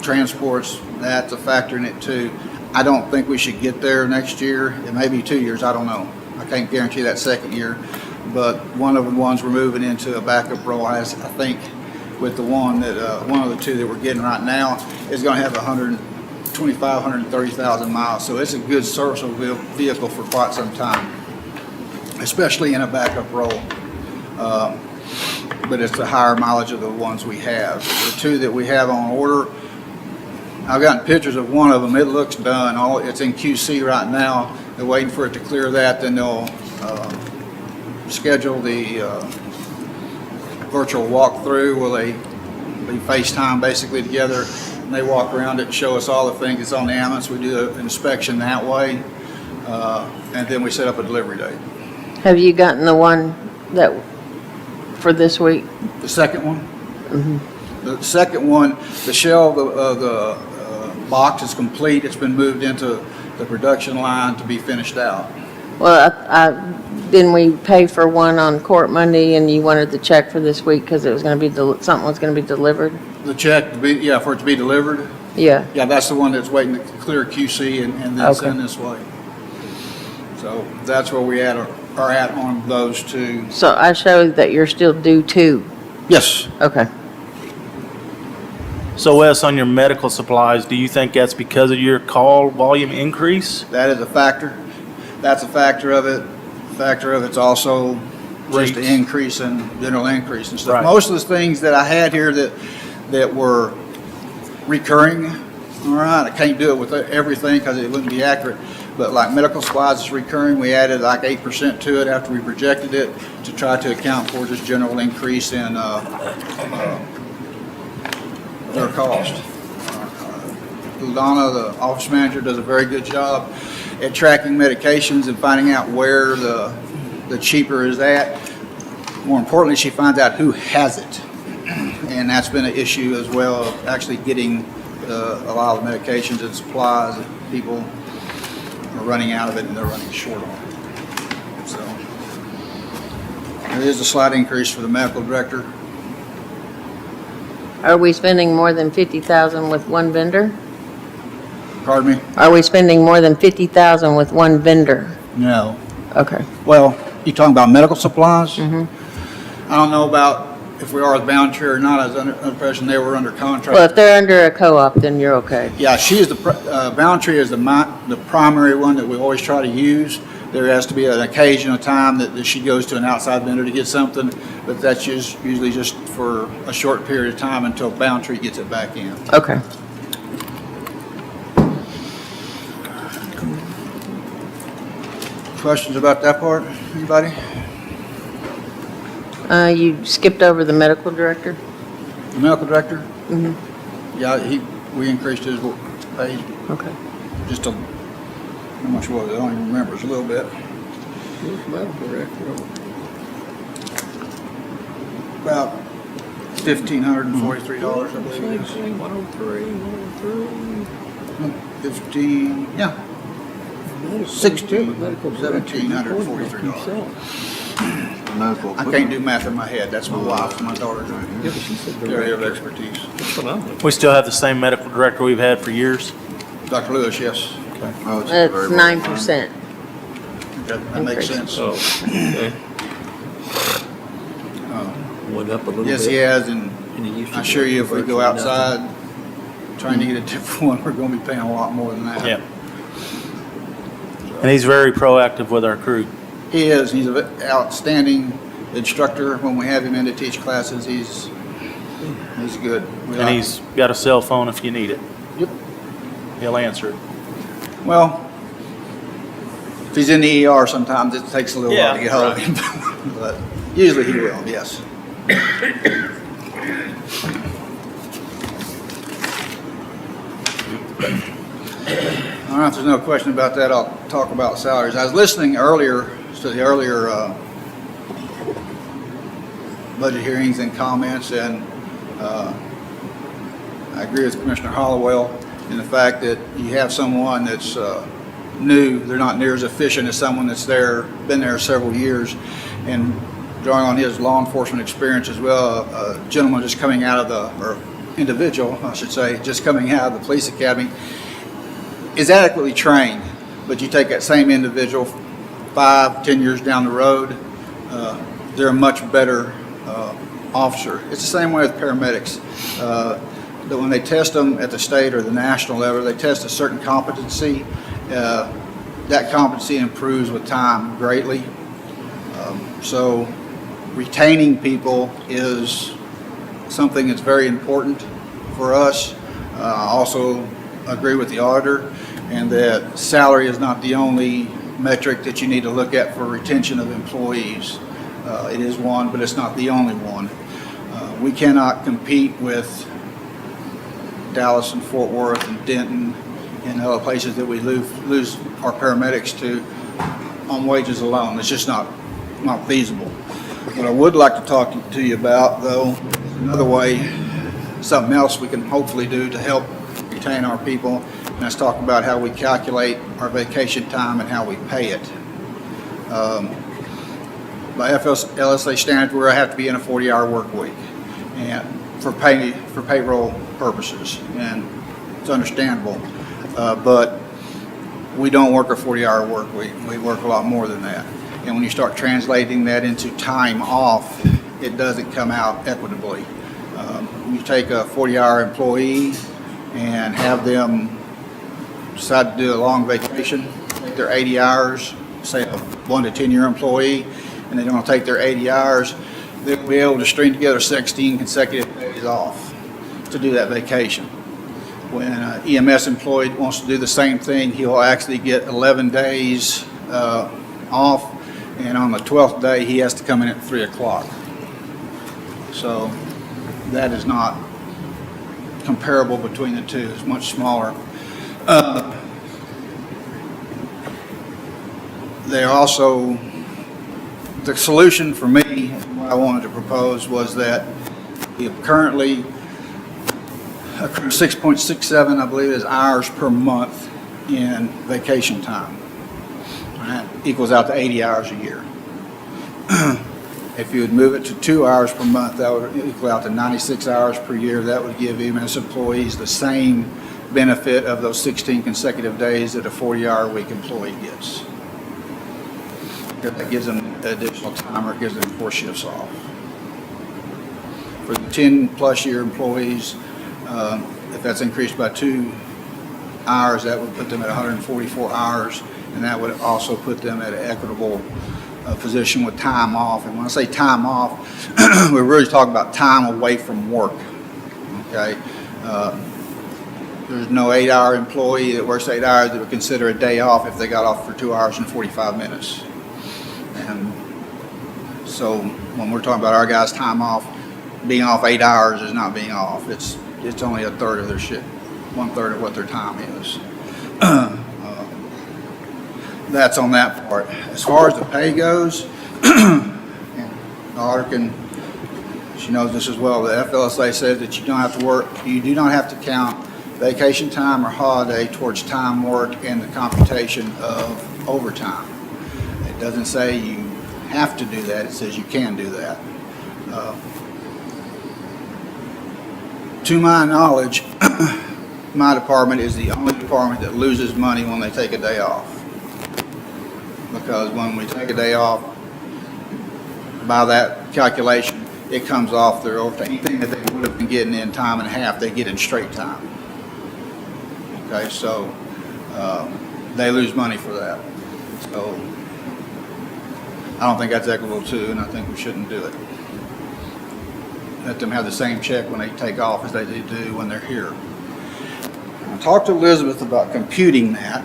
transports. That's a factor in it too. I don't think we should get there next year. It may be 2 years, I don't know. I can't guarantee that second year. But one of the ones we're moving into a backup role has, I think, with the one that, one of the two that we're getting right now is gonna have 125,000, 130,000 miles. So it's a good serviceable vehicle for quite some time, especially in a backup role. But it's the higher mileage of the ones we have. The two that we have on order, I've gotten pictures of one of them. It looks done. It's in QC right now. They're waiting for it to clear that. Then they'll schedule the virtual walkthrough where they FaceTime basically together and they walk around it and show us all the things that's on the ambulance. We do an inspection that way, and then we set up a delivery date. Have you gotten the one that, for this week? The second one? Mm-hmm. The second one, the shell of the box is complete. It's been moved into the production line to be finished out. Well, didn't we pay for one on court Monday and you wanted the check for this week because it was going to be, something was going to be delivered? The check, for it to be delivered? Yeah. Yeah, that's the one that's waiting to clear QC and then send this way. So that's where we are at on those two. So I show that you're still due 2? Yes. Okay. So Wes, on your medical supplies, do you think that's because of your call volume increase? That is a factor. That's a factor of it. Factor of it's also just the increase in general increase and stuff. Right. Most of the things that I had here that were recurring, all right, I can't do it with everything because it wouldn't be accurate, but like medical supplies is recurring. We added like 8% to it after we projected it to try to account for just general increase in their cost. Udana, the office manager, does a very good job at tracking medications and finding out where the cheaper is at. More importantly, she finds out who has it. And that's been an issue as well, of actually getting a lot of medications and supplies that people are running out of it and they're running short on it. So there is a slight increase for the medical director. Are we spending more than $50,000 with one vendor? Pardon me? Are we spending more than $50,000 with one vendor? No. Okay. Well, you talking about medical supplies? Mm-hmm. I don't know about if we are with Boundtree or not. I was under the impression they were under contract. Well, if they're under a co-op, then you're okay. Yeah, she is Boundtree is the primary one that we always try to use. There has to be an occasional time that she goes to an outside vendor to get something, but that's usually just for a short period of time until Boundtree gets it back in. Okay. Questions about that part? Anybody? You skipped over the medical director? The medical director? Mm-hmm. Yeah, we increased his pay. Okay. Just how much was it? I don't even remember. It's a little bit. Medical director. About $1,543, I believe it is. 103, 103. 15, yeah. $1,743. I can't do math in my head, that's my wife and my daughter's area of expertise. We still have the same medical director we've had for years? Dr. Lewis, yes. That's 9%. That makes sense. Oh, okay. Went up a little bit. Yes, he has, and And it used to I be assure you, if we go virtually nothing. outside trying to get a different one, we're gonna be paying a lot more than that. Yeah. And he's very proactive with our crew. He is, he's an outstanding instructor. When we have him in to teach classes, he's good. And he's got a cell phone if you need it. Yep. He'll answer it. Well, if he's in the ER, sometimes it takes a little while to Yeah, get hold of him, but usually he will, yes. All right, if there's no question about that, I'll talk about salaries. I was listening earlier to the earlier budget hearings and comments, and I agree with Commissioner Hollowell in the fact that you have someone that's new, they're not near as efficient as someone that's been there several years, and drawing on his law enforcement experience as well, a gentleman just coming out of or individual, I should say, just coming out of the police academy, is adequately trained, but you take that same individual 5-10 years down the road, they're a much better officer. It's the same way with paramedics. That when they test them at the state or the national level, they test a certain competency. That competency improves with time greatly. So retaining people is something that's very important for us. I also agree with the auditor, and that salary is not the only metric that you need to look at for retention of employees. It is one, but it's not the only one. We cannot compete with Dallas and Fort Worth and Denton and other places that we lose our paramedics to on wages alone. It's just not feasible. What I would like to talk to you about, though, another way, something else we can hopefully do to help retain our people, and let's talk about how we calculate our vacation time and how we pay it. By FLSA standards, we have to be in a 40-hour work week, and for payroll purposes, and it's understandable. But we don't work a 40-hour work week. We work a lot more than that. And when you start translating that into time off, it doesn't come out equitably. You take a 40-hour employee and have them decide to do a long vacation, take their 80 hours, say a 1 to 10 year employee, and they're going to take their 80 hours, they'll be able to string together 16 consecutive days off to do that vacation. When an EMS employee wants to do the same thing, he'll actually get 11 days off, and on the 12th day, he has to come in at 3 o'clock. So that is not comparable between the two. It's much smaller. They also, the solution for me, what I wanted to propose was that we currently accrue 6.67, I believe, is hours per month in vacation time. That equals out to 80 hours a year. If you would move it to 2 hours per month, that would equal out to 96 hours per year. That would give EMS employees the same benefit of those 16 consecutive days that a 40-hour week employee gets. That gives them additional time, or it gives them 4 shifts off. For the 10-plus year employees, if that's increased by 2 hours, that would put them at 144 hours, and that would also put them at an equitable position with time off. And when I say time off, we're really talking about time away from work. Okay, there's no 8-hour employee that works 8 hours that would consider a day off if they got off for 2 hours and 45 minutes. And so when we're talking about our guys' time off, being off 8 hours is not being off. It's only a third of their shift, 1/3 of what their time is. That's on that part. As far as the pay goes, and the auditor she knows this as well, the FLSA says that you do not have to count vacation time or holiday towards time worked and the computation of overtime. It doesn't say you have to do that, it says you can do that. To my knowledge, my department is the only department that loses money when they take a day off. Because when we take a day off, by that calculation, it comes off their overtime. Anything that they would have been getting in time and a half, they get in straight time. Okay, so they lose money for that. So I don't think that's equitable too, and I think we shouldn't do it. Let them have the same check when they take off as they do when they're here. I talked to Elizabeth about computing that.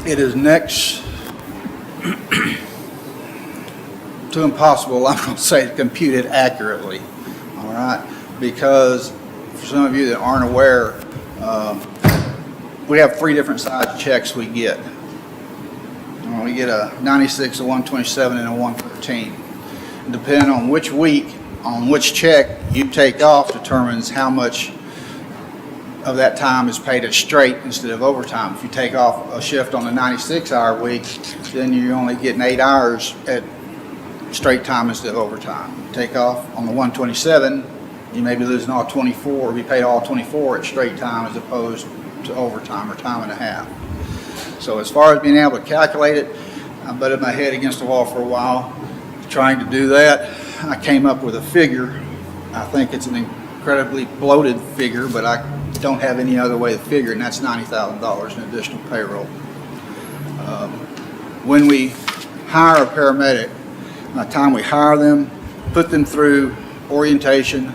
It is next to impossible, I'm going to say, to compute it accurately, all right? Because for some of you that aren't aware, we have 3 different size checks we get. We get a 96, a 127, and a 113. Depending on which week, on which check you take off determines how much of that time is paid at straight instead of overtime. If you take off a shift on a 96-hour week, then you're only getting 8 hours at straight time instead of overtime. Take off on the 127, you may be losing all 24, or be paid all 24 at straight time as opposed to overtime or time and a half. So as far as being able to calculate it, I butted my head against the wall for a while trying to do that. I came up with a figure. I think it's an incredibly bloated figure, but I don't have any other way to figure it, and that's $90,000 in additional payroll. When we hire a paramedic, by the time we hire them, put them through orientation,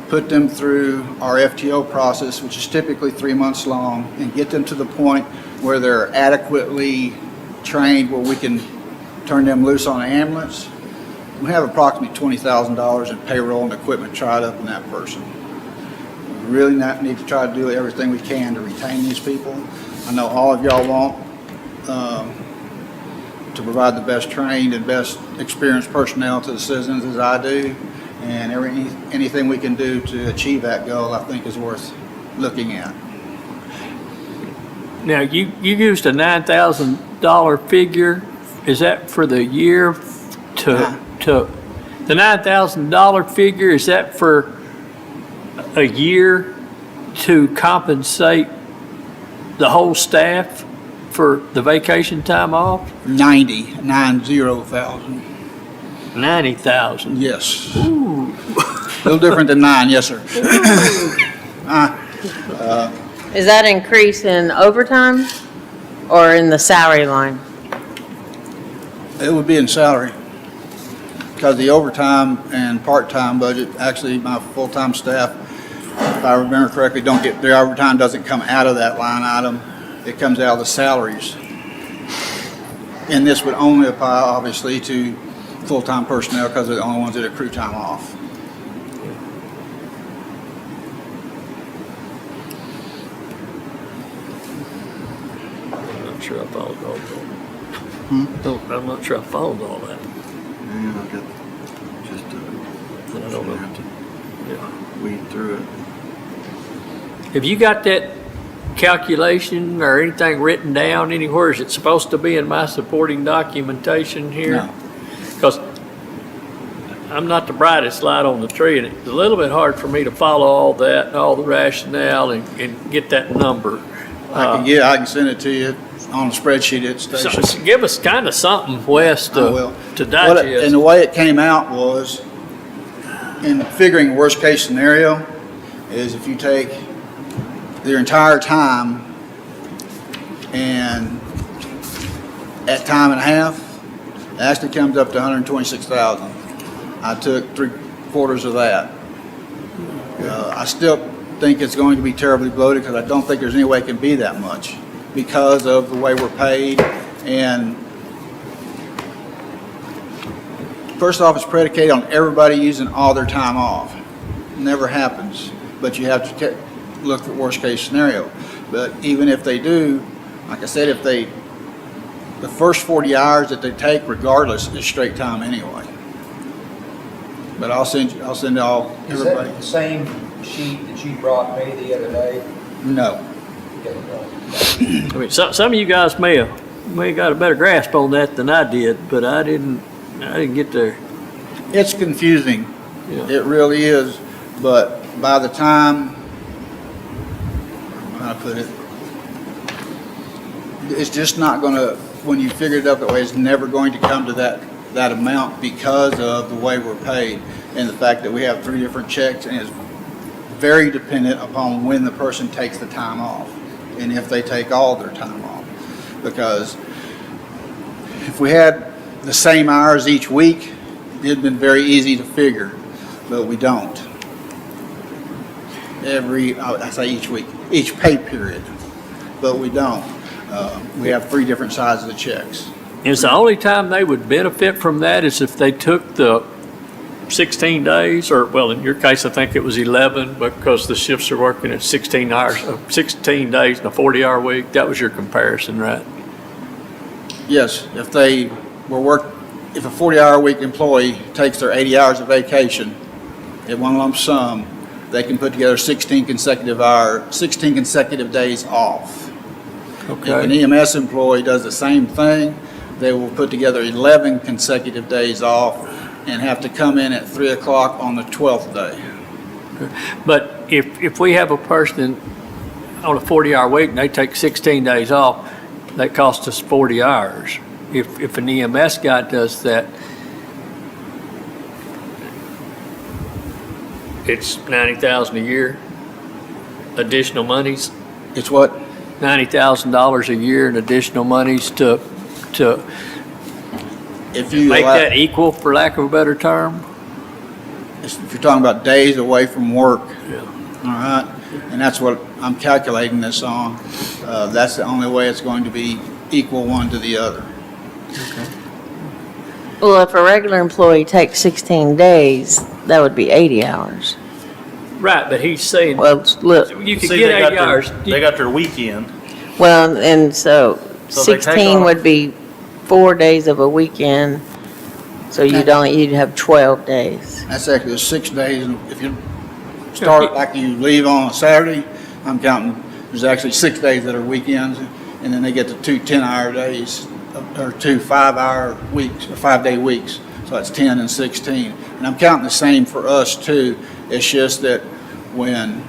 put them through our FTO process, which is typically 3 months long, and get them to the point where they're adequately trained where we can turn them loose on an ambulance, we have approximately $20,000 in payroll and equipment tied up in that person. We really need to try to do everything we can to retain these people. I know all of y'all want to provide the best trained and best experienced personnel to the citizens as I do, and anything we can do to achieve that goal I think is worth looking at. Now, you used a $9,000 figure. Is that for the year to the $9,000 figure? Is that for a year to compensate the whole staff for the vacation time off? 90,000. 90,000. Yes. Ooh. A little different than 9, yes, sir. Is that increase in overtime or in the salary line? It would be in salary, because the overtime and part-time budget, actually my full-time staff, if I remember correctly, their overtime doesn't come out of that line item. It comes out of the salaries. And this would only apply, obviously, to full-time personnel because they're the only ones that accrue time off. I'm not sure I followed all that. I'm not sure I followed all that. Yeah, I got just I don't know. have to Yeah. weed through it. Have you got that calculation or anything written down anywhere? Is it supposed to be in my supporting documentation here? No. Because I'm not the brightest light on the tree, and it's a little bit hard for me to follow all that and all the rationale and get that number. I can send it to you on a spreadsheet at the station. So give us kind of something, Wes, to And digest. the way it came out was, in figuring worst case scenario, is if you take their entire time and at time and a half, it actually comes up to 126,000. I took 3/4 of that. I still think it's going to be terribly bloated because I don't think there's any way it can be that much because of the way we're paid. And first off, it's predicated on everybody using all their time off. Never happens, but you have to look at worst case scenario. But even if they do, like I said, the first 40 hours that they take, regardless, is straight time anyway. But I'll send all Is everybody. that the same sheet that you brought me the other day? No. I mean, some of you guys may have got a better grasp on that than I did, but I didn't get there. It's confusing. Yeah. It really is. But by the time, how to put it, it's just not going to, when you figure it out that way, it's never going to come to that amount because of the way we're paid and the fact that we have 3 different checks, and it's very dependent upon when the person takes the time off and if they take all their time off. Because if we had the same hours each week, it'd been very easy to figure, but we don't. I say each week, each pay period, but we don't. We have 3 different sides of the checks. Is the only time they would benefit from that is if they took the 16 days, or, well, in your case, I think it was 11 because the shifts are working at 16 hours, 16 days in a 40-hour week. That was your comparison, right? Yes, if they were if a 40-hour week employee takes their 80 hours of vacation in one lump sum, they can put together 16 consecutive days off. Okay. If an EMS employee does the same thing, they will put together 11 consecutive days off and have to come in at 3 o'clock on the 12th day. But if we have a person on a 40-hour week and they take 16 days off, that costs us 40 hours. If an EMS guy does that, it's $90,000 a year, additional monies. It's what? $90,000 a year in additional monies to If you make that equal, for lack of a better term. If you're talking about days away from work, Yeah. all right, and that's what I'm calculating this on. That's the only way it's going to be equal one to the other. Well, if a regular employee takes 16 days, that would be 80 hours. Right, but he's saying, Well, look, you could See, get they got 80 hours. They got their weekend. well, and so So they take 16 off- would be 4 days of a weekend, so you'd have 12 days. That's actually the 6 days, and if you start like you leave on a Saturday, I'm counting, there's actually 6 days that are weekends, and then they get the 2 10-hour days, or 2 5-hour weeks, or 5-day weeks, so that's 10 and 16. And I'm counting the same for us too. It's just that when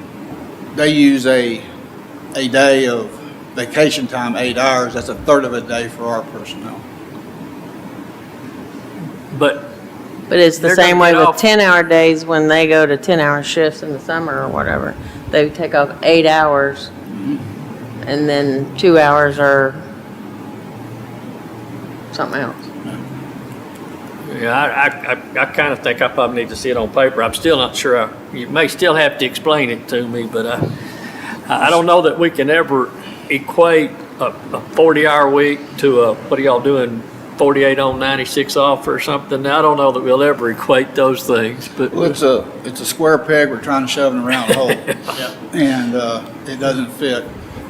they use a day of vacation time, 8 hours, that's a third of a day for our personnel. But It's the They're same gonna way get with off- 10-hour days when they go to 10-hour shifts in the summer or whatever. They take off 8 hours, and then 2 hours are something else. yeah, I kind of think I probably need to see it on paper. I'm still not sure. You may still have to explain it to me, but I don't know that we can ever equate a 40-hour week to what are y'all doing, 48 on, 96 off or something. I don't know that we'll ever equate those things, but Well, it's a square peg we're trying to shove in a round hole, and it doesn't fit.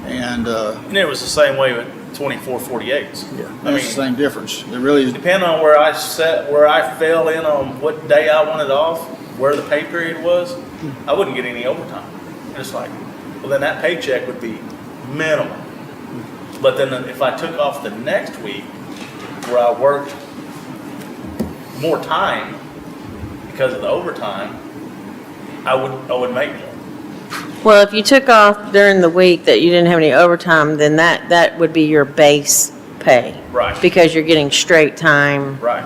And And it was the same way with 24, 48s. Yeah. I that's the mean, same difference. It really is. depending on where I fell in on what day I wanted off, where the pay period was, I wouldn't get any overtime. And it's like, well, then that paycheck would be minimal. But then if I took off the next week where I worked more time because of the overtime, I would make more. Well, if you took off during the week that you didn't have any overtime, then that would be your base pay. Right. Because you're getting straight time. Right.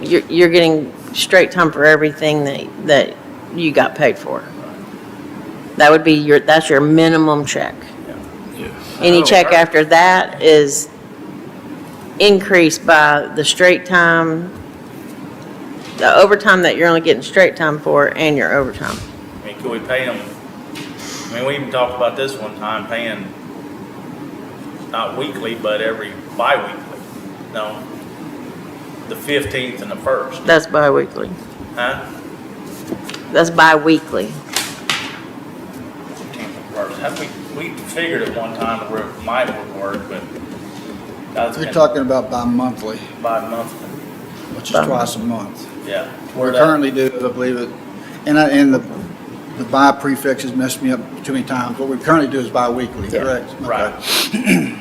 You're getting straight time for everything that you got paid for. That would be that's your minimum check. Any check after that is increased by the straight time, the overtime that you're only getting straight time for, and your overtime. I mean, could we pay them? I mean, we even talked about this one time, paying not weekly, but every bi-weekly. No, the 15th and the 1st. That's bi-weekly. Huh? That's bi-weekly. 15th and 1st. We figured at one time where it might work, but that's You're been talking about bi-monthly, bi-monthly. which is twice a month. Yeah. What we currently do, I believe it, and the bi prefixes messed me up too many times. What we currently do is bi-weekly, Yeah. correct? Right. Okay.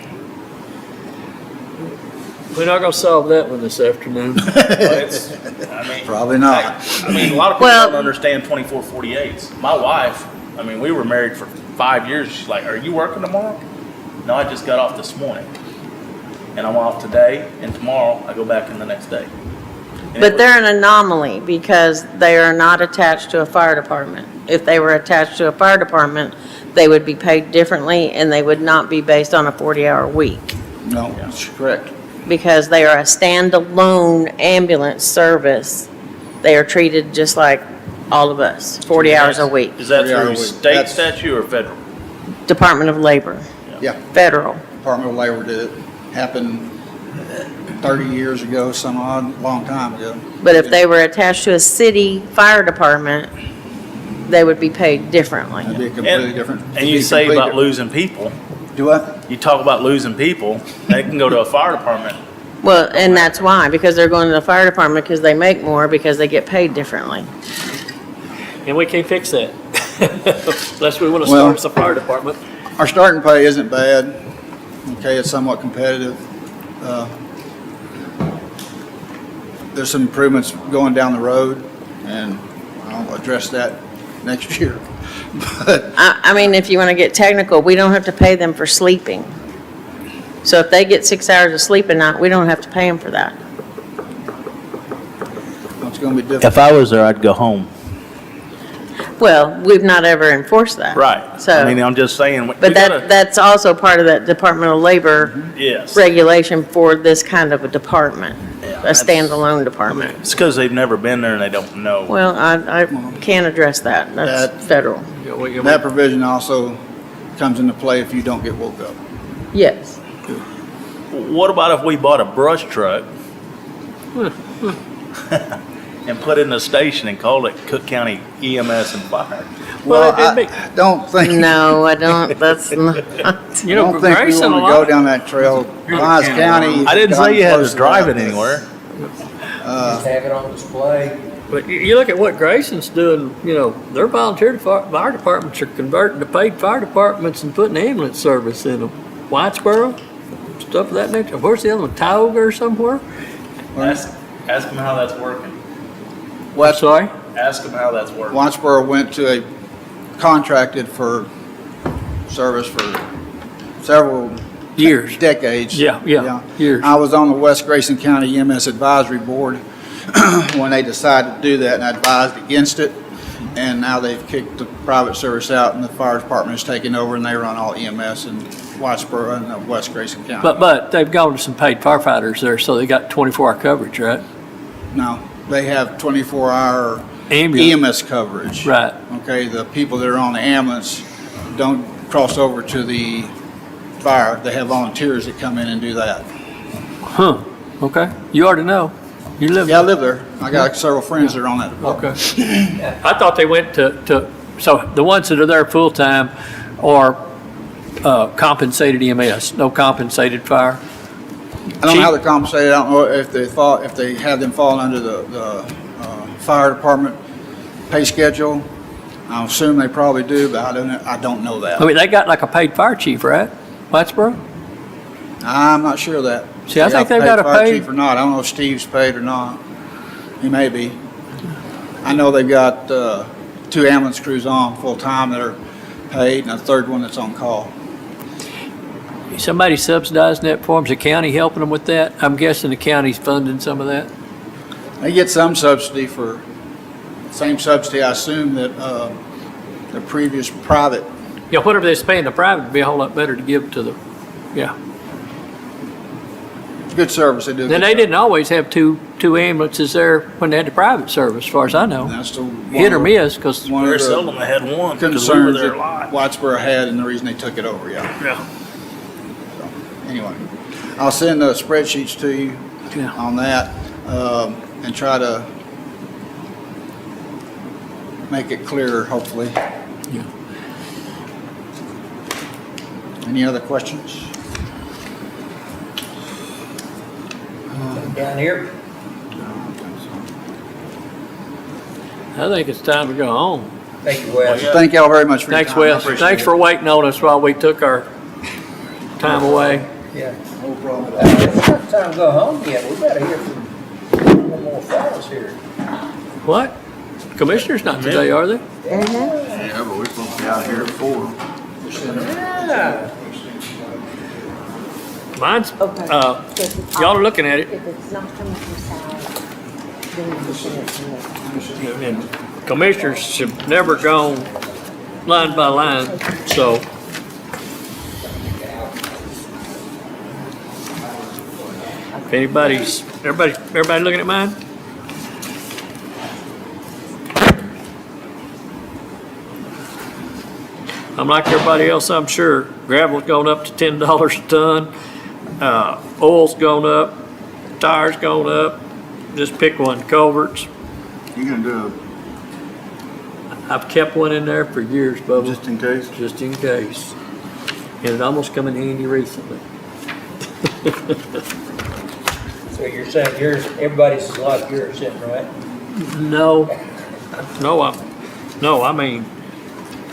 We're not gonna solve that one this afternoon. Probably not. I mean, a lot of people Well- don't understand 24/48s. My wife, I mean, we were married for 5 years. She's like, "Are you working tomorrow?" No, I just got off this morning. And I'm off today, and tomorrow I go back in the next day. And it But was- they're an anomaly because they are not attached to a fire department. If they were attached to a fire department, they would be paid differently and they would not be based on a 40-hour week No, that's correct. because they are a standalone ambulance service. They are treated just like all of us, 40 hours a week. Is that 40 hour through week. state That's- statute or federal? Department of Labor, Yeah, federal. Department of Labor did it. Happened 30 years ago, some odd, long time ago. But if they were attached to a city fire department, they would be paid differently. That'd be completely different. And you say about losing people. Do what? You talk about losing people, they can go to a fire department. Well, and that's why, because they're going to the fire department because they make more, because they get paid differently. And we can't fix that. Unless we wanna Well- start as a fire department. Our starting pay isn't bad. Okay, it's somewhat competitive. There's some improvements going down the road, and I'll address that next year. But I mean, if you want to get technical, we don't have to pay them for sleeping. So if they get 6 hours of sleep a night, we don't have to pay them for that. it's gonna be difficult. If I was there, I'd go home. Well, we've not ever enforced that. Right. So, I mean, I'm just saying. we but gotta- that's also part of that Department of Labor Yes. regulation for this kind of a department, a that's- standalone department. It's because they've never been there and they don't know. Well, I can't address that. That's That- federal. That provision also comes into play if you don't get woke up. Yes. What about if we bought a brush truck and put it in a station and called it Cooke County EMS and Fire? Well, it'd be- I don't think. No, I don't, that's not. You I know, don't think we Grayson, a want to go lot, down that trail. Wise County. I didn't say you had to drive it anywhere. Just have it on display. but you look at what Grayson's doing, you know, their volunteer fire departments are converting to paid fire departments and putting ambulance service in them. Whitesboro, stuff of that nature. Where's the other one, Tioga or somewhere? Ask them how that's working. What? Sorry? Ask them how that's working. Wattsboro went to a contracted for service for several Years. decades. Yeah, years. I was on the West Grayson County EMS Advisory Board when they decided to do that, and I advised against it. And now they've kicked the private service out, and the fire department has taken over, and they run all EMS in Wattsboro and West Grayson County. But they've gone to some paid firefighters there, so they got 24-hour coverage, right? No, they have 24-hour Ambulance. EMS coverage. Right. Okay, the people that are on the ambulance don't cross over to the fire. They have volunteers that come in and do that. Huh, okay. You already know. You live Yeah, I live there. I got several friends that are on that department. Okay. I thought they went to, so the ones that are there full-time are compensated EMS, no compensated fire? I don't know how they're compensated. I don't know if they have them fall under the fire department pay schedule. I assume they probably do, but I don't know that. I mean, they got like a paid fire chief, right? Whitesboro? I'm not sure of that. See, I think they've got a fire paid- chief or not. I don't know if Steve's paid or not. He may be. I know they've got 2 ambulance crews on full-time that are paid, and a third one that's on call. Somebody subsidizing that for them? Is the county helping them with that? I'm guessing the county's funding some of that? They get some subsidy for, same subsidy, I assume, that the previous private. Yeah, whatever they're paying the private would be a whole lot better to give to the, yeah. Good service, they do. Then good they service. didn't always have two ambulances there when they had the private service, as far as I know. That's the Hit or miss, because one Very of the seldom they had one because we were concerns there that a lot. Whitesboro had, and the reason they took it over, yeah. Yeah. Anyway, I'll send the spreadsheets to you Yeah. on that, and try to make it clearer, hopefully. Yeah. Any other questions? Down here? I think it's time to go home. Thank you, Wes. Thank y'all very much for your Thanks, time. Wes. Thanks for waiting on us while we took our time away. Yeah. No problem at all. It's not time to go home yet. We gotta hear from one more fellas here. What? Commissioners not today, are they? Yeah, but we're supposed to be out here at 4. Yeah. Mine's, y'all are looking at it. If it's not coming from Sal, then you can send it to me. And commissioners have never gone line by line, so. If everybody looking at mine? I'm like everybody else, I'm sure. Gravel's going up to $10 a ton. Oil's going up, tires going up. Just pick one, culverts. You gonna do I've kept one in there for years, it Bubba. just in case? Just in case. And it almost come in handy recently. So you're saying yours, everybody's like yours, isn't it, right? No, I mean,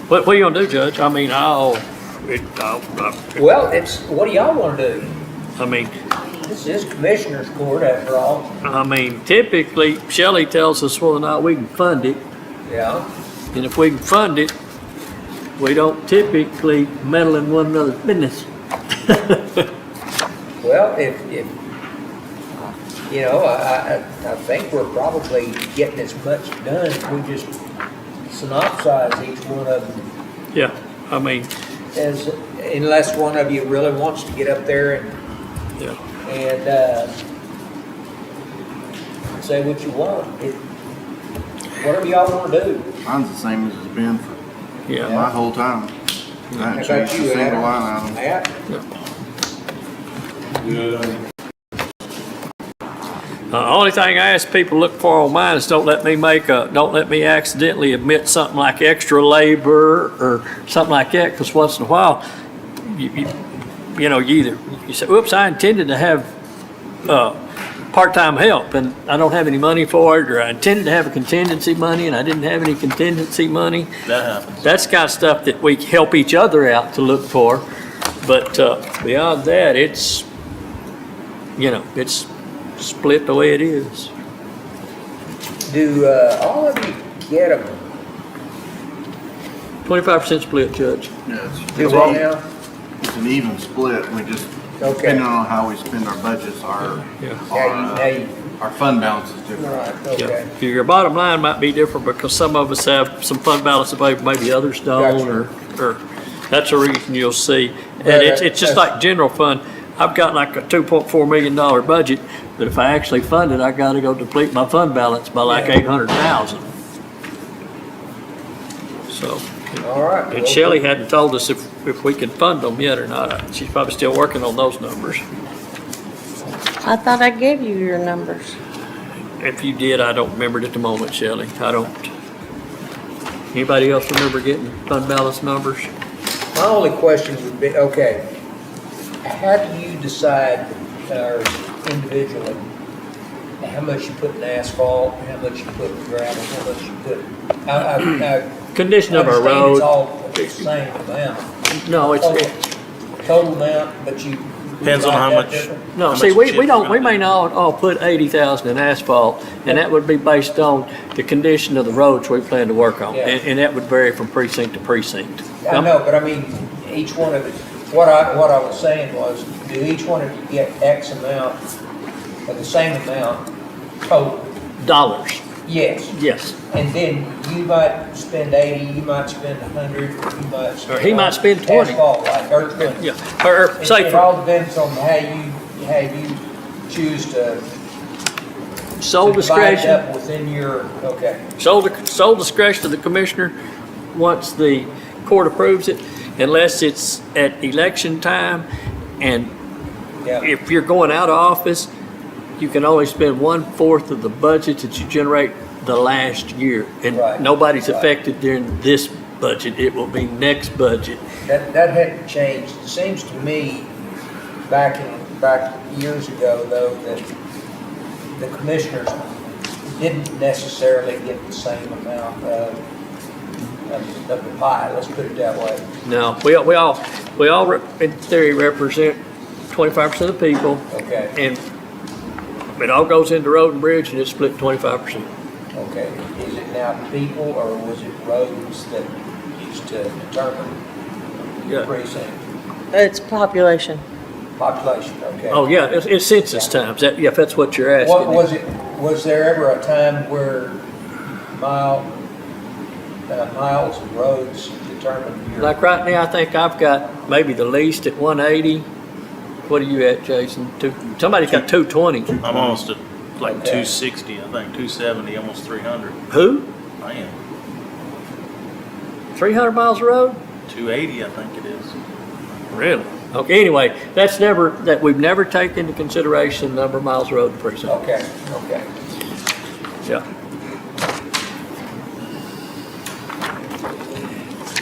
what are you gonna do, Judge? I mean, Well, it's, what do y'all wanna do? I mean, This is Commissioner's Court after all. typically, Shelley tells us whether or not we can fund it. Yeah. And if we can fund it, we don't typically meddle in one another's business. Well, if, you know, I think we're probably getting as much done if we just synopsize each one of them Yeah, I mean, as, unless one of you really wants to get up there and yeah. say what you want. Whatever y'all want to do. Mine's the same as it's been for Yeah. my whole time. I How haven't about changed a you, single Adam? line item. Matt? Only thing I ask people to look for on mine is don't let me accidentally admit something like extra labor or something like that, because once in a while, you say, oops, I intended to have, part-time help and I don't have any money for it, or I intended to have a contingency money and I didn't have any contingency money. That happens. That's the kind of stuff that we help each other out to look for. But, beyond that, it's split the way it is. Do all of you get them? 25% split, Judge. Yeah, Do what now? it's an even split. We just, Okay. depending on how we spend our budgets, our fund balance is different. Right, okay. Yeah. Your bottom line might be different because some of us have some fund balance available, maybe others don't, or that's a reason you'll see. And it's just like general fund. I've got like a $2.4 million budget, but if I actually fund it, I gotta go deplete my fund balance by like 800,000. So. All right. And Shelley hadn't told us if we could fund them yet or not. She's probably still working on those numbers. I thought I gave you your numbers. If you did, I don't remember it at the moment, Shelley. I don't. Anybody else remember getting fund balance numbers? My only question would be, okay, how do you decide, or individually, how much you put in asphalt, how much you put in gravel, how much you put, Condition of our understand road. it's all the same amount. No, it's. Total amount, but you. Depends on how much. No, how see, much we chip don't, you're we gonna may not all put 80,000 in asphalt, and that would be based on the condition of the roads we plan to work on. Yeah. And that would vary from precinct to precinct. I know, but I mean, each one of it, what I was saying was, do each one of you get X amount, or the same amount total? Dollars. Yes. Yes. And then you might spend 80, you might spend 100, you might spend. Or he might spend 20. Asphalt, like earth money. Yeah, or say It all depends on how you choose to. sole to divide it discretion. up within your, okay. Sole discretion of the commissioner once the court approves it, unless it's at election time. And if you're going out of office, you can only spend 1/4 of the budget that you generate the last year. And nobody's affected during this budget. It will be next budget. That hadn't changed. It seems to me, back years ago though, that the commissioners didn't necessarily get the same amount of of the pie, let's put it that way. No, we all in theory represent 25% of the people, Okay, and it all goes into road and bridge, and it's split 25%. okay. Is it now people, or was it roads that used to determine the Yeah. precinct? It's population. Population, okay. Oh, yeah, it's census times, that, yeah, if that's what you're What asking. was there ever a time where miles of roads determined your? Like right now, I think I've got maybe the least at 180. What are you at, Jason? Somebody's got 220. I'm almost at like Okay. 260, I think, 270, almost 300. Who? I am. 300 miles of road? 280, I think it is. Really? Okay, anyway, we've never taken into consideration the number of miles of road per precinct. Okay, okay. Yeah.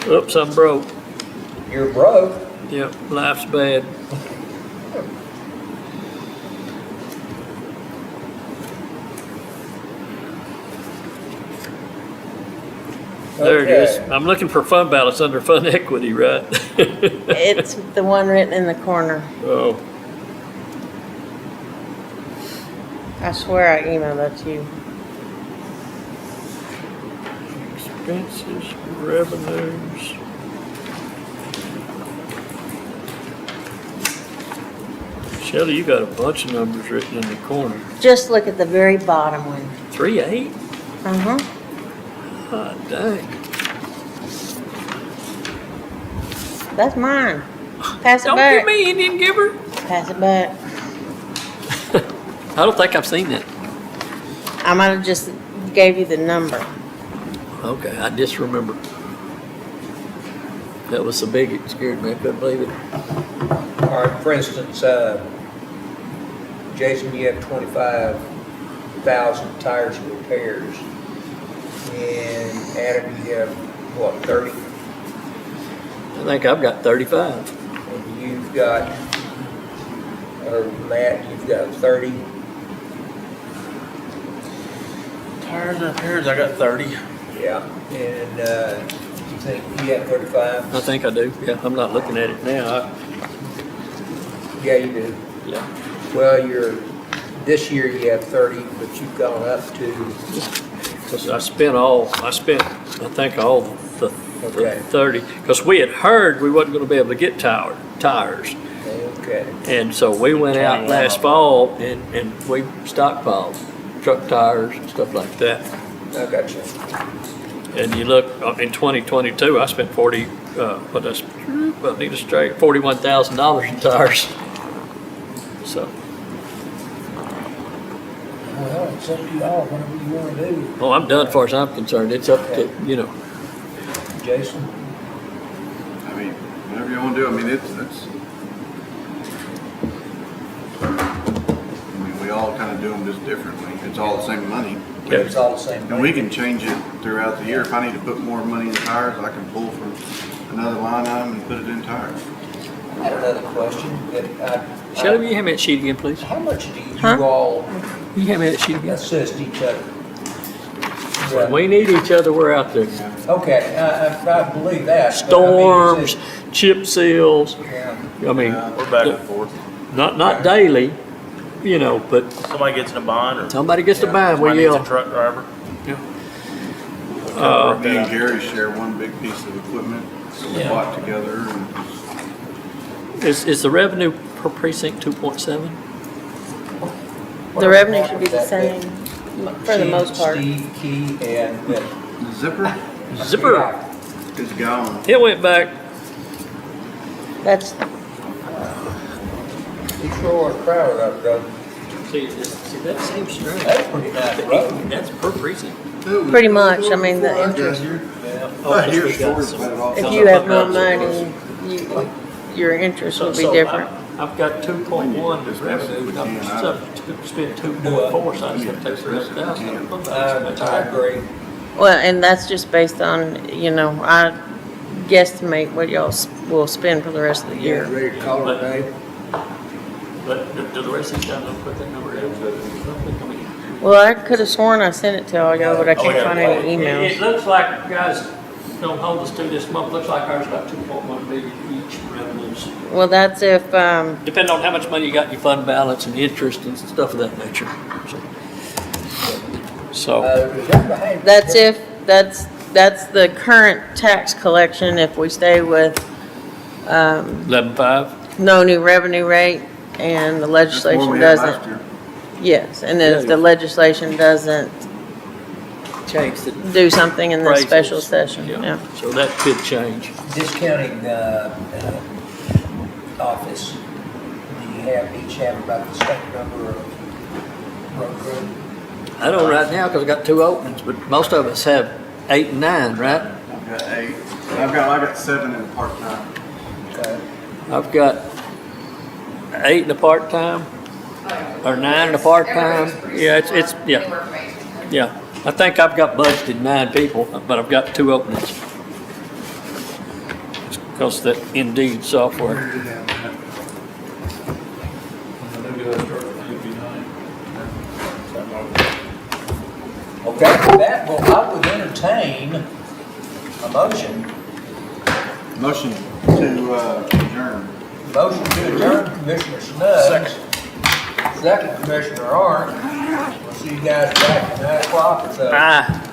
Oops, I'm broke. You're broke? Yep, life's bad. There it is. Okay. I'm looking for fund balance under fund equity, right? It's the one written in the corner. Oh, I swear I emailed that to you. expenses, revenues. Shelley, you got a bunch of numbers written in the corner. Just look at the very bottom one. 3.8? Uh-huh. Ah, dang. That's mine. Pass it Don't back. give me Indian giver. Pass it back. I don't think I've seen that. I might have just gave you the number. Okay, I just remember. That was so big it scared me. I couldn't believe it. All right, for instance, Jason, you have 25,000 tires and repairs. And Adam, you have, what, 30? I think I've got 35. And you've got, or Matt, you've got 30. Tires and repairs, I got 30. Yeah. And you think you have 35? I think I do. Yeah, I'm not looking at it now. Yeah, you do. Yeah. Well, this year you have 30, but you've gone up to, 'Cause I think all the Okay. 30. Because we had heard we wasn't going to be able to get tires. okay. And so we went out last fall and we stockpiled truck tires and stuff like that. I got you. And you look, in 2022, I spent $41,000 in tires. So, Well, it's up to y'all, whatever you want to do. well, I'm done as far as I'm concerned. It's up to, Jason? I mean, whatever you want to do, I mean, we all kind of do them just differently. It's all the same money. Yeah. It's all the same. And we can change it throughout the year. If I need to put more money in tires, I can pull from another line item and put it in tires. I had another question. Shelley, will you hand me that sheet again, please? How much do you Huh? all Will you hand me that sheet again? assist each other? When we need each other, we're out there. Okay, I believe that. but I mean, Storms, chip seals, Yeah. I mean, We're back and forth. not daily, but Somebody gets in a bind or somebody gets to bind, somebody we needs a yell. truck driver. Me and Gary share one big piece of equipment, so we Yeah. bought together and Is the revenue per precinct 2.7? The revenue should be the same for the most part. Steve, Key, and the zipper Zipper, is gone. it went back. That's, he's throwing a crowd up, though. See, that seems strange. That's pretty nice road. That's per precinct. pretty much, I mean, the interest. If you have more money, your interest will be different. I've got 2.1 as revenue, I'm spend 2.4, so I just have to take the rest out. I agree. Well, and that's just based on, I guesstimate what y'all will spend for the rest of the year. Ready to call it a day? But do the rest of these guys don't put that number in? Well, I could have sworn I sent it to all y'all, but I can't find any It emails. looks like, guys, don't hold us to this month, looks like ours about 2.1 million each revenues. Well, that's if, Depending on how much money you got in your fund balance and interest and stuff of that nature. So, that's the current tax collection if we stay with, 11.5. no new revenue rate and the legislation doesn't. Yes, and then if the legislation doesn't Change the do something in the special appraisals. session, yeah. So that could change. Discounting, office, do you each have about the same number of road crew? I don't right now because I got 2 openings, but most of us have 8 and 9, right? I've got 8. I got 7 in part-time. Okay. I've got 8 in a part-time, or 9 in a part-time. Yeah, it's, yeah. Anywhere from 8 to 10. Yeah, I think I've got budgeted 9 people, but I've got 2 openings. Because that Indeed software. Okay, with that, well, I would entertain a motion. Motion to adjourn. Motion to adjourn, Commissioner Snuggs. Second, Commissioner Arndt. We'll see you guys back at 9 o'clock or so. Aye.